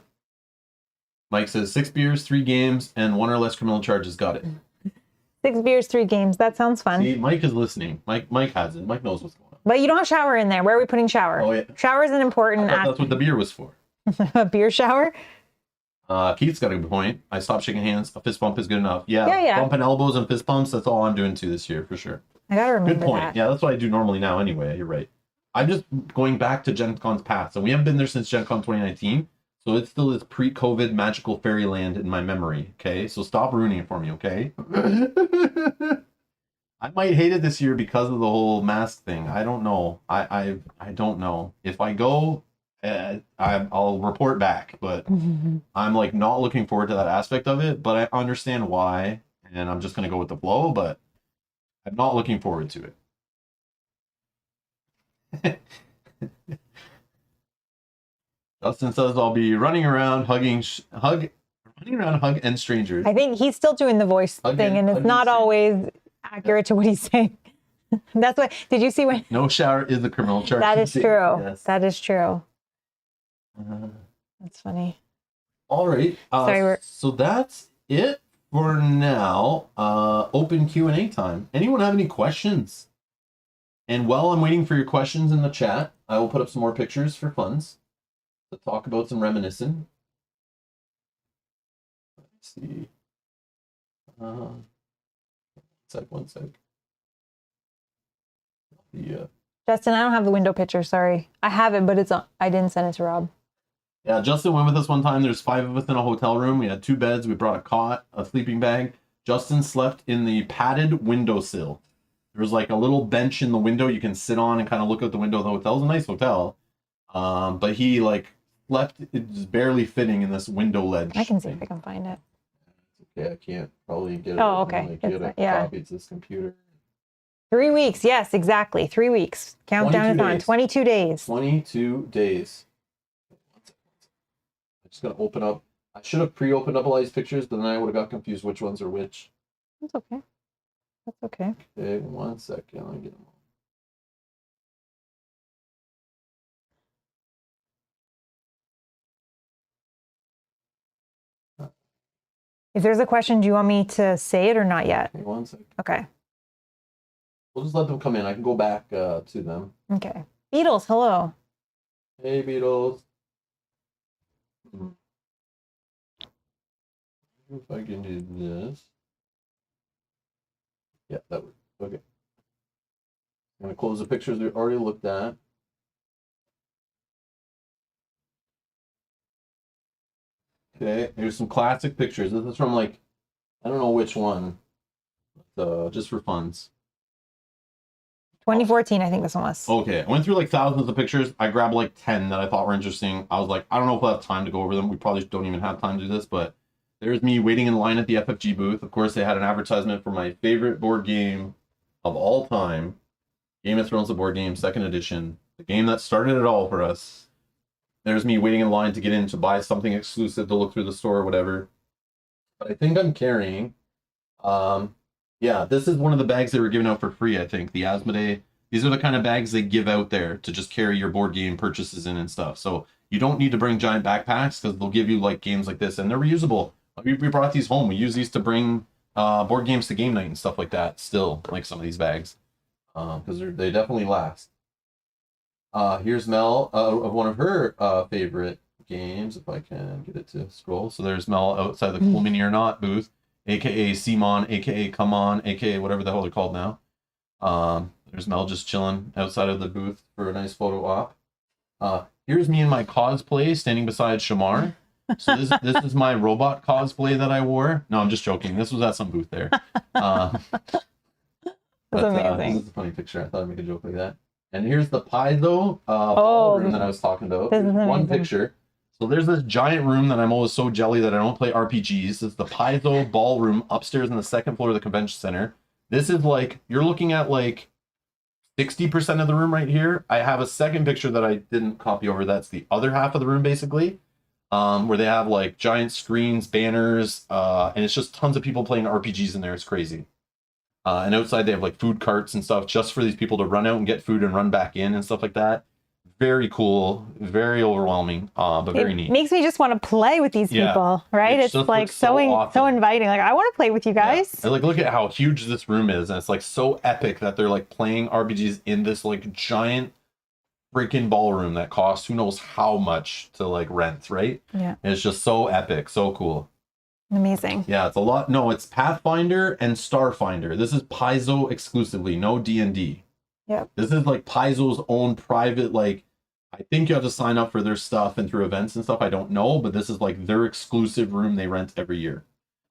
Speaker 1: Mike says 6 beers, 3 games, and 1 or less criminal charges. Got it.
Speaker 2: 6 beers, 3 games. That sounds fun.
Speaker 1: See, Mike is listening. Mike has it. Mike knows what's going on.
Speaker 2: But you don't have shower in there. Where are we putting shower?
Speaker 1: Oh, yeah.
Speaker 2: Shower is an important
Speaker 1: I thought that's what the beer was for.
Speaker 2: A beer shower?
Speaker 1: Keith's got a good point. I stopped shaking hands. A fist bump is good enough. Yeah. Bumping elbows and fist bumps, that's all I'm doing too this year, for sure.
Speaker 2: I gotta remember
Speaker 1: Good point.
Speaker 2: that.
Speaker 1: Yeah, that's what I do normally now anyway. You're right. I'm just going back to Gen Con's past. And we haven't been there since Gen Con 2019. So it's still this pre-COVID magical fairyland in my memory. Okay, so stop ruining it for me, okay? I might hate it this year because of the whole mask thing. I don't know. I don't know. If I go, I'll report back. But I'm like not looking forward to that aspect of it. But I understand why, and I'm just gonna go with the flow. But I'm not looking forward to it. Dustin says I'll be running around hug and strangers.
Speaker 2: I think he's still doing the voice thing, and it's not always accurate to what he's saying. That's what. Did you see when?
Speaker 1: No shower is a criminal charge.
Speaker 2: That is true.
Speaker 1: Yes.
Speaker 2: That is true. That's funny.
Speaker 1: All right.
Speaker 2: Sorry,
Speaker 1: so that's it for now. Open Q&A time. Anyone have any questions? And while I'm waiting for your questions in the chat, I will put up some more pictures for funds to talk about some reminiscing. Let's see. One sec. Yeah.
Speaker 2: Justin, I don't have the window picture. Sorry, I have it, but it's on. I didn't send it to Rob.
Speaker 1: Yeah, Justin went with us one time. There's 5 of us in a hotel room. We had 2 beds. We brought a cot, a sleeping bag. Justin slept in the padded windowsill. There was like a little bench in the window you can sit on and kind of look out the window of the hotel. It was a nice hotel. But he like slept, it was barely fitting in this window ledge.
Speaker 2: I can see if I can find it.
Speaker 1: Yeah, I can't probably get it.
Speaker 2: Oh, okay.
Speaker 1: Like, get a copy. It's this computer.
Speaker 2: 3 weeks. Yes, exactly. 3 weeks. Countdown is on. 22 days.
Speaker 1: 22 days. I'm just going to open up. I should have pre-opened up all these pictures, but then I would have got confused which ones are which.
Speaker 2: That's okay. That's okay.
Speaker 1: Okay, 1 second. I'll get them all.
Speaker 2: If there's a question, do you want me to say it or not yet?
Speaker 1: Okay, 1 second.
Speaker 2: Okay.
Speaker 1: We'll just let them come in. I can go back to them.
Speaker 2: Okay. Beatles, hello.
Speaker 1: Hey, Beatles. If I can do this. Yeah, that works. Okay. I'm going to close the pictures we already looked at. Okay, here's some classic pictures. This is from like, I don't know which one, but, just for funds.
Speaker 2: 2014, I think this one was.
Speaker 1: Okay, I went through like thousands of pictures. I grabbed like 10 that I thought were interesting. I was like, I don't know if we'll have time to go over them. We probably don't even have time to do this, but there's me waiting in line at the FFG booth. Of course, they had an advertisement for my favorite board game of all time, Game of Thrones, the board game, 2nd edition, the game that started it all for us. There's me waiting in line to get in to buy something exclusive to look through the store or whatever. But I think I'm carrying Yeah, this is one of the bags they were giving out for free, I think. The Asmodee. These are the kind of bags they give out there to just carry your board game purchases in and stuff. So you don't need to bring giant backpacks because they'll give you like games like this, and they're reusable. We brought these home. We use these to bring board games to game night and stuff like that. Still, like some of these bags, because they definitely last. Here's Mel of one of her favorite games, if I can get it to scroll. So there's Mel outside the Cool Mini or Not booth, aka Simon, aka Come On, aka whatever the hell they're called now. There's Mel just chilling outside of the booth for a nice photo op. Here's me in my cosplay standing beside Shamar. So this is my robot cosplay that I wore. No, I'm just joking. This was at some booth there.
Speaker 2: That's amazing.
Speaker 1: This is a funny picture. I thought I'd make a joke like that. And here's the Paizo ballroom that I was talking about. One picture. So there's this giant room that I'm always so jelly that I don't play RPGs. This is the Paizo ballroom upstairs on the second floor of the convention center. This is like, you're looking at like 60% of the room right here. I have a second picture that I didn't copy over. That's the other half of the room basically, where they have like giant screens, banners, and it's just tons of people playing RPGs in there. It's crazy. And outside they have like food carts and stuff just for these people to run out and get food and run back in and stuff like that. Very cool, very overwhelming, but very neat.
Speaker 2: Makes me just want to play with these people, right? It's like so inviting. Like, I want to play with you guys.
Speaker 1: Yeah. Like, look at how huge this room is, and it's like so epic that they're like playing RPGs in this like giant freaking ballroom that costs who knows how much to like rent, right?
Speaker 2: Yeah.
Speaker 1: And it's just so epic, so cool.
Speaker 2: Amazing.
Speaker 1: Yeah, it's a lot. No, it's Pathfinder and Starfinder. This is Paizo exclusively, no D&D.
Speaker 2: Yep.
Speaker 1: This is like Paizo's own private, like, I think you have to sign up for their stuff and through events and stuff. I don't know, but this is like their exclusive room they rent every year.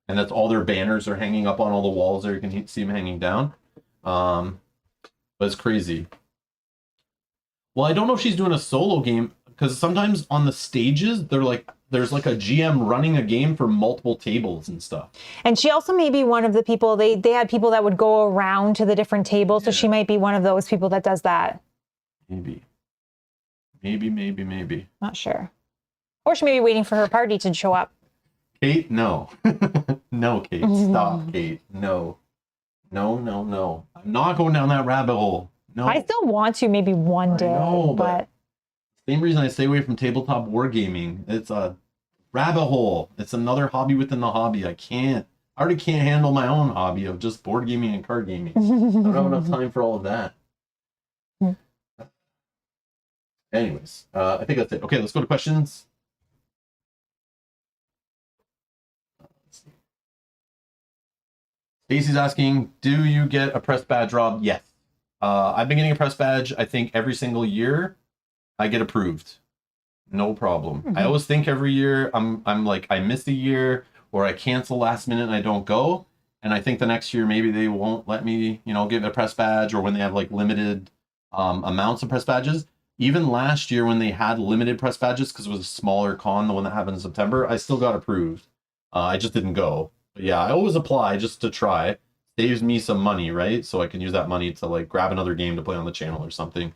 Speaker 1: And that's all their banners are hanging up on all the walls there. You can see them hanging down. But it's crazy. Well, I don't know if she's doing a solo game because sometimes on the stages, there's like a GM running a game for multiple tables and stuff.
Speaker 2: And she also may be one of the people, they had people that would go around to the different tables. So she might be one of those people that does that.
Speaker 1: Maybe.
Speaker 2: Not sure. Or she may be waiting for her party to show up.
Speaker 1: Kate, no. No, Kate. Stop, Kate. No. No. I'm not going down that rabbit hole. No.
Speaker 2: I still want to maybe one day. No, but
Speaker 1: same reason I stay away from tabletop wargaming. It's a rabbit hole. It's another hobby within the hobby. I already can't handle my own hobby of just board gaming and card gaming. I don't have enough time for all of that. Anyways, I think that's it. Okay, let's go to questions. Stacy's asking, do you get a press badge, Rob? Yes. I've been getting a press badge, I think, every single year. I get approved. No problem. I always think every year I'm like, I miss a year or I cancel last minute and I don't go. And I think the next year, maybe they won't let me, give a press badge, or when they have like limited amounts of press badges. Even last year when they had limited press badges, because it was a smaller con, the one that happened in September, I still got approved. I just didn't go. But yeah, I always apply just to try. Saves me some money, right? So I can use that money to like grab another game to play on the channel or something.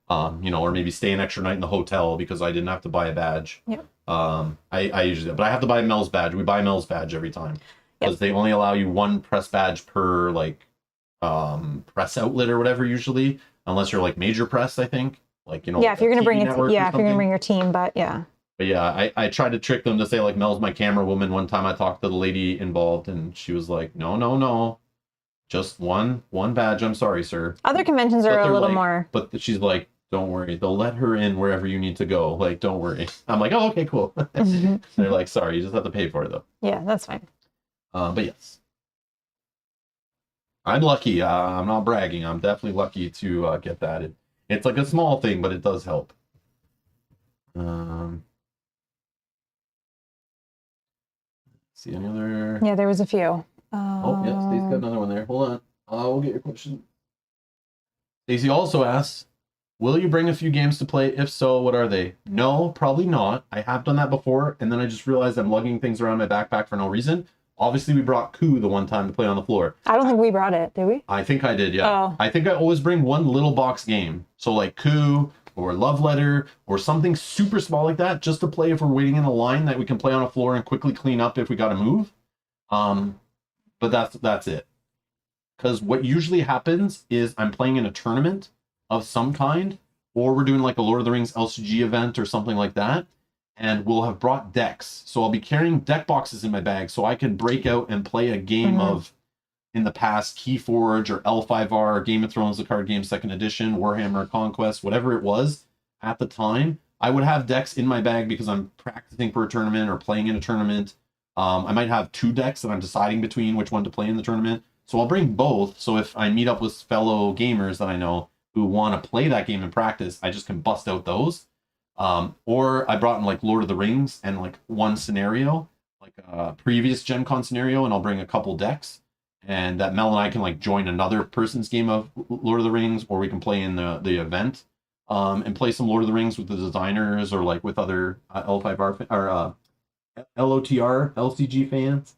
Speaker 1: Or maybe stay an extra night in the hotel because I didn't have to buy a badge.
Speaker 2: Yep.
Speaker 1: I usually, but I have to buy Mel's badge. We buy Mel's badge every time because they only allow you one press badge per like press outlet or whatever usually, unless you're like major press, I think. Like, if you're
Speaker 2: gonna bring if you're gonna bring your team, but yeah.
Speaker 1: But yeah, I tried to trick them to say like Mel's my camera woman. One time I talked to the lady involved and she was like, no. Just one badge. I'm sorry, sir.
Speaker 2: Other conventions are a little more.
Speaker 1: But she's like, don't worry. They'll let her in wherever you need to go. Like, don't worry. I'm like, oh, okay, cool. They're like, sorry, you just have to pay for it, though.
Speaker 2: Yeah, that's fine.
Speaker 1: But yes. I'm lucky. I'm not bragging. I'm definitely lucky to get that. It's like a small thing, but it does help. See any other?
Speaker 2: Yeah, there was a few.
Speaker 1: Stacey got another one there. Hold on. We'll get your question. Stacey also asks, will you bring a few games to play? If so, what are they? No, probably not. I have done that before, and then I just realized I'm lugging things around my backpack for no reason. Obviously, we brought Coup the one time to play on the floor.
Speaker 2: I don't think we brought it, did we?
Speaker 1: I think I did, yeah.
Speaker 2: Oh.
Speaker 1: I think I always bring one little box game. So like Coup or Love Letter or something super small like that, just to play if we're waiting in a line that we can play on a floor and quickly clean up if we got to move. But that's it. because what usually happens is I'm playing in a tournament of some kind, or we're doing like a Lord of the Rings LCG event or something like that, and we'll have brought decks. So I'll be carrying deck boxes in my bag so I can break out and play a game of, in the past, Keyforge or L5R, Game of Thrones, the card game, second edition, Warhammer Conquest, whatever it was at the time. I would have decks in my bag because I'm practicing for a tournament or playing in a tournament. I might have 2 decks that I'm deciding between which one to play in the tournament. So I'll bring both. So if I meet up with fellow gamers that I know who want to play that game in practice, I just can bust out those. Or I brought in like Lord of the Rings and like one scenario, like a previous Gen Con scenario, and I'll bring a couple decks. And that Mel and I can like join another person's game of Lord of the Rings, or we can play in the event, and play some Lord of the Rings with the designers or like with other L5R or LOTR LCG fans.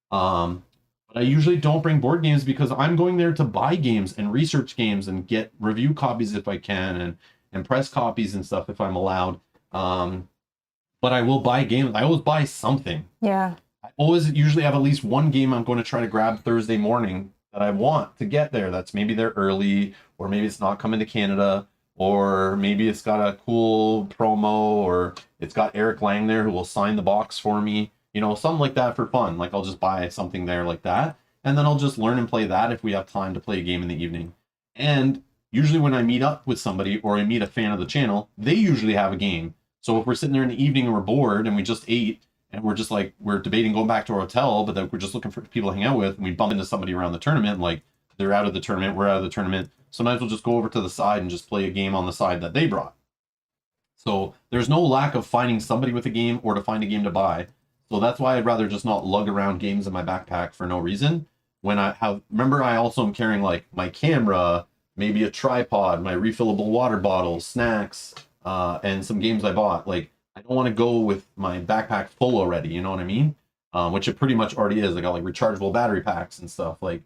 Speaker 1: But I usually don't bring board games because I'm going there to buy games and research games and get review copies if I can, and press copies and stuff if I'm allowed. But I will buy games. I always buy something.
Speaker 2: Yeah.
Speaker 1: I always usually have at least one game I'm going to try to grab Thursday morning that I want to get there. That's maybe they're early, or maybe it's not coming to Canada, or maybe it's got a cool promo, or it's got Eric Lang there who will sign the box for me. You know, something like that for fun. Like I'll just buy something there like that, and then I'll just learn and play that if we have time to play a game in the evening. And usually when I meet up with somebody or I meet a fan of the channel, they usually have a game. So if we're sitting there in the evening and we're bored and we just ate, and we're just like, we're debating going back to our hotel, but then we're just looking for people to hang out with, and we bump into somebody around the tournament, like they're out of the tournament, we're out of the tournament. Sometimes we'll just go over to the side and just play a game on the side that they brought. So there's no lack of finding somebody with a game or to find a game to buy. So that's why I'd rather just not lug around games in my backpack for no reason. When I have, remember, I also am carrying like my camera, maybe a tripod, my refillable water bottles, snacks, and some games I bought. Like, I don't want to go with my backpack full already, you know what I mean? Which it pretty much already is. I got like rechargeable battery packs and stuff. Like,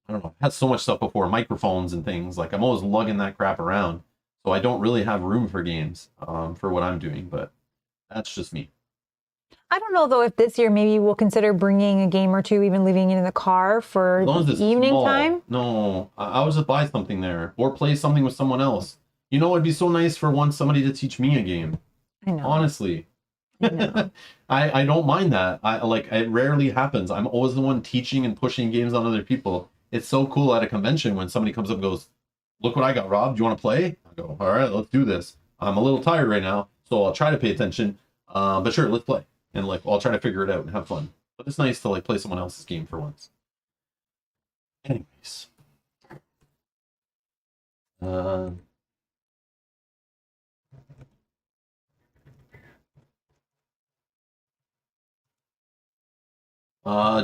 Speaker 1: I don't know, I had so much stuff before, microphones and things. Like, I'm always lugging that crap around. So I don't really have room for games for what I'm doing, but that's just me.
Speaker 2: I don't know though if this year maybe we'll consider bringing a game or two, even leaving it in the car for evening time.
Speaker 1: No, I would just buy something there or play something with someone else. You know, it'd be so nice for somebody to teach me a game.
Speaker 2: I know.
Speaker 1: Honestly.
Speaker 2: I know.
Speaker 1: I don't mind that. It rarely happens. I'm always the one teaching and pushing games on other people. It's so cool at a convention when somebody comes up and goes, "Look what I got, Rob. Do you want to play?" I go, "All right, let's do this. I'm a little tired right now, so I'll try to pay attention. But sure, let's play." And like, I'll try to figure it out and have fun. But it's nice to like play someone else's game for once. Anyways.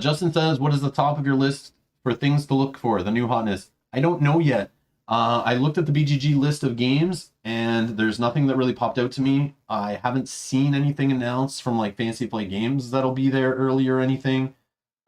Speaker 1: Justin says, what is the top of your list for things to look for, the new hotness? I don't know yet. I looked at the BGG list of games, and there's nothing that really popped out to me. I haven't seen anything announced from like Fantasy Play Games that'll be there early or anything.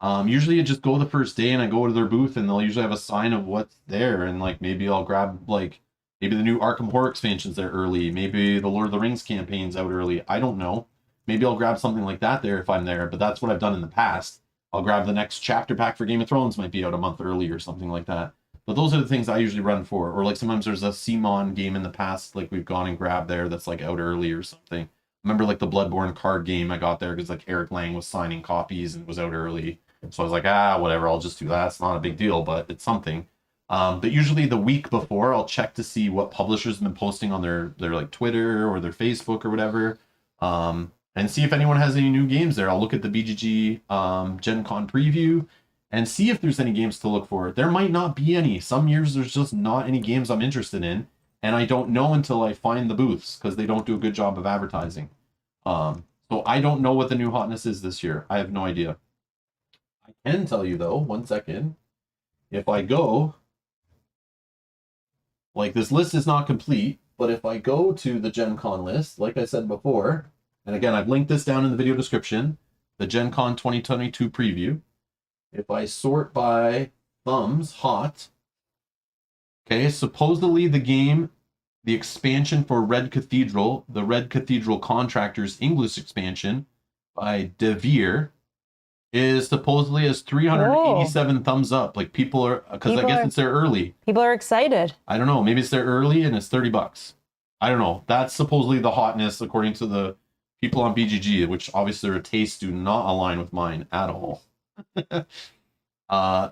Speaker 1: Usually I just go the first day and I go to their booth, and they'll usually have a sign of what's there, and like maybe I'll grab like maybe the new Arkham Horror expansion's there early, maybe the Lord of the Rings campaign's out early. I don't know. Maybe I'll grab something like that there if I'm there, but that's what I've done in the past. I'll grab the next chapter pack for Game of Thrones, might be out a month early or something like that. But those are the things I usually run for. Or like sometimes there's a CMON game in the past, like we've gone and grabbed there that's like out early or something. Remember like the Bloodborne card game I got there because like Eric Lang was signing copies and was out early. So I was like, whatever, I'll just do that. It's not a big deal, but it's something. But usually the week before, I'll check to see what publishers have been posting on their like Twitter or their Facebook or whatever. And see if anyone has any new games there. I'll look at the BGG Gen Con preview and see if there's any games to look for. There might not be any. Some years there's just not any games I'm interested in, and I don't know until I find the booths because they don't do a good job of advertising. So I don't know what the new hotness is this year. I have no idea. I can tell you though, 1 second. If I go, like this list is not complete, but if I go to the Gen Con list, like I said before, and again, I've linked this down in the video description, the Gen Con 2022 preview. If I sort by thumbs, hot, okay, supposedly the game, the expansion for Red Cathedral, the Red Cathedral Contractors English expansion by De Veer, is supposedly has 387 thumbs up. Like people are, because I guess it's there early.
Speaker 2: People are excited.
Speaker 1: I don't know. Maybe it's there early and it's $30. I don't know. That's supposedly the hotness according to the people on BGG, which obviously their tastes do not align with mine at all.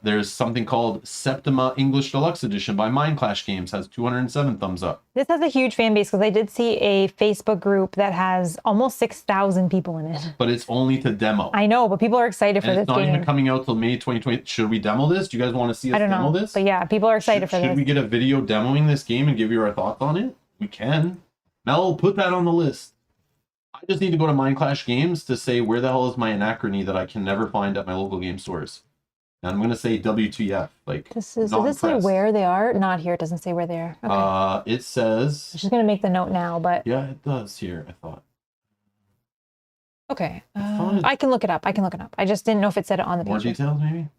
Speaker 1: There's something called Septima English Deluxe Edition by Mind Clash Games, has 207 thumbs up.
Speaker 2: This has a huge fan base because I did see a Facebook group that has almost 6,000 people in it.
Speaker 1: But it's only to demo.
Speaker 2: I know, but people are excited for this game.
Speaker 1: It's not even coming out till May 2020. Should we demo this? Do you guys want to see us demo this?
Speaker 2: But yeah, people are excited for this.
Speaker 1: Should we get a video demoing this game and give you our thoughts on it? We can. Mel, put that on the list. I just need to go to Mind Clash Games to say where the hell is my Anachrony that I can never find at my local game stores. And I'm going to say WTF. Like,
Speaker 2: does it say where they are? Not here. It doesn't say where they are. Okay.
Speaker 1: It says...
Speaker 2: I'm just going to make the note now, but...
Speaker 1: Yeah, it does here, I thought.
Speaker 2: Okay. I can look it up. I just didn't know if it said it on the page.
Speaker 1: More details, maybe?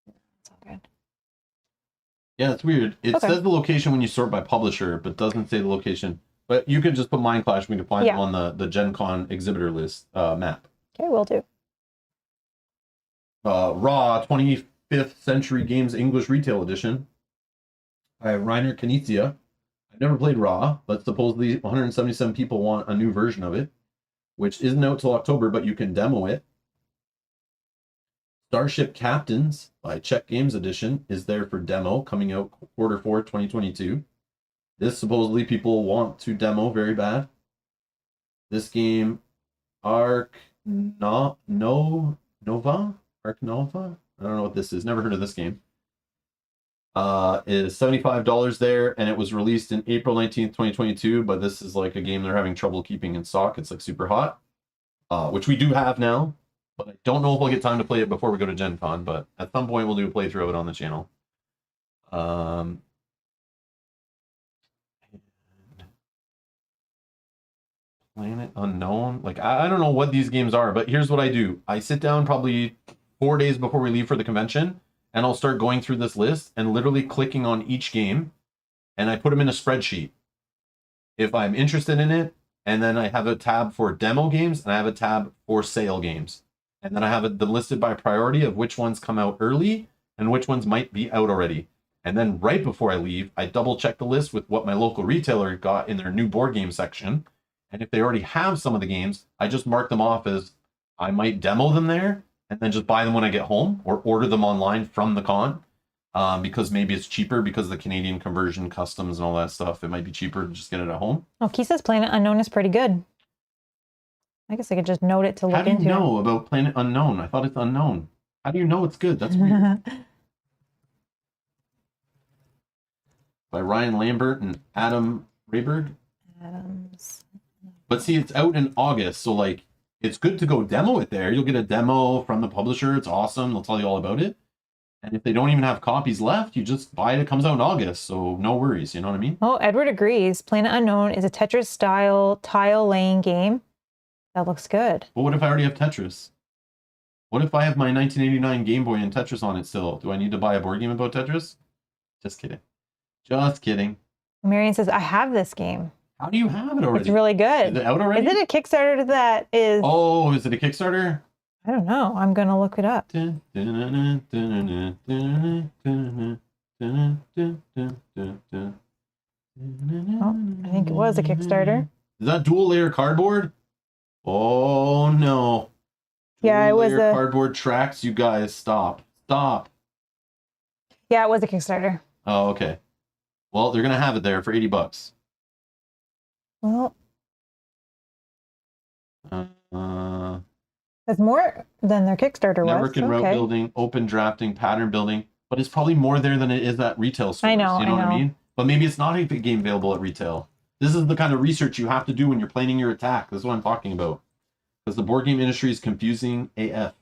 Speaker 2: It's all good.
Speaker 1: Yeah, it's weird. It says the location when you sort by publisher, but doesn't say the location. But you can just put Mind Clash. We can find them on the Gen Con exhibitor list map.
Speaker 2: Okay, will do.
Speaker 1: Raw 25th Century Games English Retail Edition by Rainer Knizia. I've never played Raw, but supposedly 177 people want a new version of it, which isn't out till October, but you can demo it. Starship Captains by Czech Games Edition is there for demo, coming out Q4 2022. This supposedly people want to demo very bad. This game, Ark Nova? Ark Nova? I don't know what this is. Never heard of this game. Is $75 there, and it was released in April 19th, 2022, but this is like a game they're having trouble keeping in stock. It's like super hot, which we do have now, but I don't know if we'll get time to play it before we go to Gen Con, but at some point we'll do a playthrough of it on the channel. Planet Unknown. Like, I don't know what these games are, but here's what I do. I sit down probably 4 days before we leave for the convention, and I'll start going through this list and literally clicking on each game, and I put them in a spreadsheet if I'm interested in it, and then I have a tab for demo games, and I have a tab for sale games. And then I have them listed by priority of which ones come out early and which ones might be out already. And then right before I leave, I double check the list with what my local retailer got in their new board game section. And if they already have some of the games, I just mark them off as I might demo them there and then just buy them when I get home or order them online from the con, because maybe it's cheaper because of the Canadian conversion customs and all that stuff. It might be cheaper to just get it at home.
Speaker 2: Oh, Key says Planet Unknown is pretty good. I guess I could just note it to look into.
Speaker 1: How do you know about Planet Unknown? I thought it's unknown. How do you know it's good? That's weird. By Ryan Lambert and Adam Rayberg.
Speaker 2: Adams.
Speaker 1: But see, it's out in August, so like it's good to go demo it there. You'll get a demo from the publisher. It's awesome. They'll tell you all about it. And if they don't even have copies left, you just buy it. It comes out in August, so no worries. You know what I mean?
Speaker 2: Oh, Edward agrees. Planet Unknown is a Tetris-style tile-laying game. That looks good.
Speaker 1: But what if I already have Tetris? What if I have my 1989 Game Boy and Tetris on it still? Do I need to buy a board game about Tetris? Just kidding. Just kidding.
Speaker 2: Marion says, I have this game.
Speaker 1: How do you have it already?
Speaker 2: It's really good.
Speaker 1: Is it out already?
Speaker 2: Is it a Kickstarter that is...
Speaker 1: Oh, is it a Kickstarter?
Speaker 2: I don't know. I'm going to look it up.
Speaker 1: Oh,
Speaker 2: I think it was a Kickstarter.
Speaker 1: Is that dual layer cardboard? Oh no.
Speaker 2: Yeah, it was a
Speaker 1: cardboard tracks. You guys, stop.
Speaker 2: Yeah, it was a Kickstarter.
Speaker 1: Oh, okay. Well, they're gonna have it there for $80.
Speaker 2: Well, that's more than their Kickstarter
Speaker 1: network
Speaker 2: was.
Speaker 1: and route building, open drafting, pattern building, but it's probably more there than it is at retail stores.
Speaker 2: I know.
Speaker 1: You know what I mean? But maybe it's not a game available at retail. This is the kind of research you have to do when you're planning your attack. This is what I'm talking about. Because the board game industry is confusing AF.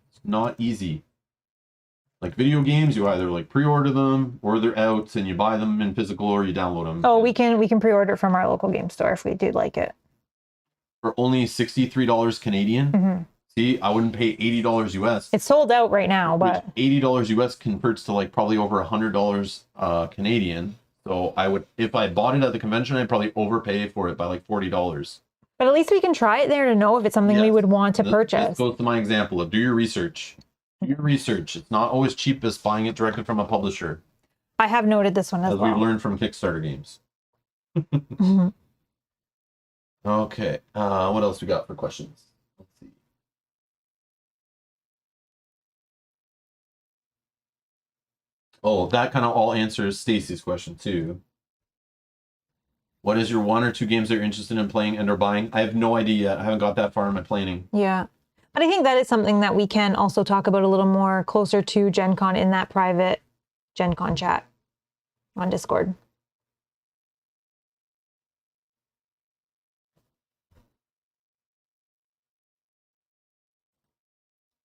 Speaker 1: It's not easy. Like video games, you either like pre-order them or they're out and you buy them in physical or you download them.
Speaker 2: Oh, we can pre-order from our local game store if we do like it.
Speaker 1: For only $63 Canadian.
Speaker 2: Mm-hmm.
Speaker 1: See, I wouldn't pay $80 US.
Speaker 2: It's sold out right now, but
Speaker 1: $80 US converts to like probably over $100 Canadian. So I would, if I bought it at the convention, I'd probably overpay for it by like $40.
Speaker 2: But at least we can try it there to know if it's something we would want to
Speaker 1: This
Speaker 2: purchase.
Speaker 1: goes to my example of do your research. Do your research. It's not always cheapest buying it directly from a publisher.
Speaker 2: I have noted this one as well.
Speaker 1: As we've learned from Kickstarter games. Okay. What else we got for questions? Let's see. Oh, that kind of all answers Stacy's question too. What is your 1 or 2 games that you're interested in playing and or buying? I have no idea yet. I haven't got that far in my planning.
Speaker 2: Yeah. But I think that is something that we can also talk about a little more closer to Gen Con in that private Gen Con chat on Discord.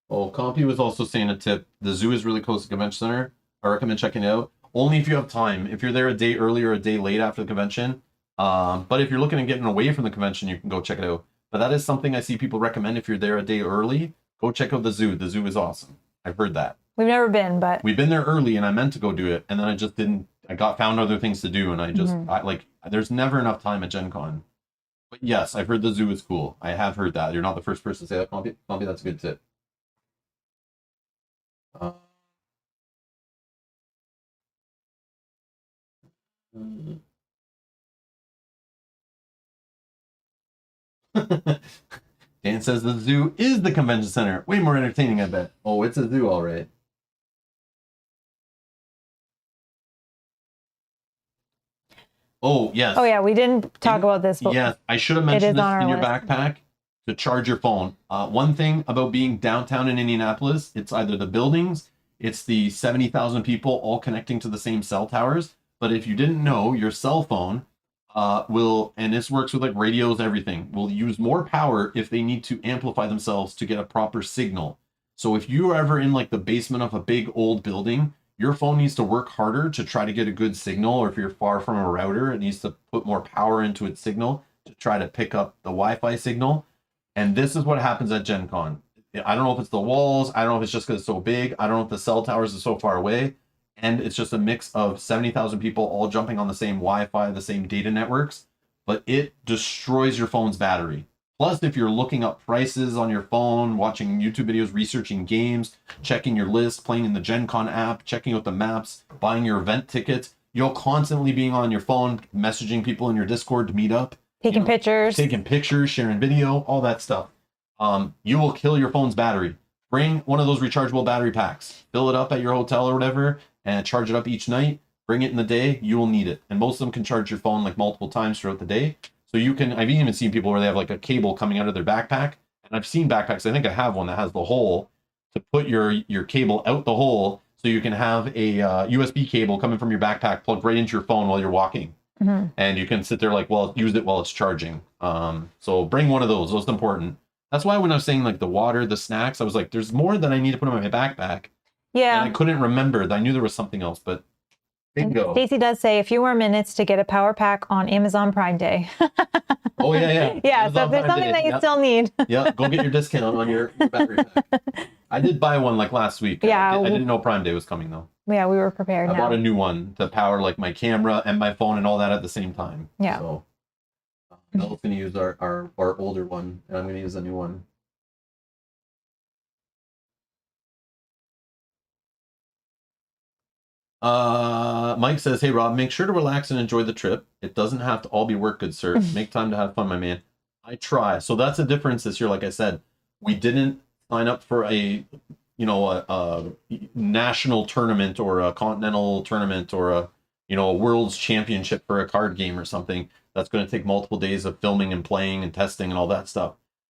Speaker 1: Oh, Compy was also saying a tip. The zoo is really close to the convention center. I recommend checking it out. Only if you have time. If you're there a day early or a day late after the convention. But if you're looking at getting away from the convention, you can go check it out. But that is something I see people recommend. If you're there a day early, go check out the zoo. The zoo is awesome. I've heard that.
Speaker 2: We've never been, but
Speaker 1: we've been there early, and I meant to go do it, and then I just didn't. I found other things to do, and I just there's never enough time at Gen Con. But yes, I've heard the zoo is cool. I have heard that. You're not the first person to say that, Compy. Compy, that's a good tip. Dan says the zoo is the convention center. Way more entertaining, I bet. Oh, it's a zoo, all right. Oh, yes.
Speaker 2: Oh, yeah, we didn't talk about this. But
Speaker 1: yes, I should have mentioned this in your backpack to charge your phone. One thing about being downtown in Indianapolis, it's either the buildings, it's the 70,000 people all connecting to the same cell towers. But if you didn't know, your cell phone will, and this works with like radios, everything, will use more power if they need to amplify themselves to get a proper signal. So if you're ever in like the basement of a big old building, your phone needs to work harder to try to get a good signal, or if you're far from a router, it needs to put more power into its signal to try to pick up the Wi-Fi signal. And this is what happens at Gen Con. I don't know if it's the walls, I don't know if it's just because it's so big, I don't know if the cell towers are so far away, and it's just a mix of 70,000 people all jumping on the same Wi-Fi, the same data networks, but it destroys your phone's battery. Plus, if you're looking up prices on your phone, watching YouTube videos, researching games, checking your list, playing in the Gen Con app, checking out the maps, buying your event tickets, you'll constantly being on your phone, messaging people in your Discord to meet up.
Speaker 2: Taking pictures,
Speaker 1: sharing video, all that stuff. You will kill your phone's battery. Bring one of those rechargeable battery packs. Fill it up at your hotel or whatever, and charge it up each night. Bring it in the day. You will need it. And most of them can charge your phone like multiple times throughout the day. So you can, I've even seen people where they have like a cable coming out of their backpack. And I've seen backpacks, I think I have one that has the hole to put your cable out the hole, so you can have a USB cable coming from your backpack plugged right into your phone while you're walking. Mm-hmm. And you can sit there like, well, use it while it's charging. So bring one of those. Those are important. That's why when I was saying like the water, the snacks, I was like, there's more than I need to put in my backpack.
Speaker 2: Yeah.
Speaker 1: And I couldn't remember. I knew there was something else, but bingo.
Speaker 2: Stacy does say a few more minutes to get a power pack on Amazon Prime Day.
Speaker 1: Oh, yeah.
Speaker 2: Yeah, so if there's something that you still need.
Speaker 1: Yeah, go get your discount on your battery pack. I did buy one like last week.
Speaker 2: Yeah.
Speaker 1: I didn't know Prime Day was coming though.
Speaker 2: Yeah, we were prepared.
Speaker 1: I bought a new one to power like my camera and my phone and all that at the same time.
Speaker 2: Yeah.
Speaker 1: So Belle's going to use our older one, and I'm going to use a new one. Mike says, hey Rob, make sure to relax and enjoy the trip. It doesn't have to all be work, good sir. Make time to have fun, my man. I try. So that's the difference this year. Like I said, we didn't sign up for a national tournament or a continental tournament or a world's championship for a card game or something that's going to take multiple days of filming and playing and testing and all that stuff.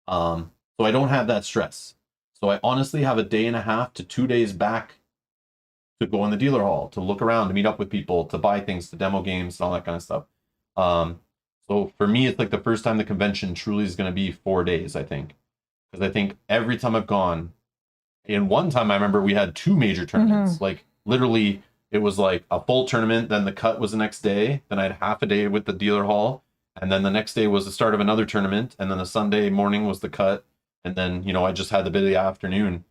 Speaker 1: So I don't have that stress. So I honestly have a day and a half to 2 days back to go in the dealer hall, to look around, to meet up with people, to buy things, to demo games, and all that kind of stuff. So for me, it's like the first time the convention truly is going to be 4 days, I think. Because I think every time I've gone, in one time I remember we had 2 major tournaments. Mm-hmm. Like literally, it was like a full tournament, then the cut was the next day, then I had half a day with the dealer hall, and then the next day was the start of another tournament, and then the Sunday morning was the cut, and then, I just had the bit of the afternoon.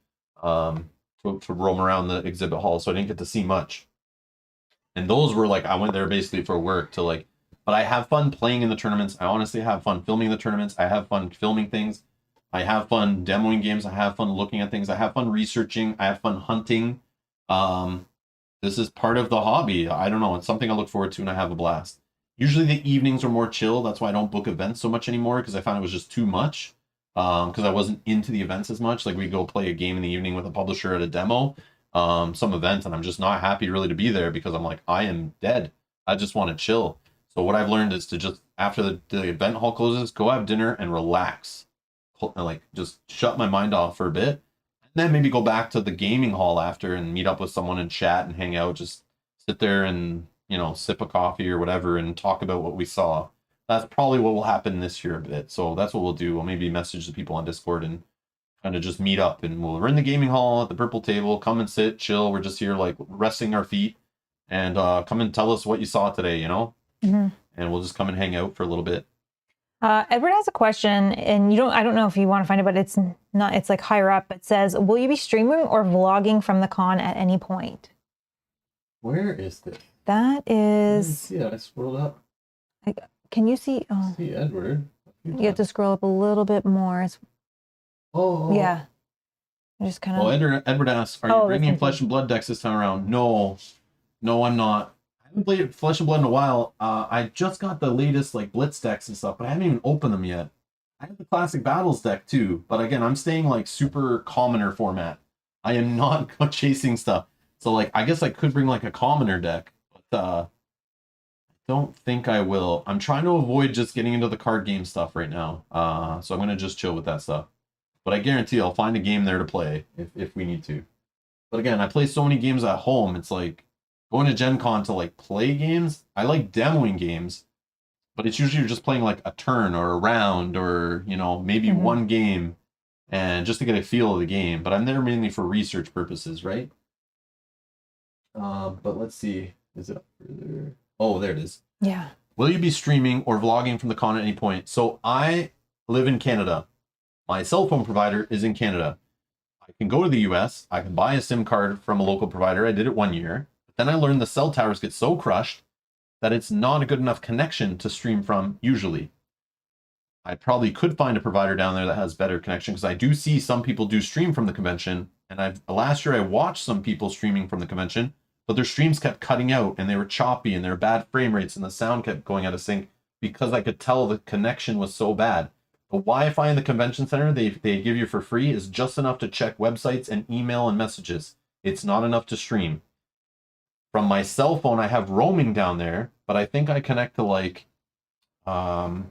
Speaker 1: To roam around the exhibit hall, so I didn't get to see much. And those were like, I went there basically for work to like But I have fun playing in the tournaments. I honestly have fun filming the tournaments. I have fun filming things. I have fun demoing games. I have fun looking at things. I have fun researching. I have fun hunting. This is part of the hobby. I don't know. It's something I look forward to and I have a blast. Usually the evenings are more chill. That's why I don't book events so much anymore, because I found it was just too much. Because I wasn't into the events as much. Like we go play a game in the evening with a publisher at a demo, some event, and I'm just not happy really to be there because I'm like, I am dead. I just want to chill. So what I've learned is to just, after the event hall closes, go have dinner and relax. Like just shut my mind off for a bit. And then maybe go back to the gaming hall after and meet up with someone and chat and hang out. Just sit there and, you know, sip a coffee or whatever and talk about what we saw. That's probably what will happen this year a bit. So that's what we'll do. We'll maybe message the people on Discord and kind of just meet up. And we're in the gaming hall at the purple table. Come and sit, chill. We're just here like resting our feet. And come and tell us what you saw today, you know? Mm-hmm. And we'll just come and hang out for a little bit.
Speaker 2: Edward has a question, and I don't know if you want to find it, but it's like higher up. It says, will you be streaming or vlogging from the con at any point?
Speaker 1: Where is this?
Speaker 2: That is...
Speaker 1: I see that. I scrolled up.
Speaker 2: Can you see? Oh.
Speaker 1: See Edward.
Speaker 2: You have to scroll up a little bit more. Yeah. Just kind of...
Speaker 1: Oh, Edward asks, are you bringing Flesh and Blood decks this time around? No, I'm not. I haven't played Flesh and Blood in a while. I just got the latest like Blitz decks and stuff, but I haven't even opened them yet. I have the Classic Battles deck too, but again, I'm staying like super commoner format. I am not chasing stuff. So like, I guess I could bring like a commoner deck, but I don't think I will. I'm trying to avoid just getting into the card game stuff right now. So I'm going to just chill with that stuff. But I guarantee I'll find a game there to play if we need to. But again, I play so many games at home. It's like going to Gen Con to like play games. I like demoing games, but it's usually you're just playing like a turn or a round or, you know, maybe one game and just to get a feel of the game. But I'm there mainly for research purposes, right? But let's see. Is it up further? Oh, there it is.
Speaker 2: Yeah.
Speaker 1: Will you be streaming or vlogging from the con at any point? So I live in Canada. My cell phone provider is in Canada. I can go to the US. I can buy a SIM card from a local provider. I did it 1 year. But then I learned the cell towers get so crushed that it's not a good enough connection to stream from usually. I probably could find a provider down there that has better connection because I do see some people do stream from the convention. And last year I watched some people streaming from the convention, but their streams kept cutting out and they were choppy and they were bad frame rates and the sound kept going out of sync because I could tell the connection was so bad. The Wi-Fi in the convention center they give you for free is just enough to check websites and email and messages. It's not enough to stream. From my cell phone, I have roaming down there, but I think I connect to like, I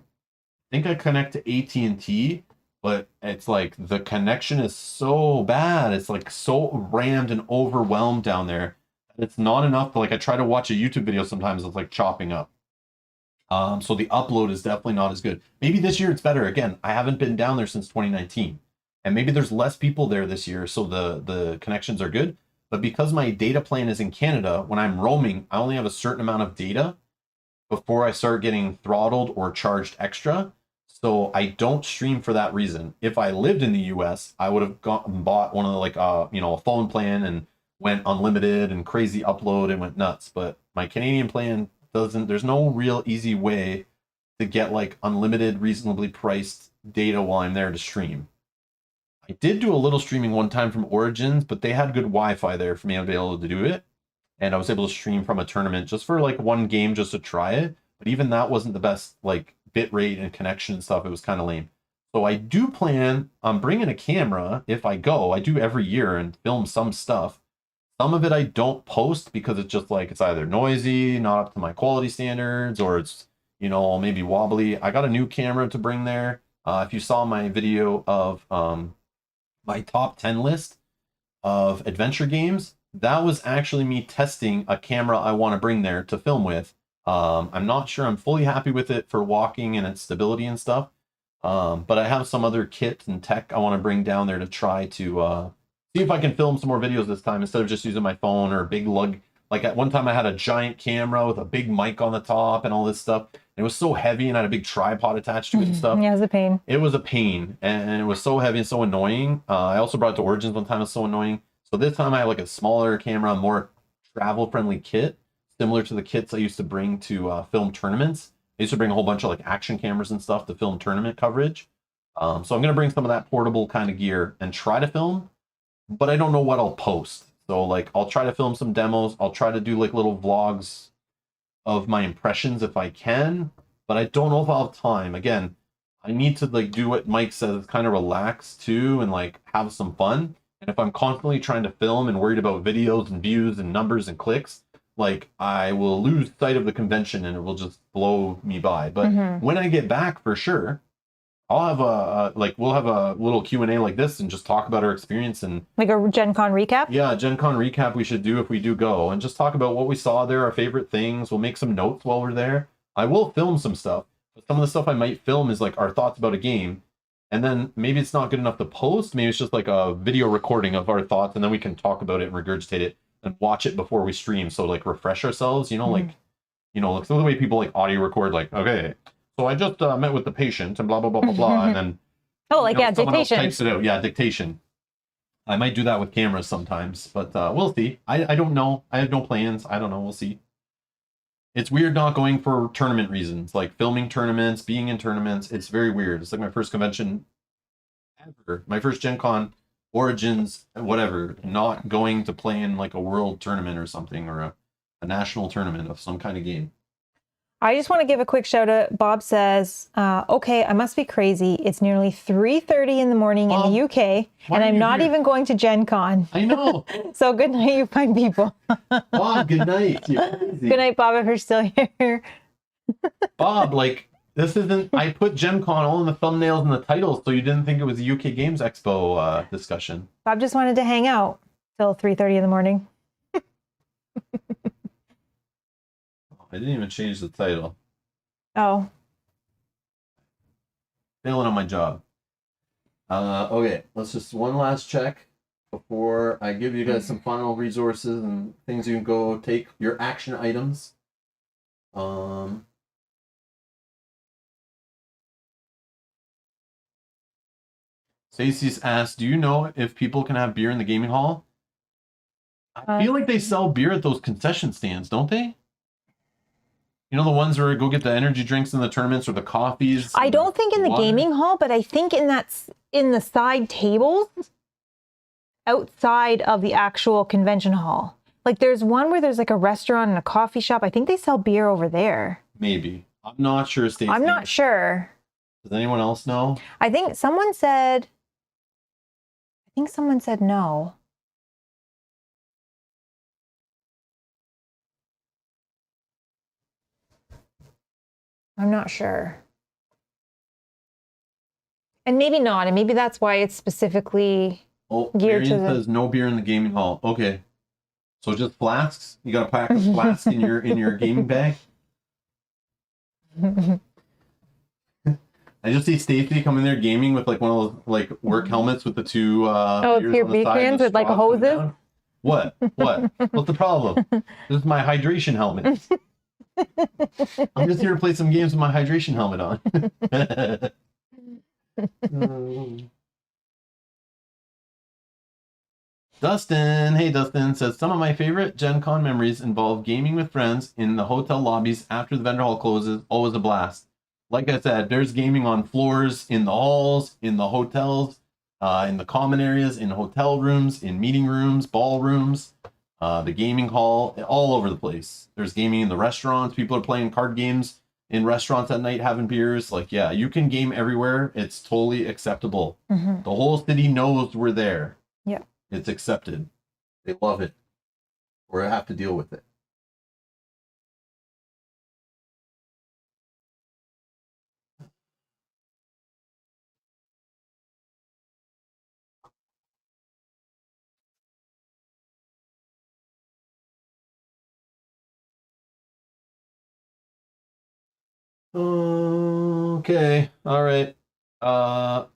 Speaker 1: think I connect to AT&T, but it's like the connection is so bad. It's like so rammed and overwhelmed down there. It's not enough to like, I try to watch a YouTube video sometimes, it's like chopping up. So the upload is definitely not as good. Maybe this year it's better. Again, I haven't been down there since 2019. And maybe there's less people there this year, so the connections are good. But because my data plan is in Canada, when I'm roaming, I only have a certain amount of data before I start getting throttled or charged extra. So I don't stream for that reason. If I lived in the US, I would have bought one of the like, you know, a phone plan and went unlimited and crazy upload and went nuts. But my Canadian plan there's no real easy way to get like unlimited, reasonably priced data while I'm there to stream. I did do a little streaming one time from Origins, but they had good Wi-Fi there for me to be able to do it. And I was able to stream from a tournament just for like one game just to try it. But even that wasn't the best like bit rate and connection and stuff. It was kind of lame. So I do plan on bringing a camera if I go. I do every year and film some stuff. Some of it I don't post because it's just like, it's either noisy, not up to my quality standards, or it's, you know, maybe wobbly. I got a new camera to bring there. If you saw my video of my top 10 list of adventure games, that was actually me testing a camera I want to bring there to film with. I'm not sure I'm fully happy with it for walking and its stability and stuff. But I have some other kit and tech I want to bring down there to try to see if I can film some more videos this time instead of just using my phone or a big lug. Like at one time I had a giant camera with a big mic on the top and all this stuff. And it was so heavy and I had a big tripod attached to it and stuff.
Speaker 2: Yeah, it was a pain.
Speaker 1: It was a pain and it was so heavy and so annoying. I also brought it to Origins one time. It was so annoying. So this time I have like a smaller camera, more travel friendly kit, similar to the kits I used to bring to film tournaments. I used to bring a whole bunch of like action cameras and stuff to film tournament coverage. So I'm gonna bring some of that portable kind of gear and try to film, but I don't know what I'll post. So like I'll try to film some demos. I'll try to do like little vlogs of my impressions if I can, but I don't know if I'll have time. Again, I need to like do what Mike says, kind of relax too and like have some fun. And if I'm constantly trying to film and worried about videos and views and numbers and clicks, like I will lose sight of the convention and it will just blow me by. But when I get back, for sure, I'll have we'll have a little Q&A like this and just talk about our experience and
Speaker 2: like a Gen Con recap.
Speaker 1: Yeah, Gen Con recap we should do if we do go, and just talk about what we saw there, our favorite things. We'll make some notes while we're there. I will film some stuff, but some of the stuff I might film is like our thoughts about a game, and then maybe it's not good enough to post. Maybe it's just like a video recording of our thoughts, and then we can talk about it and regurgitate it and watch it before we stream. So like refresh ourselves, like some of the way people like audio record, like, okay, so I just met with the patient and blah blah blah blah blah, and then someone else
Speaker 2: dictation.
Speaker 1: types it out. Yeah, dictation. I might do that with cameras sometimes, but we'll see. I don't know. I have no plans. I don't know. We'll see. It's weird not going for tournament reasons, like filming tournaments, being in tournaments. It's very weird. It's like my first convention ever, my first Gen Con, Origins, whatever, not going to play in like a world tournament or something, or a national tournament of some kind of game.
Speaker 2: I just want to give a quick shout out. Bob says, okay, I must be crazy. It's nearly 3:30 in the morning in the UK, and I'm not even going to Gen Con.
Speaker 1: I know.
Speaker 2: So good night, you fine people.
Speaker 1: Bob, good night. You're crazy.
Speaker 2: Good night, Bob, if you're still here.
Speaker 1: Bob, like, this isn't, I put Gen Con all in the thumbnails and the titles, so you didn't think it was a UK Games Expo discussion.
Speaker 2: Bob just wanted to hang out till 3:30 in the morning.
Speaker 1: I didn't even change the title.
Speaker 2: Oh.
Speaker 1: Failing on my job. Okay, let's just one last check before I give you guys some final resources and things you can go take, your action items. Stacey's asked, do you know if people can have beer in the gaming hall? I feel like they sell beer at those concession stands, don't they? You know, the ones where go get the energy drinks in the tournaments or the coffees?
Speaker 2: I don't think in the gaming hall, but I think in the side tables outside of the actual convention hall. Like there's one where there's like a restaurant and a coffee shop. I think they sell beer over there.
Speaker 1: Maybe. I'm not sure, Stacey.
Speaker 2: I'm not sure.
Speaker 1: Does anyone else know?
Speaker 2: I think someone said no. I'm not sure. And maybe not. And maybe that's why it's specifically geared to
Speaker 1: Marion says no beer in the gaming hall. Okay. So just flasks? You got to pack a flask in your gaming bag? I just see Stacey come in there gaming with like one of those like work helmets with the two
Speaker 2: beer cans with like hoses.
Speaker 1: What? What's the problem? This is my hydration helmet. I'm just here to play some games with my hydration helmet on. Dustin, hey Dustin, says some of my favorite Gen Con memories involve gaming with friends in the hotel lobbies after the vendor hall closes. Always a blast. Like I said, there's gaming on floors, in the halls, in the hotels, in the common areas, in hotel rooms, in meeting rooms, ballrooms. The gaming hall, all over the place. There's gaming in the restaurants. People are playing card games in restaurants at night, having beers. Like, yeah, you can game everywhere. It's totally acceptable. The whole city knows we're there.
Speaker 2: Yeah.
Speaker 1: It's accepted. They love it. Or have to deal with it. Okay. All right. All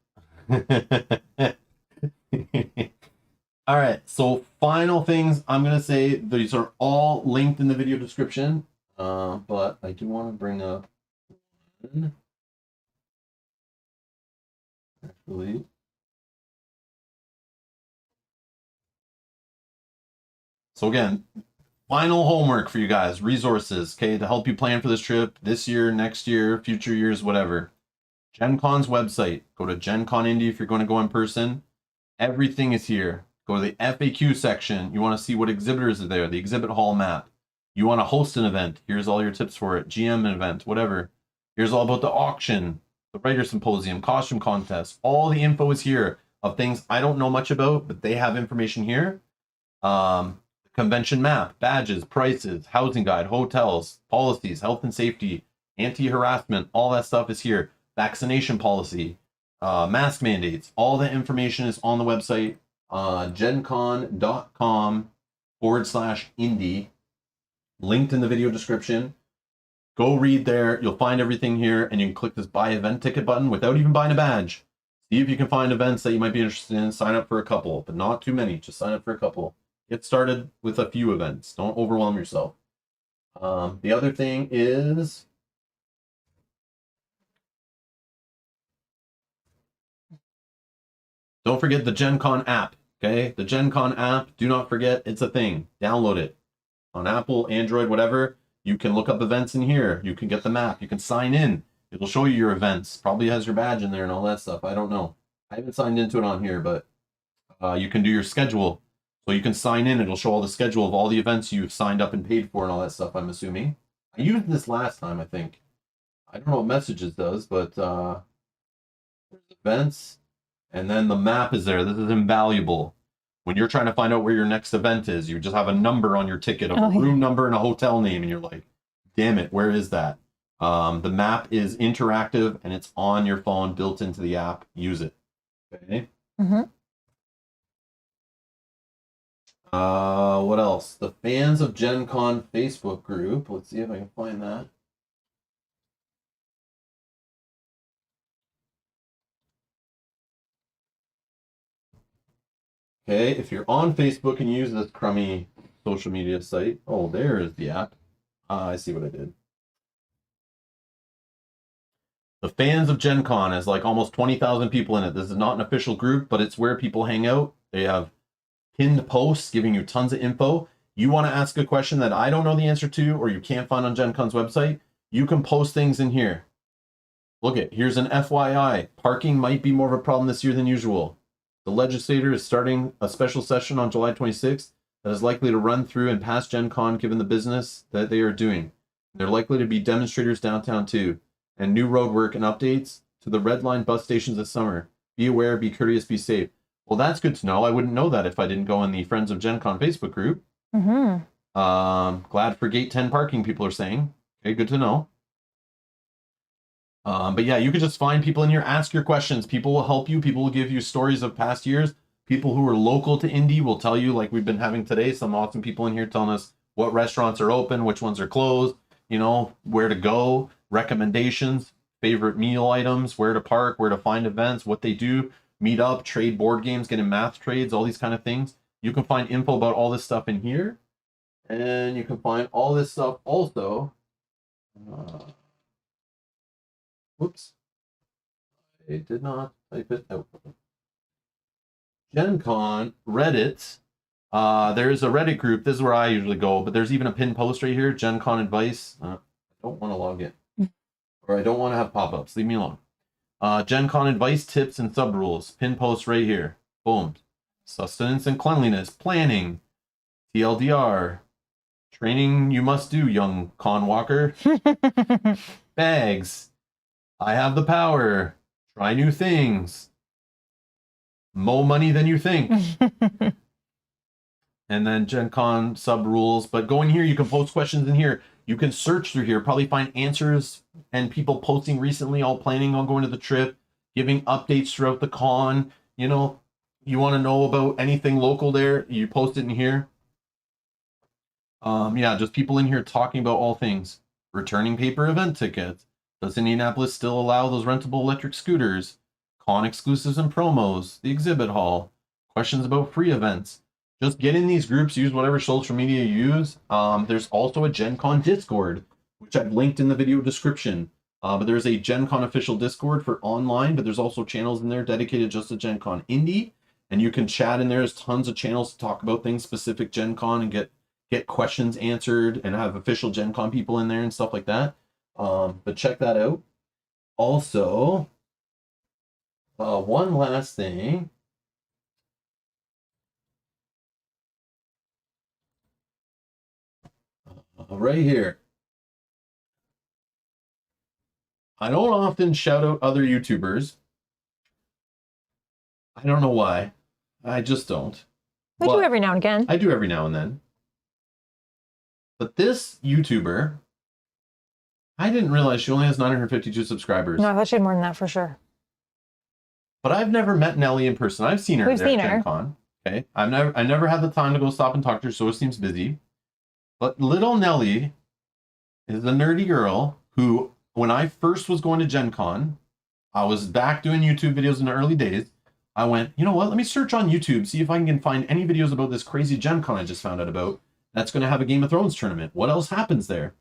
Speaker 1: right. So final things I'm going to say, these are all linked in the video description. But I do want to bring up one. Actually. So again, Final homework for you guys, resources, okay, to help you plan for this trip this year, next year, future years, whatever. Gen Con's website. Go to Gen Con Indy if you're going to go in person. Everything is here. Go to the FAQ section. You want to see what exhibitors are there, the exhibit hall map. You want to host an event. Here's all your tips for it. GM an event, whatever. Here's all about the auction, the writer symposium, costume contest. All the info is here of things I don't know much about, but they have information here. Convention map, badges, prices, housing guide, hotels, policies, health and safety, anti-harassment, all that stuff is here. Vaccination policy, mask mandates, all that information is on the website, gencon.com/Indy, linked in the video description. Go read there. You'll find everything here, and you can click this buy event ticket button without even buying a badge. See if you can find events that you might be interested in. Sign up for a couple, but not too many. Just sign up for a couple. Get started with a few events. Don't overwhelm yourself. The other thing is, don't forget the Gen Con app, okay? The Gen Con app, do not forget, it's a thing. Download it. On Apple, Android, whatever. You can look up events in here. You can get the map. You can sign in. It'll show you your events. Probably has your badge in there and all that stuff. I don't know. I haven't signed into it on here, but you can do your schedule. So you can sign in. It'll show all the schedule of all the events you've signed up and paid for and all that stuff, I'm assuming. I used this last time, I think. I don't know what Messages does, but events. And then the map is there. This is invaluable. When you're trying to find out where your next event is, you just have a number on your ticket, a room number and a hotel name, and you're like, damn it, where is that? The map is interactive, and it's on your phone, built into the app. Use it. Okay?
Speaker 2: Mm-hmm.
Speaker 1: What else? The Fans of Gen Con Facebook group. Let's see if I can find that. Okay, if you're on Facebook and use this crummy social media site, oh, there is the app. I see what I did. The Fans of Gen Con has like almost 20,000 people in it. This is not an official group, but it's where people hang out. They have pinned posts giving you tons of info. You want to ask a question that I don't know the answer to, or you can't find on Gen Con's website, you can post things in here. Look at, here's an FYI. Parking might be more of a problem this year than usual. The legislator is starting a special session on July 26th that is likely to run through and pass Gen Con given the business that they are doing. They're likely to be demonstrators downtown too, and new road work and updates to the Red Line bus stations this summer. Be aware, be courteous, be safe. Well, that's good to know. I wouldn't know that if I didn't go in the Friends of Gen Con Facebook group.
Speaker 2: Mm-hmm.
Speaker 1: Glad for gate 10 parking, people are saying. Okay, good to know. But yeah, you could just find people in here, ask your questions. People will help you. People will give you stories of past years. People who are local to Indy will tell you, like we've been having today, some awesome people in here telling us what restaurants are open, which ones are closed, you know, where to go, recommendations, favorite meal items, where to park, where to find events, what they do, meet up, trade board games, get in math trades, all these kind of things. You can find info about all this stuff in here. And you can find all this stuff also. Whoops. I did not type it out. Gen Con, Reddit. There's a Reddit group. This is where I usually go, but there's even a pinned post right here. Gen Con advice. I don't want to log in. Or I don't want to have pop-ups. Leave me alone. Gen Con advice, tips, and sub rules. Pinned post right here. Boom. Sustenance and cleanliness. Planning. TLDR. Training you must do, young con walker. Bags. I have the power. Try new things. More money than you think. And then Gen Con sub rules. But go in here, you can post questions in here. You can search through here, probably find answers and people posting recently, all planning on going to the trip, giving updates throughout the con. You know, you want to know about anything local there, you post it in here. Yeah, just people in here talking about all things. Returning paper event tickets. Does Indianapolis still allow those rentable electric scooters? Con exclusives and promos. The exhibit hall. Questions about free events. Just get in these groups. Use whatever social media you use. There's also a Gen Con Discord, which I've linked in the video description. But there's a Gen Con official Discord for online, but there's also channels in there dedicated just to Gen Con Indy. And you can chat in there. There's tons of channels to talk about things specific Gen Con and get get questions answered and have official Gen Con people in there and stuff like that. But check that out. Also, one last thing. Right here. I don't often shout out other YouTubers. I don't know why. I just don't.
Speaker 2: We do every now and again.
Speaker 1: I do every now and then. But this YouTuber, I didn't realize she only has 952 subscribers.
Speaker 2: No, I thought she had more than that for sure.
Speaker 1: But I've never met Nelly in person. I've seen her
Speaker 2: We've
Speaker 1: there
Speaker 2: seen
Speaker 1: at
Speaker 2: her.
Speaker 1: Gen Con. Okay. I never had the time to go stop and talk to her, so it seems busy. But little Nelly is a nerdy girl who, when I first was going to Gen Con, I was back doing YouTube videos in the early days. I went, you know what? Let me search on YouTube, see if I can find any videos about this crazy Gen Con I just found out about that's going to have a Game of Thrones tournament. What else happens there?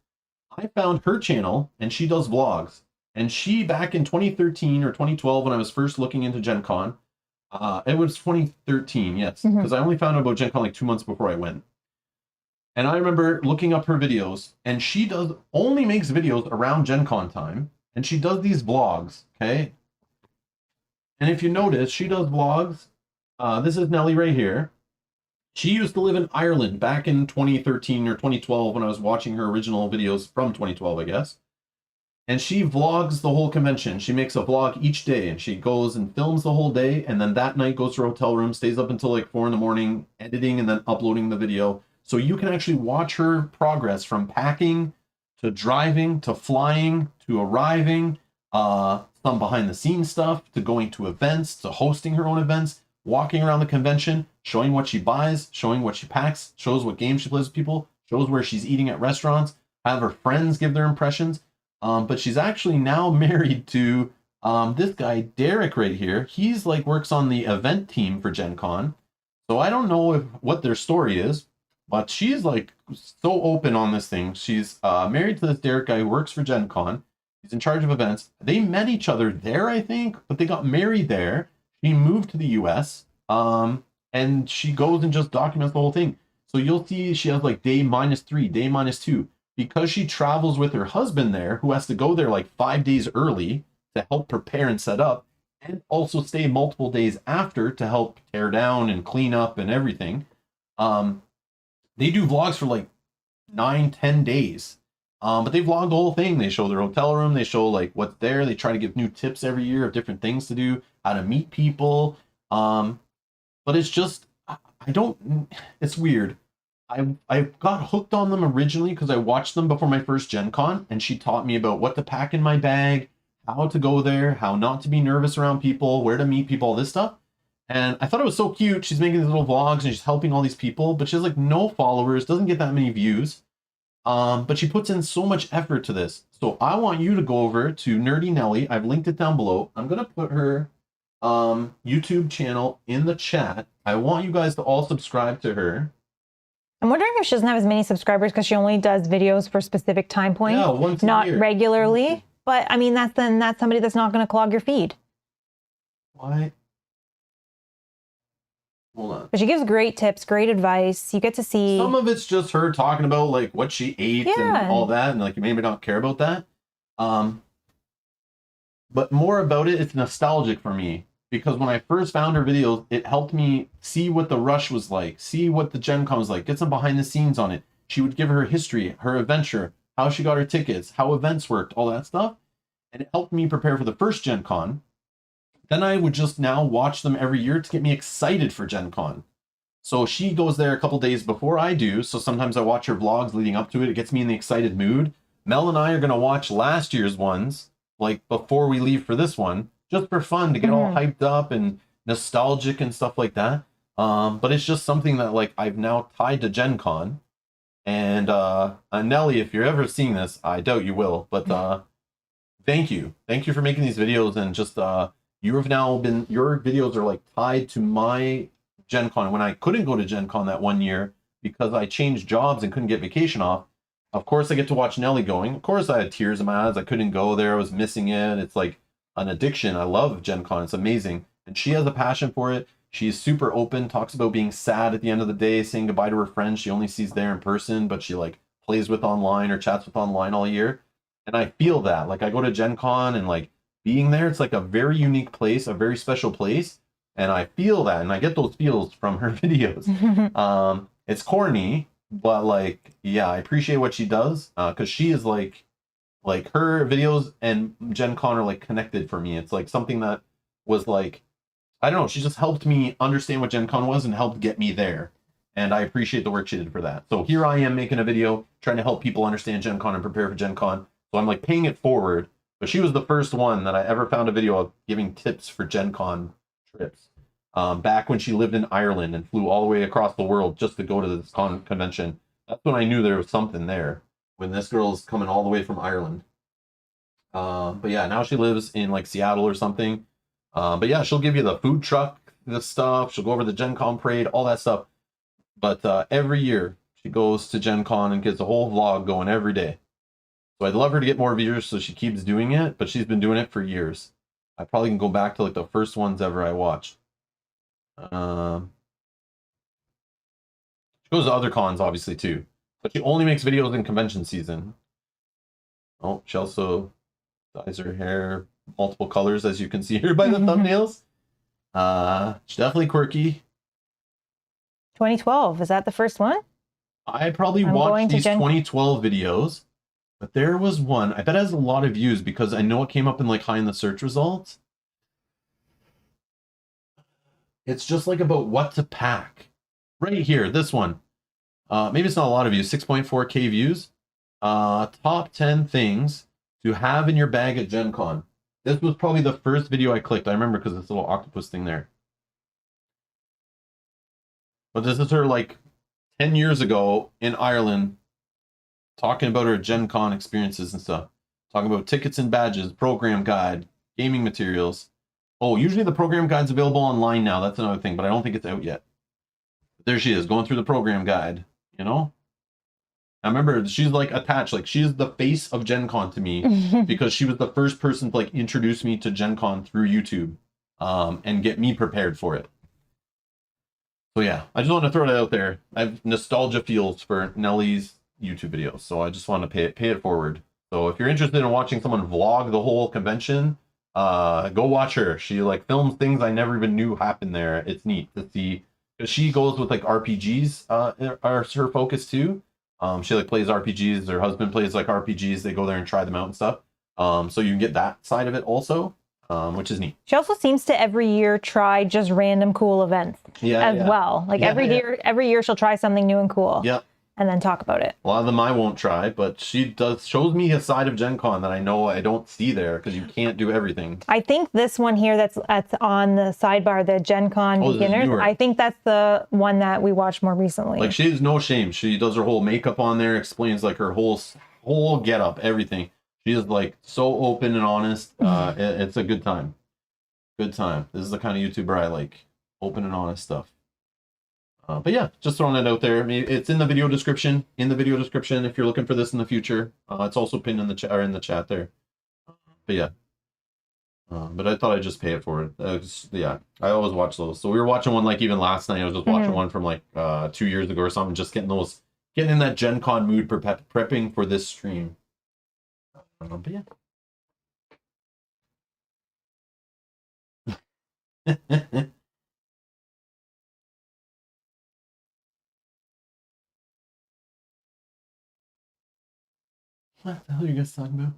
Speaker 1: I found her channel, and she does vlogs. And she, back in 2013 or 2012, when I was first looking into Gen Con, it was 2013, yes, because I only found out about Gen Con like 2 months before I went. And I remember looking up her videos, and she only makes videos around Gen Con time, and she does these vlogs, okay? And if you notice, she does vlogs. This is Nelly right here. She used to live in Ireland back in 2013 or 2012 when I was watching her original videos from 2012, I guess. And she vlogs the whole convention. She makes a vlog each day, and she goes and films the whole day, and then that night goes to her hotel room, stays up until like 4 in the morning, editing and then uploading the video. So you can actually watch her progress from packing to driving to flying to arriving, some behind the scenes stuff, to going to events, to hosting her own events, walking around the convention, showing what she buys, showing what she packs, shows what games she plays with people, shows where she's eating at restaurants, have her friends give their impressions. But she's actually now married to this guy, Derek, right here. He's like works on the event team for Gen Con. So I don't know what their story is, but she's like so open on this thing. She's married to this Derek guy who works for Gen Con. He's in charge of events. They met each other there, I think, but they got married there. She moved to the US, and she goes and just documents the whole thing. So you'll see she has like day -3, day -2. Because she travels with her husband there, who has to go there like 5 days early to help prepare and set up, and also stay multiple days after to help tear down and clean up and everything. They do vlogs for like 9-10 days. But they vlog the whole thing. They show their hotel room. They show like what's there. They try to give new tips every year of different things to do, how to meet people. But it's just, it's weird. I got hooked on them originally because I watched them before my first Gen Con, and she taught me about what to pack in my bag, how to go there, how not to be nervous around people, where to meet people, all this stuff. And I thought it was so cute. She's making these little vlogs and she's helping all these people, but she has like no followers, doesn't get that many views. But she puts in so much effort to this. So I want you to go over to Nerdy Nelly. I've linked it down below. I'm going to put her YouTube channel in the chat. I want you guys to all subscribe to her.
Speaker 2: I'm wondering if she doesn't have as many subscribers because she only does videos for specific time points,
Speaker 1: yeah, once a
Speaker 2: not
Speaker 1: year.
Speaker 2: regularly. But I mean, that's somebody that's not going to clog your feed.
Speaker 1: Why? Hold on.
Speaker 2: But she gives great tips, great advice. You get to see.
Speaker 1: Some of it's just her talking about like what she ate and all that, and like you maybe not care about that. But more about it, it's nostalgic for me. Because when I first found her videos, it helped me see what the rush was like, see what the Gen Con was like, get some behind the scenes on it. She would give her history, her adventure, how she got her tickets, how events worked, all that stuff. And it helped me prepare for the first Gen Con. Then I would just now watch them every year to get me excited for Gen Con. So she goes there a couple days before I do. So sometimes I watch her vlogs leading up to it. It gets me in the excited mood. Mel and I are going to watch last year's ones, like before we leave for this one. Just for fun, to get all hyped up and nostalgic and stuff like that. But it's just something that like I've now tied to Gen Con. And Nelly, if you're ever seeing this, I doubt you will, but thank you. Thank you for making these videos, and just you have now been, your videos are like tied to my Gen Con. When I couldn't go to Gen Con that one year because I changed jobs and couldn't get vacation off, of course I get to watch Nelly going. Of course I had tears in my eyes. I couldn't go there. I was missing it. It's like an addiction. I love Gen Con. It's amazing. And she has a passion for it. She's super open, talks about being sad at the end of the day, saying goodbye to her friends she only sees there in person, but she like plays with online or chats with online all year. And I feel that. Like I go to Gen Con and like being there, it's like a very unique place, a very special place. And I feel that, and I get those feels from her videos. It's corny, but like, yeah, I appreciate what she does, because she is like her videos and Gen Con are like connected for me. It's like something that was like, I don't know, she just helped me understand what Gen Con was and helped get me there. And I appreciate the work she did for that. So here I am making a video trying to help people understand Gen Con and prepare for Gen Con. So I'm like paying it forward. But she was the first one that I ever found a video of giving tips for Gen Con trips. Back when she lived in Ireland and flew all the way across the world just to go to this convention. That's when I knew there was something there. When this girl's coming all the way from Ireland. But yeah, now she lives in like Seattle or something. But yeah, she'll give you the food truck, the stuff. She'll go over the Gen Con parade, all that stuff. But every year she goes to Gen Con and gets a whole vlog going every day. So I'd love her to get more viewers, so she keeps doing it. But she's been doing it for years. I probably can go back to like the first ones ever I watched. She goes to other cons obviously too, but she only makes videos in convention season. Oh, she also dyes her hair multiple colors, as you can see here by the thumbnails. She's definitely quirky.
Speaker 2: 2012, is that the first one?
Speaker 1: I probably watched these 2012 videos, but there was one, I bet it has a lot of views because I know it came up in like high in the search results. It's just like about what to pack. Right here, this one. Maybe it's not a lot of views, 6.4K views. Top 10 things to have in your bag at Gen Con. This was probably the first video I clicked. I remember because this little octopus thing there. But this is her like 10 years ago in Ireland, talking about her Gen Con experiences and stuff. Talking about tickets and badges, program guide, gaming materials. Oh, usually the program guide's available online now. That's another thing, but I don't think it's out yet. But there she is, going through the program guide, you know? I remember she's like attached, like she is the face of Gen Con to me because she was the first person to like introduce me to Gen Con through YouTube and get me prepared for it. So yeah, I just want to throw it out there. I have nostalgia feels for Nellie's YouTube videos, so I just want to pay it forward. So if you're interested in watching someone vlog the whole convention, go watch her. She like films things I never even knew happened there. It's neat to see because she goes with like RPGs are her focus too. She like plays RPGs. Her husband plays like RPGs. They go there and try them out and stuff. So you can get that side of it also, which is neat.
Speaker 2: She also seems to every year try just random cool events well. Like every year she'll try something new and cool.
Speaker 1: Yep.
Speaker 2: And then talk about it.
Speaker 1: A lot of them I won't try, but she shows me a side of Gen Con that I know I don't see there because you can't do everything.
Speaker 2: I think this one here that's on the sidebar, the Gen Con beginners, I think that's the one that we watched more recently.
Speaker 1: Like she has no shame. She does her whole makeup on there, explains like her whole getup, everything. She is like so open and honest. It's a good time. Good time. This is the kind of YouTuber I like. Open and honest stuff. But yeah, just throwing it out there. I mean, it's in the video description. If you're looking for this in the future, it's also pinned in the chat or in the chat there. But yeah, but I thought I'd just pay it for it. Yeah, I always watch those. So we were watching one like even last night. I was just watching one from like 2 years ago or something. Just getting in that Gen Con mood, prepping for this stream. But yeah. What the hell are you guys talking about?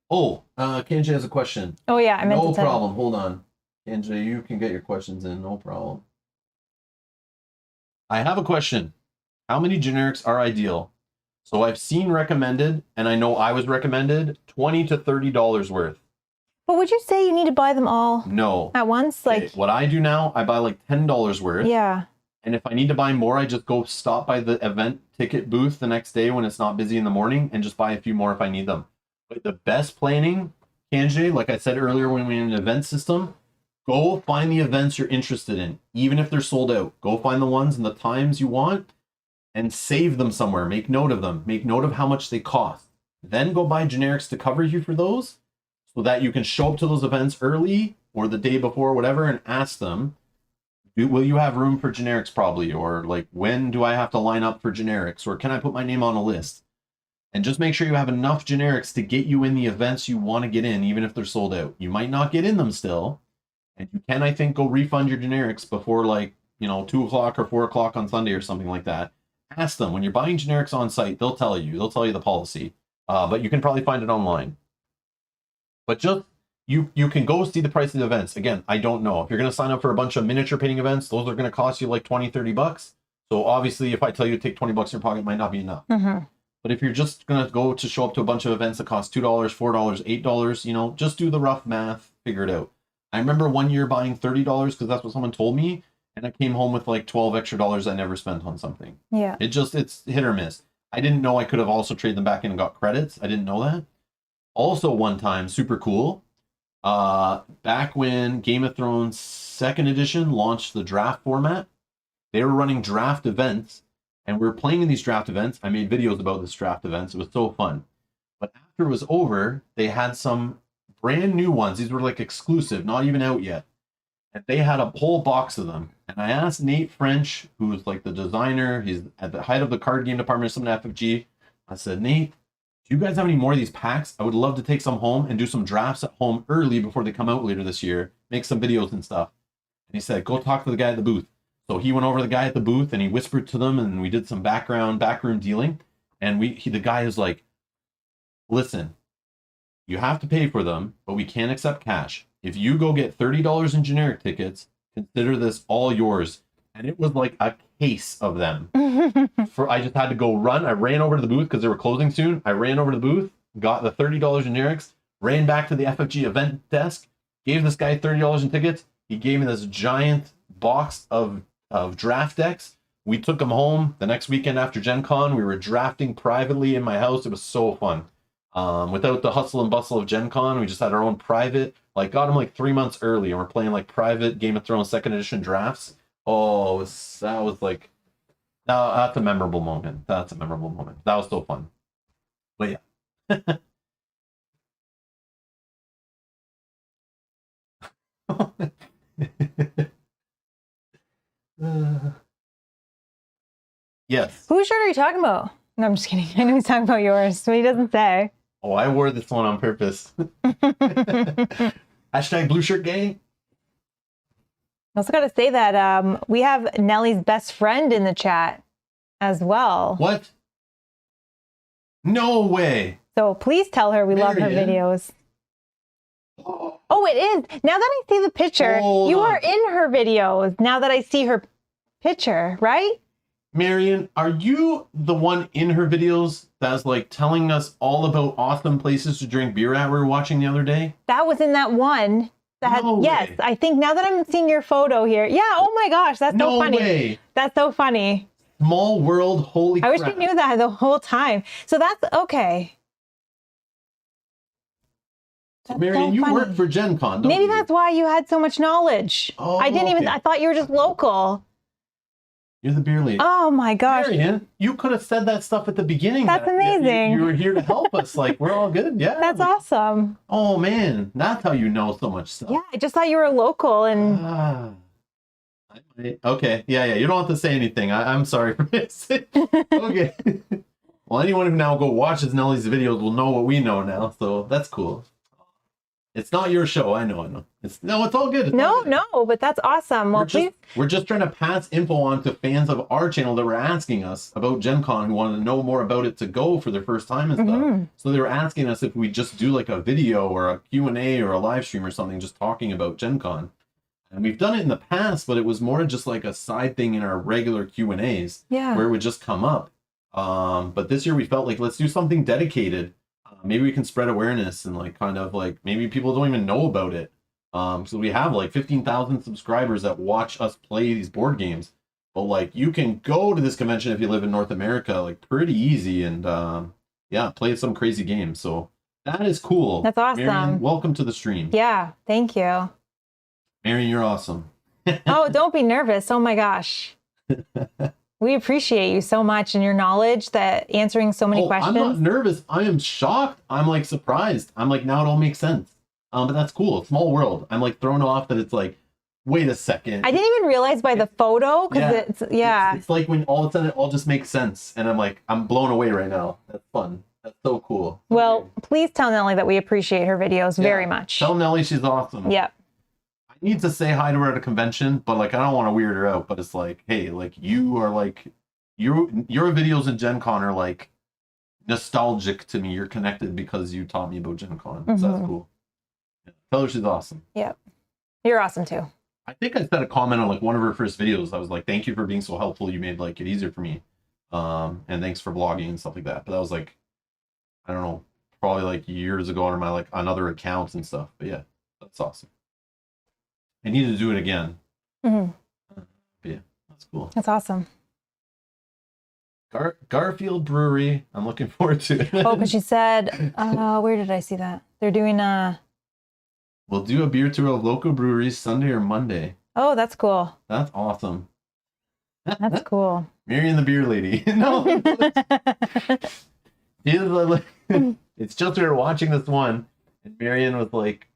Speaker 1: Oh, Kenji has a question.
Speaker 2: Oh yeah, I meant to
Speaker 1: No problem. Hold on. Kenji, you can get your questions in. No problem. I have a question. How many generics are ideal? So I've seen recommended, and I know I was recommended, $20 to $30 worth.
Speaker 2: But would you say you need to buy them all?
Speaker 1: No.
Speaker 2: At once? Like
Speaker 1: what I do now, I buy like $10 worth.
Speaker 2: Yeah.
Speaker 1: And if I need to buy more, I just go stop by the event ticket booth the next day when it's not busy in the morning and just buy a few more if I need them. But the best planning, Kanjay, like I said earlier when we were in an event system, go find the events you're interested in, even if they're sold out. Go find the ones and the times you want and save them somewhere. Make note of them. Make note of how much they cost. Then go buy generics to cover you for those so that you can show up to those events early or the day before, whatever, and ask them, Will you have room for generics probably? Or like, when do I have to line up for generics? Or can I put my name on a list? And just make sure you have enough generics to get you in the events you want to get in, even if they're sold out. You might not get in them still. And you can, I think, go refund your generics before, like, 2 o'clock or 4 o'clock on Sunday or something like that. Ask them. When you're buying generics on site, they'll tell you. They'll tell you the policy. But you can probably find it online. But just, you can go see the price of the events. Again, I don't know. If you're going to sign up for a bunch of miniature painting events, those are going to cost you like 20, 30 bucks. So obviously, if I tell you to take 20 bucks in your pocket, it might not be enough.
Speaker 2: Mm-hmm.
Speaker 1: But if you're just going to go to show up to a bunch of events that cost $2, $4, $8, just do the rough math, figure it out. I remember one year buying $30 because that's what someone told me. And I came home with like 12 extra dollars I never spent on something.
Speaker 2: Yeah.
Speaker 1: It's hit or miss. I didn't know I could have also traded them back in and got credits. I didn't know that. Also one time, super cool. Back when Game of Thrones 2nd edition launched the draft format, they were running draft events. And we were playing in these draft events. I made videos about this draft events. It was so fun. But after it was over, they had some brand new ones. These were like exclusive, not even out yet. And they had a whole box of them. And I asked Nate French, who's like the designer, he's at the height of the card game department or something at FFG. I said, Nate, do you guys have any more of these packs? I would love to take some home and do some drafts at home early before they come out later this year. Make some videos and stuff. And he said, go talk to the guy at the booth. So he went over to the guy at the booth and he whispered to them, and we did some backroom dealing. And the guy is like, listen, you have to pay for them, but we can't accept cash. If you go get $30 in generic tickets, consider this all yours. And it was like a case of them. I just had to go run. I ran over to the booth because they were closing soon. I ran over to the booth, got the $30 generics, ran back to the FFG event desk, gave this guy $30 in tickets. He gave me this giant box of draft decks. We took them home the next weekend after Gen Con. We were drafting privately in my house. It was so fun. Without the hustle and bustle of Gen Con, we just had our own private, got them like 3 months early, and we're playing like private Game of Thrones 2nd edition drafts. Oh, that was like, that's a memorable moment. That's a memorable moment. That was so fun. But yeah. Yes.
Speaker 2: Whose shirt are you talking about? No, I'm just kidding. I know he's talking about yours, but he doesn't say.
Speaker 1: Oh, I wore this one on purpose. Hashtag blue shirt gang.
Speaker 2: I also got to say that we have Nellie's best friend in the chat as well.
Speaker 1: What? No way.
Speaker 2: So please tell her we love her videos. Oh, it is. Now that I see the picture, you are in her videos. Now that I see her picture, right?
Speaker 1: Marion, are you the one in her videos that's like telling us all about awesome places to drink beer at we were watching the other day?
Speaker 2: That was in that one. Yes, I think now that I'm seeing your photo here. Yeah, oh my gosh, that's so funny.
Speaker 1: No way.
Speaker 2: That's so funny.
Speaker 1: Small world, holy crap.
Speaker 2: I wish you knew that the whole time. So that's okay.
Speaker 1: That's Marion, so you work for Gen Con, don't
Speaker 2: Maybe
Speaker 1: you?
Speaker 2: that's why you had so much knowledge.
Speaker 1: Oh,
Speaker 2: I didn't even, I thought you were just local.
Speaker 1: You're the beer lady.
Speaker 2: Oh my gosh.
Speaker 1: Marion, you could have said that stuff at the beginning.
Speaker 2: That's amazing.
Speaker 1: You were here to help us. Like, we're all good. Yeah.
Speaker 2: That's awesome.
Speaker 1: Oh man, that's how you know so much stuff.
Speaker 2: Yeah, I just thought you were local and...
Speaker 1: Okay, yeah, you don't have to say anything. I'm sorry for this. Okay. Well, anyone who now watches Nellie's videos will know what we know now, so that's cool. It's not your show, I know. It's all good. It's all good.
Speaker 2: No, but that's awesome. Well,
Speaker 1: we're just trying to pass info on to fans of our channel that were asking us about Gen Con, who wanted to know more about it to go for their first time and stuff. So they were asking us if we just do like a video or a Q&A or a live stream or something just talking about Gen Con. And we've done it in the past, but it was more just like a side thing in our regular Q&As where it would just come up. But this year we felt like, let's do something dedicated. Maybe we can spread awareness and like kind of like maybe people don't even know about it. So we have like 15,000 subscribers that watch us play these board games. But like you can go to this convention if you live in North America, like pretty easy and play some crazy games. So that is cool.
Speaker 2: That's awesome.
Speaker 1: Marion, welcome to the stream.
Speaker 2: Yeah, thank you.
Speaker 1: Marion, you're awesome.
Speaker 2: Oh, don't be nervous. Oh my gosh. We appreciate you so much and your knowledge that answering so many questions.
Speaker 1: I'm not nervous. I am shocked. I'm like surprised. I'm like, now it all makes sense. But that's cool. Small world. I'm like thrown off that it's like wait a second.
Speaker 2: I didn't even realize by the photo because
Speaker 1: It's like when all of a sudden it all just makes sense, and I'm like, I'm blown away right now. That's fun. That's so cool.
Speaker 2: Well, please tell Nellie that we appreciate her videos very much.
Speaker 1: Tell Nellie she's awesome.
Speaker 2: Yeah.
Speaker 1: I need to say hi to her at a convention, but like I don't want to weird her out. But it's like, hey, like you are like your videos in Gen Con are like nostalgic to me. You're connected because you taught me about Gen Con. So that's cool. Yeah. Tell her she's awesome.
Speaker 2: Yep. You're awesome too.
Speaker 1: I think I said a comment on like one of her first videos. I was like, thank you for being so helpful. You made like it easier for me. And thanks for vlogging and stuff like that. But that was like, I don't know, probably like years ago on my like on other accounts and stuff. But yeah, that's awesome. I need to do it again. But yeah, that's cool.
Speaker 2: That's awesome.
Speaker 1: Garfield Brewery. I'm looking forward to it.
Speaker 2: Oh, because she said, where did I see that? They're doing
Speaker 1: We'll do a beer tour of local breweries Sunday or Monday.
Speaker 2: Oh, that's cool.
Speaker 1: That's awesome.
Speaker 2: That's cool.
Speaker 1: Marion the beer lady. No. It's just we were watching this one, and Marion was like,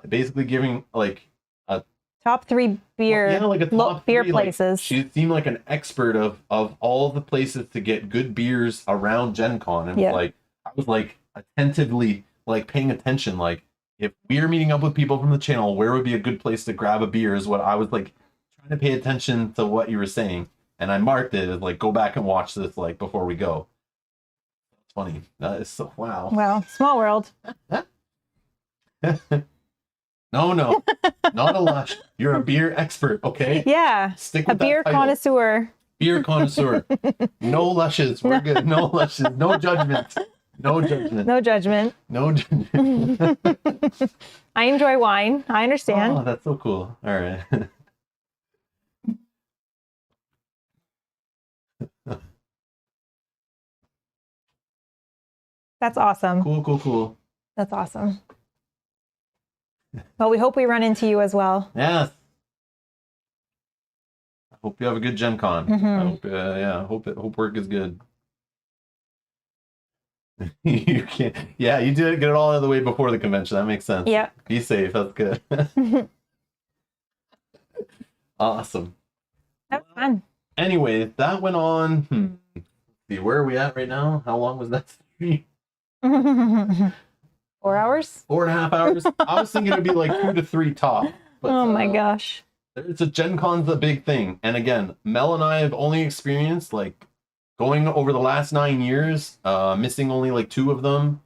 Speaker 1: basically giving like a
Speaker 2: top 3 beer,
Speaker 1: like a top
Speaker 2: beer
Speaker 1: 3,
Speaker 2: places.
Speaker 1: Like, she seemed like an expert of all the places to get good beers around Gen Con, and like I was like attentively like paying attention, like if we are meeting up with people from the channel, where would be a good place to grab a beer is what I was like trying to pay attention to what you were saying, and I marked it as like go back and watch this like before we go. It's funny. That is so wow.
Speaker 2: Well, small world.
Speaker 1: No, not a lush. You're a beer expert, okay?
Speaker 2: Yeah.
Speaker 1: Stick with
Speaker 2: a beer connoisseur.
Speaker 1: Beer connoisseur. No lushes. We're good. No lushes. No judgment. No judgment.
Speaker 2: No judgment.
Speaker 1: No judgment.
Speaker 2: I enjoy wine. I understand.
Speaker 1: Oh, that's so cool. All right.
Speaker 2: That's awesome.
Speaker 1: Cool.
Speaker 2: That's awesome. Well, we hope we run into you as well.
Speaker 1: Yes. I hope you have a good Gen Con. I hope, hope work is good. You can't. Yeah, you did get it all out of the way before the convention. That makes sense.
Speaker 2: Yeah.
Speaker 1: Be safe. That's good. Awesome.
Speaker 2: That was fun.
Speaker 1: Anyway, that went on. Let's see, where are we at right now? How long was that stream?
Speaker 2: 4 hours?
Speaker 1: 4.5 hours. I was thinking it'd be like 2 to 3 top. But,
Speaker 2: oh my gosh.
Speaker 1: It's a Gen Con's a big thing. And again, Mel and I have only experienced like going over the last 9 years, missing only like 2 of them.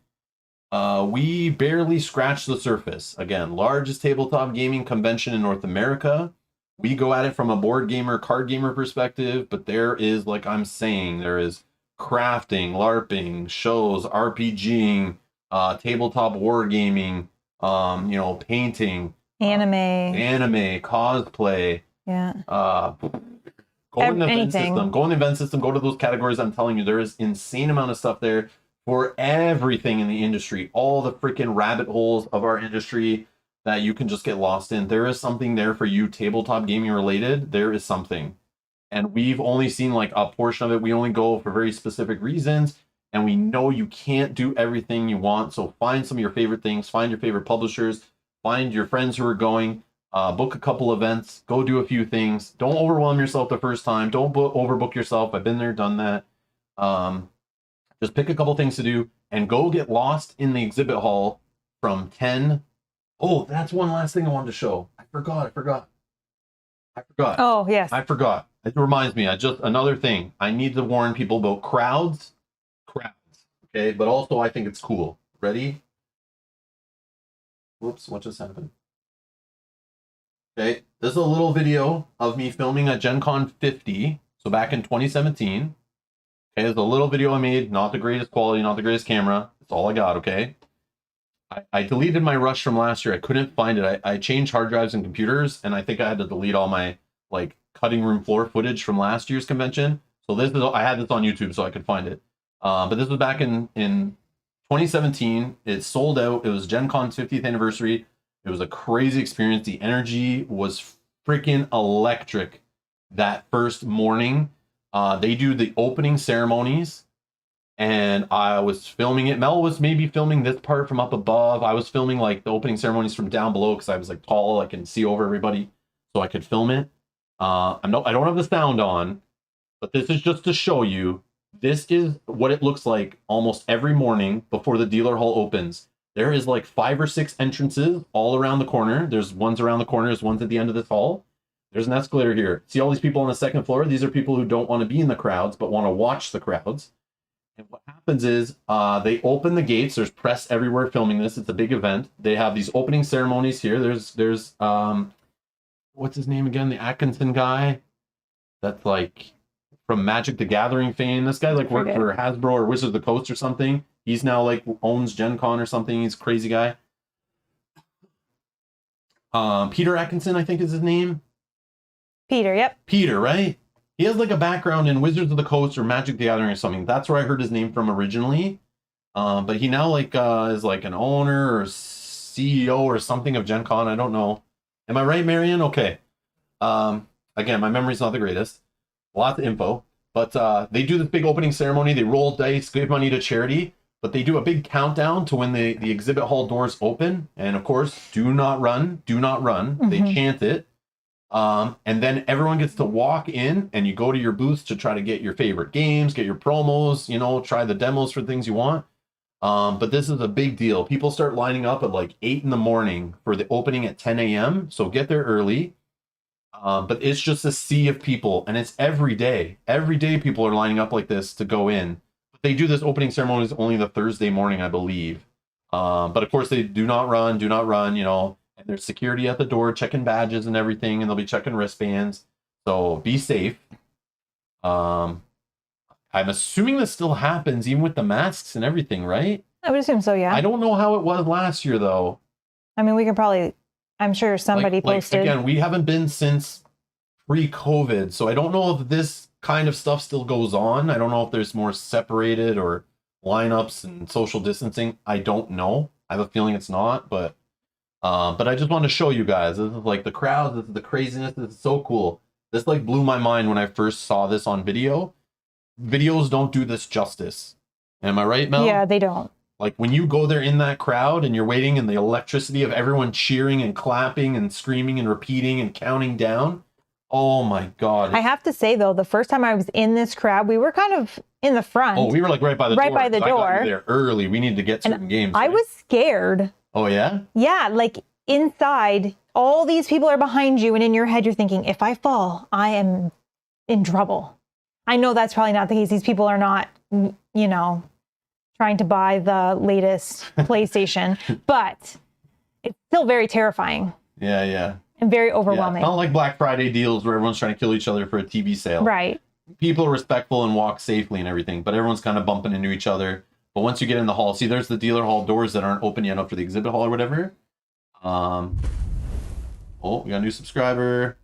Speaker 1: We barely scratched the surface. Again, largest tabletop gaming convention in North America. We go at it from a board gamer, card gamer perspective, but there is, like I'm saying, there is crafting, LARPing, shows, RPGing, tabletop wargaming, painting, anime, cosplay, go in the event system, go to those categories. I'm telling you, there is insane amount of stuff there for everything in the industry, all the freaking rabbit holes of our industry that you can just get lost in. There is something there for you, tabletop gaming related. There is something. And we've only seen like a portion of it. We only go for very specific reasons. And we know you can't do everything you want. So find some of your favorite things, find your favorite publishers, find your friends who are going, book a couple events, go do a few things. Don't overwhelm yourself the first time. Don't overbook yourself. I've been there, done that. Just pick a couple things to do and go get lost in the exhibit hall from 10. Oh, that's one last thing I wanted to show. I forgot.
Speaker 2: Oh, yes.
Speaker 1: I forgot. It reminds me, another thing. I need to warn people about crowds. Okay, but also I think it's cool. Ready? Whoops, what just happened? Okay, this is a little video of me filming at Gen Con 50, so back in 2017. Okay, it's a little video I made, not the greatest quality, not the greatest camera. That's all I got, okay? I deleted my Rush from last year. I couldn't find it. I changed hard drives and computers, and I think I had to delete all my like cutting room floor footage from last year's convention. So I had this on YouTube so I could find it. But this was back in 2017. It sold out. It was Gen Con's 50th anniversary. It was a crazy experience. The energy was freaking electric that first morning. They do the opening ceremonies, and I was filming it. Mel was maybe filming this part from up above. I was filming like the opening ceremonies from down below because I was like tall. I can see over everybody. so I could film it. I don't have the sound on, but this is just to show you. This is what it looks like almost every morning before the dealer hall opens. There is like 5 or 6 entrances all around the corner. There's ones around the corner. There's ones at the end of this hall. There's an escalator here. See all these people on the second floor? These are people who don't want to be in the crowds, but want to watch the crowds. And what happens is they open the gates. There's press everywhere filming this. It's a big event. They have these opening ceremonies here. There's what's his name again? The Atkinson guy. That's like from Magic the Gathering fame. This guy like worked for Hasbro or Wizards of the Coast or something. He's now like owns Gen Con or something. He's a crazy guy. Peter Atkinson, I think is his name.
Speaker 2: Peter, yep.
Speaker 1: Peter, right? He has like a background in Wizards of the Coast or Magic the Gathering or something. That's where I heard his name from originally. But he now like is like an owner or CEO or something of Gen Con. I don't know. Am I right, Marion? Okay. Again, my memory's not the greatest. Lots of info. But they do this big opening ceremony. They roll dice, give money to charity. But they do a big countdown to when the exhibit hall doors open. And of course, do not run. Do not run. Mm-hmm. They chant it. And then everyone gets to walk in and you go to your booths to try to get your favorite games, get your promos, you know, try the demos for things you want. But this is a big deal. People start lining up at like 8 in the morning for the opening at 10 a.m. So get there early. But it's just a sea of people and it's every day. Every day people are lining up like this to go in. They do this opening ceremonies only the Thursday morning, I believe. But of course they do not run, you know. And there's security at the door checking badges and everything, and they'll be checking wristbands. So be safe. I'm assuming this still happens even with the masks and everything, right?
Speaker 2: I would assume so, yeah.
Speaker 1: I don't know how it was last year though.
Speaker 2: I mean, we could probably, I'm sure somebody posted.
Speaker 1: Again, we haven't been since pre-COVID, so I don't know if this kind of stuff still goes on. I don't know if there's more separated or lineups and social distancing. I don't know. I have a feeling it's not, but I just want to show you guys. This is like the crowd. This is the craziness. This is so cool. This like blew my mind when I first saw this on video. Videos don't do this justice. Am I right, Mel?
Speaker 2: Yeah, they don't.
Speaker 1: Like when you go there in that crowd and you're waiting and the electricity of everyone cheering and clapping and screaming and repeating and counting down. Oh my God.
Speaker 2: I have to say though, the first time I was in this crowd, we were kind of in the front.
Speaker 1: Oh, we were like right by the door.
Speaker 2: Right by the door.
Speaker 1: I got there early. We need to get certain games.
Speaker 2: I was scared.
Speaker 1: Oh, yeah?
Speaker 2: Yeah, like inside, all these people are behind you, and in your head, you're thinking, if I fall, I am in trouble. I know that's probably not the case. These people are not, you know, trying to buy the latest PlayStation, but it's still very terrifying.
Speaker 1: Yeah, yeah.
Speaker 2: And very overwhelming.
Speaker 1: Yeah, not like Black Friday deals where everyone's trying to kill each other for a TV sale.
Speaker 2: Right.
Speaker 1: People are respectful and walk safely and everything, but everyone's kind of bumping into each other. But once you get in the hall, see, there's the dealer hall doors that aren't open yet up for the exhibit hall or whatever. Oh, we got a new subscriber.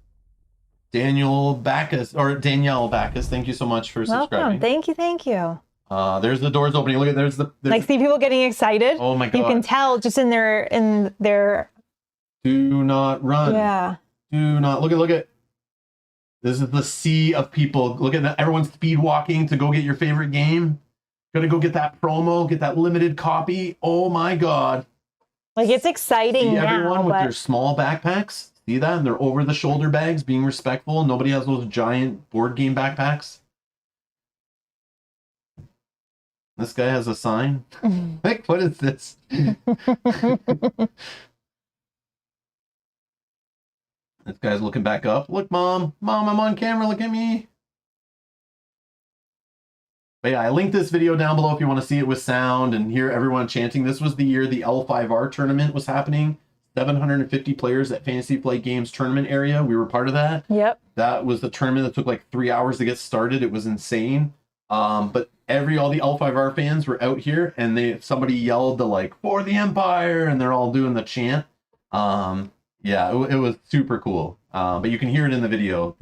Speaker 1: Danielle Backus. Thank you so much for subscribing.
Speaker 2: Welcome. Thank you.
Speaker 1: There's the doors opening. Look at there's
Speaker 2: like see people getting excited.
Speaker 1: Oh my God.
Speaker 2: You can tell just in their
Speaker 1: do not run.
Speaker 2: Yeah.
Speaker 1: Do not look at this is the sea of people. Look at that. Everyone's speed walking to go get your favorite game. Gotta go get that promo, get that limited copy. Oh my God.
Speaker 2: Like it's exciting now.
Speaker 1: Everyone with their small backpacks. See that? And they're over the shoulder bags, being respectful. Nobody has those giant board game backpacks. This guy has a sign. Like, what is this? This guy's looking back up. Look, Mom, I'm on camera. Look at me. But yeah, I linked this video down below if you want to see it with sound and hear everyone chanting. This was the year the L5R tournament was happening. 750 players at Fantasy Flight Games tournament area. We were part of that. Yep. That was the tournament that took like 3 hours to get started. It was insane. But all the L5R fans were out here and somebody yelled for the Empire, and they're all doing the chant. Yeah, it was super cool. But you can hear it in the video.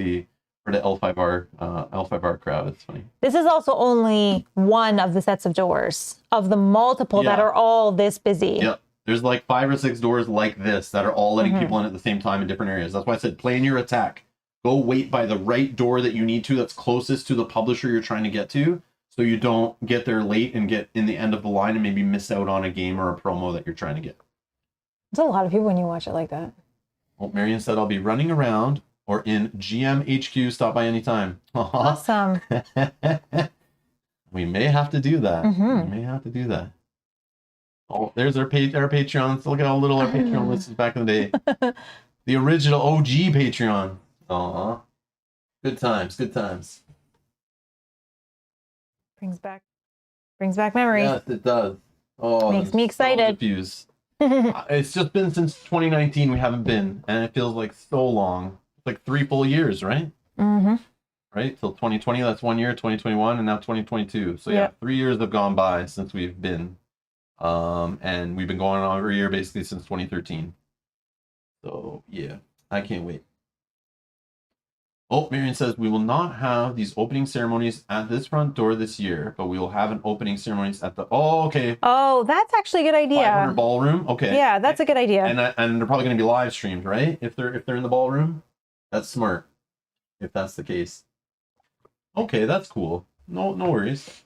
Speaker 1: For the L5R crowd. It's funny. This is also only one of the sets of doors of the multiple that are all this busy. Yep. There's like 5 or 6 doors like this that are all letting people in at the same time in different areas. That's why I said plan your attack. Go wait by the right door that you need to that's closest to the publisher you're trying to get to, so you don't get there late and get in the end of the line and maybe miss out on a game or a promo that you're trying to get. There's a lot of people when you watch it like that. Oh, Marion said I'll be running around or in GMHQ. Stop by anytime.
Speaker 2: Awesome.
Speaker 1: We may have to do that.
Speaker 2: Mm-hmm.
Speaker 1: We may have to do that. Oh, there's our Patreons. Look at how little our Patreon list is back in the day. The original OG Patreon. Aw. Good times, good times.
Speaker 2: Brings back memories.
Speaker 1: Yes, it does. Oh,
Speaker 2: Makes me excited.
Speaker 1: It's just been since 2019 we haven't been, and it feels like so long. It's like 3 full years, right?
Speaker 2: Mm-hmm.
Speaker 1: Right? Till 2020, that's 1 year, 2021, and now 2022. So yeah,
Speaker 2: Yep.
Speaker 1: 3 years have gone by since we've been. And we've been going on every year basically since 2013. So yeah, I can't wait. Oh, Marion says we will not have these opening ceremonies at this front door this year, but we will have an opening ceremonies at the. Oh, okay.
Speaker 2: Oh, that's actually a good idea.
Speaker 1: 500 ballroom. Okay.
Speaker 2: Yeah, that's a good idea.
Speaker 1: And they're probably going to be live streamed, right? If they're in the ballroom, that's smart. If that's the case. Okay, that's cool. No worries.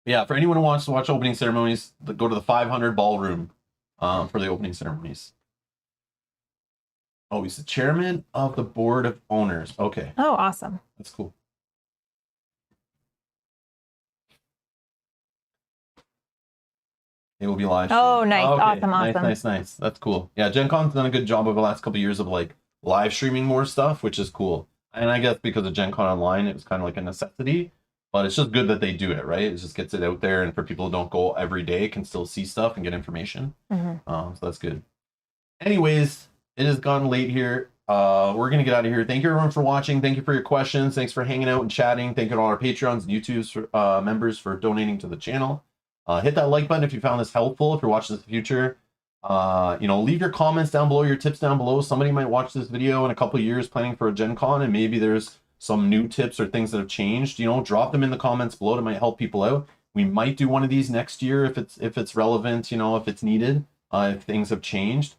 Speaker 1: Yeah, for anyone who wants to watch opening ceremonies, go to the 500 ballroom for the opening ceremonies. Oh, he's the chairman of the board of owners. Okay.
Speaker 2: Oh, awesome.
Speaker 1: That's cool. It will be live streamed.
Speaker 2: Oh, nice.
Speaker 1: Okay.
Speaker 2: Awesome.
Speaker 1: Nice. That's cool. Yeah, Gen Con's done a good job over the last couple of years of like live streaming more stuff, which is cool. And I guess because of Gen Con Online, it was kind of like a necessity. But it's just good that they do it, right? It just gets it out there, and for people who don't go every day, can still see stuff and get information.
Speaker 2: Mm-hmm.
Speaker 1: So that's good. Anyways, it has gone late here. We're gonna get out of here. Thank you everyone for watching. Thank you for your questions. Thanks for hanging out and chatting. Thank you to all our Patreons and YouTube's members for donating to the channel. Hit that like button if you found this helpful. If you're watching this in the future, leave your comments down below, your tips down below. Somebody might watch this video in a couple of years planning for a Gen Con, and maybe there's some new tips or things that have changed. Drop them in the comments below. It might help people out. We might do one of these next year if it's relevant, if it's needed, if things have changed.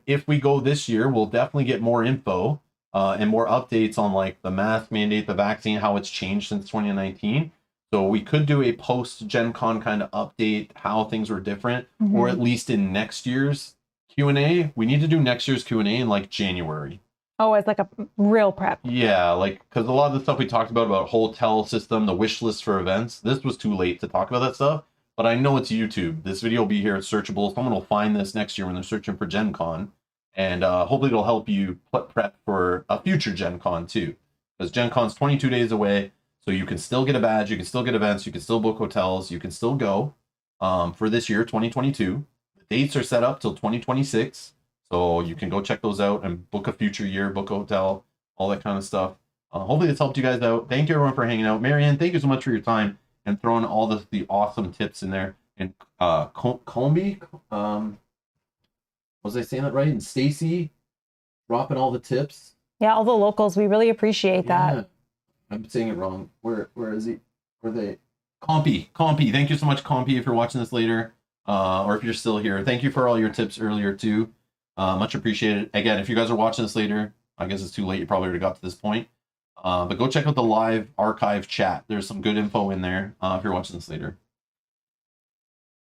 Speaker 1: If we go this year, we'll definitely get more info and more updates on like the mask mandate, the vaccine, how it's changed since 2019. So we could do a post Gen Con kind of update, how things were different, or at least in next year's Q&A. We need to do next year's Q&A in like January.
Speaker 2: Oh, it's like a real prep.
Speaker 1: Yeah, like, because a lot of the stuff we talked about hotel system, the wish list for events, this was too late to talk about that stuff. But I know it's YouTube. This video will be here. It's searchable. Someone will find this next year when they're searching for Gen Con. And hopefully it'll help you prep for a future Gen Con too. Because Gen Con's 22 days away. So you can still get a badge. You can still get events. You can still book hotels. You can still go for this year, 2022. The dates are set up till 2026. So you can go check those out and book a future year, book a hotel, all that kind of stuff. Hopefully this helped you guys out. Thank you everyone for hanging out. Marianne, thank you so much for your time and throwing all the awesome tips in there. And Colby, was I saying that right? And Stacy, dropping all the tips.
Speaker 2: Yeah, all the locals. We really appreciate that.
Speaker 1: I'm saying it wrong. Where is he? Where are they? Compy. Thank you so much, Compy, if you're watching this later, or if you're still here. Thank you for all your tips earlier too. Much appreciated. Again, if you guys are watching this later, I guess it's too late. You probably already got to this point. But go check out the live archive chat. There's some good info in there if you're watching this later.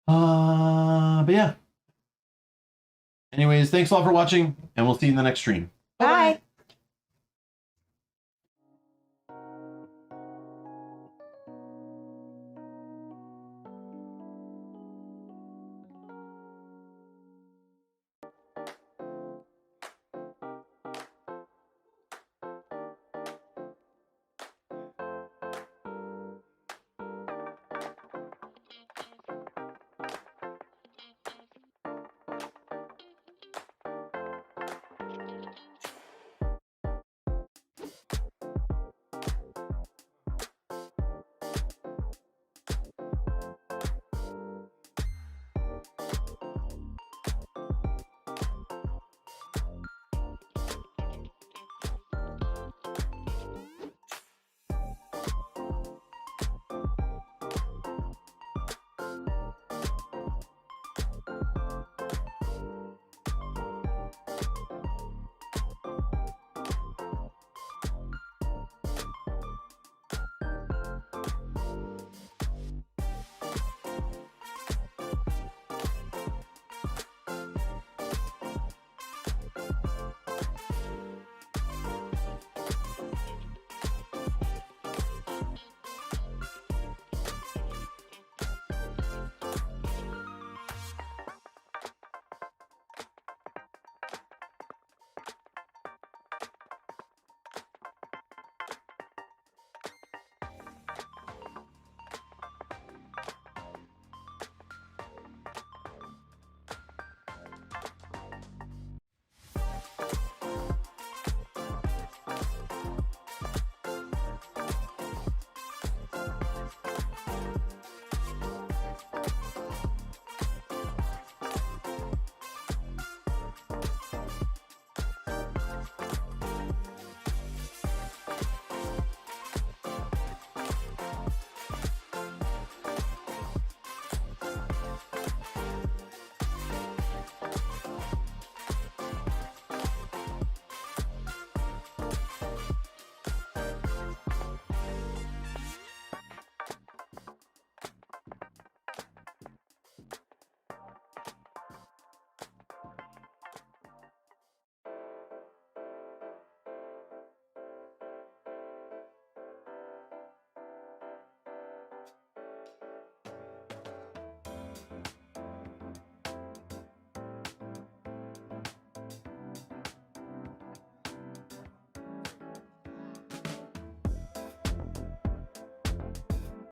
Speaker 1: But yeah. Anyways, thanks a lot for watching, and we'll see you in the next stream.
Speaker 2: Bye.